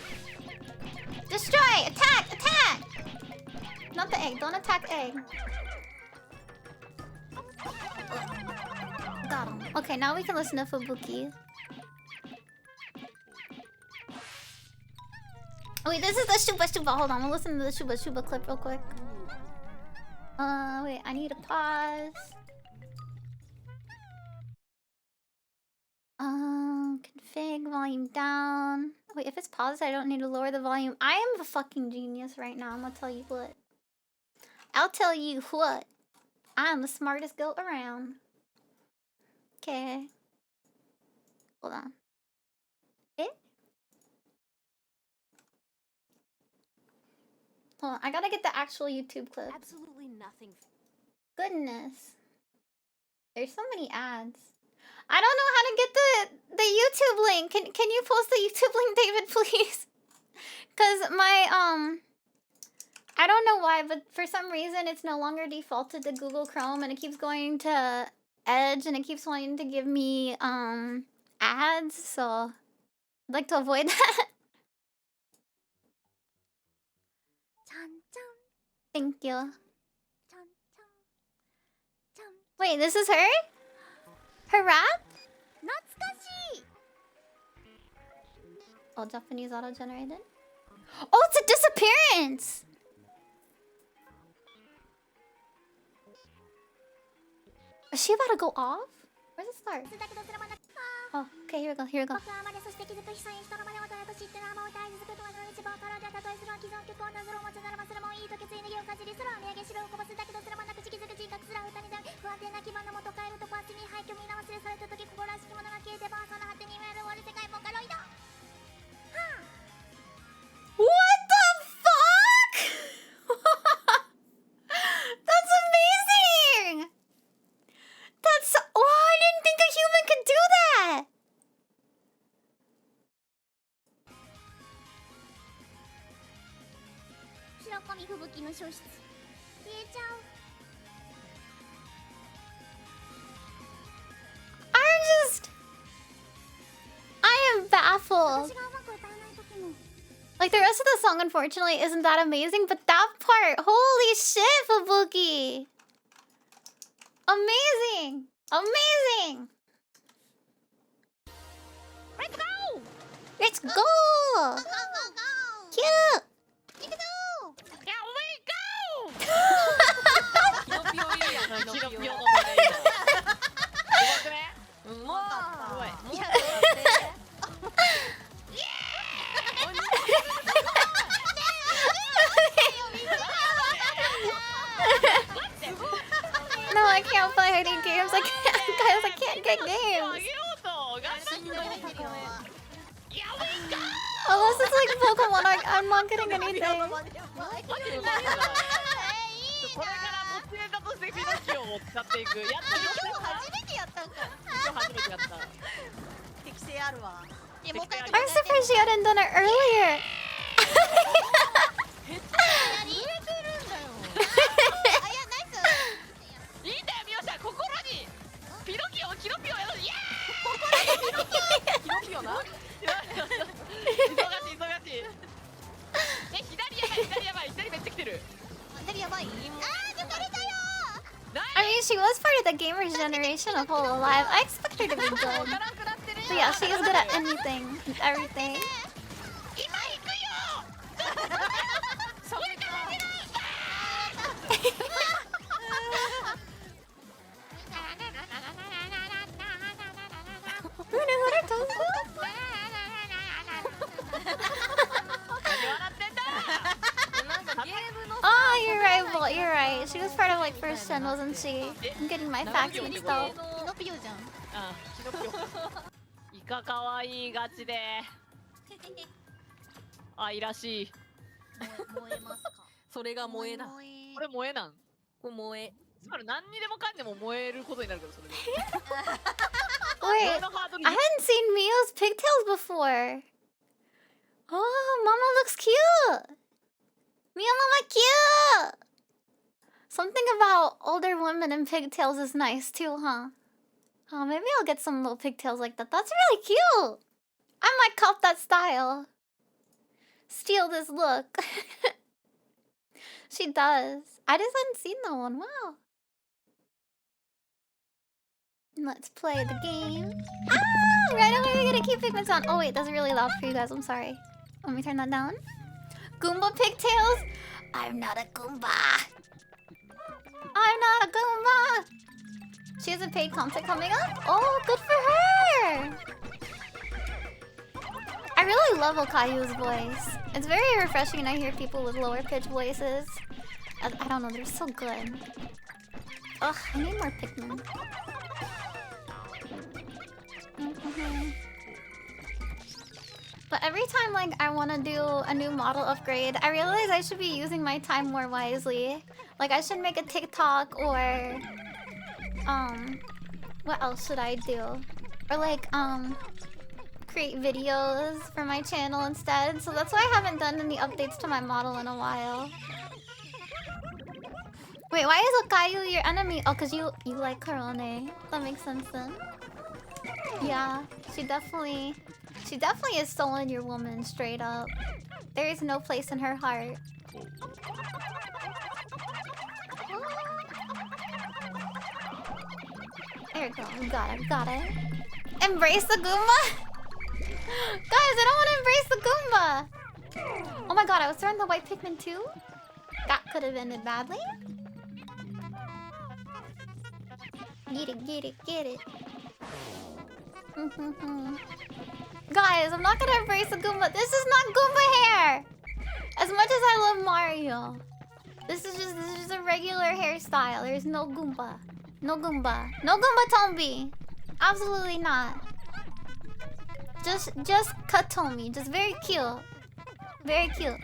Destroy! Attack! Attack! Not the egg. Don't attack egg. Got him. Okay, now we can listen to Fubuki. Wait, this is the Shuba Shuba. Hold on, we'll listen to the Shuba Shuba clip real quick. Wait, I need to pause. Config volume down. Wait, if it's paused, I don't need to lower the volume. I am a fucking genius right now. I'm gonna tell you what. I'll tell you what. I'm the smartest goat around. Okay. Hold on. Hold on, I gotta get the actual YouTube clip. Absolutely nothing. Goodness. There's so many ads. I don't know how to get the YouTube link. Can you post the YouTube link, David, please? Cause my I don't know why, but for some reason it's no longer defaulted to Google Chrome and it keeps going to Edge and it keeps wanting to give me ads, so I'd like to avoid that. Thank you. Wait, this is her? Her rap? Oh, Japanese auto-generated? Oh, it's a disappearance! Is she about to go off? Where's it start? Oh, okay, here we go, here we go. What the fuck? That's amazing! I am baffled. Like, the rest of the song, unfortunately, isn't that amazing, but that part, holy shit, Fubuki! Amazing! Amazing! Let's go! Let's go! Cute! Here we go! キノピオいるやん。キノピオのう胸板。まくね。うまい。いやNo, I can't play any games. I can't, guys, I can't get あ games. げようと頑張ってくれ。Unless it's like Pokemon, I'm not getting anything. これから持ちネタとしてピノキオを使っていく。やっと初めてやったんか。今日初めてやった。適性あるわ。いやもう一回やり I'm surprised she hadn't done it earlier. いいんだよ、みよちゃん、心にピノキオやろ、イエーイキノピオな。忙しい。左やばい、左めっちゃ来てる。左やばい。I mean, she was part of the gamers generation of Whole Alive. I expect her to be good. わからんくなってるよ。 But yeah, she is good at anything, everything. 今行くよ。それからOh, you're right, Bolt, you're right. She was part of like first gen, wasn't she? I'm getting my facts mixed up. キノピオじゃん。キノピオ。イカかわいいガチで。愛らしい。燃えますか。それが萌えだ。これ萌えなん。これ萌え。つまり何にでもかんでも燃えることになるけどそれで。 Wait, 燃えのハードル I hadn't seen Mio's pigtails before. Oh, Mama looks cute. Mio Mama cute. Something about older women and pigtails is nice too, huh? Oh, maybe I'll get some little pigtails like that. That's really cute. I might cop that style. Steal this look. She does. I just hadn't seen that one. Wow. Let's play the game. Ah! Right away we gotta keep Pikmin on. Oh wait, that's really loud for you guys. I'm sorry. Let me turn that down. Goomba pigtails? I'm not a Goomba. I'm not a Goomba. She has a paid content coming up? Oh, good for her. I really love Okayu's voice. It's very refreshing when I hear people with lower pitched voices. I don't know, they're so good. Ugh, I need more Pikmin. But every time like I want to do a new model upgrade, I realize I should be using my time more wisely. Like I should make a TikTok or what else should I do? Or like create videos for my channel instead. So that's why I haven't done any updates to my model in a while. Wait, why is Okayu your enemy? Oh, cause you like Karone. That makes sense then. Yeah, she definitely is stolen your woman, straight up. There is no place in her heart. There we go, we got it. Embrace the Goomba? Guys, I don't want to embrace the Goomba! Oh my god, I was throwing the white Pikmin too? That could have ended badly. Get it. Guys, I'm not gonna embrace the Goomba. This is not Goomba hair! As much as I love Mario. This is just a regular hairstyle. There's no Goomba. No Goomba. No Goomba Tombi. Absolutely not. Just Katomi. Just very cute. Very cute.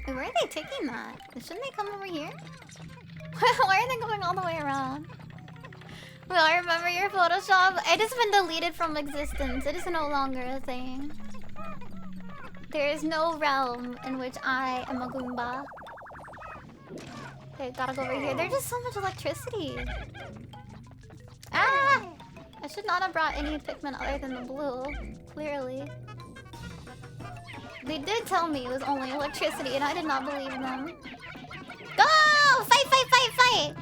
Wait, where are they taking that? Shouldn't they come over here? Why are they going all the way around? Will I remember your Photoshop? It has been deleted from existence. It is no longer a thing. There is no realm in which I am a Goomba. Okay, gotta go over here. There's just so much electricity. Ah! I should not have brought any Pikmin other than the blue. Clearly. They did tell me it was only electricity and I did not believe them. Go! Fight, fight, fight, fight!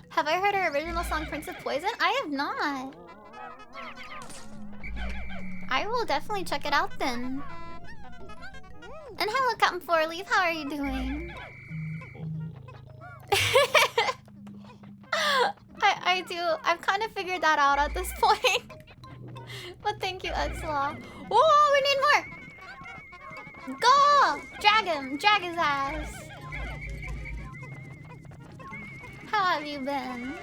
Have I heard her original song, Prince of Poison? I have not. I will definitely check it out then. And hello, Captain 4-Leaf. How are you doing? I do. I've kind of figured that out at this point. But thank you, Edslaw. Whoa, we need more! Go! Drag him! Drag his ass! How have you been?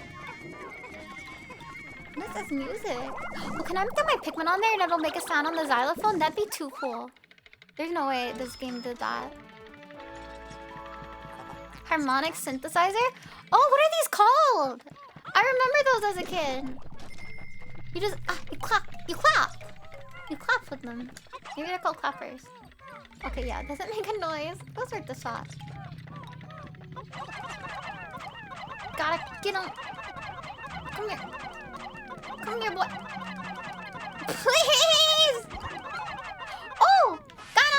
What is this music? Oh, can I throw my Pikmin on there and it'll make a sound on the xylophone? That'd be too cool. There's no way this game did that. Harmonic synthesizer? Oh, what are these called? I remember those as a kid. You just, you clap. You clap. You clap with them. Maybe they're called clappers. Okay, yeah, does it make a noise? It was worth the shot. Gotta get him. Come here. Come here, boy. Please! Oh! Got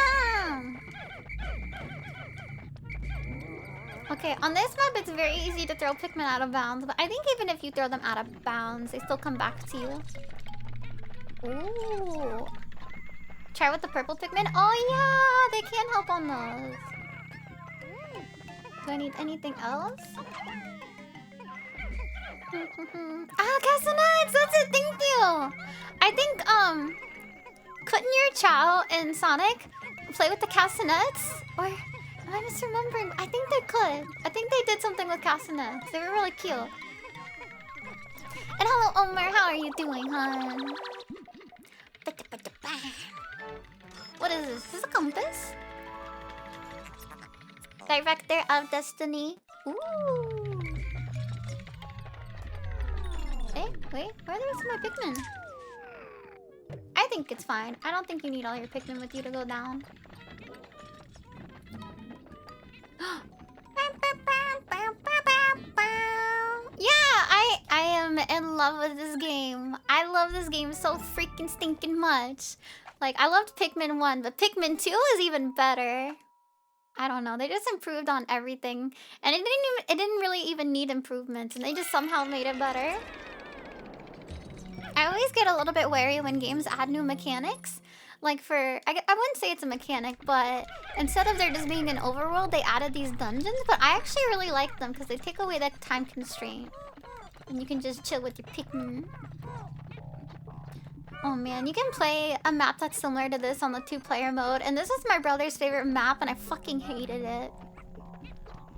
him! Okay, on this map, it's very easy to throw Pikmin out of bounds. But I think even if you throw them out of bounds, they still come back to you. Ooh. Try with the purple Pikmin. Oh, yeah! They can help on those. Do I need anything else? Ah, castanets! That's it, thank you! I think, couldn't your Chow and Sonic play with the castanets? Or am I misremembering? I think they could. I think they did something with castanets. They were really cute. And hello, Omar. How are you doing, hon? What is this? Is this a compass? Director of Destiny. Ooh. Hey, wait, where are the rest of my Pikmin? I think it's fine. I don't think you need all your Pikmin with you to go down. Yeah, I am in love with this game. I love this game so freaking stinking much. Like, I loved Pikmin 1, but Pikmin 2 is even better. I don't know. They just improved on everything. And it didn't really even need improvements, and they just somehow made it better. I always get a little bit wary when games add new mechanics. Like I wouldn't say it's a mechanic, but instead of there just being an overworld, they added these dungeons. But I actually really like them because they take away that time constraint. And you can just chill with your Pikmin. Oh man, you can play a map that's similar to this on the 2-player mode. And this is my brother's favorite map and I fucking hated it.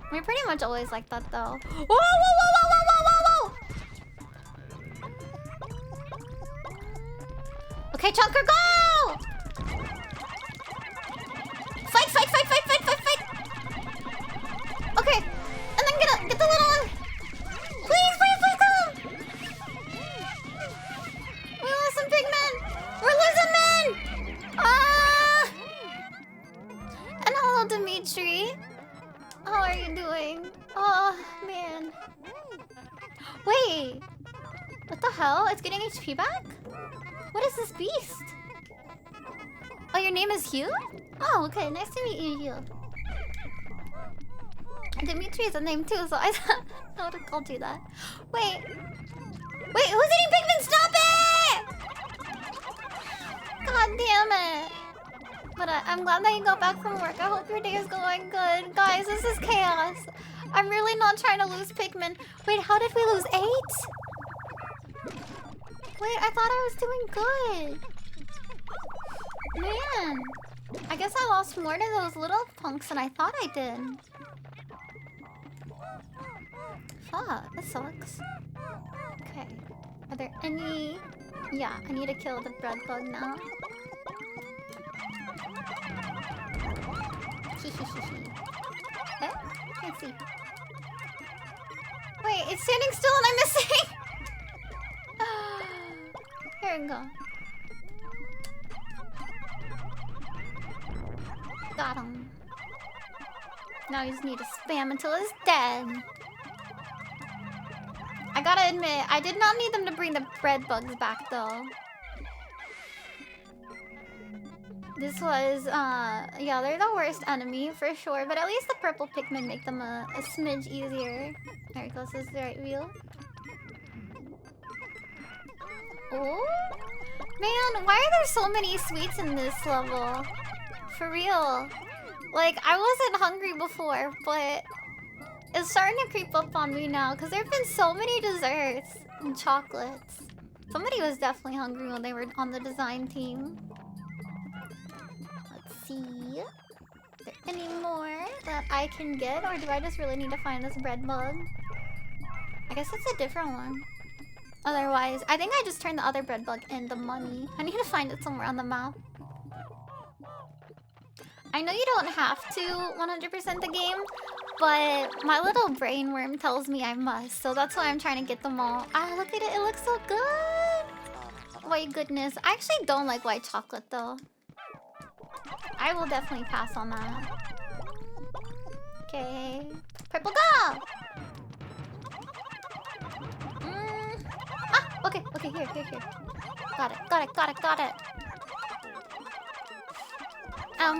I mean, pretty much always like that though. Whoa, whoa, whoa, whoa, whoa, whoa, whoa, whoa! Okay, Chunker, go! Fight, fight, fight, fight, fight, fight, fight! Okay, and then get the little one! Please, please, please, come! We lost some Pikmin! We're losing men! Ah! And hello, Dimitri. How are you doing? Oh, man. Wait! What the hell? It's getting HP back? What is this beast? Oh, your name is Hugh? Oh, okay. Nice to meet you, Hugh. Dimitri is a name too, so I thought I would have called you that. Wait. Wait, who's eating Pikmin? Stop it! God damn it. But I'm glad that you got back from work. I hope your day is going good. Guys, this is chaos. I'm really not trying to lose Pikmin. Wait, how did we lose 8? Wait, I thought I was doing good. Man. I guess I lost more to those little punks than I thought I did. Fuck, that sucks. Okay. Are there any... Yeah, I need to kill the bread bug now. Okay, let's see. Wait, it's standing still and I'm missing. Here we go. Got him. Now you just need to spam until it's dead. I gotta admit, I did not need them to bring the bread bugs back though. This was, yeah, they're the worst enemy for sure, but at least the purple Pikmin make them a smidge easier. There it goes, this is the right wheel. Oh? Man, why are there so many sweets in this level? For real. Like, I wasn't hungry before, but it's starting to creep up on me now because there have been so many desserts and chocolates. Somebody was definitely hungry when they were on the design team. Let's see. Is there any more that I can get, or do I just really need to find this bread bug? I guess it's a different one. Otherwise, I think I just turned the other bread bug in the money. I need to find it somewhere on the map. I know you don't have to 100% the game, but my little brain worm tells me I must, so that's why I'm trying to get them all. Ah, look at it, it looks so good! White goodness. I actually don't like white chocolate though. I will definitely pass on that. Okay. Purple go! Ah, okay, here. Got it.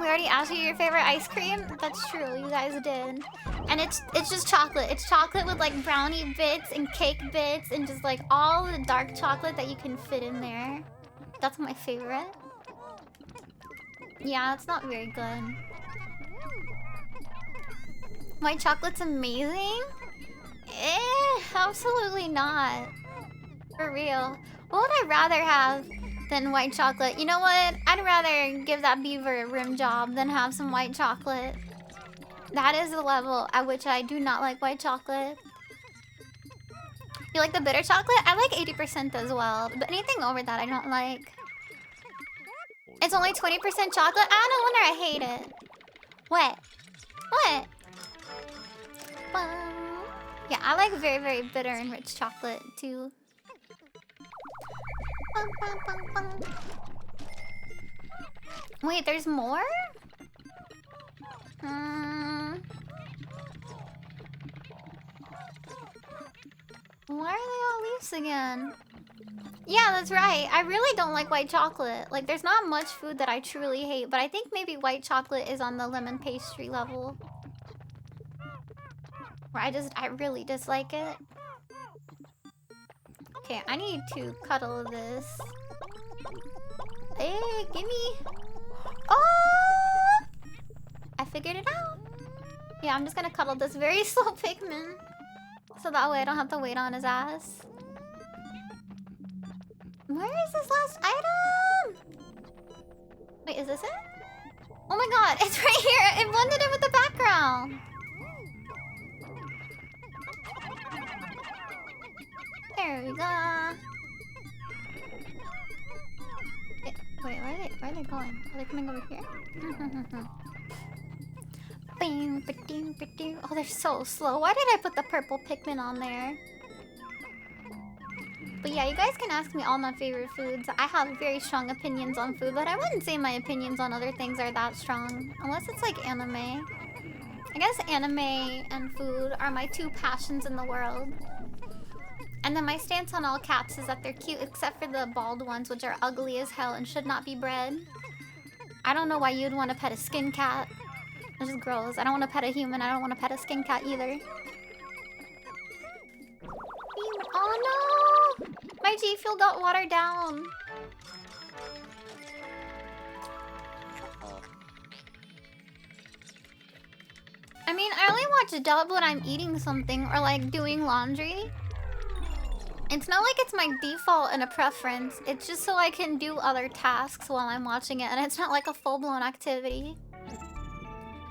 We already asked you your favorite ice cream. That's true, you guys did. And it's just chocolate. It's chocolate with like brownie bits and cake bits and just like all the dark chocolate that you can fit in there. That's my favorite. Yeah, it's not very good. White chocolate's amazing? Absolutely not. For real. What would I rather have than white chocolate? You know what? I'd rather give that beaver a rim job than have some white chocolate. That is the level at which I do not like white chocolate. You like the bitter chocolate? I like 80% as well. But anything over that I don't like. It's only 20% chocolate? Ah, no wonder I hate it. What? Yeah, I like very, very bitter and rich chocolate too. Wait, there's more? Why are they all leaves again? Yeah, that's right. I really don't like white chocolate. Like, there's not much food that I truly hate, but I think maybe white chocolate is on the lemon pastry level. Where I really dislike it. Okay, I need to cuddle this. Hey, gimme! Oh! I figured it out. Yeah, I'm just gonna cuddle this very slow Pikmin. So that way I don't have to wait on his ass. Where is this last item? Wait, is this it? Oh my god, it's right here! It blended in with the background! There we go. Wait, where are they going? Are they coming over here? Oh, they're so slow. Why did I put the purple Pikmin on there? But yeah, you guys can ask me all my favorite foods. I have very strong opinions on food, but I wouldn't say my opinions on other things are that strong. Unless it's like anime. I guess anime and food are my two passions in the world. And then my stance on all cats is that they're cute except for the bald ones, which are ugly as hell and should not be bred. I don't know why you'd want to pet a skin cat. It's just gross. I don't want to pet a human. I don't want to pet a skin cat either. Oh no! My G Fuel got watered down. I mean, I only watch dub when I'm eating something or like doing laundry. It's not like it's my default and a preference. It's just so I can do other tasks while I'm watching it, and it's not like a full-blown activity.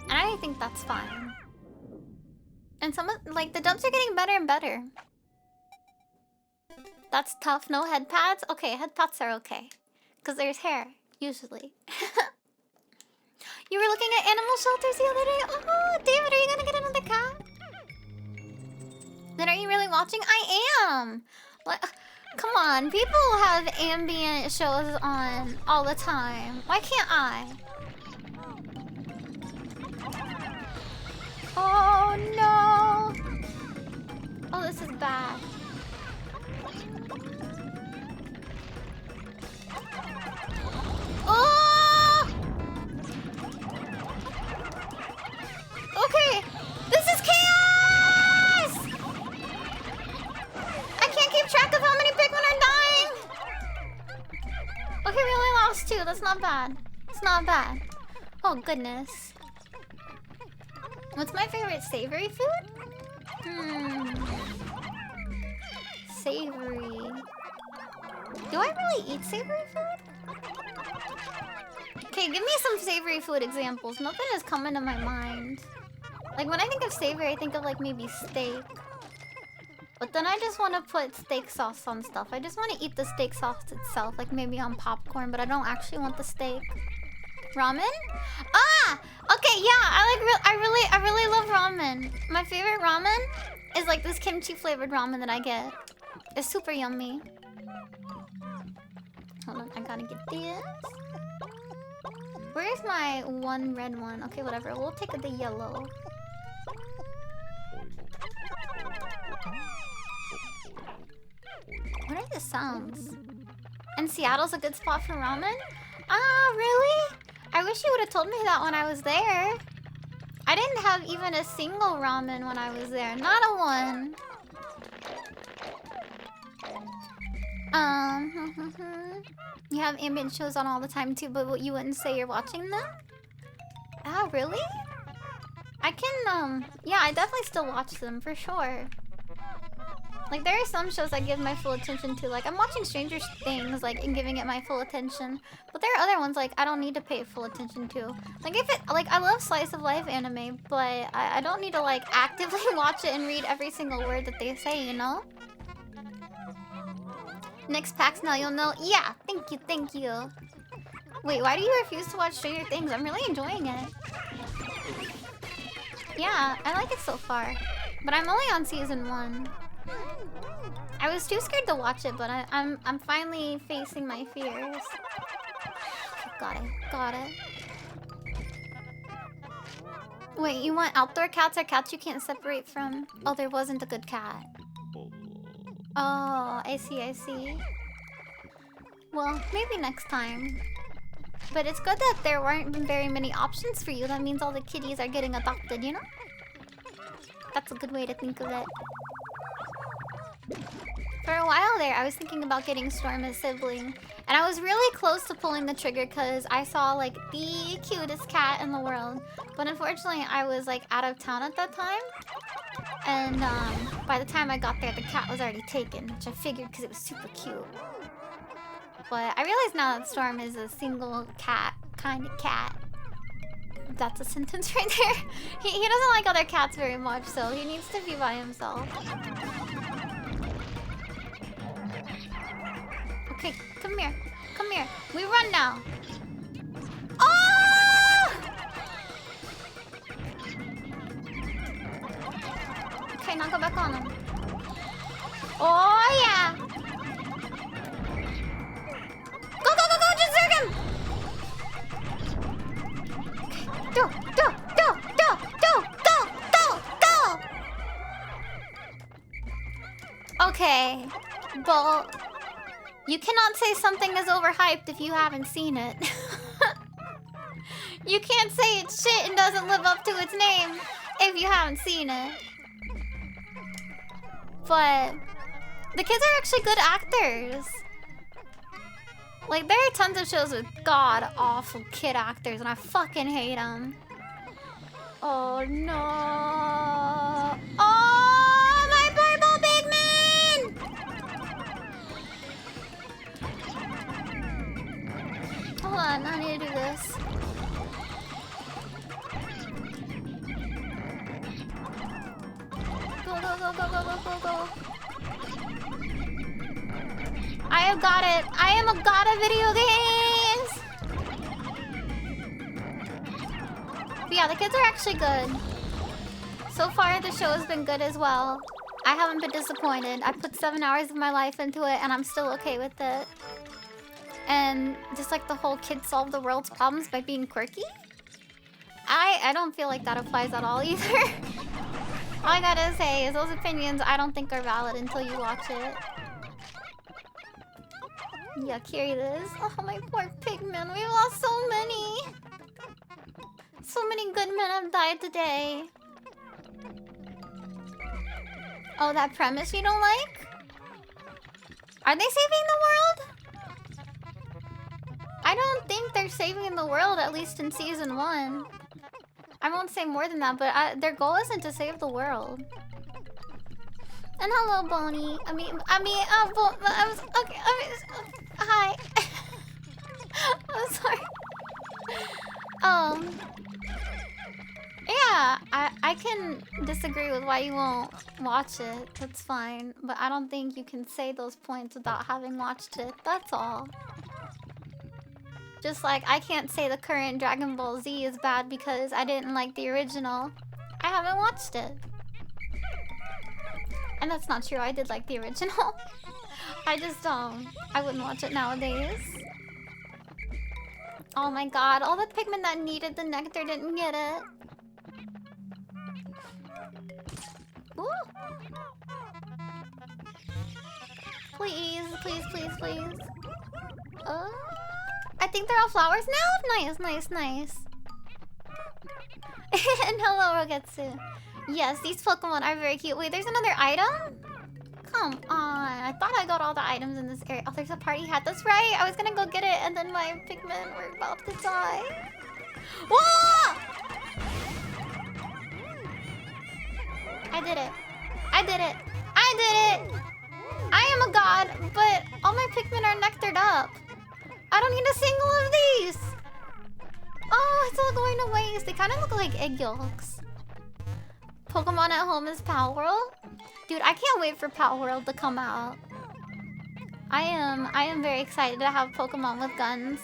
And I think that's fine. And some of, like, the dubs are getting better and better. That's tough. No head pads? Okay, head pads are okay. Because there's hair, usually. You were looking at animal shelters the other day? Oh, David, are you gonna get another cat? Then are you really watching? I am. What? Come on, people have ambient shows on all the time. Why can't I? Oh no! Oh, this is bad. Oh! Okay, this is chaos! I can't keep track of how many Pikmin are dying. Okay, we only lost 2. That's not bad. It's not bad. Oh goodness. What's my favorite savory food? Savory. Do I really eat savory food? Okay, give me some savory food examples. Nothing is coming to my mind. Like when I think of savory, I think of like maybe steak. But then I just want to put steak sauce on stuff. I just want to eat the steak sauce itself, like maybe on popcorn, but I don't actually want the steak. Ramen? Ah! Okay, yeah, I really love ramen. My favorite ramen is like this kimchi flavored ramen that I get. It's super yummy. Hold on, I gotta get this. Where's my one red one? Okay, whatever. We'll take the yellow. What are the sounds? And Seattle's a good spot for ramen? Ah, really? I wish you would have told me that when I was there. I didn't have even a single ramen when I was there. Not a one. You have ambient shows on all the time too, but you wouldn't say you're watching them? Ah, really? I can, yeah, I definitely still watch them, for sure. Like, there are some shows I give my full attention to. Like, I'm watching Stranger Things, like, and giving it my full attention. But there are other ones, like, I don't need to pay full attention to. Like, if it, like, I love slice of life anime, but I don't need to, like, actively watch it and read every single word that they say, you know? Next PAX now, you'll know. Yeah, thank you, thank you. Wait, why do you refuse to watch Stranger Things? I'm really enjoying it. Yeah, I like it so far. But I'm only on season 1. I was too scared to watch it, but I'm finally facing my fears. Got it, got it. Wait, you want outdoor cats or cats you can't separate from? Oh, there wasn't a good cat. Oh, I see, I see. Well, maybe next time. But it's good that there weren't very many options for you. That means all the kitties are getting adopted, you know? That's a good way to think of it. For a while there, I was thinking about getting Storm as sibling. And I was really close to pulling the trigger because I saw, like, the cutest cat in the world. But unfortunately, I was, like, out of town at that time. And, by the time I got there, the cat was already taken. Which I figured because it was super cute. But I realize now that Storm is a single cat kind of cat. That's a sentence right there. He doesn't like other cats very much, so he needs to be by himself. Okay, come here. Come here. We run now. Oh! Okay, now go back on him. Oh, yeah. Go, go, go, go! Just zerg him! Okay. Go! Okay. Well, you cannot say something is overhyped if you haven't seen it. You can't say it's shit and doesn't live up to its name if you haven't seen it. But the kids are actually good actors. Like, there are tons of shows with god-awful kid actors, and I fucking hate them. Oh, no. Oh, my purple Pikmin! Hold on, I need to do this. Go, go, go, go, go, go, go, go. I have got it. I am a god of video games. But yeah, the kids are actually good. So far, the show has been good as well. I haven't been disappointed. I put 7 hours of my life into it and I'm still okay with it. And just like the whole kid solve the world's problems by being quirky? I don't feel like that applies at all either. All I gotta say is those opinions I don't think are valid until you watch it. Yeah, carry this. Oh, my poor Pikmin. We've lost so many. So many good men have died today. Oh, that premise you don't like? Are they saving the world? I don't think they're saving the world, at least in Season 1. I won't say more than that, but their goal isn't to save the world. And hello, Bonnie. I mean, I was okay. Hi. I'm sorry. Yeah, I can disagree with why you won't watch it. That's fine, but I don't think you can say those points without having watched it. That's all. Just like I can't say the current Dragon Ball Z is bad because I didn't like the original. I haven't watched it. And that's not true. I did like the original. I just I wouldn't watch it nowadays. Oh my god, all the Pikmin that needed the nectar didn't get it. Ooh. Please, please, please, please. I think they're all flowers now? Nice, nice, nice. And hello, Rogetsu. Yes, these Pokemon are very cute. Wait, there's another item? Come on. I thought I got all the items in this area. Oh, there's a party hat. That's right. I was gonna go get it, and then my Pikmin were about to die. Whoa! I did it. I did it. I did it! I am a god, but all my Pikmin are nectared up. I don't need a single of these! Oh, it's all going to waste. They kind of look like egg yolks. Pokemon at home is Pal World? Dude, I can't wait for Pal World to come out. I am very excited to have Pokemon with guns.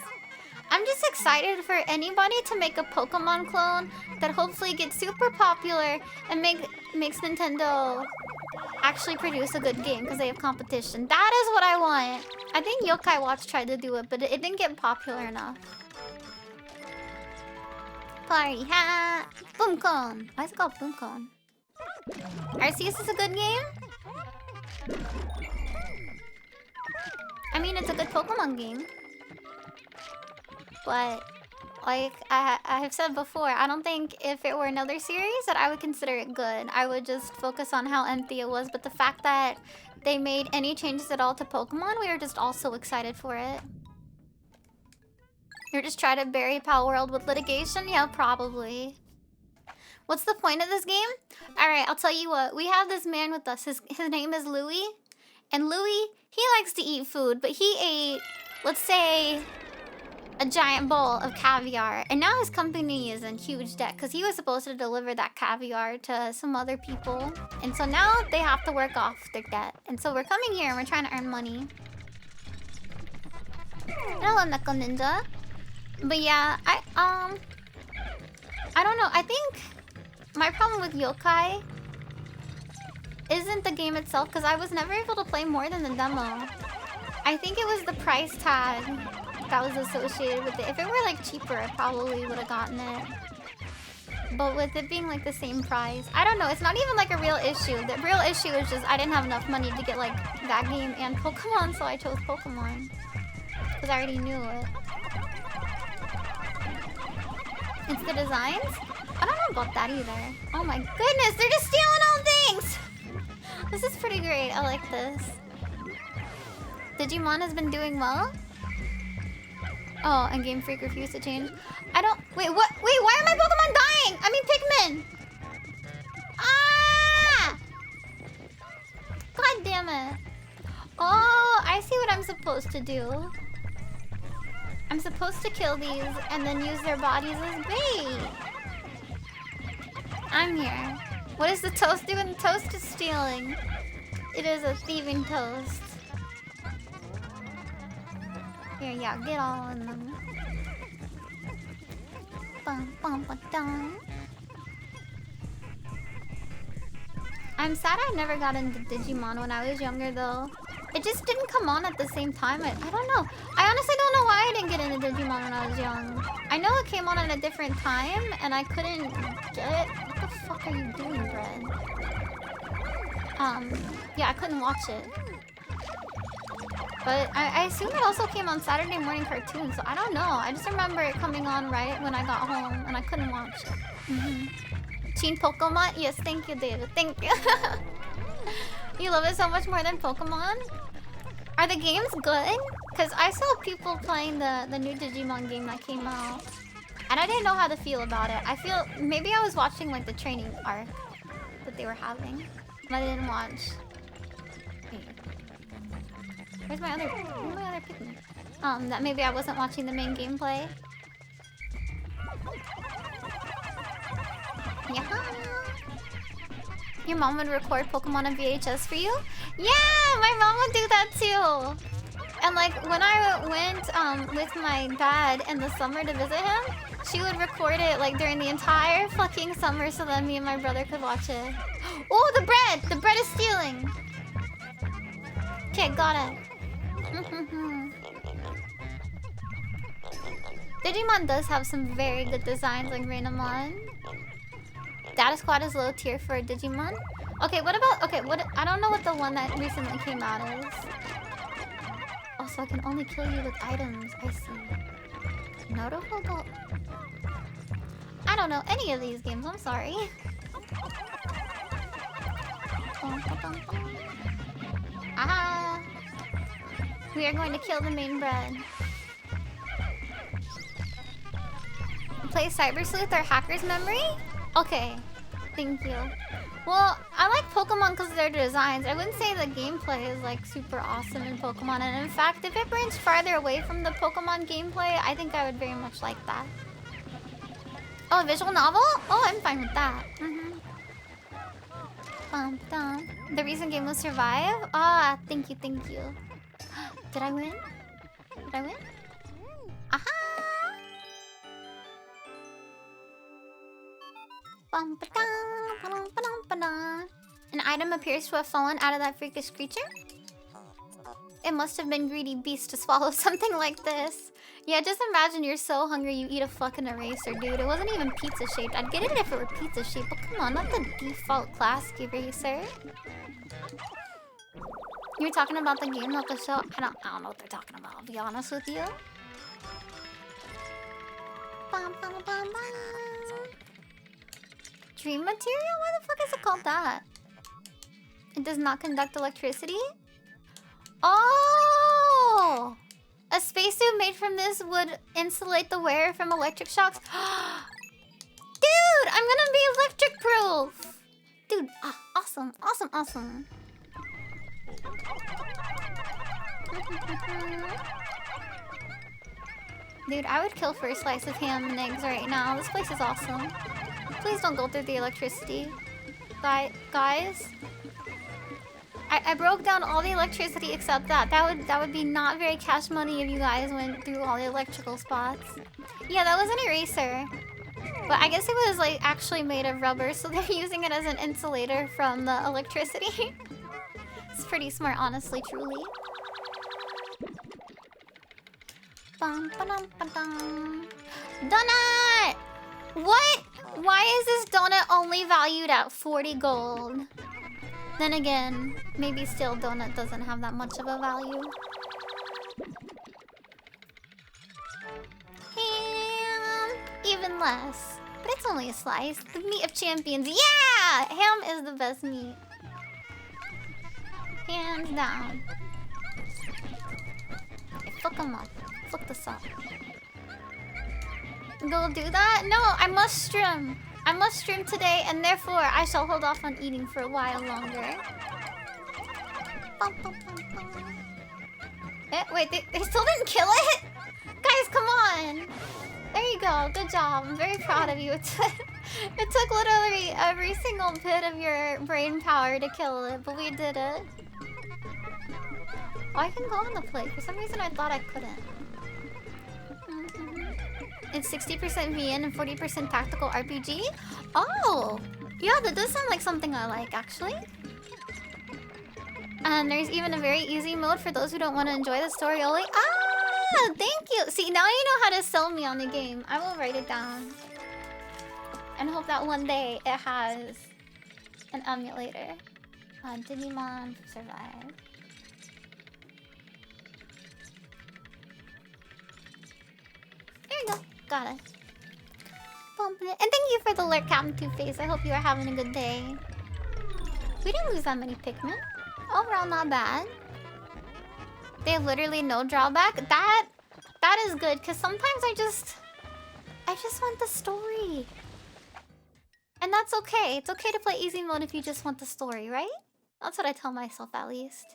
I'm just excited for anybody to make a Pokemon clone that hopefully gets super popular and makes Nintendo actually produce a good game because they have competition. That is what I want. I think Yokai Watch tried to do it, but it didn't get popular enough. Party hat. Boom Cone. Why is it called Boom Cone? Arceus is a good game? I mean, it's a good Pokemon game. But, like I have said before, I don't think if it were another series that I would consider it good. I would just focus on how empty it was. But the fact that they made any changes at all to Pokemon, we were just all so excited for it. You're just trying to bury Pal World with litigation? Yeah, probably. What's the point of this game? Alright, I'll tell you what. We have this man with us. His name is Louis. And Louis, he likes to eat food, but he ate, let's say, a giant bowl of caviar. And now his company is in huge debt because he was supposed to deliver that caviar to some other people. And so now they have to work off their debt. And so we're coming here and we're trying to earn money. Hello, Knuckle Ninja. But yeah, I don't know. I think my problem with Yokai isn't the game itself because I was never able to play more than the demo. I think it was the price tag that was associated with it. If it were like cheaper, I probably would have gotten it. But with it being like the same price, I don't know. It's not even like a real issue. The real issue is just I didn't have enough money to get like that game and Pokemon, so I chose Pokemon because I already knew it. It's the designs? I don't know about that either. Oh my goodness, they're just stealing all things! This is pretty great. I like this. Digimon has been doing well? Oh, and Game Freak refused to change. I don't... Wait, what? Wait, why are my Pokemon dying? I mean Pikmin! Ah! God damn it. Oh, I see what I'm supposed to do. I'm supposed to kill these and then use their bodies as bait. I'm here. What is the toast doing? The toast is stealing. It is a thieving toast. Here, yeah, get all in them. Bum, bum, ba, dum. I'm sad I never got into Digimon when I was younger though. It just didn't come on at the same time. I don't know. I honestly don't know why I didn't get into Digimon when I was young. I know it came on at a different time and I couldn't get it. What the fuck are you doing, Brad? Yeah, I couldn't watch it. But I assume it also came on Saturday morning cartoons, so I don't know. I just remember it coming on right when I got home and I couldn't watch it. Teen Pokemon? Yes, thank you, David. Thank you. You love it so much more than Pokemon? Are the games good? Because I saw people playing the new Digimon game that came out. And I didn't know how to feel about it. I feel... Maybe I was watching like the training arc that they were having. But I didn't watch. Wait. Where's my other Pikmin? That maybe I wasn't watching the main gameplay. Yeah. Your mom would record Pokemon on VHS for you? Yeah, my mom would do that too. And like when I went with my dad in the summer to visit him, she would record it like during the entire fucking summer so that me and my brother could watch it. Oh, the bread! The bread is stealing. Okay, got it. Digimon does have some very good designs like Rainamon. Data Squad is low tier for Digimon. Okay, what about... Okay, what... I don't know what the one that recently came out is. Oh, so I can only kill you with items. I see. Naruhodo. I don't know any of these games. I'm sorry. Aha! We are going to kill the main bread. Play Cyber Sleuth or Hacker's Memory? Okay. Thank you. Well, I like Pokemon because of their designs. I wouldn't say the gameplay is like super awesome in Pokemon. And in fact, if it branched farther away from the Pokemon gameplay, I think I would very much like that. Oh, a visual novel? Oh, I'm fine with that. The recent game was Survive? Ah, thank you, thank you. Did I win? Did I win? Aha! An item appears to have fallen out of that freakish creature? It must have been greedy beast to swallow something like this. Yeah, just imagine you're so hungry you eat a fucking eraser, dude. It wasn't even pizza shaped. I'd get it if it were pizza shaped, but come on, not the default classic eraser. You were talking about the game, not the show. I don't know what they're talking about, I'll be honest with you. Dream material? Why the fuck is it called that? It does not conduct electricity? Oh! A spacesuit made from this would insulate the wearer from electric shocks. Dude, I'm gonna be electric proof! Dude, awesome, awesome, awesome. Dude, I would kill for a slice of ham and eggs right now. This place is awesome. Please don't go through the electricity. Guys? I broke down all the electricity except that. That would be not very cash money if you guys went through all the electrical spots. Yeah, that was an eraser. But I guess it was like actually made of rubber, so they're using it as an insulator from the electricity. It's pretty smart, honestly, truly. Donut! What? Why is this donut only valued at 40 gold? Then again, maybe still donut doesn't have that much of a value. Ham, even less. But it's only a slice. The meat of champions. Yeah! Ham is the best meat. Hands down. Okay, fuck them up. Fuck this up. Go do that? No, I must stream. I must stream today, and therefore I shall hold off on eating for a while longer. Wait, they still didn't kill it? Guys, come on! There you go, good job. I'm very proud of you. It took literally every single bit of your brain power to kill it, but we did it. Oh, I can go on the plate. For some reason I thought I couldn't. It's 60% VN and 40% tactical RPG? Oh! Yeah, that does sound like something I like, actually. And there's even a very easy mode for those who don't want to enjoy the story only. Ah, thank you. See, now you know how to sell me on the game. I will write it down. And hope that one day it has an emulator. Digimon Survive. There you go. Got it. And thank you for the alert, Captain Two-Face. I hope you are having a good day. We didn't lose that many Pikmin. Overall, not bad. They have literally no drawback. That is good, because sometimes I just want the story. And that's okay. It's okay to play easy mode if you just want the story, right? That's what I tell myself, at least.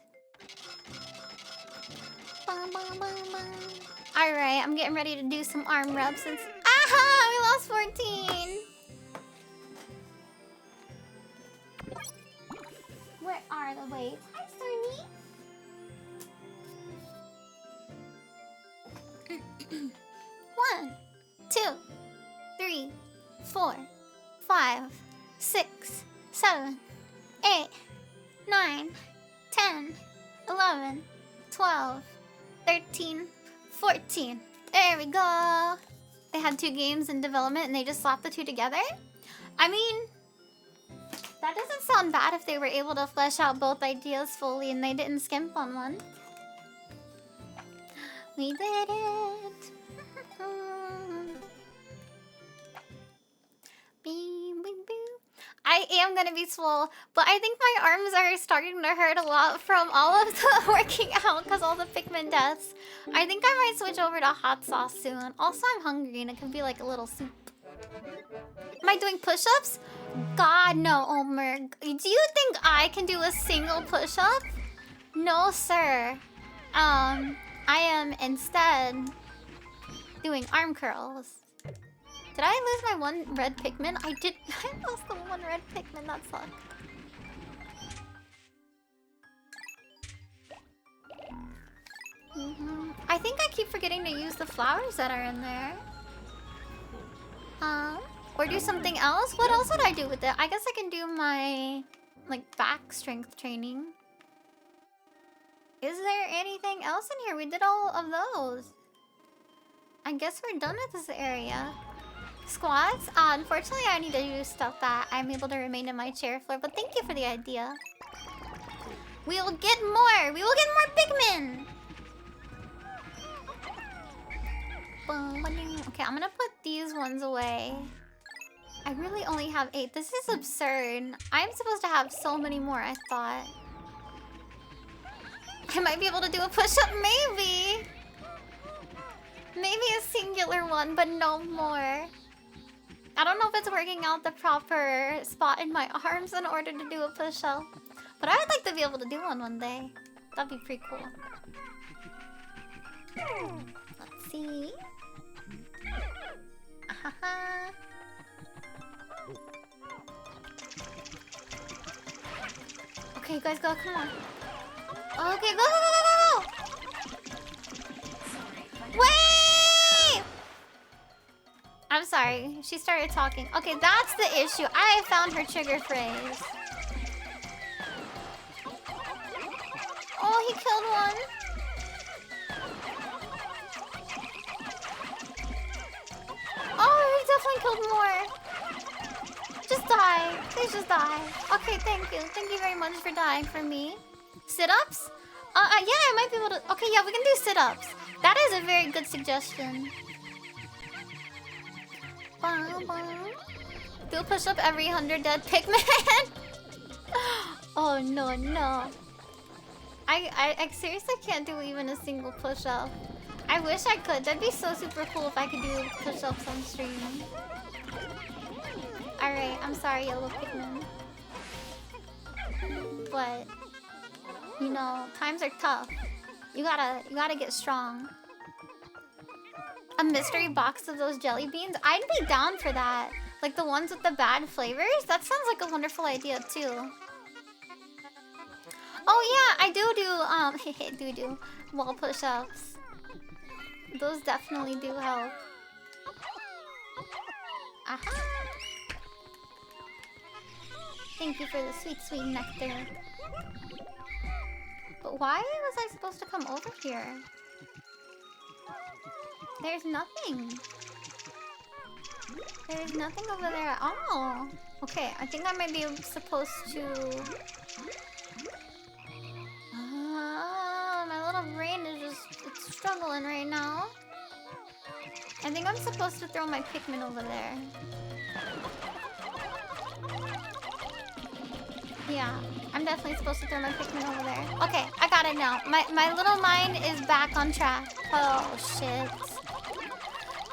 Alright, I'm getting ready to do some arm rubs since... Aha! We lost 14! Where are the weights? Hi, Stormy! 1, 2, 3, 4, 5, 6, 7, 8, 9, 10, 11, 12, 13, 14. There we go. They had 2 games in development and they just slapped the 2 together. I mean, that doesn't sound bad if they were able to flesh out both ideas fully and they didn't skimp on one. We did it. Beep, beep, beep. I am gonna be swole, but I think my arms are starting to hurt a lot from all of the working out because all the Pikmin deaths. I think I might switch over to hot sauce soon. Also, I'm hungry and it could be like a little soup. Am I doing push-ups? God, no, Omer. Do you think I can do a single push-up? No, sir. I am instead doing arm curls. Did I lose my one red Pikmin? I did. I lost the one red Pikmin. That sucked. I think I keep forgetting to use the flowers that are in there. Or do something else? What else would I do with it? I guess I can do my, like, back strength training. Is there anything else in here? We did all of those. I guess we're done with this area. Squats? Unfortunately, I need to do stuff that I'm able to remain in my chair for, but thank you for the idea. We will get more! We will get more Pikmin! Okay, I'm gonna put these ones away. I really only have 8. This is absurd. I'm supposed to have so many more, I thought. I might be able to do a push-up, maybe! Maybe a singular one, but no more. I don't know if it's working out the proper spot in my arms in order to do a push-up. But I would like to be able to do one day. That'd be pretty cool. Let's see. Okay, you guys go, come on. Okay, go, go, go, go, go! Wait! I'm sorry, she started talking. Okay, that's the issue. I found her trigger phrase. Oh, he killed one. Oh, he definitely killed more. Just die. Please just die. Okay, thank you. Thank you very much for dying for me. Sit-ups? Yeah, I might be able to... Okay, yeah, we can do sit-ups. That is a very good suggestion. Do a push-up every 100 dead Pikmin. Oh, no, no. I seriously can't do even a single push-up. I wish I could. That'd be so super cool if I could do push-ups on stream. Alright, I'm sorry, yellow Pikmin. But, you know, times are tough. You gotta get strong. A mystery box of those jelly beans? I'd be down for that. Like the ones with the bad flavors? That sounds like a wonderful idea too. Oh yeah, I do wall push-ups. Those definitely do help. Aha! Thank you for the sweet, sweet nectar. But why was I supposed to come over here? There's nothing. There's nothing over there at all. Okay, I think I might be supposed to... my little brain is it's struggling right now. I think I'm supposed to throw my Pikmin over there. Yeah, I'm definitely supposed to throw my Pikmin over there. Okay, I got it now. My little mind is back on track. Oh, shit.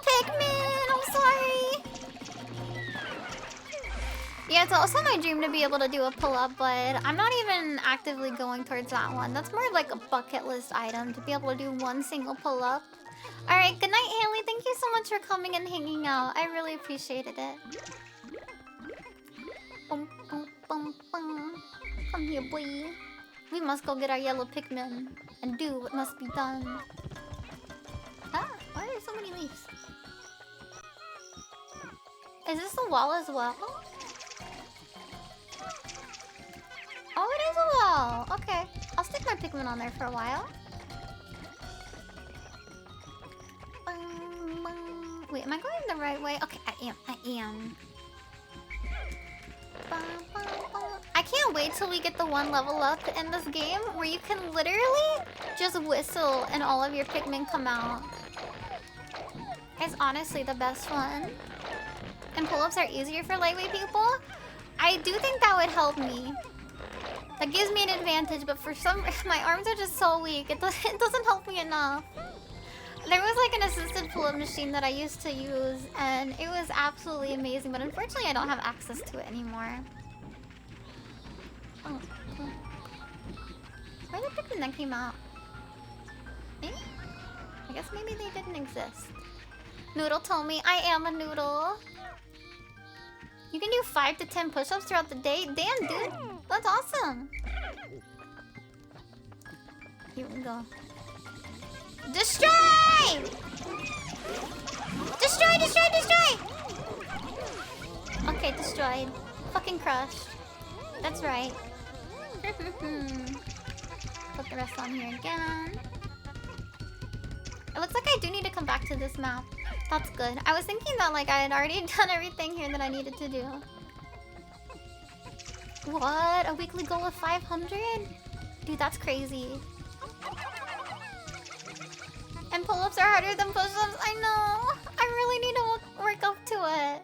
Pikmin, I'm sorry. Yeah, it's also my dream to be able to do a pull-up, but I'm not even actively going towards that one. That's more like a bucket list item, to be able to do one single pull-up. Alright, good night, Haley. Thank you so much for coming and hanging out. I really appreciated it. Bum, bum, bum, bum. Come here, boy. We must go get our yellow Pikmin and do what must be done. Ah, why are there so many leaves? Is this the wall as well? Oh, it is a wall. Okay. I'll stick my Pikmin on there for a while. Wait, am I going the right way? Okay, I am. I can't wait till we get the one level up in this game where you can literally just whistle and all of your Pikmin come out. It's honestly the best one. And pull-ups are easier for lightweight people. I do think that would help me. That gives me an advantage, but for some reason, my arms are just so weak. It doesn't help me enough. There was like an assisted pull-up machine that I used to use, and it was absolutely amazing, but unfortunately I don't have access to it anymore. Oh. Where did the Pikmin that came out? Eh? I guess maybe they didn't exist. Noodle told me I am a noodle. You can do 5 to 10 push-ups throughout the day? Damn, dude. That's awesome. Here we go. Destroy! Destroy, destroy, destroy! Okay, destroyed. Fucking crushed. That's right. Put the rest on here again. It looks like I do need to come back to this map. That's good. I was thinking that like I had already done everything here that I needed to do. What? A weekly goal of 500? Dude, that's crazy. And pull-ups are harder than push-ups. I know. I really need to work up to it.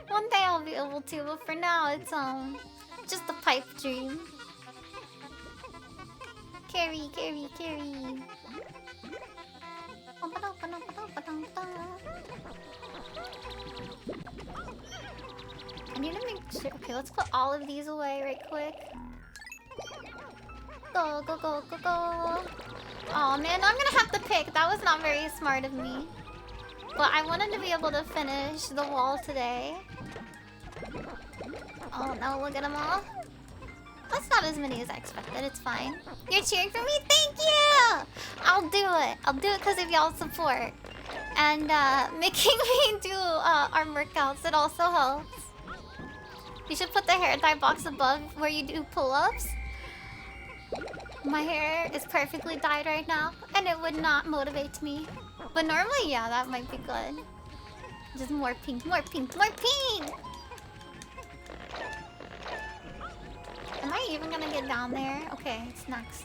One day I'll be able to, but for now it's just a pipe dream. Carry, carry, carry. I need to make sure. Okay, let's put all of these away right quick. Go, go, go, go, go. Oh man, I'm gonna have to pick. That was not very smart of me. But I wanted to be able to finish the wall today. Oh no, look at them all. That's not as many as I expected. It's fine. You're cheering for me? Thank you! I'll do it. I'll do it because of y'all's support. And making me do arm workouts, it also helps. You should put the hair dye box above where you do pull-ups. My hair is perfectly dyed right now, and it would not motivate me. But normally, yeah, that might be good. Just more pink, more pink, more pink! Am I even gonna get down there? Okay, snacks.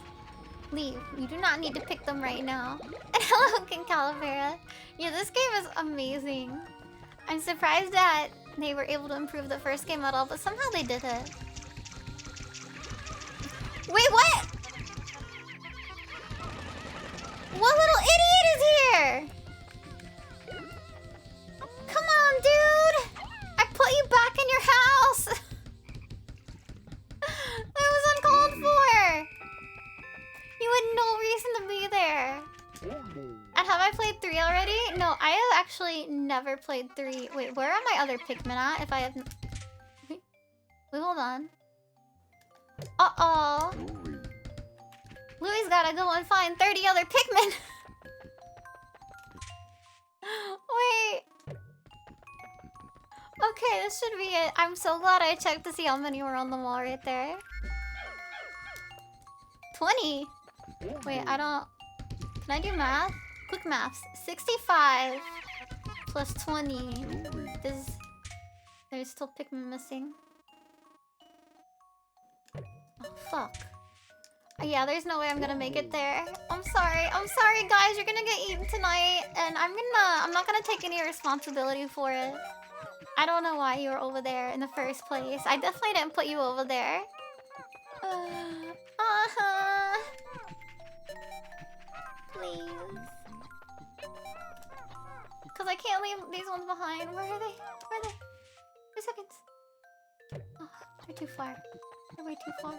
Leave. You do not need to pick them right now. And hello, King Calavera. Yeah, this game is amazing. I'm surprised that they were able to improve the first game at all, but somehow they did it. Wait, what? What little idiot is here? Come on, dude! I put you back in your house! That was uncalled for! You had no reason to be there. And have I played 3 already? No, I have actually never played 3. Wait, where are my other Pikmin at? If I have... Wait, hold on. Uh-oh. Louie's gotta go and find 30 other Pikmin. Wait. Okay, this should be it. I'm so glad I checked to see how many were on the wall right there. 20? Wait, I don't... Can I do math? Quick maths. 65 plus 20. There's still Pikmin missing. Oh, fuck. Yeah, there's no way I'm gonna make it there. I'm sorry. I'm sorry, guys. You're gonna get eaten tonight. And I'm not gonna take any responsibility for it. I don't know why you were over there in the first place. I definitely didn't put you over there. Please. Because I can't leave these ones behind. Where are they? Where are they? 2 seconds. Oh, they're too far. They're way too far.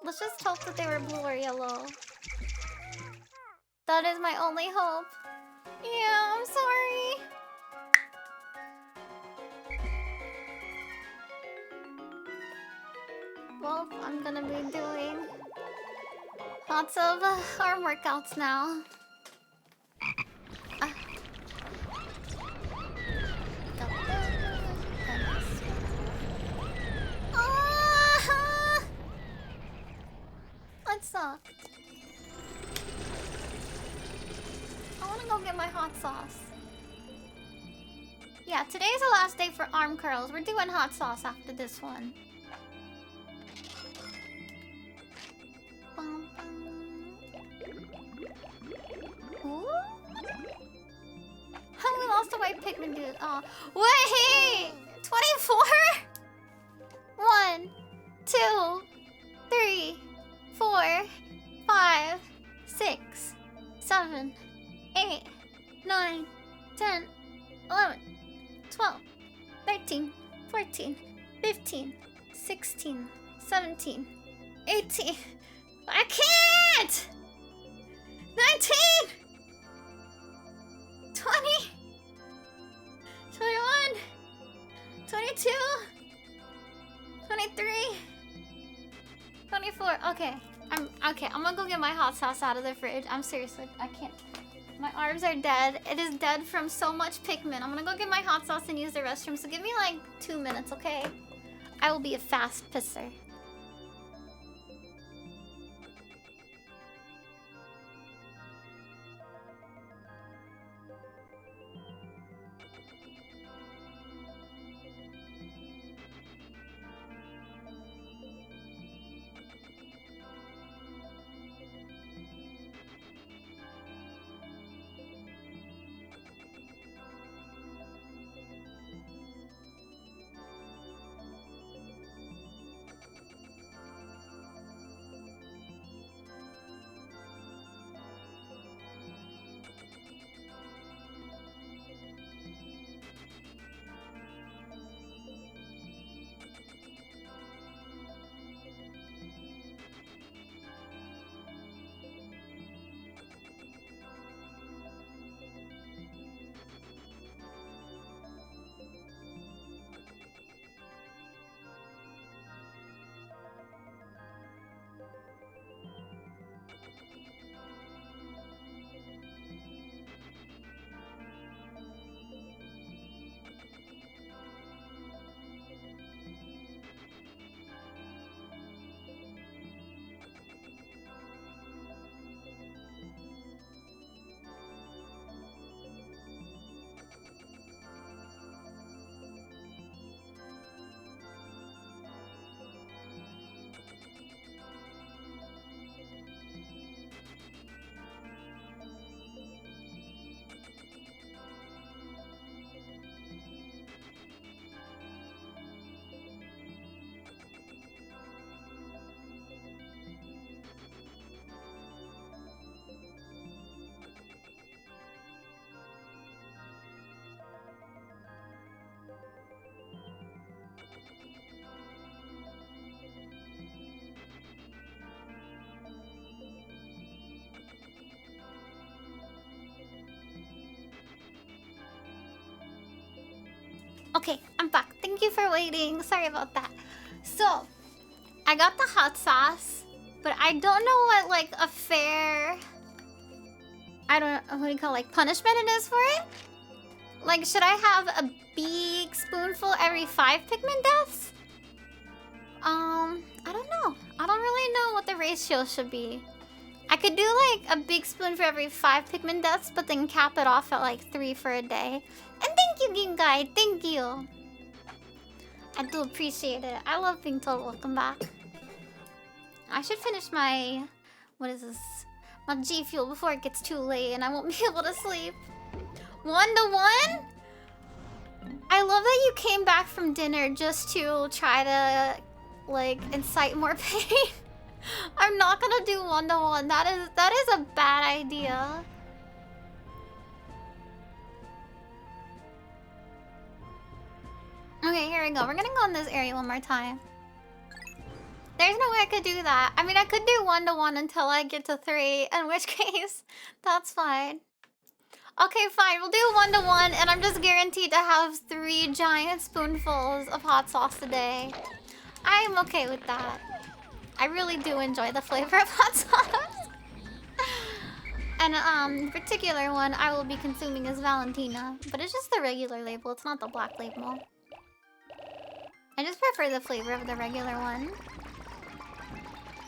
Let's just hope that they were blue or yellow. That is my only hope. Yeah, I'm sorry. Well, I'm gonna be doing lots of arm workouts now. That sucked. I wanna go get my hot sauce. Yeah, today's the last day for arm curls. We're doing hot sauce after this one. Ooh. How we lost a white Pikmin dude? Oh, wait! 24? 1, 2, 3, 4, 5, 6, 7, 8, 9, 10, 11, 12, 13, 14, 15, 16, 17, 18. I can't! 19! 20! 21! 22! 23! 24. Okay. I'm gonna go get my hot sauce out of the fridge. I'm seriously, I can't. My arms are dead. It is dead from so much Pikmin. I'm gonna go get my hot sauce and use the restroom. So give me like 2 minutes, okay? I will be a fast pisser. Okay, I'm back. Thank you for waiting. Sorry about that. So, I got the hot sauce, but I don't know what, like, a fair... I don't know, what do you call, like, punishment it is for it? Like, should I have a big spoonful every 5 Pikmin deaths? I don't know. I don't really know what the ratio should be. I could do like a big spoon for every 5 Pikmin deaths, but then cap it off at like 3 for a day. And thank you, Game Guy. Thank you. I do appreciate it. I love being told welcome back. I should finish my... What is this? My G Fuel before it gets too late and I won't be able to sleep. 1-to-1? I love that you came back from dinner just to try to, like, incite more pain. I'm not gonna do 1-to-1. That is a bad idea. Okay, here we go. We're gonna go in this area one more time. There's no way I could do that. I mean, I could do 1-to-1 until I get to 3, in which case, that's fine. Okay, fine. We'll do 1-to-1, and I'm just guaranteed to have 3 giant spoonfuls of hot sauce a day. I'm okay with that. I really do enjoy the flavor of hot sauce. And the particular one I will be consuming is Valentina, but it's just the regular label. It's not the black label. I just prefer the flavor of the regular one.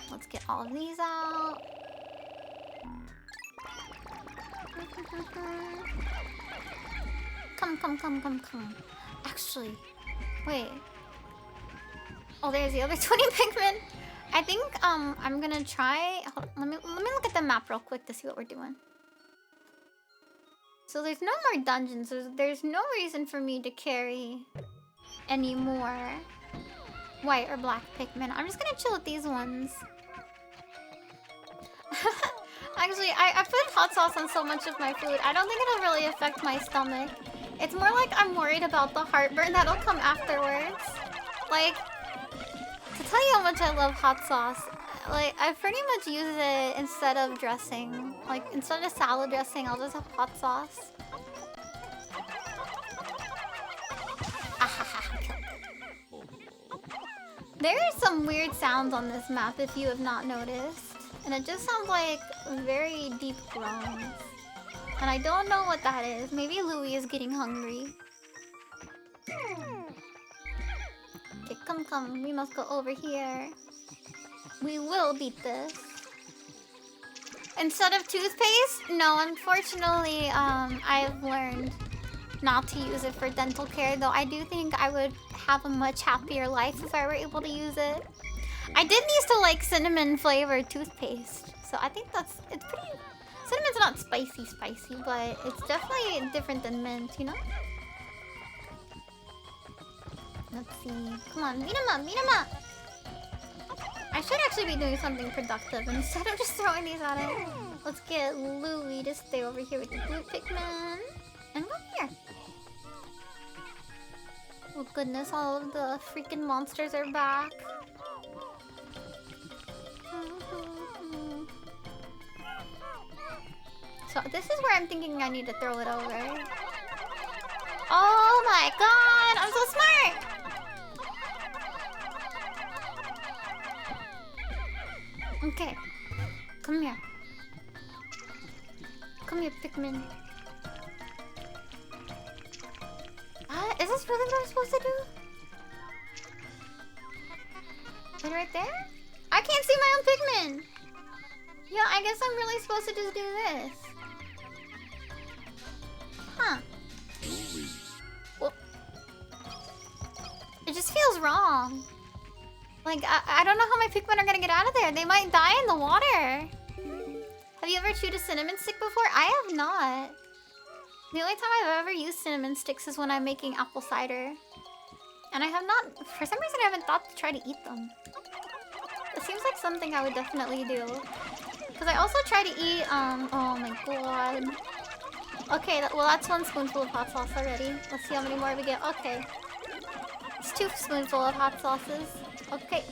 Let's get all of these out. Come. Actually, wait. Oh, there's the other 20 Pikmin. I think I'm gonna try. Let me look at the map real quick to see what we're doing. So there's no more dungeons. There's no reason for me to carry any more white or black Pikmin. I'm just gonna chill with these ones. Actually, I put hot sauce on so much of my food. I don't think it'll really affect my stomach. It's more like I'm worried about the heartburn that'll come afterwards. Like, to tell you how much I love hot sauce, like, I pretty much use it instead of dressing. Like, instead of salad dressing, I'll just have hot sauce. There are some weird sounds on this map if you have not noticed. And it just sounds like very deep groans. And I don't know what that is. Maybe Louie is getting hungry. Okay, come. We must go over here. We will beat this. Instead of toothpaste? No, unfortunately, I've learned not to use it for dental care. Though I do think I would have a much happier life if I were able to use it. I did used to like cinnamon flavored toothpaste. So I think it's pretty... Cinnamon's not spicy, but it's definitely different than mint, you know? Let's see. Come on, meet him up! I should actually be doing something productive instead of just throwing these at it. Let's get Louie to stay over here with the blue Pikmin. And come here. Oh goodness, all of the freaking monsters are back. So this is where I'm thinking I need to throw it over. Oh my god, I'm so smart! Okay, come here. Come here, Pikmin. Is this really what I'm supposed to do? Wait, right there? I can't see my own Pikmin! Yeah, I guess I'm really supposed to just do this. Huh. Well, it just feels wrong. Like, I don't know how my Pikmin are gonna get out of there. They might die in the water. Have you ever chewed a cinnamon stick before? I have not. The only time I've ever used cinnamon sticks is when I'm making apple cider. And I have not, for some reason I haven't thought to try to eat them. It seems like something I would definitely do. Because I also try to eat, oh my god. Okay, well that's 1 spoonful of hot sauce already. Let's see how many more we get. Okay. It's 2 spoonfuls of hot sauces. Okay.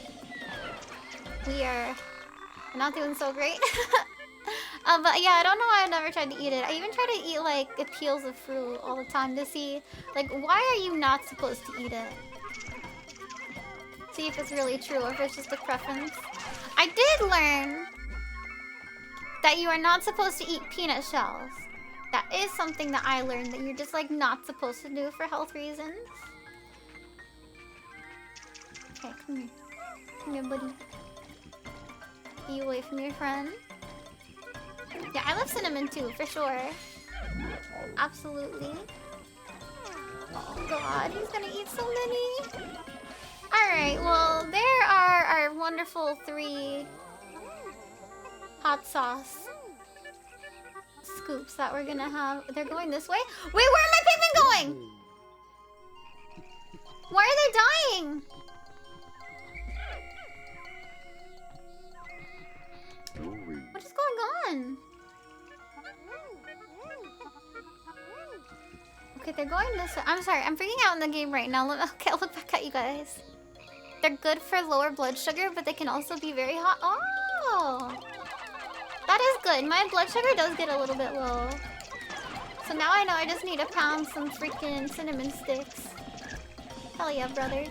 We're not doing so great. But yeah, I don't know why I've never tried to eat it. I even try to eat like the peels of fruit all the time to see, like, why are you not supposed to eat it? See if it's really true or if it's just a preference. I did learn that you are not supposed to eat peanut shells. That is something that I learned that you're just like not supposed to do for health reasons. Okay, come here. Come here, buddy. Be away from your friend. Yeah, I love cinnamon too, for sure. Absolutely. Oh god, he's gonna eat so many. Alright, well, there are our wonderful 3 hot sauce scoops that we're gonna have. They're going this way? Wait, where are my Pikmin going? Why are they dying? What is going on? Okay, they're going this way. I'm sorry, I'm freaking out in the game right now. Okay, I'll look back at you guys. They're good for lower blood sugar, but they can also be very hot. Oh! That is good. My blood sugar does get a little bit low. So now I know I just need to pound some freaking cinnamon sticks. Hell yeah, brother.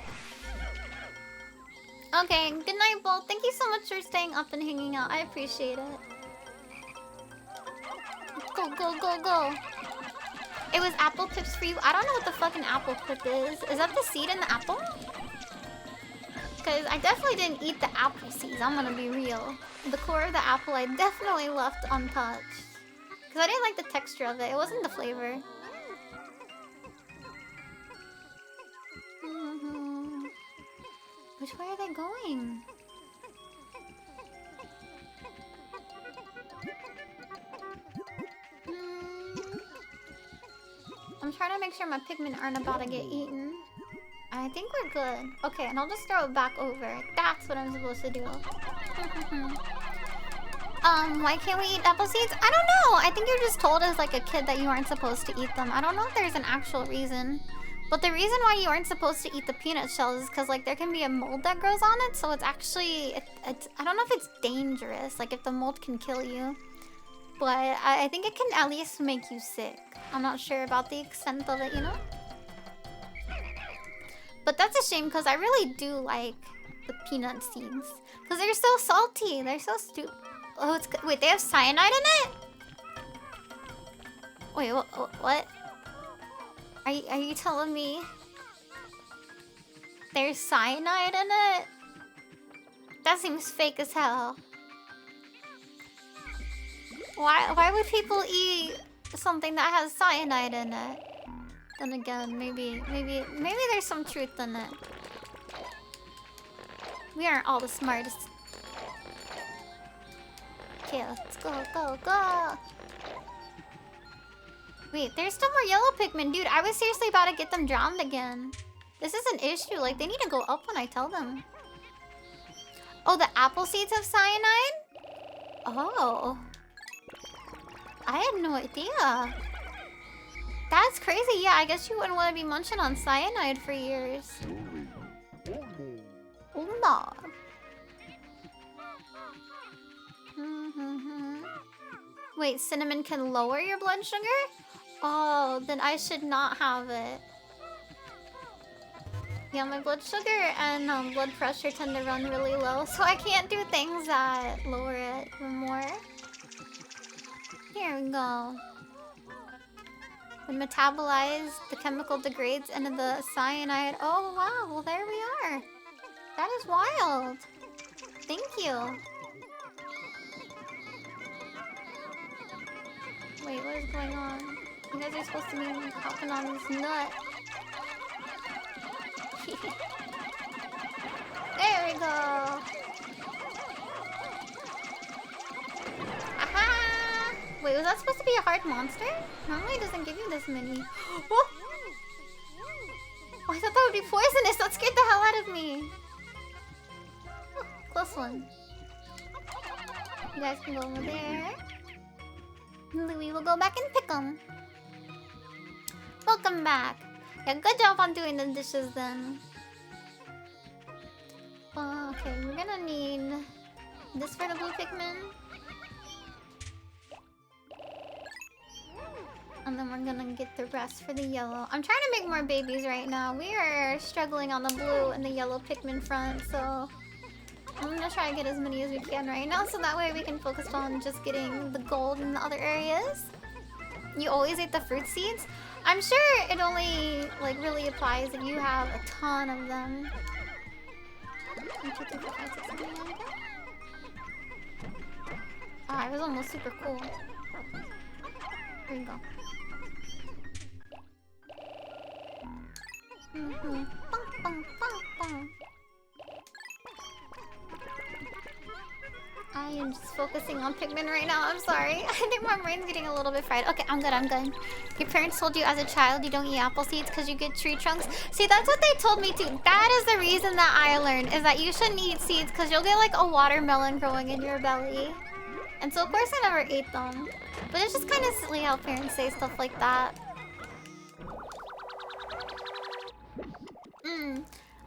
Okay, good night, Bolt. Thank you so much for staying up and hanging out. I appreciate it. Go, go, go, go. It was apple pips for you. I don't know what the fucking apple pip is. Is that the seed in the apple? Because I definitely didn't eat the apple seeds. I'm gonna be real. The core of the apple I definitely left untouched. Because I didn't like the texture of it. It wasn't the flavor. Which way are they going? I'm trying to make sure my Pikmin aren't about to get eaten. I think we're good. Okay, and I'll just throw it back over. That's what I'm supposed to do. Why can't we eat apple seeds? I don't know. I think you're just told as like a kid that you aren't supposed to eat them. I don't know if there's an actual reason. But the reason why you aren't supposed to eat the peanut shells is because like there can be a mold that grows on it. So it's actually, I don't know if it's dangerous. Like if the mold can kill you. But I think it can at least make you sick. I'm not sure about the extent of it, you know? But that's a shame because I really do like the peanut seeds. Because they're so salty. They're so stupid. Oh, it's good. Wait, they have cyanide in it? Wait, what? Are you telling me there's cyanide in it? That seems fake as hell. Why would people eat something that has cyanide in it? Then again, maybe there's some truth in it. We aren't all the smartest. Okay, let's go, go, go. Wait, there's still more yellow Pikmin. Dude, I was seriously about to get them drowned again. This is an issue. Like, they need to go up when I tell them. Oh, the apple seeds have cyanide? Oh. I had no idea. That's crazy. Yeah, I guess you wouldn't want to be munching on cyanide for years. Oh no. Wait, cinnamon can lower your blood sugar? Oh, then I should not have it. Yeah, my blood sugar and blood pressure tend to run really low, so I can't do things that lower it more. Here we go. When metabolized, the chemical degrades into the cyanide. Oh wow, well there we are. That is wild. Thank you. Wait, what is going on? You guys are supposed to be hopping on this nut. There we go. Aha! Wait, was that supposed to be a hard monster? Normally it doesn't give you this many. Oh! Oh, I thought that would be poisonous. That scared the hell out of me. Oh, close one. You guys can go over there. Louie will go back and pick them. Welcome back. Yeah, good job on doing the dishes then. Okay, we're gonna need this for the blue Pikmin. And then we're gonna get the rest for the yellow. I'm trying to make more babies right now. We are struggling on the blue and the yellow Pikmin front, so I'm gonna try to get as many as we can right now, so that way we can focus on just getting the gold in the other areas. You always ate the fruit seeds? I'm sure it only like really applies if you have a ton of them. 1, 2, 3, 4, 5, 6, 7, 8, 9, 10. Ah, it was almost super cool. Here you go. Bong, bong, bong, bong. I am just focusing on Pikmin right now. I'm sorry. I think my brain's getting a little bit fried. Okay, I'm good. I'm good. Your parents told you as a child you don't eat apple seeds because you get tree trunks. See, that's what they told me too. That is the reason that I learned is that you shouldn't eat seeds because you'll get like a watermelon growing in your belly. And so of course I never ate them. But it's just kind of silly how parents say stuff like that.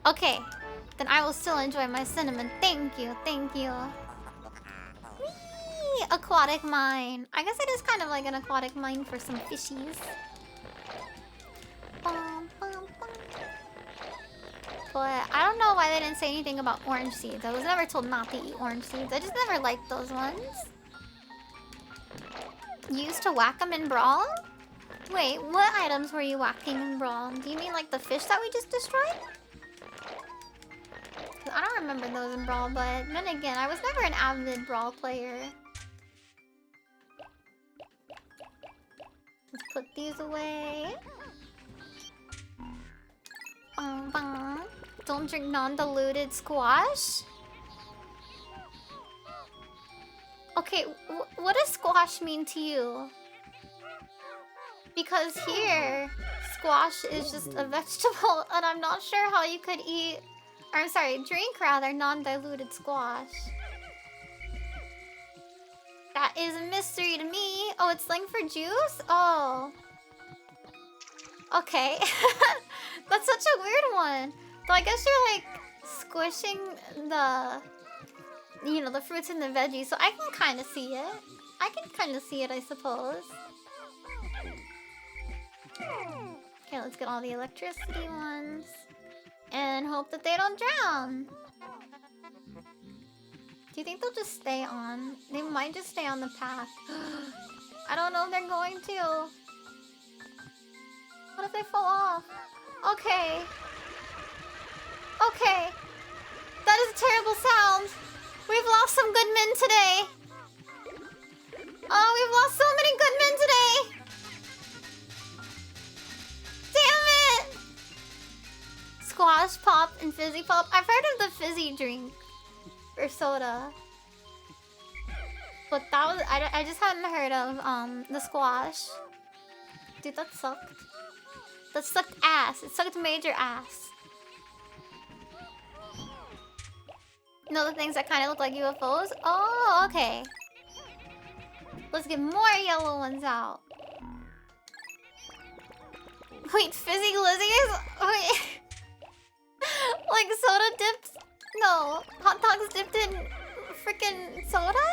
Okay. Then I will still enjoy my cinnamon. Thank you. Thank you. Whee! Aquatic mine. I guess it is kind of like an aquatic mine for some fishies. Bum, bum, bum. But I don't know why they didn't say anything about orange seeds. I was never told not to eat orange seeds. I just never liked those ones. You used to whack them in Brawl? Wait, what items were you whacking in Brawl? Do you mean like the fish that we just destroyed? I don't remember those in Brawl, but then again, I was never an avid Brawl player. Let's put these away. Bang, bang. Don't drink non-diluted squash? Okay, what does squash mean to you? Because here, squash is just a vegetable, and I'm not sure how you could eat... Or, I'm sorry, drink rather non-diluted squash. That is a mystery to me. Oh, it's slang for juice? Oh. Okay. That's such a weird one. So I guess you're like squishing the... You know, the fruits and the veggies, so I can kind of see it. I can kind of see it, I suppose. Okay, let's get all the electricity ones. And hope that they don't drown. Do you think they'll just stay on? They might just stay on the path. I don't know if they're going to. What if they fall off? Okay. Okay. That is a terrible sound. We've lost some good men today. Oh, we've lost so many good men today. Damn it! Squash pop and fizzy pop. I've heard of the fizzy drink or soda, but that was I just hadn't heard of the squash. Dude, that sucked. That sucked ass. It sucked major ass. You know the things that kind of look like UFOs? Oh, okay. Let's get more yellow ones out. Wait, fizzy glizzies? Wait. Like soda dips? No. Hot dogs dipped in freaking soda?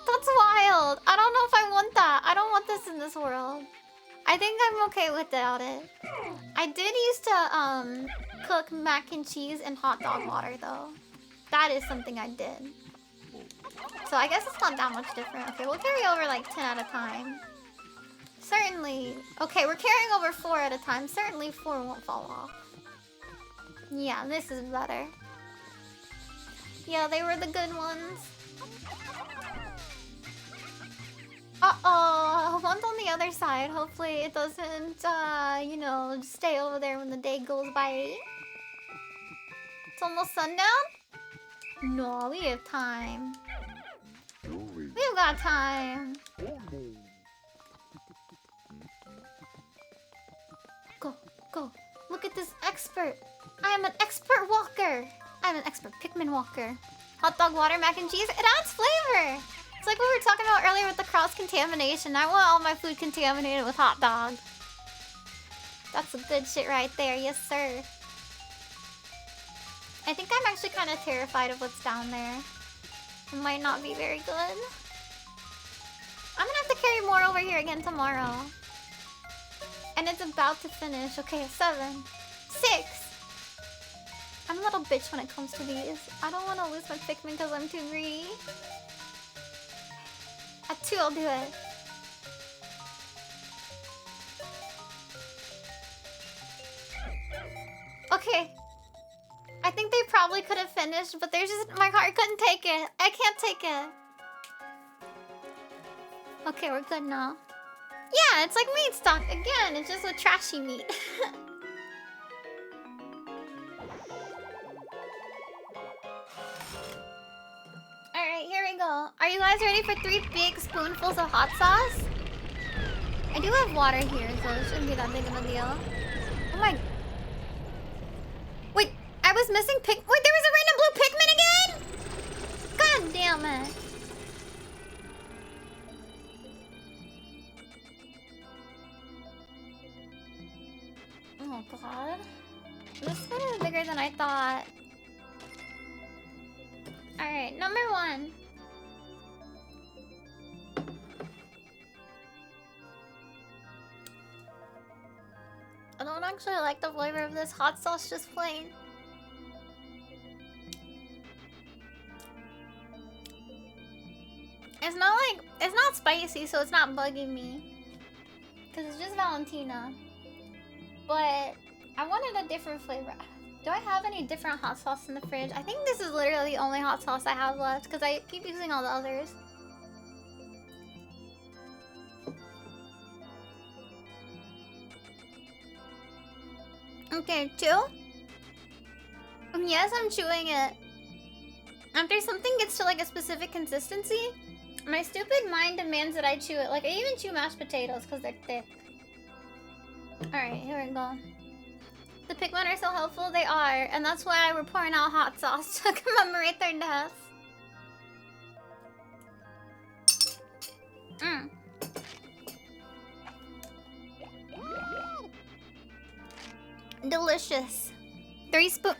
That's wild. I don't know if I want that. I don't want this in this world. I think I'm okay without it. I did used to cook mac and cheese in hot dog water though. That is something I did. So I guess it's not that much different. Okay, we'll carry over like 10 at a time. Certainly. Okay, we're carrying over 4 at a time. Certainly 4 won't fall off. Yeah, this is better. Yeah, they were the good ones. Uh-oh, one's on the other side. Hopefully it doesn't, you know, just stay over there when the day goes by. It's almost sundown? No, we have time. We've got time. Go, go. Look at this expert. I am an expert walker. I'm an expert Pikmin walker. Hot dog, water, mac and cheese. It adds flavor. It's like what we were talking about earlier with the cross-contamination. I want all my food contaminated with hot dog. That's some good shit right there. Yes, sir. I think I'm actually kind of terrified of what's down there. It might not be very good. I'm gonna have to carry more over here again tomorrow. And it's about to finish. Okay, 7, 6. I'm a little bitch when it comes to these. I don't want to lose my Pikmin because I'm too greedy. At 2, I'll do it. Okay. I think they probably could have finished, but there's just my heart couldn't take it. I can't take it. Okay, we're good now. Yeah, it's like meat stock again. It's just with trashy meat. Alright, here we go. Are you guys ready for 3 big spoonfuls of hot sauce? I do have water here, so it shouldn't be that big of a deal. Oh my... Wait, I was missing Wait, there was a random blue Pikmin again? God damn it. Oh god. This one is bigger than I thought. Alright, number 1. I don't actually like the flavor of this hot sauce, just plain. It's not spicy, so it's not bugging me. Because it's just Valentina. But I wanted a different flavor. Do I have any different hot sauce in the fridge? I think this is literally the only hot sauce I have left because I keep using all the others. Okay, 2? Yes, I'm chewing it. After something gets to like a specific consistency, my stupid mind demands that I chew it. Like I even chew mashed potatoes because they're thick. Alright, here we go. The Pikmin are so helpful, they are, and that's why we're pouring out hot sauce to commemorate their deaths. Delicious. 3 spoon.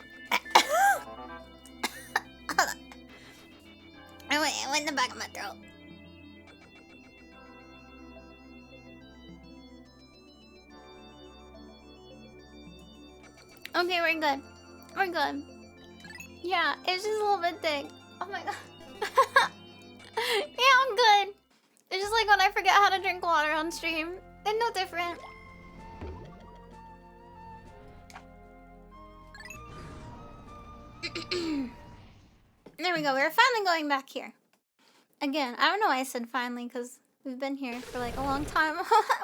It went in the back of my throat. Okay, we're good. We're good. Yeah, it's just a little bit thick. Oh my god. Yeah, I'm good. It's just like when I forget how to drink water on stream. It's no different. There we go. We're finally going back here. Again, I don't know why I said finally, because we've been here for like a long time.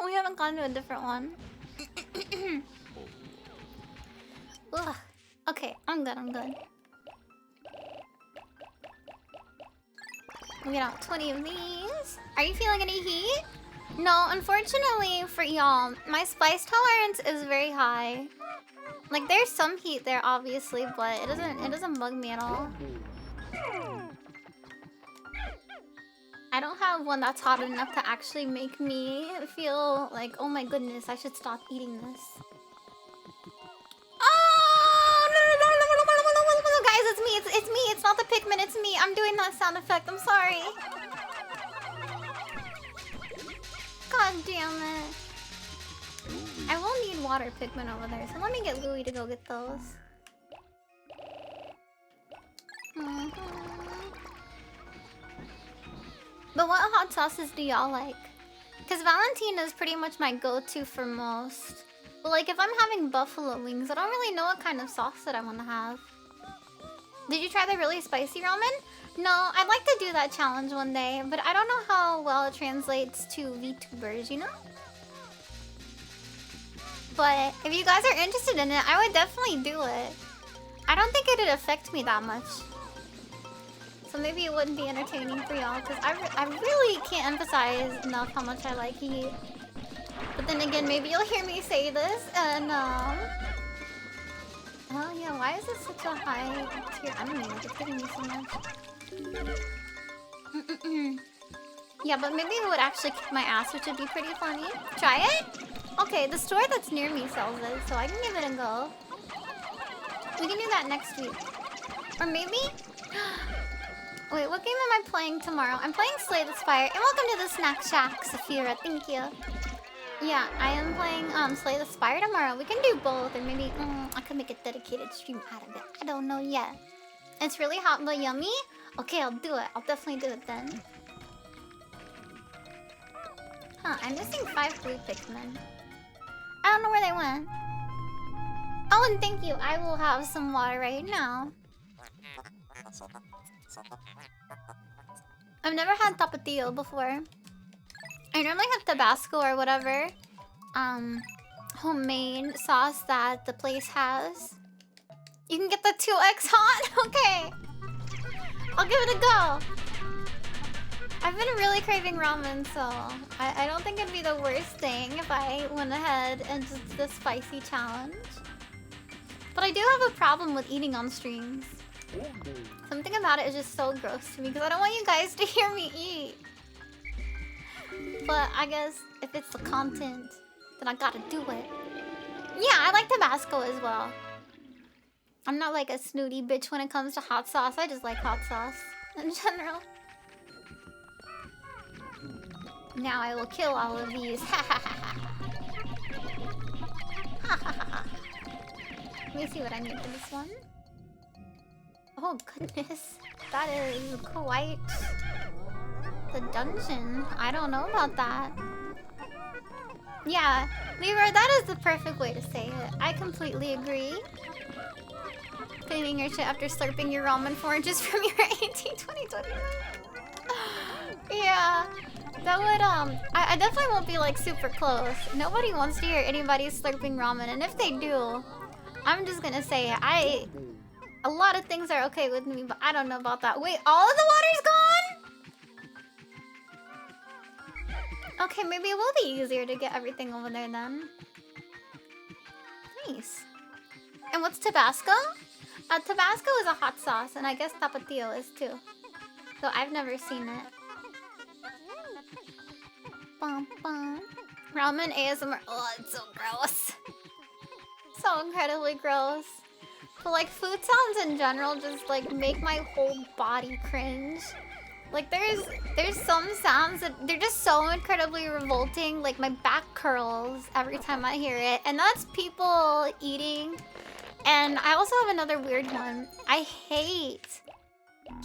We haven't gone to a different one. Ugh. Okay, I'm good, I'm good. We got 20 of these. Are you feeling any heat? No, unfortunately for y'all, my spice tolerance is very high. Like there's some heat there obviously, but it doesn't bug me at all. I don't have one that's hot enough to actually make me feel like, oh my goodness, I should stop eating this. Oh, no, guys, it's me, it's me, it's not the Pikmin, it's me. I'm doing that sound effect, I'm sorry. God damn it. I will need water Pikmin over there, so let me get Louie to go get those. But what hot sauces do y'all like? Because Valentina is pretty much my go-to for most. But like if I'm having buffalo wings, I don't really know what kind of sauce that I want to have. Did you try the really spicy ramen? No, I'd like to do that challenge one day, but I don't know how well it translates to VTubers, you know? But if you guys are interested in it, I would definitely do it. I don't think it'd affect me that much. So maybe it wouldn't be entertaining for y'all, because I really can't emphasize enough how much I like heat. But then again, maybe you'll hear me say this, and oh yeah, why is this such a high tier enemy? Like, it's hitting me so much. Yeah, but maybe it would actually kick my ass, which would be pretty funny. Try it? Okay, the store that's near me sells it, so I can give it a go. We can do that next week. Or maybe... Wait, what game am I playing tomorrow? I'm playing Slay the Spire. And welcome to the Snack Shack, Saphira. Thank you. Yeah, I am playing Slay the Spire tomorrow. We can do both, or maybe I could make a dedicated stream out of it. I don't know yet. It's really hot but yummy? Okay, I'll do it. I'll definitely do it then. Huh, I'm missing 5 blue Pikmin. I don't know where they went. Oh, and thank you. I will have some water right now. I've never had tapatio before. I normally have Tabasco or whatever homemade sauce that the place has. You can get the 2x hot? Okay. I'll give it a go. I've been really craving ramen, so I don't think it'd be the worst thing if I went ahead and just did the spicy challenge. But I do have a problem with eating on streams. Something about it is just so gross to me because I don't want you guys to hear me eat. But I guess if it's the content, then I gotta do it. Yeah, I like Tabasco as well. I'm not like a snooty bitch when it comes to hot sauce. I just like hot sauce in general. Now I will kill all of these. Let me see what I need for this one. Oh goodness, that is quite the dungeon. I don't know about that. Yeah, Leroy, that is the perfect way to say it. I completely agree. Cleaning your shit after slurping your ramen forages from your 2021. Yeah, that would, I definitely won't be like super close. Nobody wants to hear anybody slurping ramen, and if they do, I'm just gonna say a lot of things are okay with me, but I don't know about that. Wait, all of the water's gone? Okay, maybe it will be easier to get everything over there then. Nice. And what's Tabasco? Tabasco is a hot sauce, and I guess Tapatio is too. So I've never seen it. Bum, bum. Ramen ASMR. Oh, it's so gross. So incredibly gross. But like food sounds in general just like make my whole body cringe. Like there's some sounds that they're just so incredibly revolting. Like my back curls every time I hear it. And that's people eating. And I also have another weird one. I hate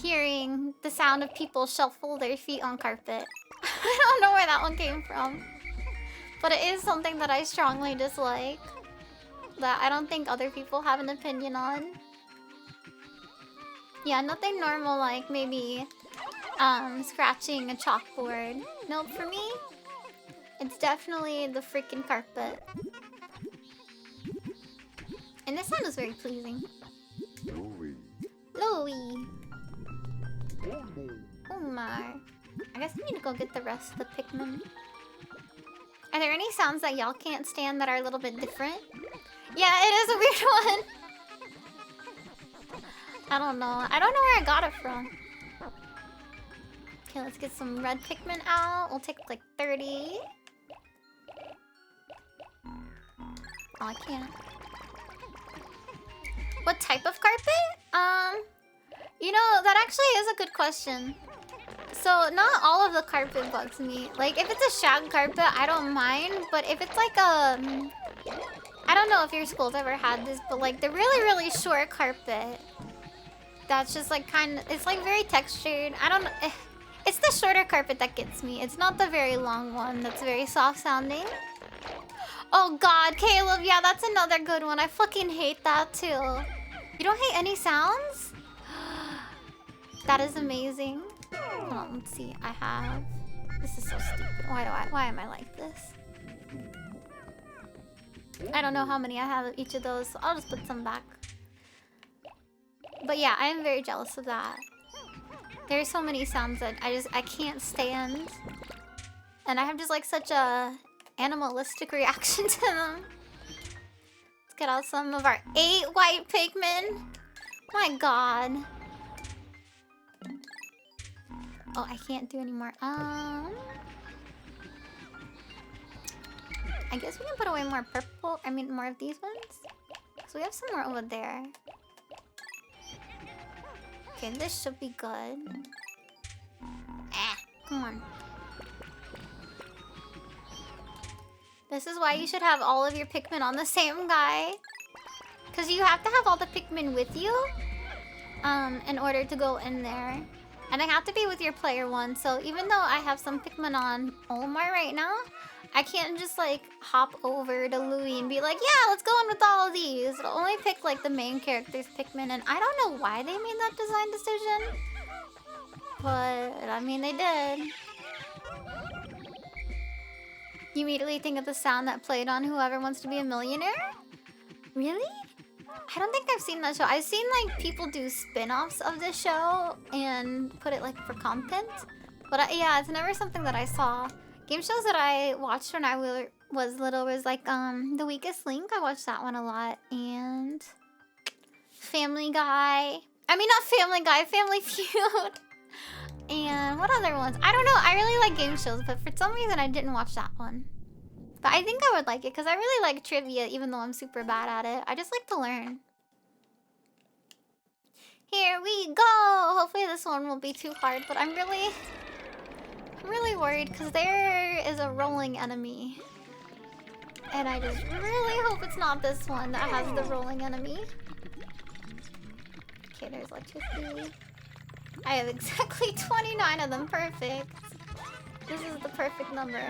hearing the sound of people shuffle their feet on carpet. I don't know where that one came from. But it is something that I strongly dislike. That I don't think other people have an opinion on. Yeah, nothing normal like maybe scratching a chalkboard. Nope, for me, it's definitely the freaking carpet. And this sound is very pleasing. Louie. Omar. I guess I need to go get the rest of the Pikmin. Are there any sounds that y'all can't stand that are a little bit different? Yeah, it is a weird one. I don't know. I don't know where I got it from. Okay, let's get some red Pikmin out. We'll take like 30. Oh, I can't. What type of carpet? You know, that actually is a good question. So, not all of the carpet bugs me. Like, if it's a shag carpet, I don't mind. But if it's like a... I don't know if your school's ever had this, but like the really, really short carpet. That's just like it's like very textured. I don't know. It's the shorter carpet that gets me. It's not the very long one that's very soft sounding. Oh god, Caleb, yeah, that's another good one. I fucking hate that too. You don't hate any sounds? That is amazing. Hold on, let's see. I have... This is so stupid. Why am I like this? I don't know how many I have of each of those, so I'll just put some back. But yeah, I am very jealous of that. There's so many sounds that I can't stand. And I have just like such a animalistic reaction to them. Let's get out some of our 8 white Pikmin. My god. Oh, I can't do any more. I guess we can put away more purple. I mean, more of these ones. So we have some more over there. Okay, this should be good. Come on. This is why you should have all of your Pikmin on the same guy. Because you have to have all the Pikmin with you in order to go in there. And I have to be with your player one. So even though I have some Pikmin on Omar right now, I can't just like hop over to Louis and be like, yeah, let's go in with all of these. It'll only pick like the main characters, Pikmin, and I don't know why they made that design decision. But I mean, they did. You immediately think of the sound that played on Whoever Wants to Be a Millionaire? Really? I don't think I've seen that show. I've seen like people do spin-offs of this show and put it like for content. But yeah, it's never something that I saw. Game shows that I watched when I was little was like The Weakest Link. I watched that one a lot. And Family Guy. I mean, not Family Guy, Family Feud. And what other ones? I don't know. I really like game shows, but for some reason I didn't watch that one. But I think I would like it because I really like trivia, even though I'm super bad at it. I just like to learn. Here we go! Hopefully this one won't be too hard, but I'm really worried because there is a rolling enemy. And I just really hope it's not this one that has the rolling enemy. Okay, there's electricity. I have exactly 29 of them. Perfect. This is the perfect number.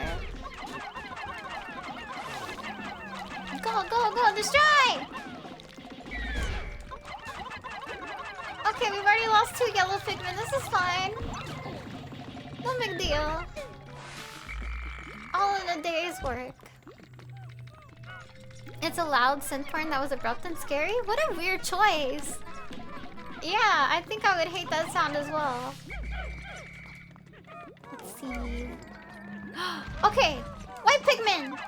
Go, go, go! Destroy! Okay, we've already lost 2 yellow Pikmin. This is fine. No big deal. All in a day's work. It's a loud synth porn that was abrupt and scary? What a weird choice. Yeah, I think I would hate that sound as well. Let's see. Okay, white Pikmin!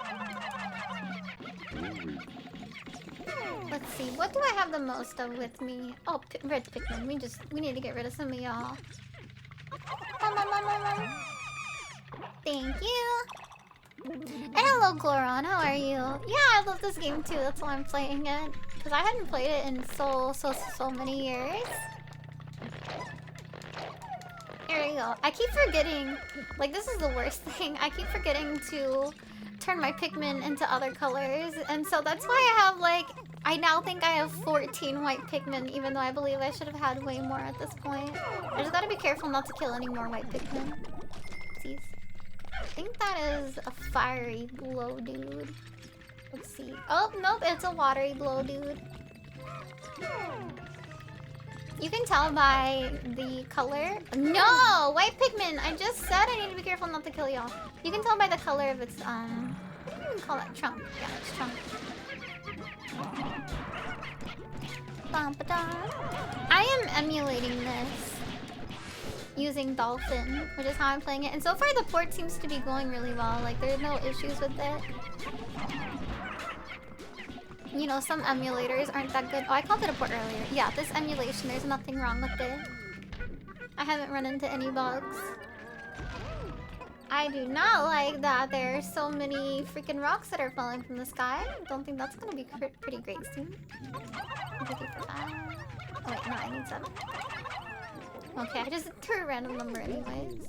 Let's see, what do I have the most of with me? Oh, red Pikmin. We need to get rid of some of y'all. Thank you. And hello, Gloron. How are you? Yeah, I love this game too. That's why I'm playing it. Because I hadn't played it in so many years. Here we go. I keep forgetting. Like, this is the worst thing. I keep forgetting to turn my Pikmin into other colors. And so that's why I have, like... I now think I have 14 white Pikmin, even though I believe I should have had way more at this point. I just gotta be careful not to kill any more white Pikmin. Oopsies. I think that is a fiery glow dude. Let's see. Oh, nope, it's a watery glow dude. You can tell by the color. No! White Pikmin! I just said I need to be careful not to kill y'all. You can tell by the color of its, what do you call that? Trunk. Yeah, it's trunk. I am emulating this using Dolphin, which is how I'm playing it. And so far the port seems to be going really well. Like, there's no issues with it. You know, some emulators aren't that good. Oh, I called it a port earlier. Yeah, this emulation, there's nothing wrong with it. I haven't run into any bugs. I do not like that there are so many freaking rocks that are falling from the sky. Don't think that's gonna be pretty great soon. Oh wait, no, I need 7. Okay, I just threw a random number anyways.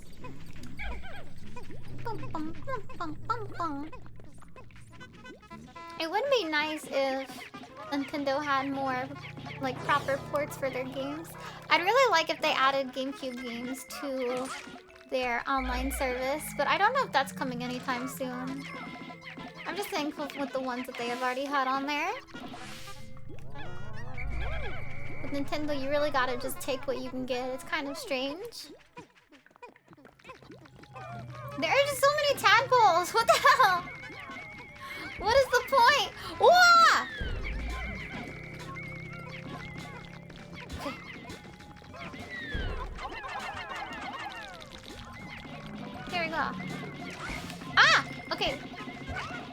It would be nice if Nintendo had more, like, proper ports for their games. I'd really like if they added GameCube games to their online service, but I don't know if that's coming anytime soon. I'm just thankful with the ones that they have already had on there. With Nintendo, you really gotta just take what you can get. It's kind of strange. There are just so many tadpoles! What the hell? What is the point? Whoa! Okay. Here we go. Ah! Okay.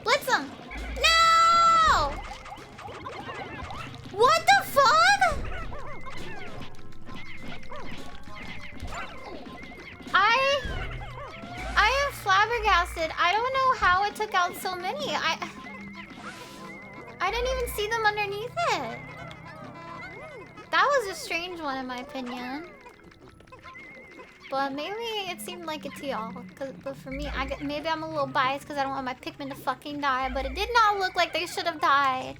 Blitz them! No! What the fuck? I am flabbergasted. I don't know how it took out so many. I didn't even see them underneath it. That was a strange one in my opinion. But maybe it seemed like it to y'all. But for me, maybe I'm a little biased because I don't want my Pikmin to fucking die. But it did not look like they should have died.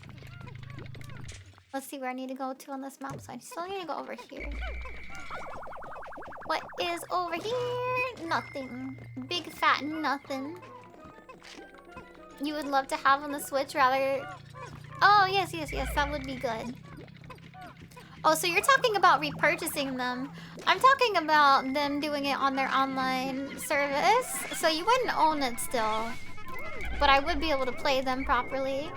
Let's see where I need to go to on this map. So I still need to go over here. What is over here? Nothing. Big fat nothing. you would love to have on the Switch rather... Oh, yes, that would be good. Oh, so you're talking about repurchasing them. I'm talking about them doing it on their online service. So you wouldn't own it still. But I would be able to play them properly.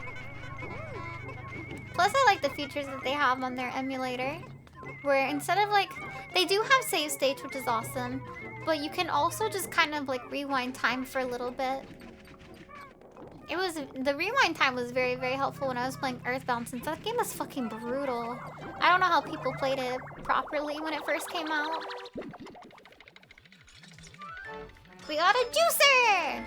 Plus, I like the features that they have on their emulator. Where instead of like... They do have save states, which is awesome. But you can also just kind of like rewind time for a little bit. The rewind time was very, very helpful when I was playing Earthbound, since that game was fucking brutal. I don't know how people played it properly when it first came out. We got a juicer!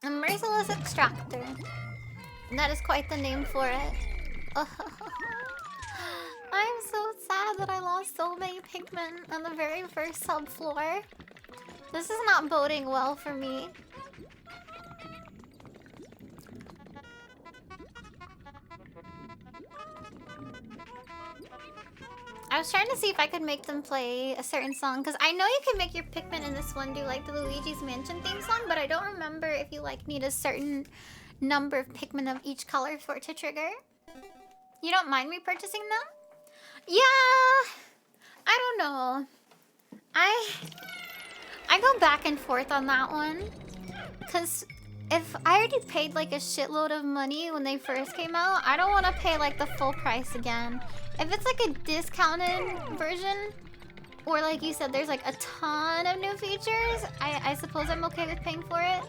A merciless extractor. And that is quite the name for it. I'm so sad that I lost so many Pikmin on the very first subfloor. This is not boding well for me. I was trying to see if I could make them play a certain song, because I know you can make your Pikmin in this one do like the Luigi's Mansion theme song, but I don't remember if you like need a certain number of Pikmin of each color for it to trigger. You don't mind repurchasing them? Yeah, I don't know. I go back and forth on that one, because if I already paid like a shitload of money when they first came out, I don't want to pay like the full price again. If it's like a discounted version, or like you said, there's like a ton of new features, I suppose I'm okay with paying for it.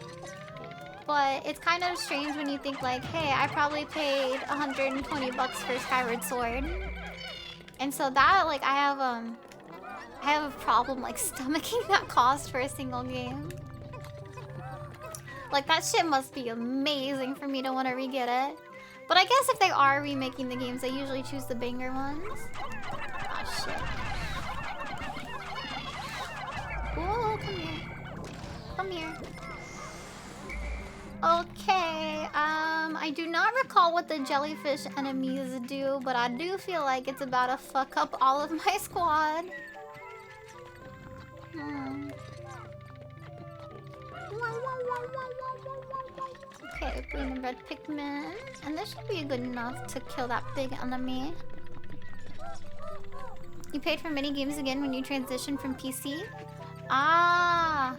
But it's kind of strange when you think like, hey, I probably paid 120 bucks for Skyward Sword. And so that, like, I have a problem like stomaching that cost for a single game. Like, that shit must be amazing for me to want to re-get it. But I guess if they are remaking the games, they usually choose the banger ones. Oh shit. Whoa, come here. Come here. Okay, I do not recall what the jellyfish enemies do, but I do feel like it's about to fuck up all of my squad. Okay, green and red Pikmin. And this should be good enough to kill that big enemy. You paid for mini games again when you transitioned from PC? Ah.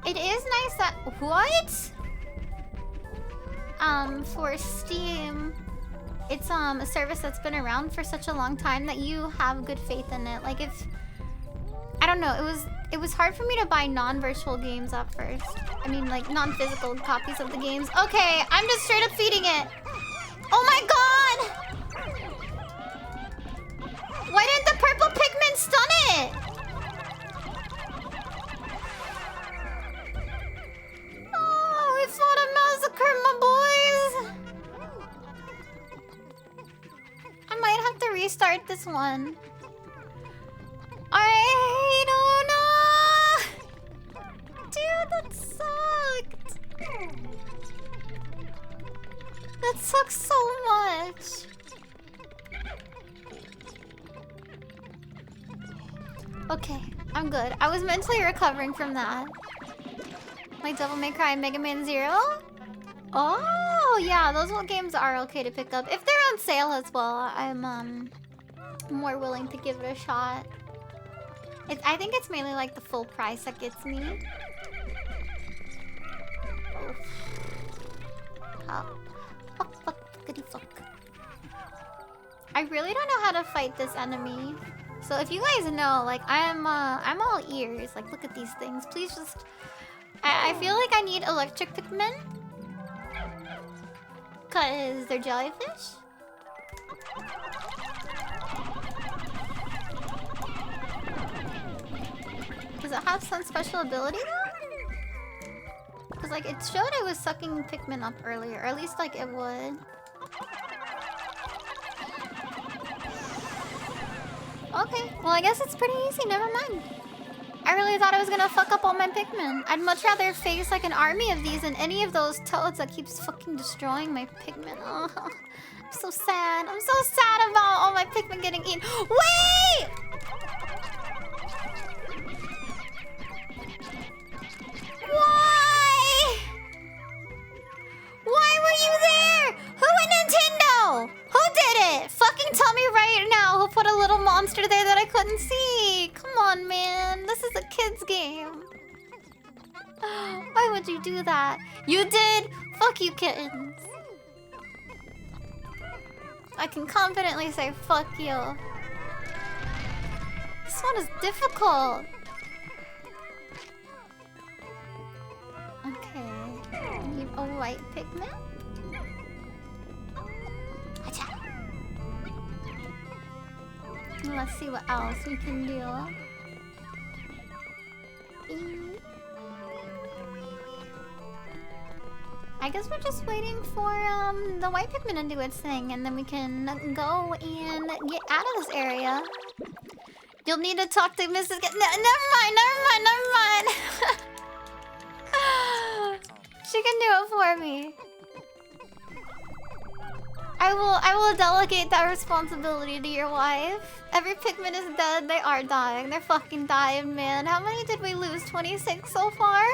It is nice that... What? For Steam, it's a service that's been around for such a long time that you have good faith in it. Like if... I don't know, it was hard for me to buy non-virtual games at first. I mean, like, non-physical copies of the games. Okay, I'm just straight up feeding it. Oh my god! Why didn't the purple Pikmin stun it? Oh, it's not a massacre, my boys. I might have to restart this one. I don't know. Dude, that sucked. That sucks so much. Okay, I'm good. I was mentally recovering from that. Like Devil May Cry and Mega Man Zero? Oh, yeah, those games are okay to pick up. If they're on sale as well, I'm more willing to give it a shot. I think it's mainly like the full price that gets me. Oh. Fuck. I really don't know how to fight this enemy. So if you guys know, like, I'm all ears. Like, look at these things. Please just... I feel like I need electric Pikmin. Cause they're jellyfish. Does it have some special ability though? Because like it showed it was sucking Pikmin up earlier, or at least like it would. Okay, well I guess it's pretty easy, never mind. I really thought I was gonna fuck up all my Pikmin. I'd much rather face like an army of these than any of those toads that keeps fucking destroying my Pikmin. Oh, I'm so sad. I'm so sad about all my Pikmin getting eaten. Wait! a monster there that I couldn't see. Come on, man. This is a kid's game. Why would you do that? You did? Fuck you, kittens. I can confidently say fuck you. This one is difficult. Okay. Need a white Pikmin. Acha. Let's see what else we can do. I guess we're just waiting for the white Pikmin to do its thing, and then we can go and get out of this area. You'll need to talk to Mrs. Never mind. She can do it for me. I will delegate that responsibility to your wife. Every Pikmin is dead. They are dying. They're fucking dying, man. How many did we lose? 26 so far?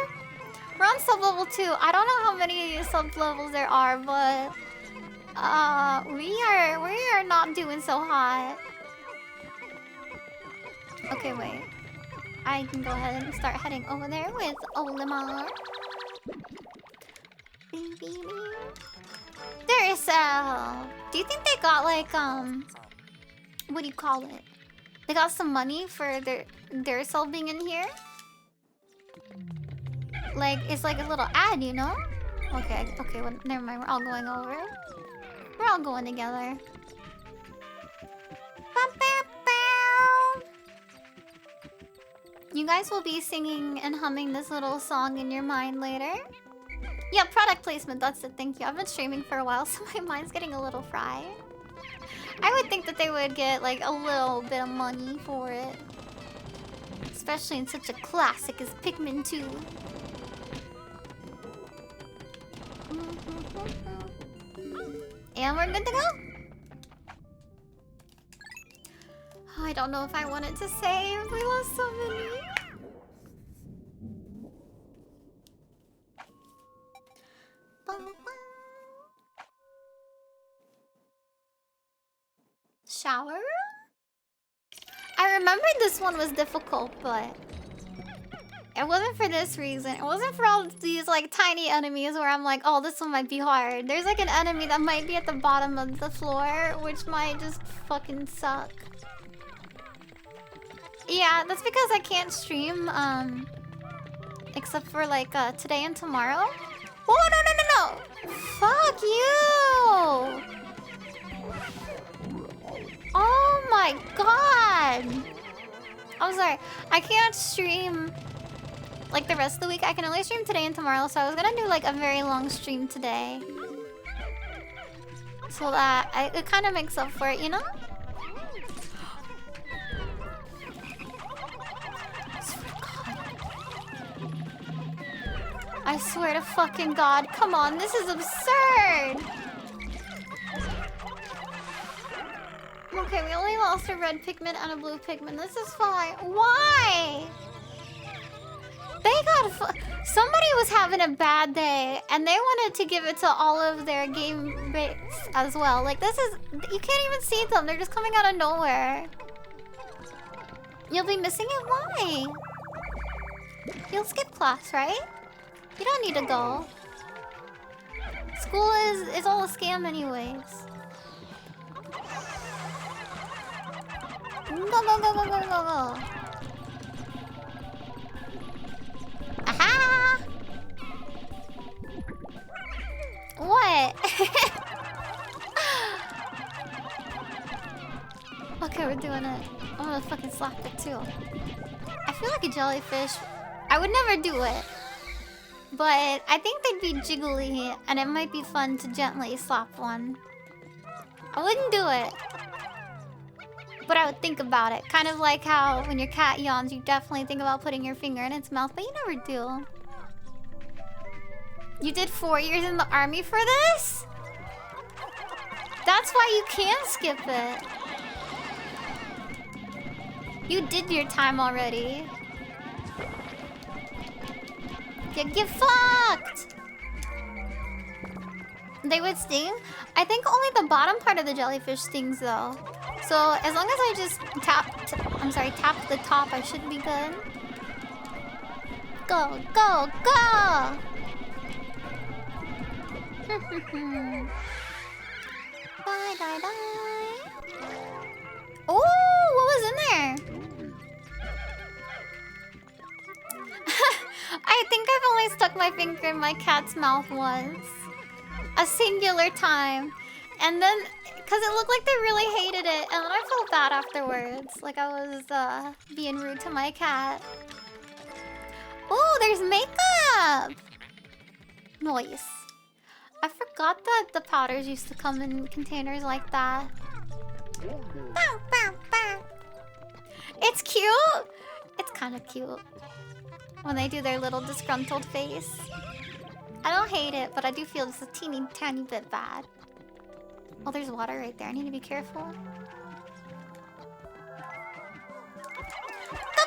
We're on sub-level 2. I don't know how many sub-levels there are, but... we are not doing so hot. Okay, wait. I can go ahead and start heading over there with Olimar. There is do you think they got like what do you call it? They got some money for their self being in here? Like it's like a little ad, you know? Okay, well, never mind, we're all going over. We're all going together. You guys will be singing and humming this little song in your mind later. Yeah, product placement, that's it, thank you. I've been streaming for a while, so my mind's getting a little fried. I would think that they would get like a little bit of money for it. Especially in such a classic as Pikmin 2. And we're good to go. Oh, I don't know if I wanted to save. We lost so many. Shower room? I remembered this one was difficult, but it wasn't for this reason. It wasn't for all these like tiny enemies where I'm like, oh, this one might be hard. There's like an enemy that might be at the bottom of the floor, which might just fucking suck. Yeah, that's because I can't stream, except for like today and tomorrow. Oh, no! Fuck you! Oh my god! I'm sorry. I can't stream like the rest of the week. I can only stream today and tomorrow, so I was gonna do like a very long stream today. So that it kind of makes up for it, you know? I swear to fucking god. Come on, this is absurd! Okay, we only lost a red Pikmin and a blue Pikmin. This is fine. Why? They got... Somebody was having a bad day, and they wanted to give it to all of their game mates as well. Like, this is... You can't even see them. They're just coming out of nowhere. You'll be missing it? Why? You'll skip class, right? You don't need to go. School is all a scam anyways. Go. Aha! What? Okay, we're doing it. I'm gonna fucking slap it too. I feel like a jellyfish. I would never do it. But I think they'd be jiggly, and it might be fun to gently slap one. I wouldn't do it. But I would think about it. Kind of like how when your cat yawns, you definitely think about putting your finger in its mouth, but you never do. You did 4 years in the army for this? That's why you can't skip it. You did your time already. Get fucked! They would sting? I think only the bottom part of the jellyfish stings though. So as long as I just tap the top, I should be good. Go, go, go! Die, die, die. Oh, what was in there? I think I've only stuck my finger in my cat's mouth once. A singular time. And then, because it looked like they really hated it, and then I felt bad afterwards. Like I was being rude to my cat. Oh, there's makeup! Nice. I forgot that the powders used to come in containers like that. It's cute! It's kind of cute. When they do their little disgruntled face. I don't hate it, but I do feel just a teeny tiny bit bad. Oh, there's water right there. I need to be careful. Go,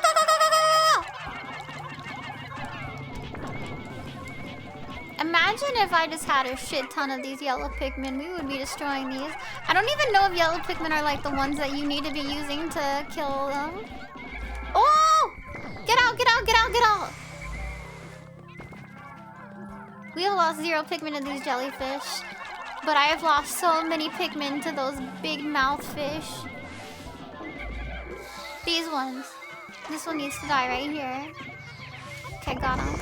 go, go, go, go, go, go! Imagine if I just had a shit ton of these yellow Pikmin. We would be destroying these. I don't even know if yellow Pikmin are like the ones that you need to be using to kill them. Oh! Get out, get out, get out, get out! We have lost 0 Pikmin to these jellyfish. But I have lost so many Pikmin to those big mouth fish. These ones. This one needs to die right here. Okay, got him.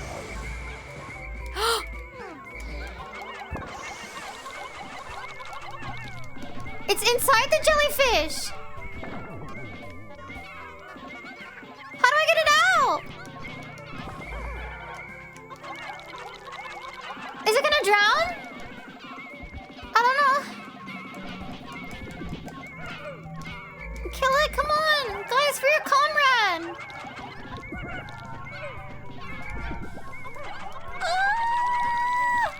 It's inside the jellyfish! How do I get it out? Is it gonna drown? I don't know. Kill it, come on! Guys, for your comrade! Ah!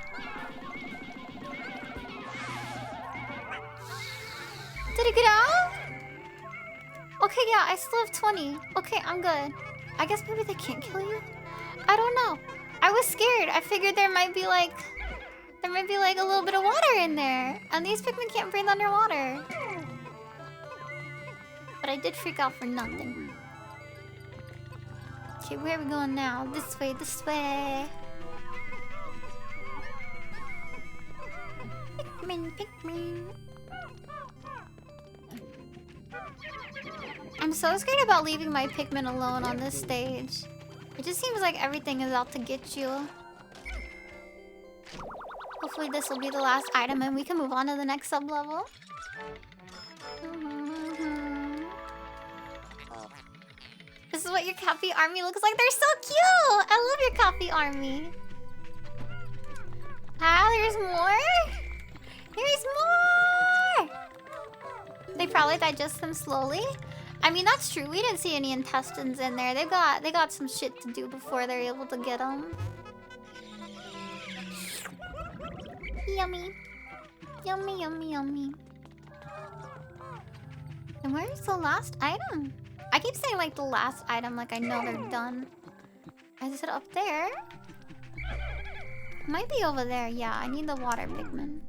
Did it get out? Okay, yeah, I still have 20. Okay, I'm good. I guess maybe they can't kill you? I don't know. I was scared. I figured there might be like a little bit of water in there. And these Pikmin can't breathe underwater. But I did freak out for nothing. Okay, where are we going now? This way, this way. Pikmin, Pikmin. I'm so scared about leaving my Pikmin alone on this stage. It just seems like everything is out to get you. Hopefully this will be the last item and we can move on to the next sub-level. This is what your coffee army looks like. They're so cute! I love your coffee army. Ah, there's more? There's more! They probably digest them slowly. I mean, that's true. We didn't see any intestines in there. They got some shit to do before they're able to get them. Yummy. Yummy, yummy, yummy. And where's the last item? I keep saying like the last item like I know they're done. Is it up there? Might be over there. Yeah, I need the water Pikmin.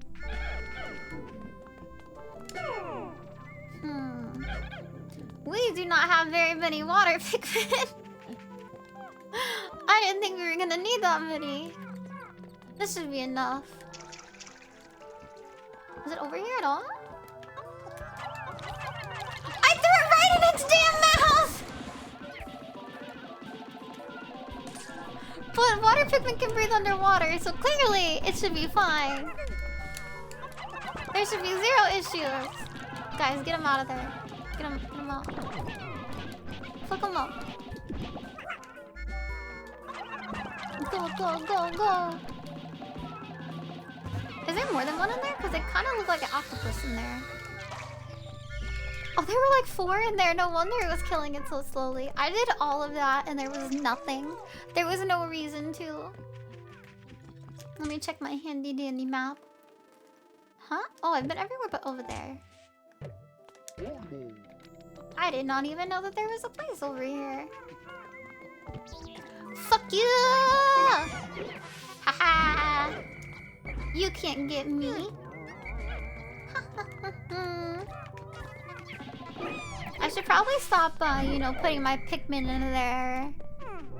We do not have very many water Pikmin. I didn't think we were gonna need that many. This should be enough. Is it over here at all? I threw it right in its damn mouth! But water Pikmin can breathe underwater, so clearly it should be fine. There should be 0 issues. Guys, get him out of there. Get him out. Fuck him up. Go, go, go, go. Is there more than one in there? Because they kind of look like an octopus in there. Oh, there were like 4 in there. No wonder it was killing it so slowly. I did all of that and there was nothing. There was no reason to. Let me check my handy dandy map. Huh? Oh, I've been everywhere but over there. I did not even know that there was a place over here. Fuck you! Haha! You can't get me. I should probably stop, you know, putting my Pikmin in their,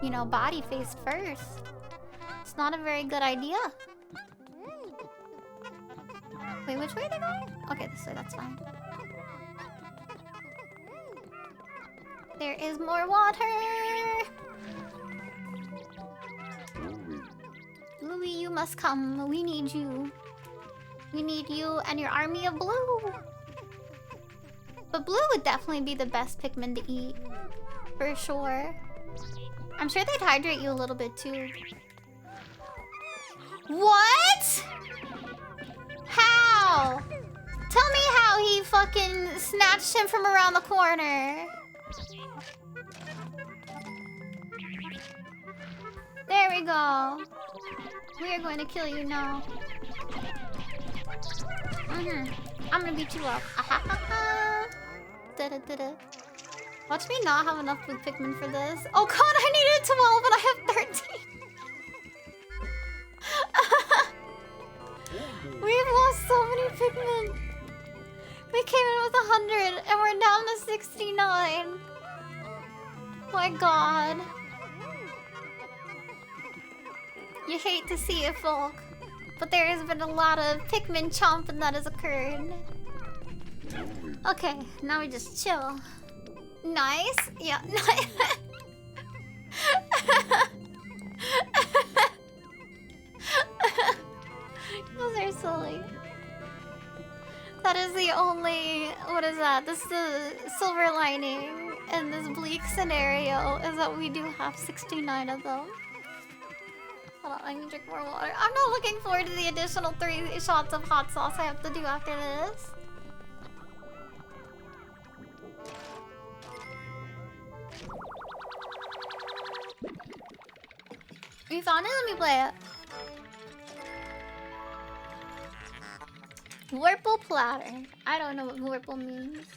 you know, body face first. It's not a very good idea. Wait, which way are they going? Okay, this way, that's fine. There is more water! Louie, you must come. We need you. We need you and your army of blue. But blue would definitely be the best Pikmin to eat. For sure. I'm sure they'd hydrate you a little bit too. What? How? Tell me how he fucking snatched him from around the corner. There we go. We are going to kill you now. I'm gonna beat you up. Watch me not have enough blue Pikmin for this. Oh god, I needed 12 and I have 13. We've lost so many Pikmin. We came in with 100 and we're down to 69. My god. You hate to see it, folk. But there has been a lot of Pikmin chomping that has occurred. Okay, now we just chill. Nice. Yeah, nice. Those are silly. That is the only... What is that? This is the silver lining in this bleak scenario, is that we do have 69 of them. Hold on, I need to drink more water. I'm not looking forward to the additional 3 shots of hot sauce I have to do after this. You found it? Let me play it. Whirple platter. I don't know what Whirple means.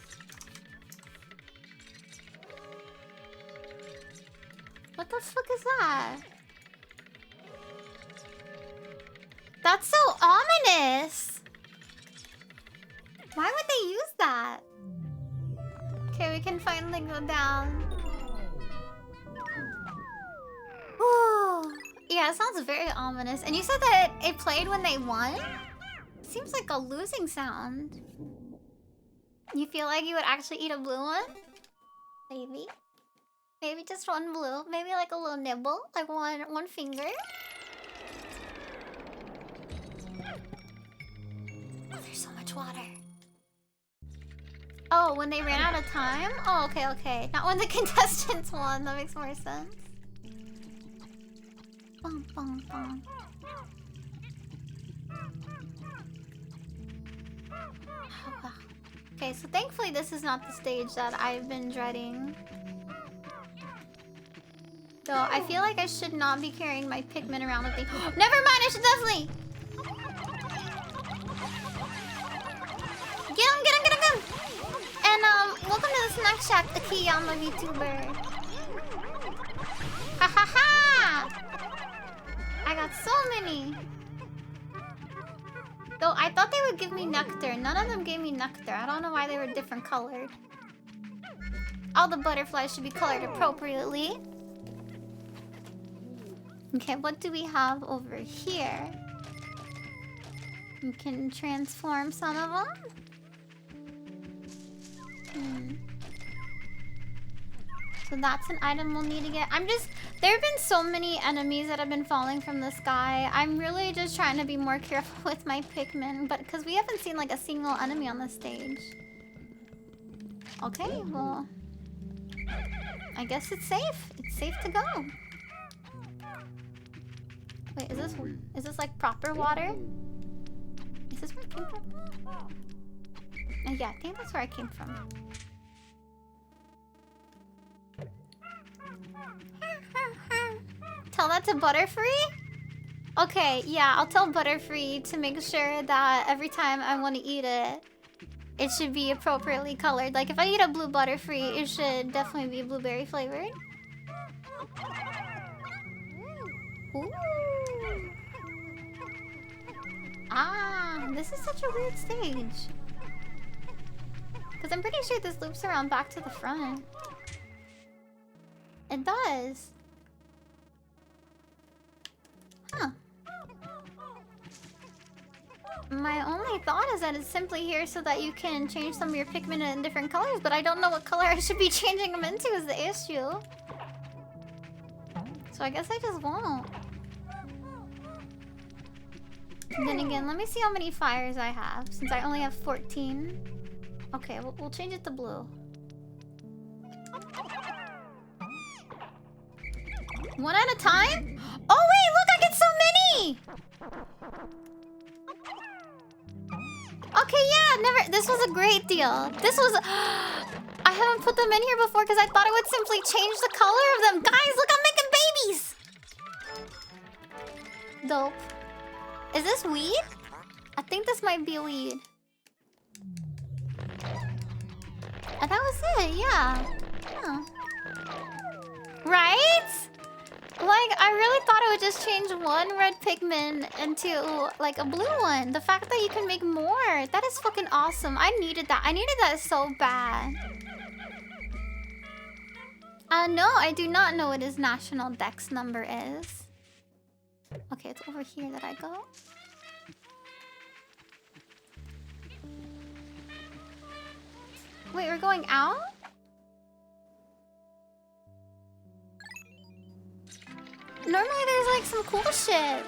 What the fuck is that? That's so ominous! Why would they use that? Okay, we can finally go down. Ooh. Yeah, it sounds very ominous. And you said that it played when they won? Seems like a losing sound. You feel like you would actually eat a blue one? Maybe. Maybe just one blue. Maybe like a little nibble. Like one finger. Oh, there's so much water. Oh, when they ran out of time? Oh, okay, okay. Not when the contestants won. That makes more sense. Bum, bum, bum. Okay, so thankfully this is not the stage that I've been dreading. Though I feel like I should not be carrying my Pikmin around with me. Never mind, I should definitely... Get him, get him, get him, get him! And welcome to the Snack Shack, Akiyama VTuber. Ha ha ha! I got so many. Though I thought they would give me nectar. None of them gave me nectar. I don't know why they were different colored. All the butterflies should be colored appropriately. Okay, what do we have over here? We can transform some of them. So that's an item we'll need to get. There have been so many enemies that have been falling from the sky. I'm really just trying to be more careful with my Pikmin, but because we haven't seen like a single enemy on the stage. Okay, well, I guess it's safe. It's safe to go. Wait, is this like proper water? Is this where it came from? Yeah, I think that's where I came from. Tell that to Butterfree? Okay, yeah, I'll tell Butterfree to make sure that every time I want to eat it, it should be appropriately colored. Like if I eat a blue Butterfree, it should definitely be blueberry flavored. Ooh. Ah, this is such a weird stage. Because I'm pretty sure this loops around back to the front. It does. Huh. My only thought is that it's simply here so that you can change some of your Pikmin in different colors, but I don't know what color I should be changing them into is the issue. So I guess I just won't. And then again, let me see how many fires I have, since I only have 14. Okay, we'll change it to blue. One at a time? Oh wait, look, I get so many! Okay, yeah, never. This was a great deal. This was. I haven't put them in here before because I thought it would simply change the color of them. Guys, look, I'm making babies! Dope. Is this weed? I think this might be a weed. And that was it, yeah. Huh. Right? Like, I really thought it would just change one red Pikmin into, like, a blue one. The fact that you can make more, that is fucking awesome. I needed that. I needed that so bad. No, I do not know what his national dex number is. Okay, it's over here that I go. Wait, we're going out? Normally there's like some cool shit.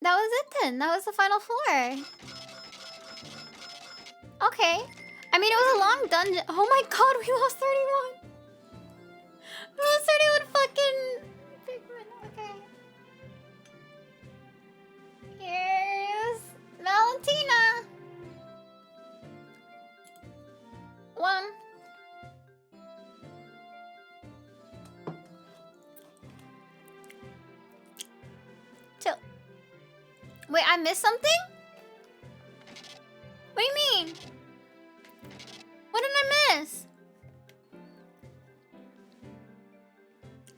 That was it then. That was the final floor. Okay. I mean, it was a long dungeon. Oh my god, we lost 31. We lost 31 fucking Pikmin. Okay. Here's Valentina. 1. Wait, I missed something? What do you mean? What did I miss?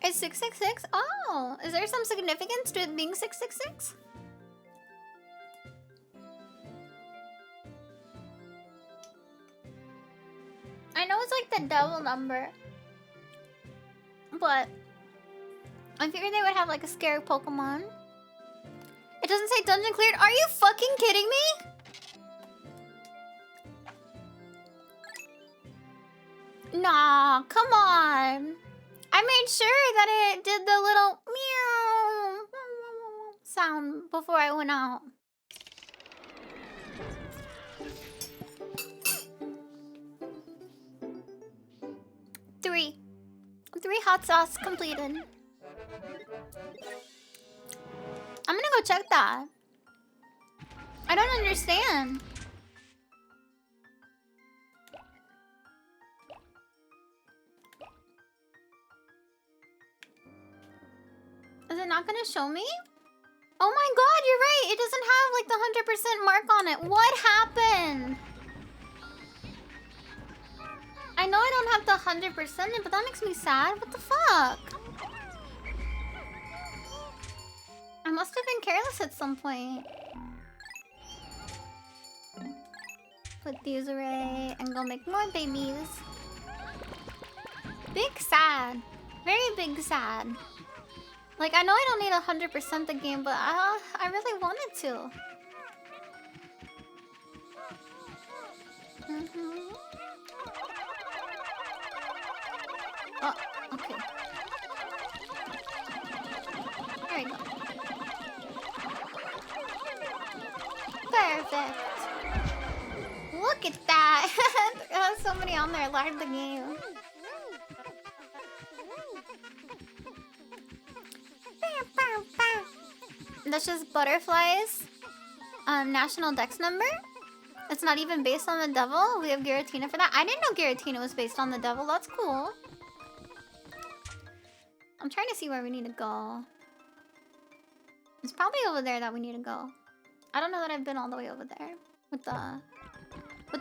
It's 666? Oh, is there some significance to it being 666? I know it's like the devil number. But I figured they would have like a scary Pokemon. It doesn't say dungeon cleared. Are you fucking kidding me? Nah, come on. I made sure that it did the little meow sound before I went out. Three hot sauce completed. I'm gonna go check that. I don't understand. Is it not gonna show me? Oh my god, you're right. It doesn't have like the 100% mark on it. What happened? I know I don't have the 100%, but that makes me sad. What the fuck? I must have been careless at some point. Put these away and go make more babies. Big sad. Very big sad. Like, I know I don't need 100% the game, but I really wanted to. Oh, okay. There we go. Perfect. Look at that. There's so many on there. Live the game. That's just butterflies. National dex number. It's not even based on the devil. We have Giratina for that. I didn't know Giratina was based on the devil. That's cool. I'm trying to see where we need to go. It's probably over there that we need to go. I don't know that I've been all the way over there. With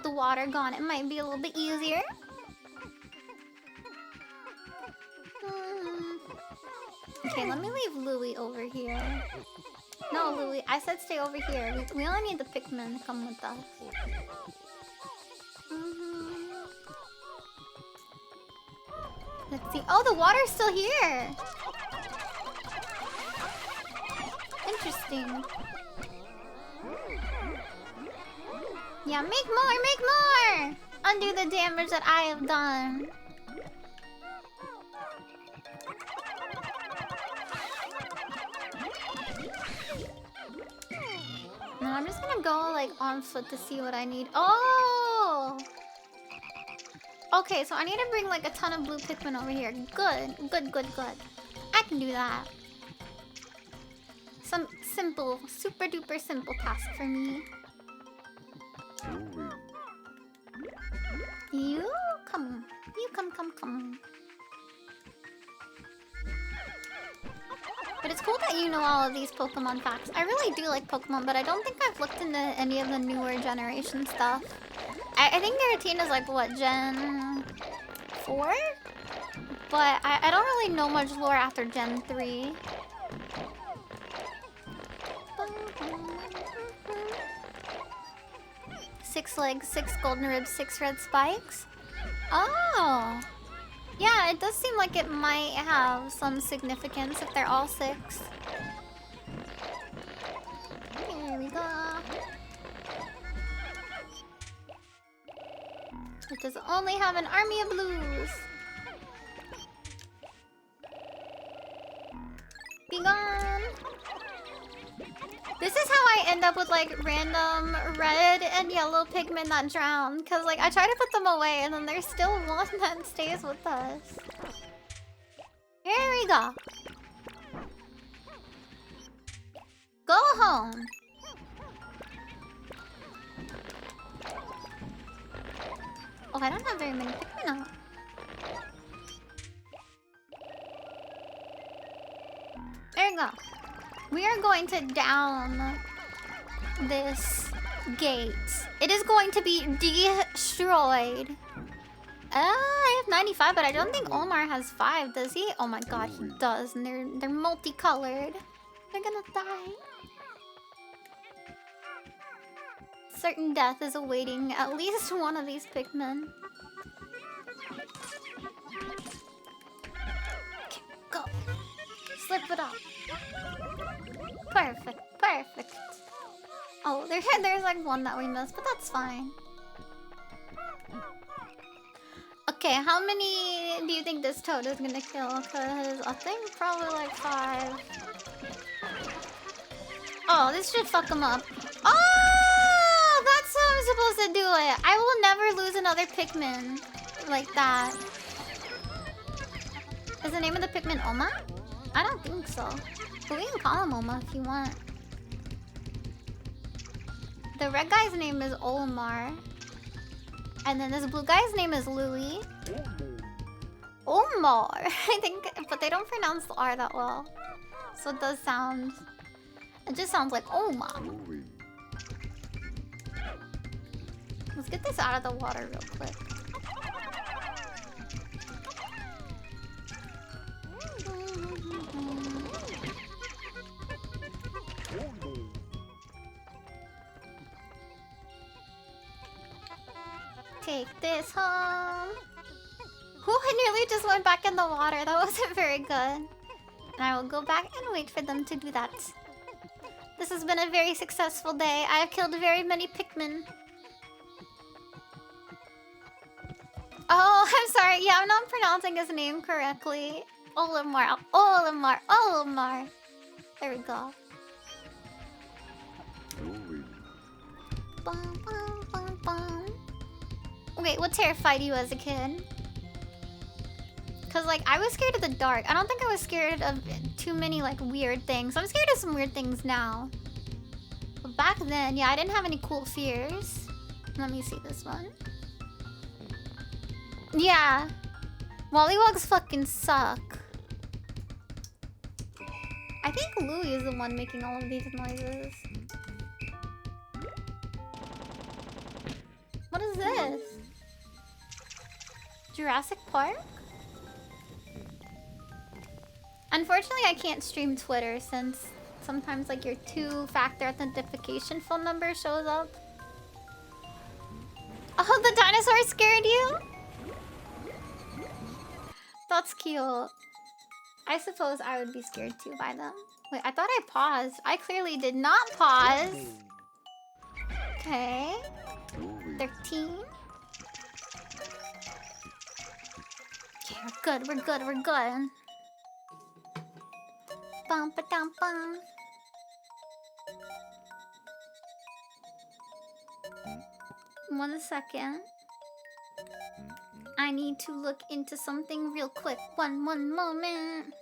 the water gone, it might be a little bit easier. Okay, let me leave Louie over here. No, Louie, I said stay over here. We only need the Pikmin to come with us. Let's see. Oh, the water's still here. Interesting. Yeah, make more, make more! Undo the damage that I have done. No, I'm just gonna go like on foot to see what I need. Oh! Okay, so I need to bring like a ton of blue Pikmin over here. Good, good, good, good. I can do that. Some simple, super duper simple task for me. You come. You come. But it's cool that you know all of these Pokemon facts. I really do like Pokemon, but I don't think I've looked into any of the newer generation stuff. I think Giratina is like, what, Gen 4? But I don't really know much lore after Gen 3. Six legs, 6 golden ribs, 6 red spikes. Oh! Yeah, it does seem like it might have some significance if they're all 6. Here we go. It does only have an army of blues. Be gone. This is how I end up with like random red and yellow Pikmin that drown. Cause like I try to put them away and then there's still one that stays with us. Here we go. Go home. Oh, I don't have very many Pikmin out. There you go. We are going to down this gate. It is going to be destroyed. I have 95, but I don't think Omar has 5, does he? Oh my god, he does. And they're multicolored. They're gonna die. Certain death is awaiting at least one of these Pikmin. Okay, go. Slip it up. Perfect, perfect. Oh, there's like one that we missed, but that's fine. Okay, how many do you think this toad is gonna kill? Cause I think probably like 5. Oh, this should fuck him up. Oh, that's how I'm supposed to do it. I will never lose another Pikmin like that. Is the name of the Pikmin Oma? I don't think so. But we can call him Oma if you want. The red guy's name is Olmar. And then this blue guy's name is Louie. Omar, I think, but they don't pronounce the R that well. So it does sound... It just sounds like Omar. Let's get this out of the water real quick. Take this home. Whew, I nearly just went back in the water. That wasn't very good. And I will go back and wait for them to do that. This has been a very successful day. I have killed very many Pikmin. Oh, I'm sorry. Yeah, I'm not pronouncing his name correctly. Olimar. Olimar. Olimar. There we go. Bum, bum, bum, bum. Wait, what terrified you as a kid? Cause like I was scared of the dark. I don't think I was scared of too many like weird things. I'm scared of some weird things now. But back then, yeah, I didn't have any cool fears. Let me see this one. Yeah. Wollywogs fucking suck. I think Louie is the one making all of these noises. What is this? Jurassic Park? Unfortunately, I can't stream Twitter since sometimes like your two-factor authentication phone number shows up. Oh, the dinosaur scared you? That's cute. I suppose I would be scared too by them. Wait, I thought I paused. I clearly did not pause. Okay. 13. Okay, we're good, we're good, we're good. Bum ba dum bum. One second. I need to look into something real quick. One moment.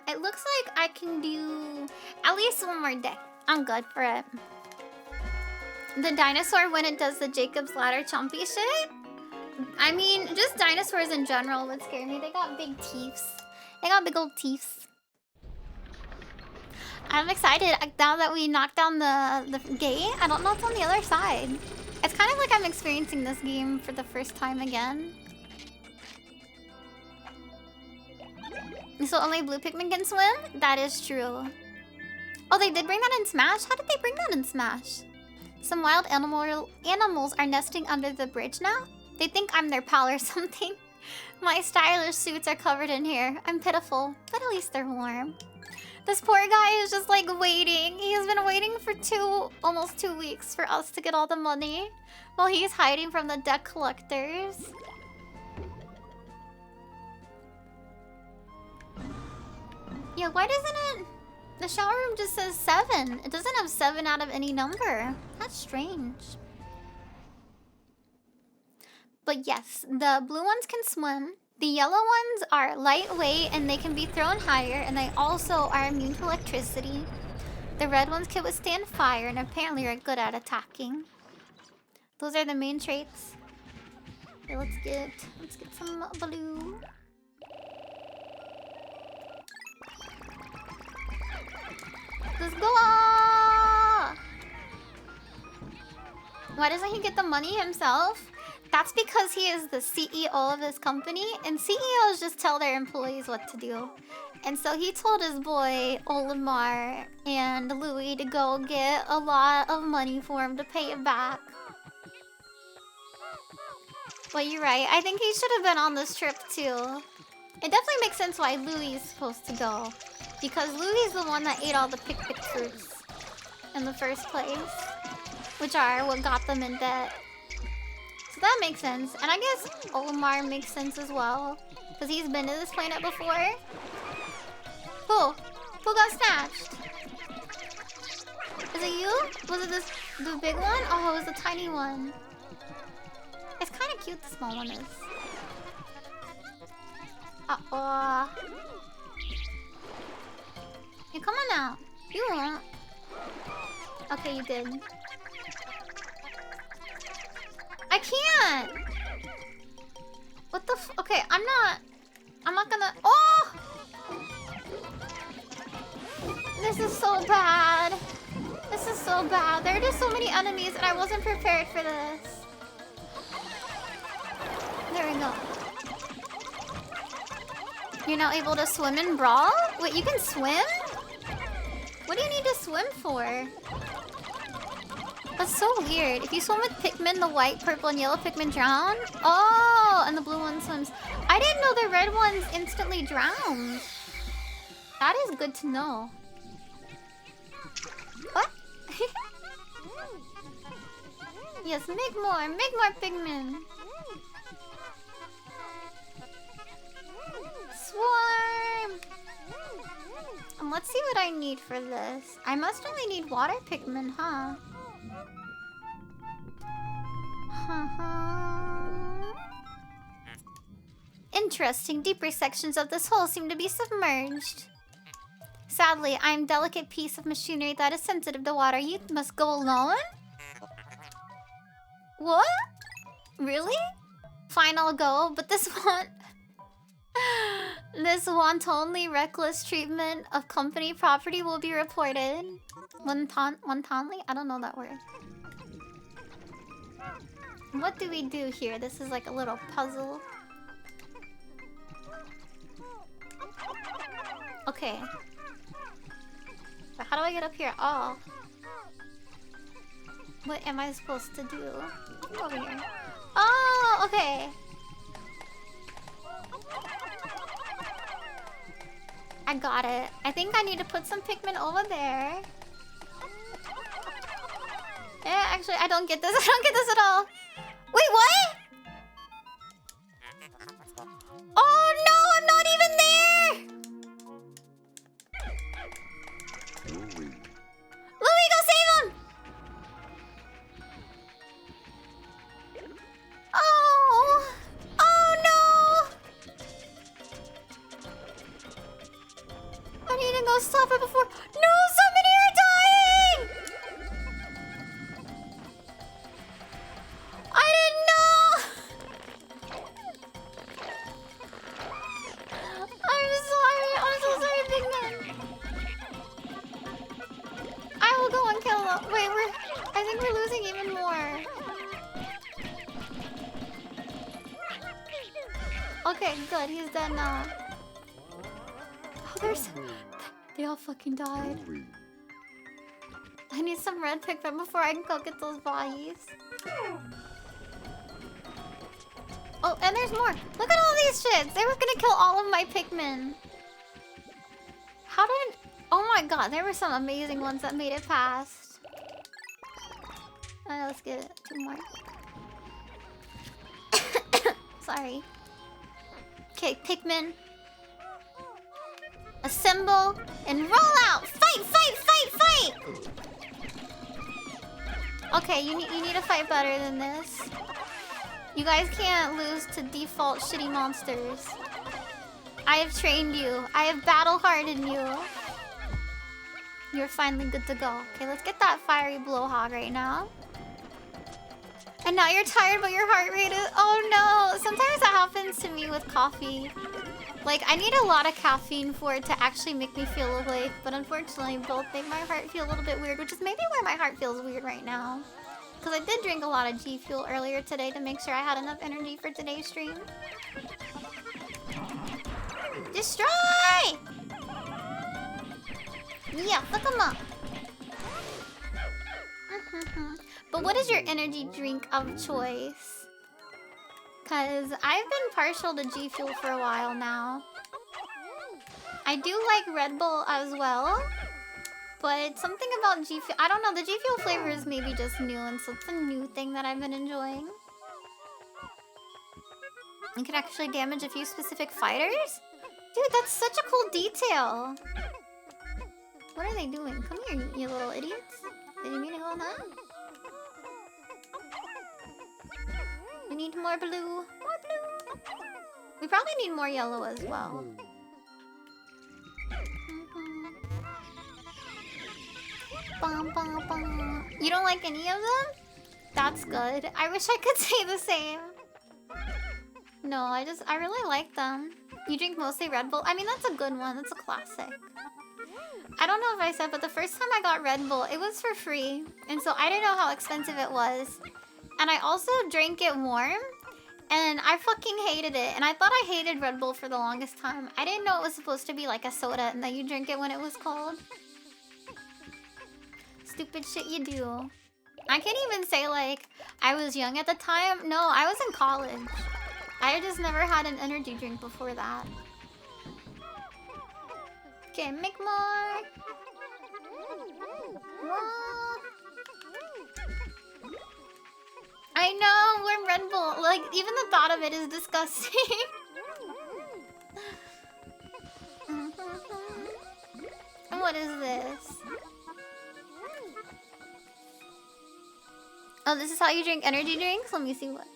It looks like I can do at least one more day. I'm good for it. The dinosaur when it does the Jacob's Ladder chompy shit? I mean, just dinosaurs in general would scare me. They got big teeth. They got big old teeth. I'm excited now that we knocked down the gate. I don't know what's on the other side. It's kind of like I'm experiencing this game for the first time again. So only blue Pikmin can swim? That is true. Oh, they did bring that in Smash? How did they bring that in Smash? Some wild animals are nesting under the bridge now? They think I'm their pal or something. My stylish suits are covered in hair. I'm pitiful, but at least they're warm. This poor guy is just like waiting. He's been waiting for almost 2 weeks for us to get all the money while he's hiding from the debt collectors. Yeah, why doesn't it... The shower room just says 7. It doesn't have 7 out of any number. That's strange. But yes, the blue ones can swim. The yellow ones are lightweight and they can be thrown higher, and they also are immune to electricity. The red ones can withstand fire and apparently are good at attacking. Those are the main traits. Okay, let's get some blue. Let's go! Why doesn't he get the money himself? That's because he is the CEO of his company, and CEOs just tell their employees what to do. And so he told his boy, Olimar, and Louis to go get a lot of money for him to pay it back. Well, you're right. I think he should have been on this trip, too. It definitely makes sense why Louis is supposed to go. Because Louis is the one that ate all the Pikmin fruits in the first place. Which are what got them in debt. So that makes sense. And I guess Olimar makes sense as well. Because he's been to this planet before. Who? Who got snatched? Is it you? Was it the big one? Oh, it was the tiny one. It's kind of cute the small one is. Uh-oh. Yeah, come on out. You won't. Okay, you did. I can't! What the f- Okay, I'm not gonna- Oh! This is so bad. This is so bad. There are just so many enemies and I wasn't prepared for this. There we go. You're now able to swim in Brawl? Wait, you can swim? What do you need to swim for? That's so weird. If you swim with Pikmin, the white, purple, and yellow Pikmin drown? Oh, and the blue one swims. I didn't know the red ones instantly drown. That is good to know. What? Yes, make more Pikmin. Swarm! And let's see what I need for this. I must only need water Pikmin, huh? Interesting. Deeper sections of this hole seem to be submerged. Sadly, I am a delicate piece of machinery that is sensitive to water. You must go alone? What? Really? Fine, I'll go, but this one... This wantonly reckless treatment of company property will be reported. Wantonly? I don't know that word. What do we do here? This is like a little puzzle. Okay. But how do I get up here? Oh. What am I supposed to do? Over here. Oh, okay. I got it. I think I need to put some Pikmin over there. Yeah, actually, I don't get this. I don't get this at all. Wait, what? Oh no, I'm not even there! Louie, go save him! Oh! Oh no! I need to go stop it before... No, so many are dying! I didn't know! I'm sorry. I'm so sorry, Pikmin. I will go and kill them. Wait, I think we're losing even more. Okay, good. He's dead now. Oh, they all fucking died. I need some red Pikmin before I can go get those bodies. Oh, and there's more. Look at all these shits. They were gonna kill all of my Pikmin. How did... Oh my god, there were some amazing ones that made it past. Alright, let's get it. 2 more. Sorry. Okay, Pikmin. Assemble and roll out! Fight, fight, fight, fight! Okay, you need to fight better than this. You guys can't lose to default shitty monsters. I have trained you. I have battle-hardened you. You're finally good to go. Okay, let's get that fiery blowhog right now. And now you're tired, but your heart rate is... Oh no! Sometimes that happens to me with coffee. Like, I need a lot of caffeine for it to actually make me feel awake. But unfortunately, both make my heart feel a little bit weird. Which is maybe why my heart feels weird right now. Because I did drink a lot of G Fuel earlier today to make sure I had enough energy for today's stream. Destroy! Yeah, fuck them up. But what is your energy drink of choice? Because I've been partial to G Fuel for a while now. I do like Red Bull as well. But something about G Fuel... I don't know, the G Fuel flavor is maybe just new. And so it's a new thing that I've been enjoying. You can actually damage a few specific fighters? Dude, that's such a cool detail. What are they doing? Come here, you little idiots. Did you mean to go on that? We need more blue. More blue. We probably need more yellow as well. Bum, bum, bum. You don't like any of them? That's good. I wish I could say the same. No, I really like them. You drink mostly Red Bull? I mean, that's a good one. That's a classic. I don't know if I said, but the first time I got Red Bull, it was for free. And so I didn't know how expensive it was. And I also drank it warm. And I fucking hated it. And I thought I hated Red Bull for the longest time. I didn't know it was supposed to be like a soda and that you drink it when it was cold. Stupid shit you do. I can't even say like I was young at the time. No, I was in college. I just never had an energy drink before that. Okay, make more. I know, we're Red Bull. Like, even the thought of it is disgusting. And what is this? Oh, this is how you drink energy drinks? Let me see what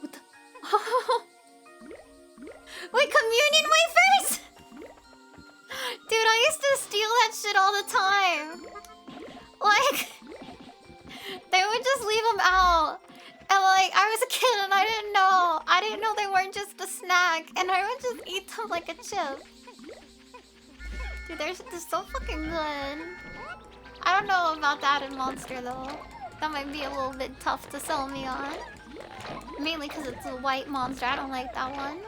the... Wait, communion wafers? Dude, I used to steal that shit all the time. Like, they would just leave them out. And like, I was a kid and I didn't know. I didn't know they weren't just a snack. And I would just eat them like a chip. Dude, they're so fucking good. I don't know about that in Monster though. That might be a little bit tough to sell me on. Mainly because it's a white monster. I don't like that one.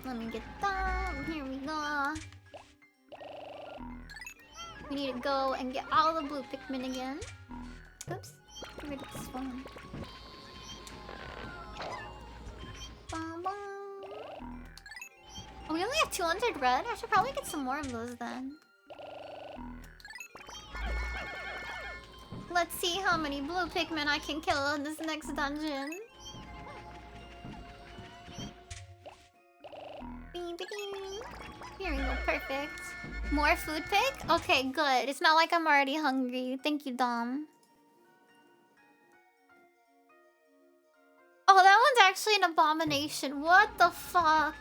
Let me get that. Here we go. We need to go and get all the blue Pikmin again. Oops. Get rid of this one. Bum, bum. Oh, we only have 200 red? I should probably get some more of those then. Let's see how many blue Pikmin I can kill in this next dungeon. Here we go, perfect. More food pick? Okay, good. It's not like I'm already hungry. Thank you, Dom. Oh, that one's actually an abomination. What the fuck?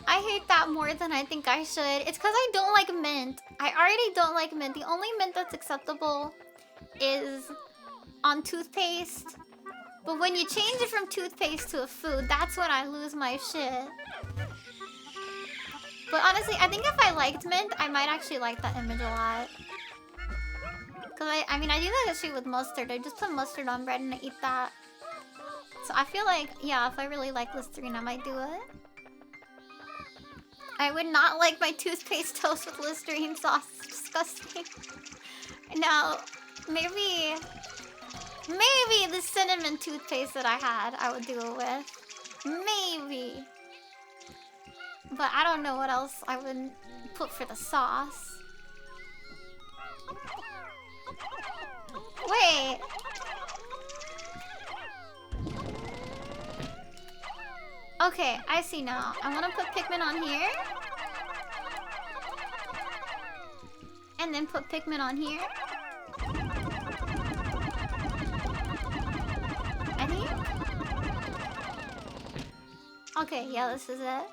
I hate that more than I think I should. It's because I don't like mint. I already don't like mint. The only mint that's acceptable is on toothpaste. But when you change it from toothpaste to a food, that's when I lose my shit. But honestly, I think if I liked mint, I might actually like that image a lot. Because I mean, I do that shit with mustard. I just put mustard on bread and I eat that. So I feel like, yeah, if I really like Listerine, I might do it. I would not like my toothpaste toast with Listerine sauce. It's disgusting. Now, maybe the cinnamon toothpaste that I had, I would do it with. Maybe. But I don't know what else I would put for the sauce. Wait. Okay, I see now. I want to put Pikmin on here. And then put Pikmin on here. I think. Okay, yeah, this is it.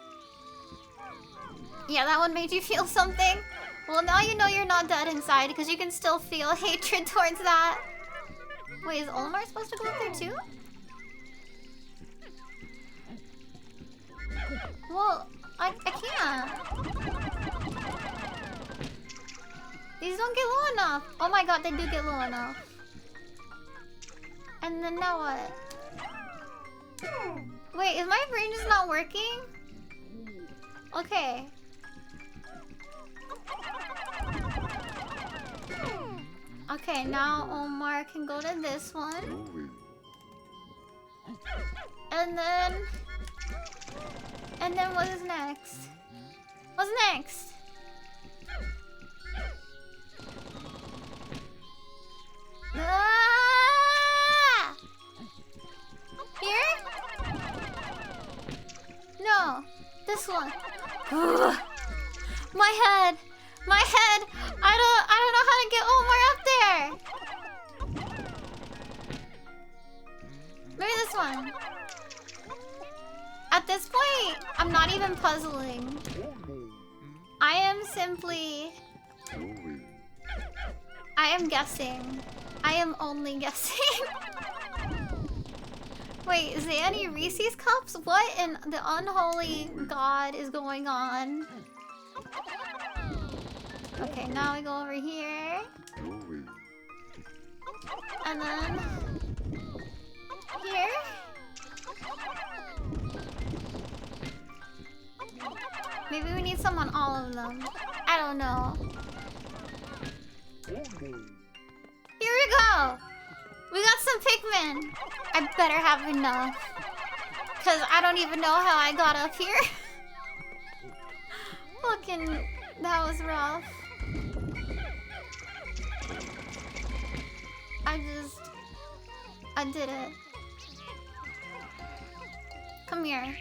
Yeah, that one made you feel something? Well, now you know you're not dead inside because you can still feel hatred towards that. Wait, is Olimar supposed to go up there too? Well, I can't. These don't get low enough. Oh my god, they do get low enough. And then now what? Wait, is my brain just not working? Okay. Okay, now Omar can go to this one. And then what is next? What's next? Ah! Here? No, this one. My head. My head. I don't know how to get Omar up there. Maybe this one. At this point, I'm not even puzzling. I am simply... I am guessing. I am only guessing. Wait, Zanny Reese's cups? What in the unholy god is going on? Okay, now we go over here. And then... here? Maybe we need some on all of them. I don't know. Here we go! We got some Pikmin! I better have enough. Because I don't even know how I got up here. Fucking... that was rough. I did it. Come here.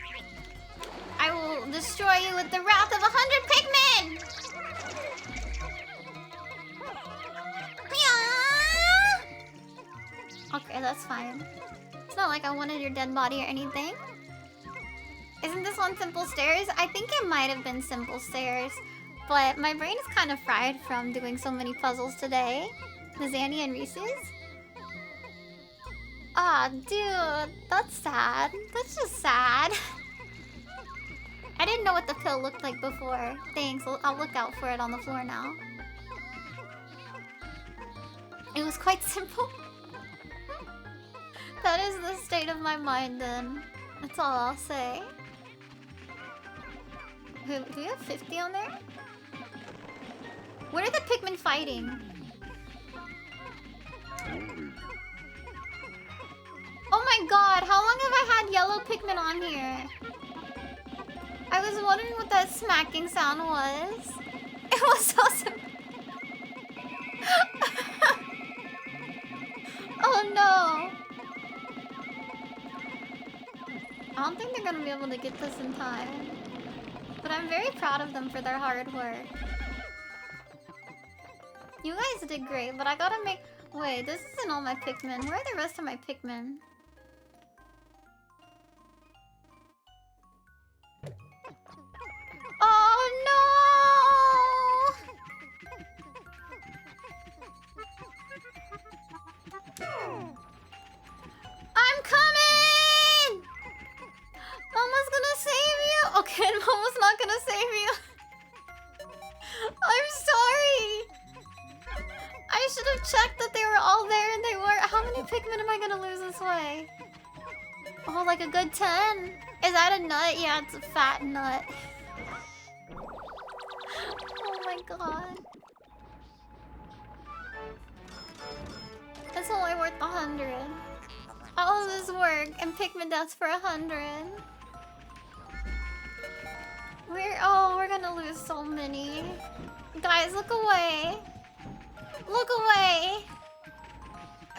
I will destroy you with the wrath of 100 Pikmin! Okay, that's fine. It's not like I wanted your dead body or anything. Isn't this one simple stairs? I think it might have been simple stairs. But my brain is kind of fried from doing so many puzzles today. The Zanny and Reese's. Ah, dude. That's sad. That's just sad. I didn't know what the pill looked like before. Thanks. I'll look out for it on the floor now. It was quite simple. That is the state of my mind then. That's all I'll say. Wait, do we have 50 on there? What are the Pikmin fighting? Oh my god, how long have I had yellow Pikmin on here? I was wondering what that smacking sound was. It was so simple. Oh no. I don't think they're gonna be able to get this in time. But I'm very proud of them for their hard work. You guys did great, but I gotta make... Wait, this isn't all my Pikmin. Where are the rest of my Pikmin? Oh no! I'm coming! Mama's gonna save you! Okay, Mama's not gonna save you. I'm sorry! I should have checked that they were all there and they were. How many Pikmin am I gonna lose this way? Oh, like a good 10? Is that a nut? Yeah, it's a fat nut. Oh my god. It's only worth 100. All of this work and Pikmin deaths for 100. We're gonna lose so many. Guys, look away. Look away.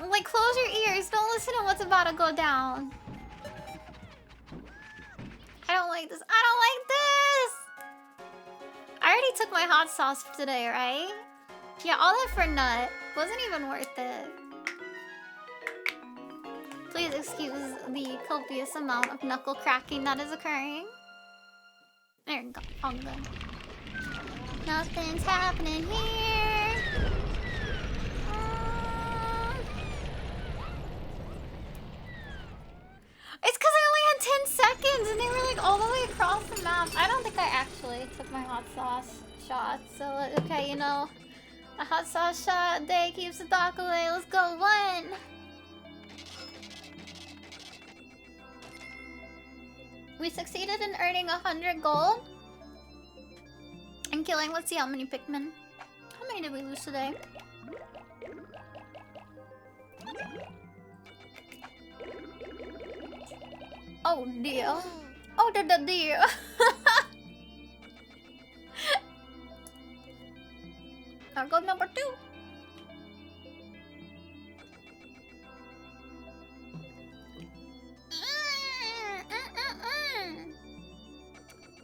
Like, close your ears. Don't listen to what's about to go down. I don't like this. I don't like this! I already took my hot sauce for today, right? Yeah, all that for nut. Wasn't even worth it. Please excuse the copious amount of knuckle cracking that is occurring. There we go. All good. Nothing's happening here. It's because I only had 10 seconds and they were like all the way across the map. I don't think I actually took my hot sauce shot. So, okay, you know, a hot sauce shot a day keeps the doc away. Let's go. 1. We succeeded in earning 100 gold. And killing, let's see how many Pikmin. How many did we lose today? Oh dear. Oh dear. Now go number 2.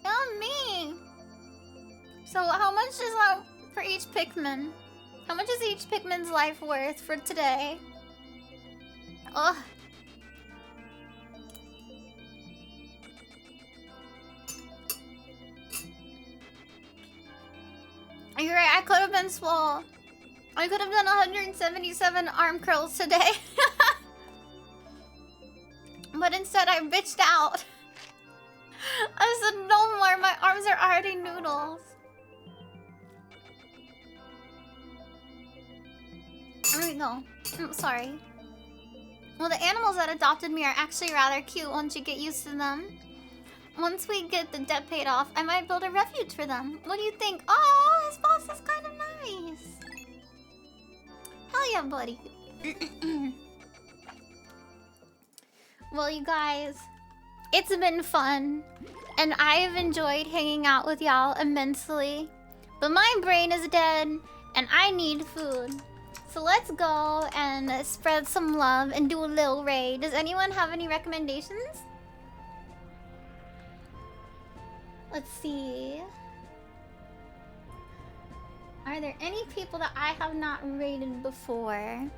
Yummy. So how much is that for each Pikmin? How much is each Pikmin's life worth for today? Ugh. You're right, I could have been swole. I could have done 177 arm curls today. But instead I bitched out. I said no more, my arms are already noodles. There we go. I'm sorry. Well, the animals that adopted me are actually rather cute once you get used to them. Once we get the debt paid off, I might build a refuge for them. What do you think? Oh, his boss is kind of nice. Hell yeah, buddy. Well, you guys, it's been fun. And I've enjoyed hanging out with y'all immensely. But my brain is dead, and I need food. So let's go and spread some love and do a little raid. Does anyone have any recommendations? Let's see. Are there any people that I have not raided before?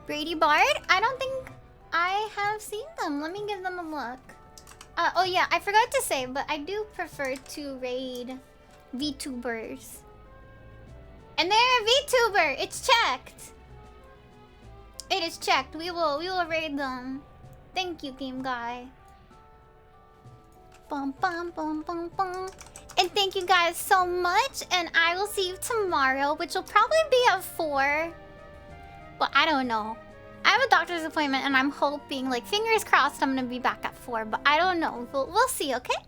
Brady Bard? I don't think I have seen them. Let me give them a look. Oh yeah, I forgot to say, but I do prefer to raid VTubers. And they're a VTuber! It's checked! It is checked. We will raid them. Thank you, game guy. Bum bum bum bum bum. And thank you guys so much. And I will see you tomorrow, which will probably be at 4. But I don't know. I have a doctor's appointment and I'm hoping, like, fingers crossed, I'm gonna be back at 4. But I don't know. We'll see, okay?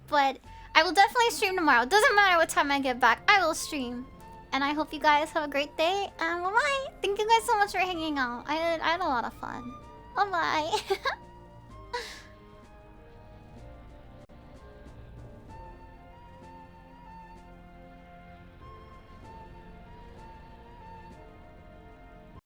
But I will definitely stream tomorrow. Doesn't matter what time I get back. I will stream. And I hope you guys have a great day. And bye-bye. Thank you guys so much for hanging out. I had a lot of fun. Bye-bye.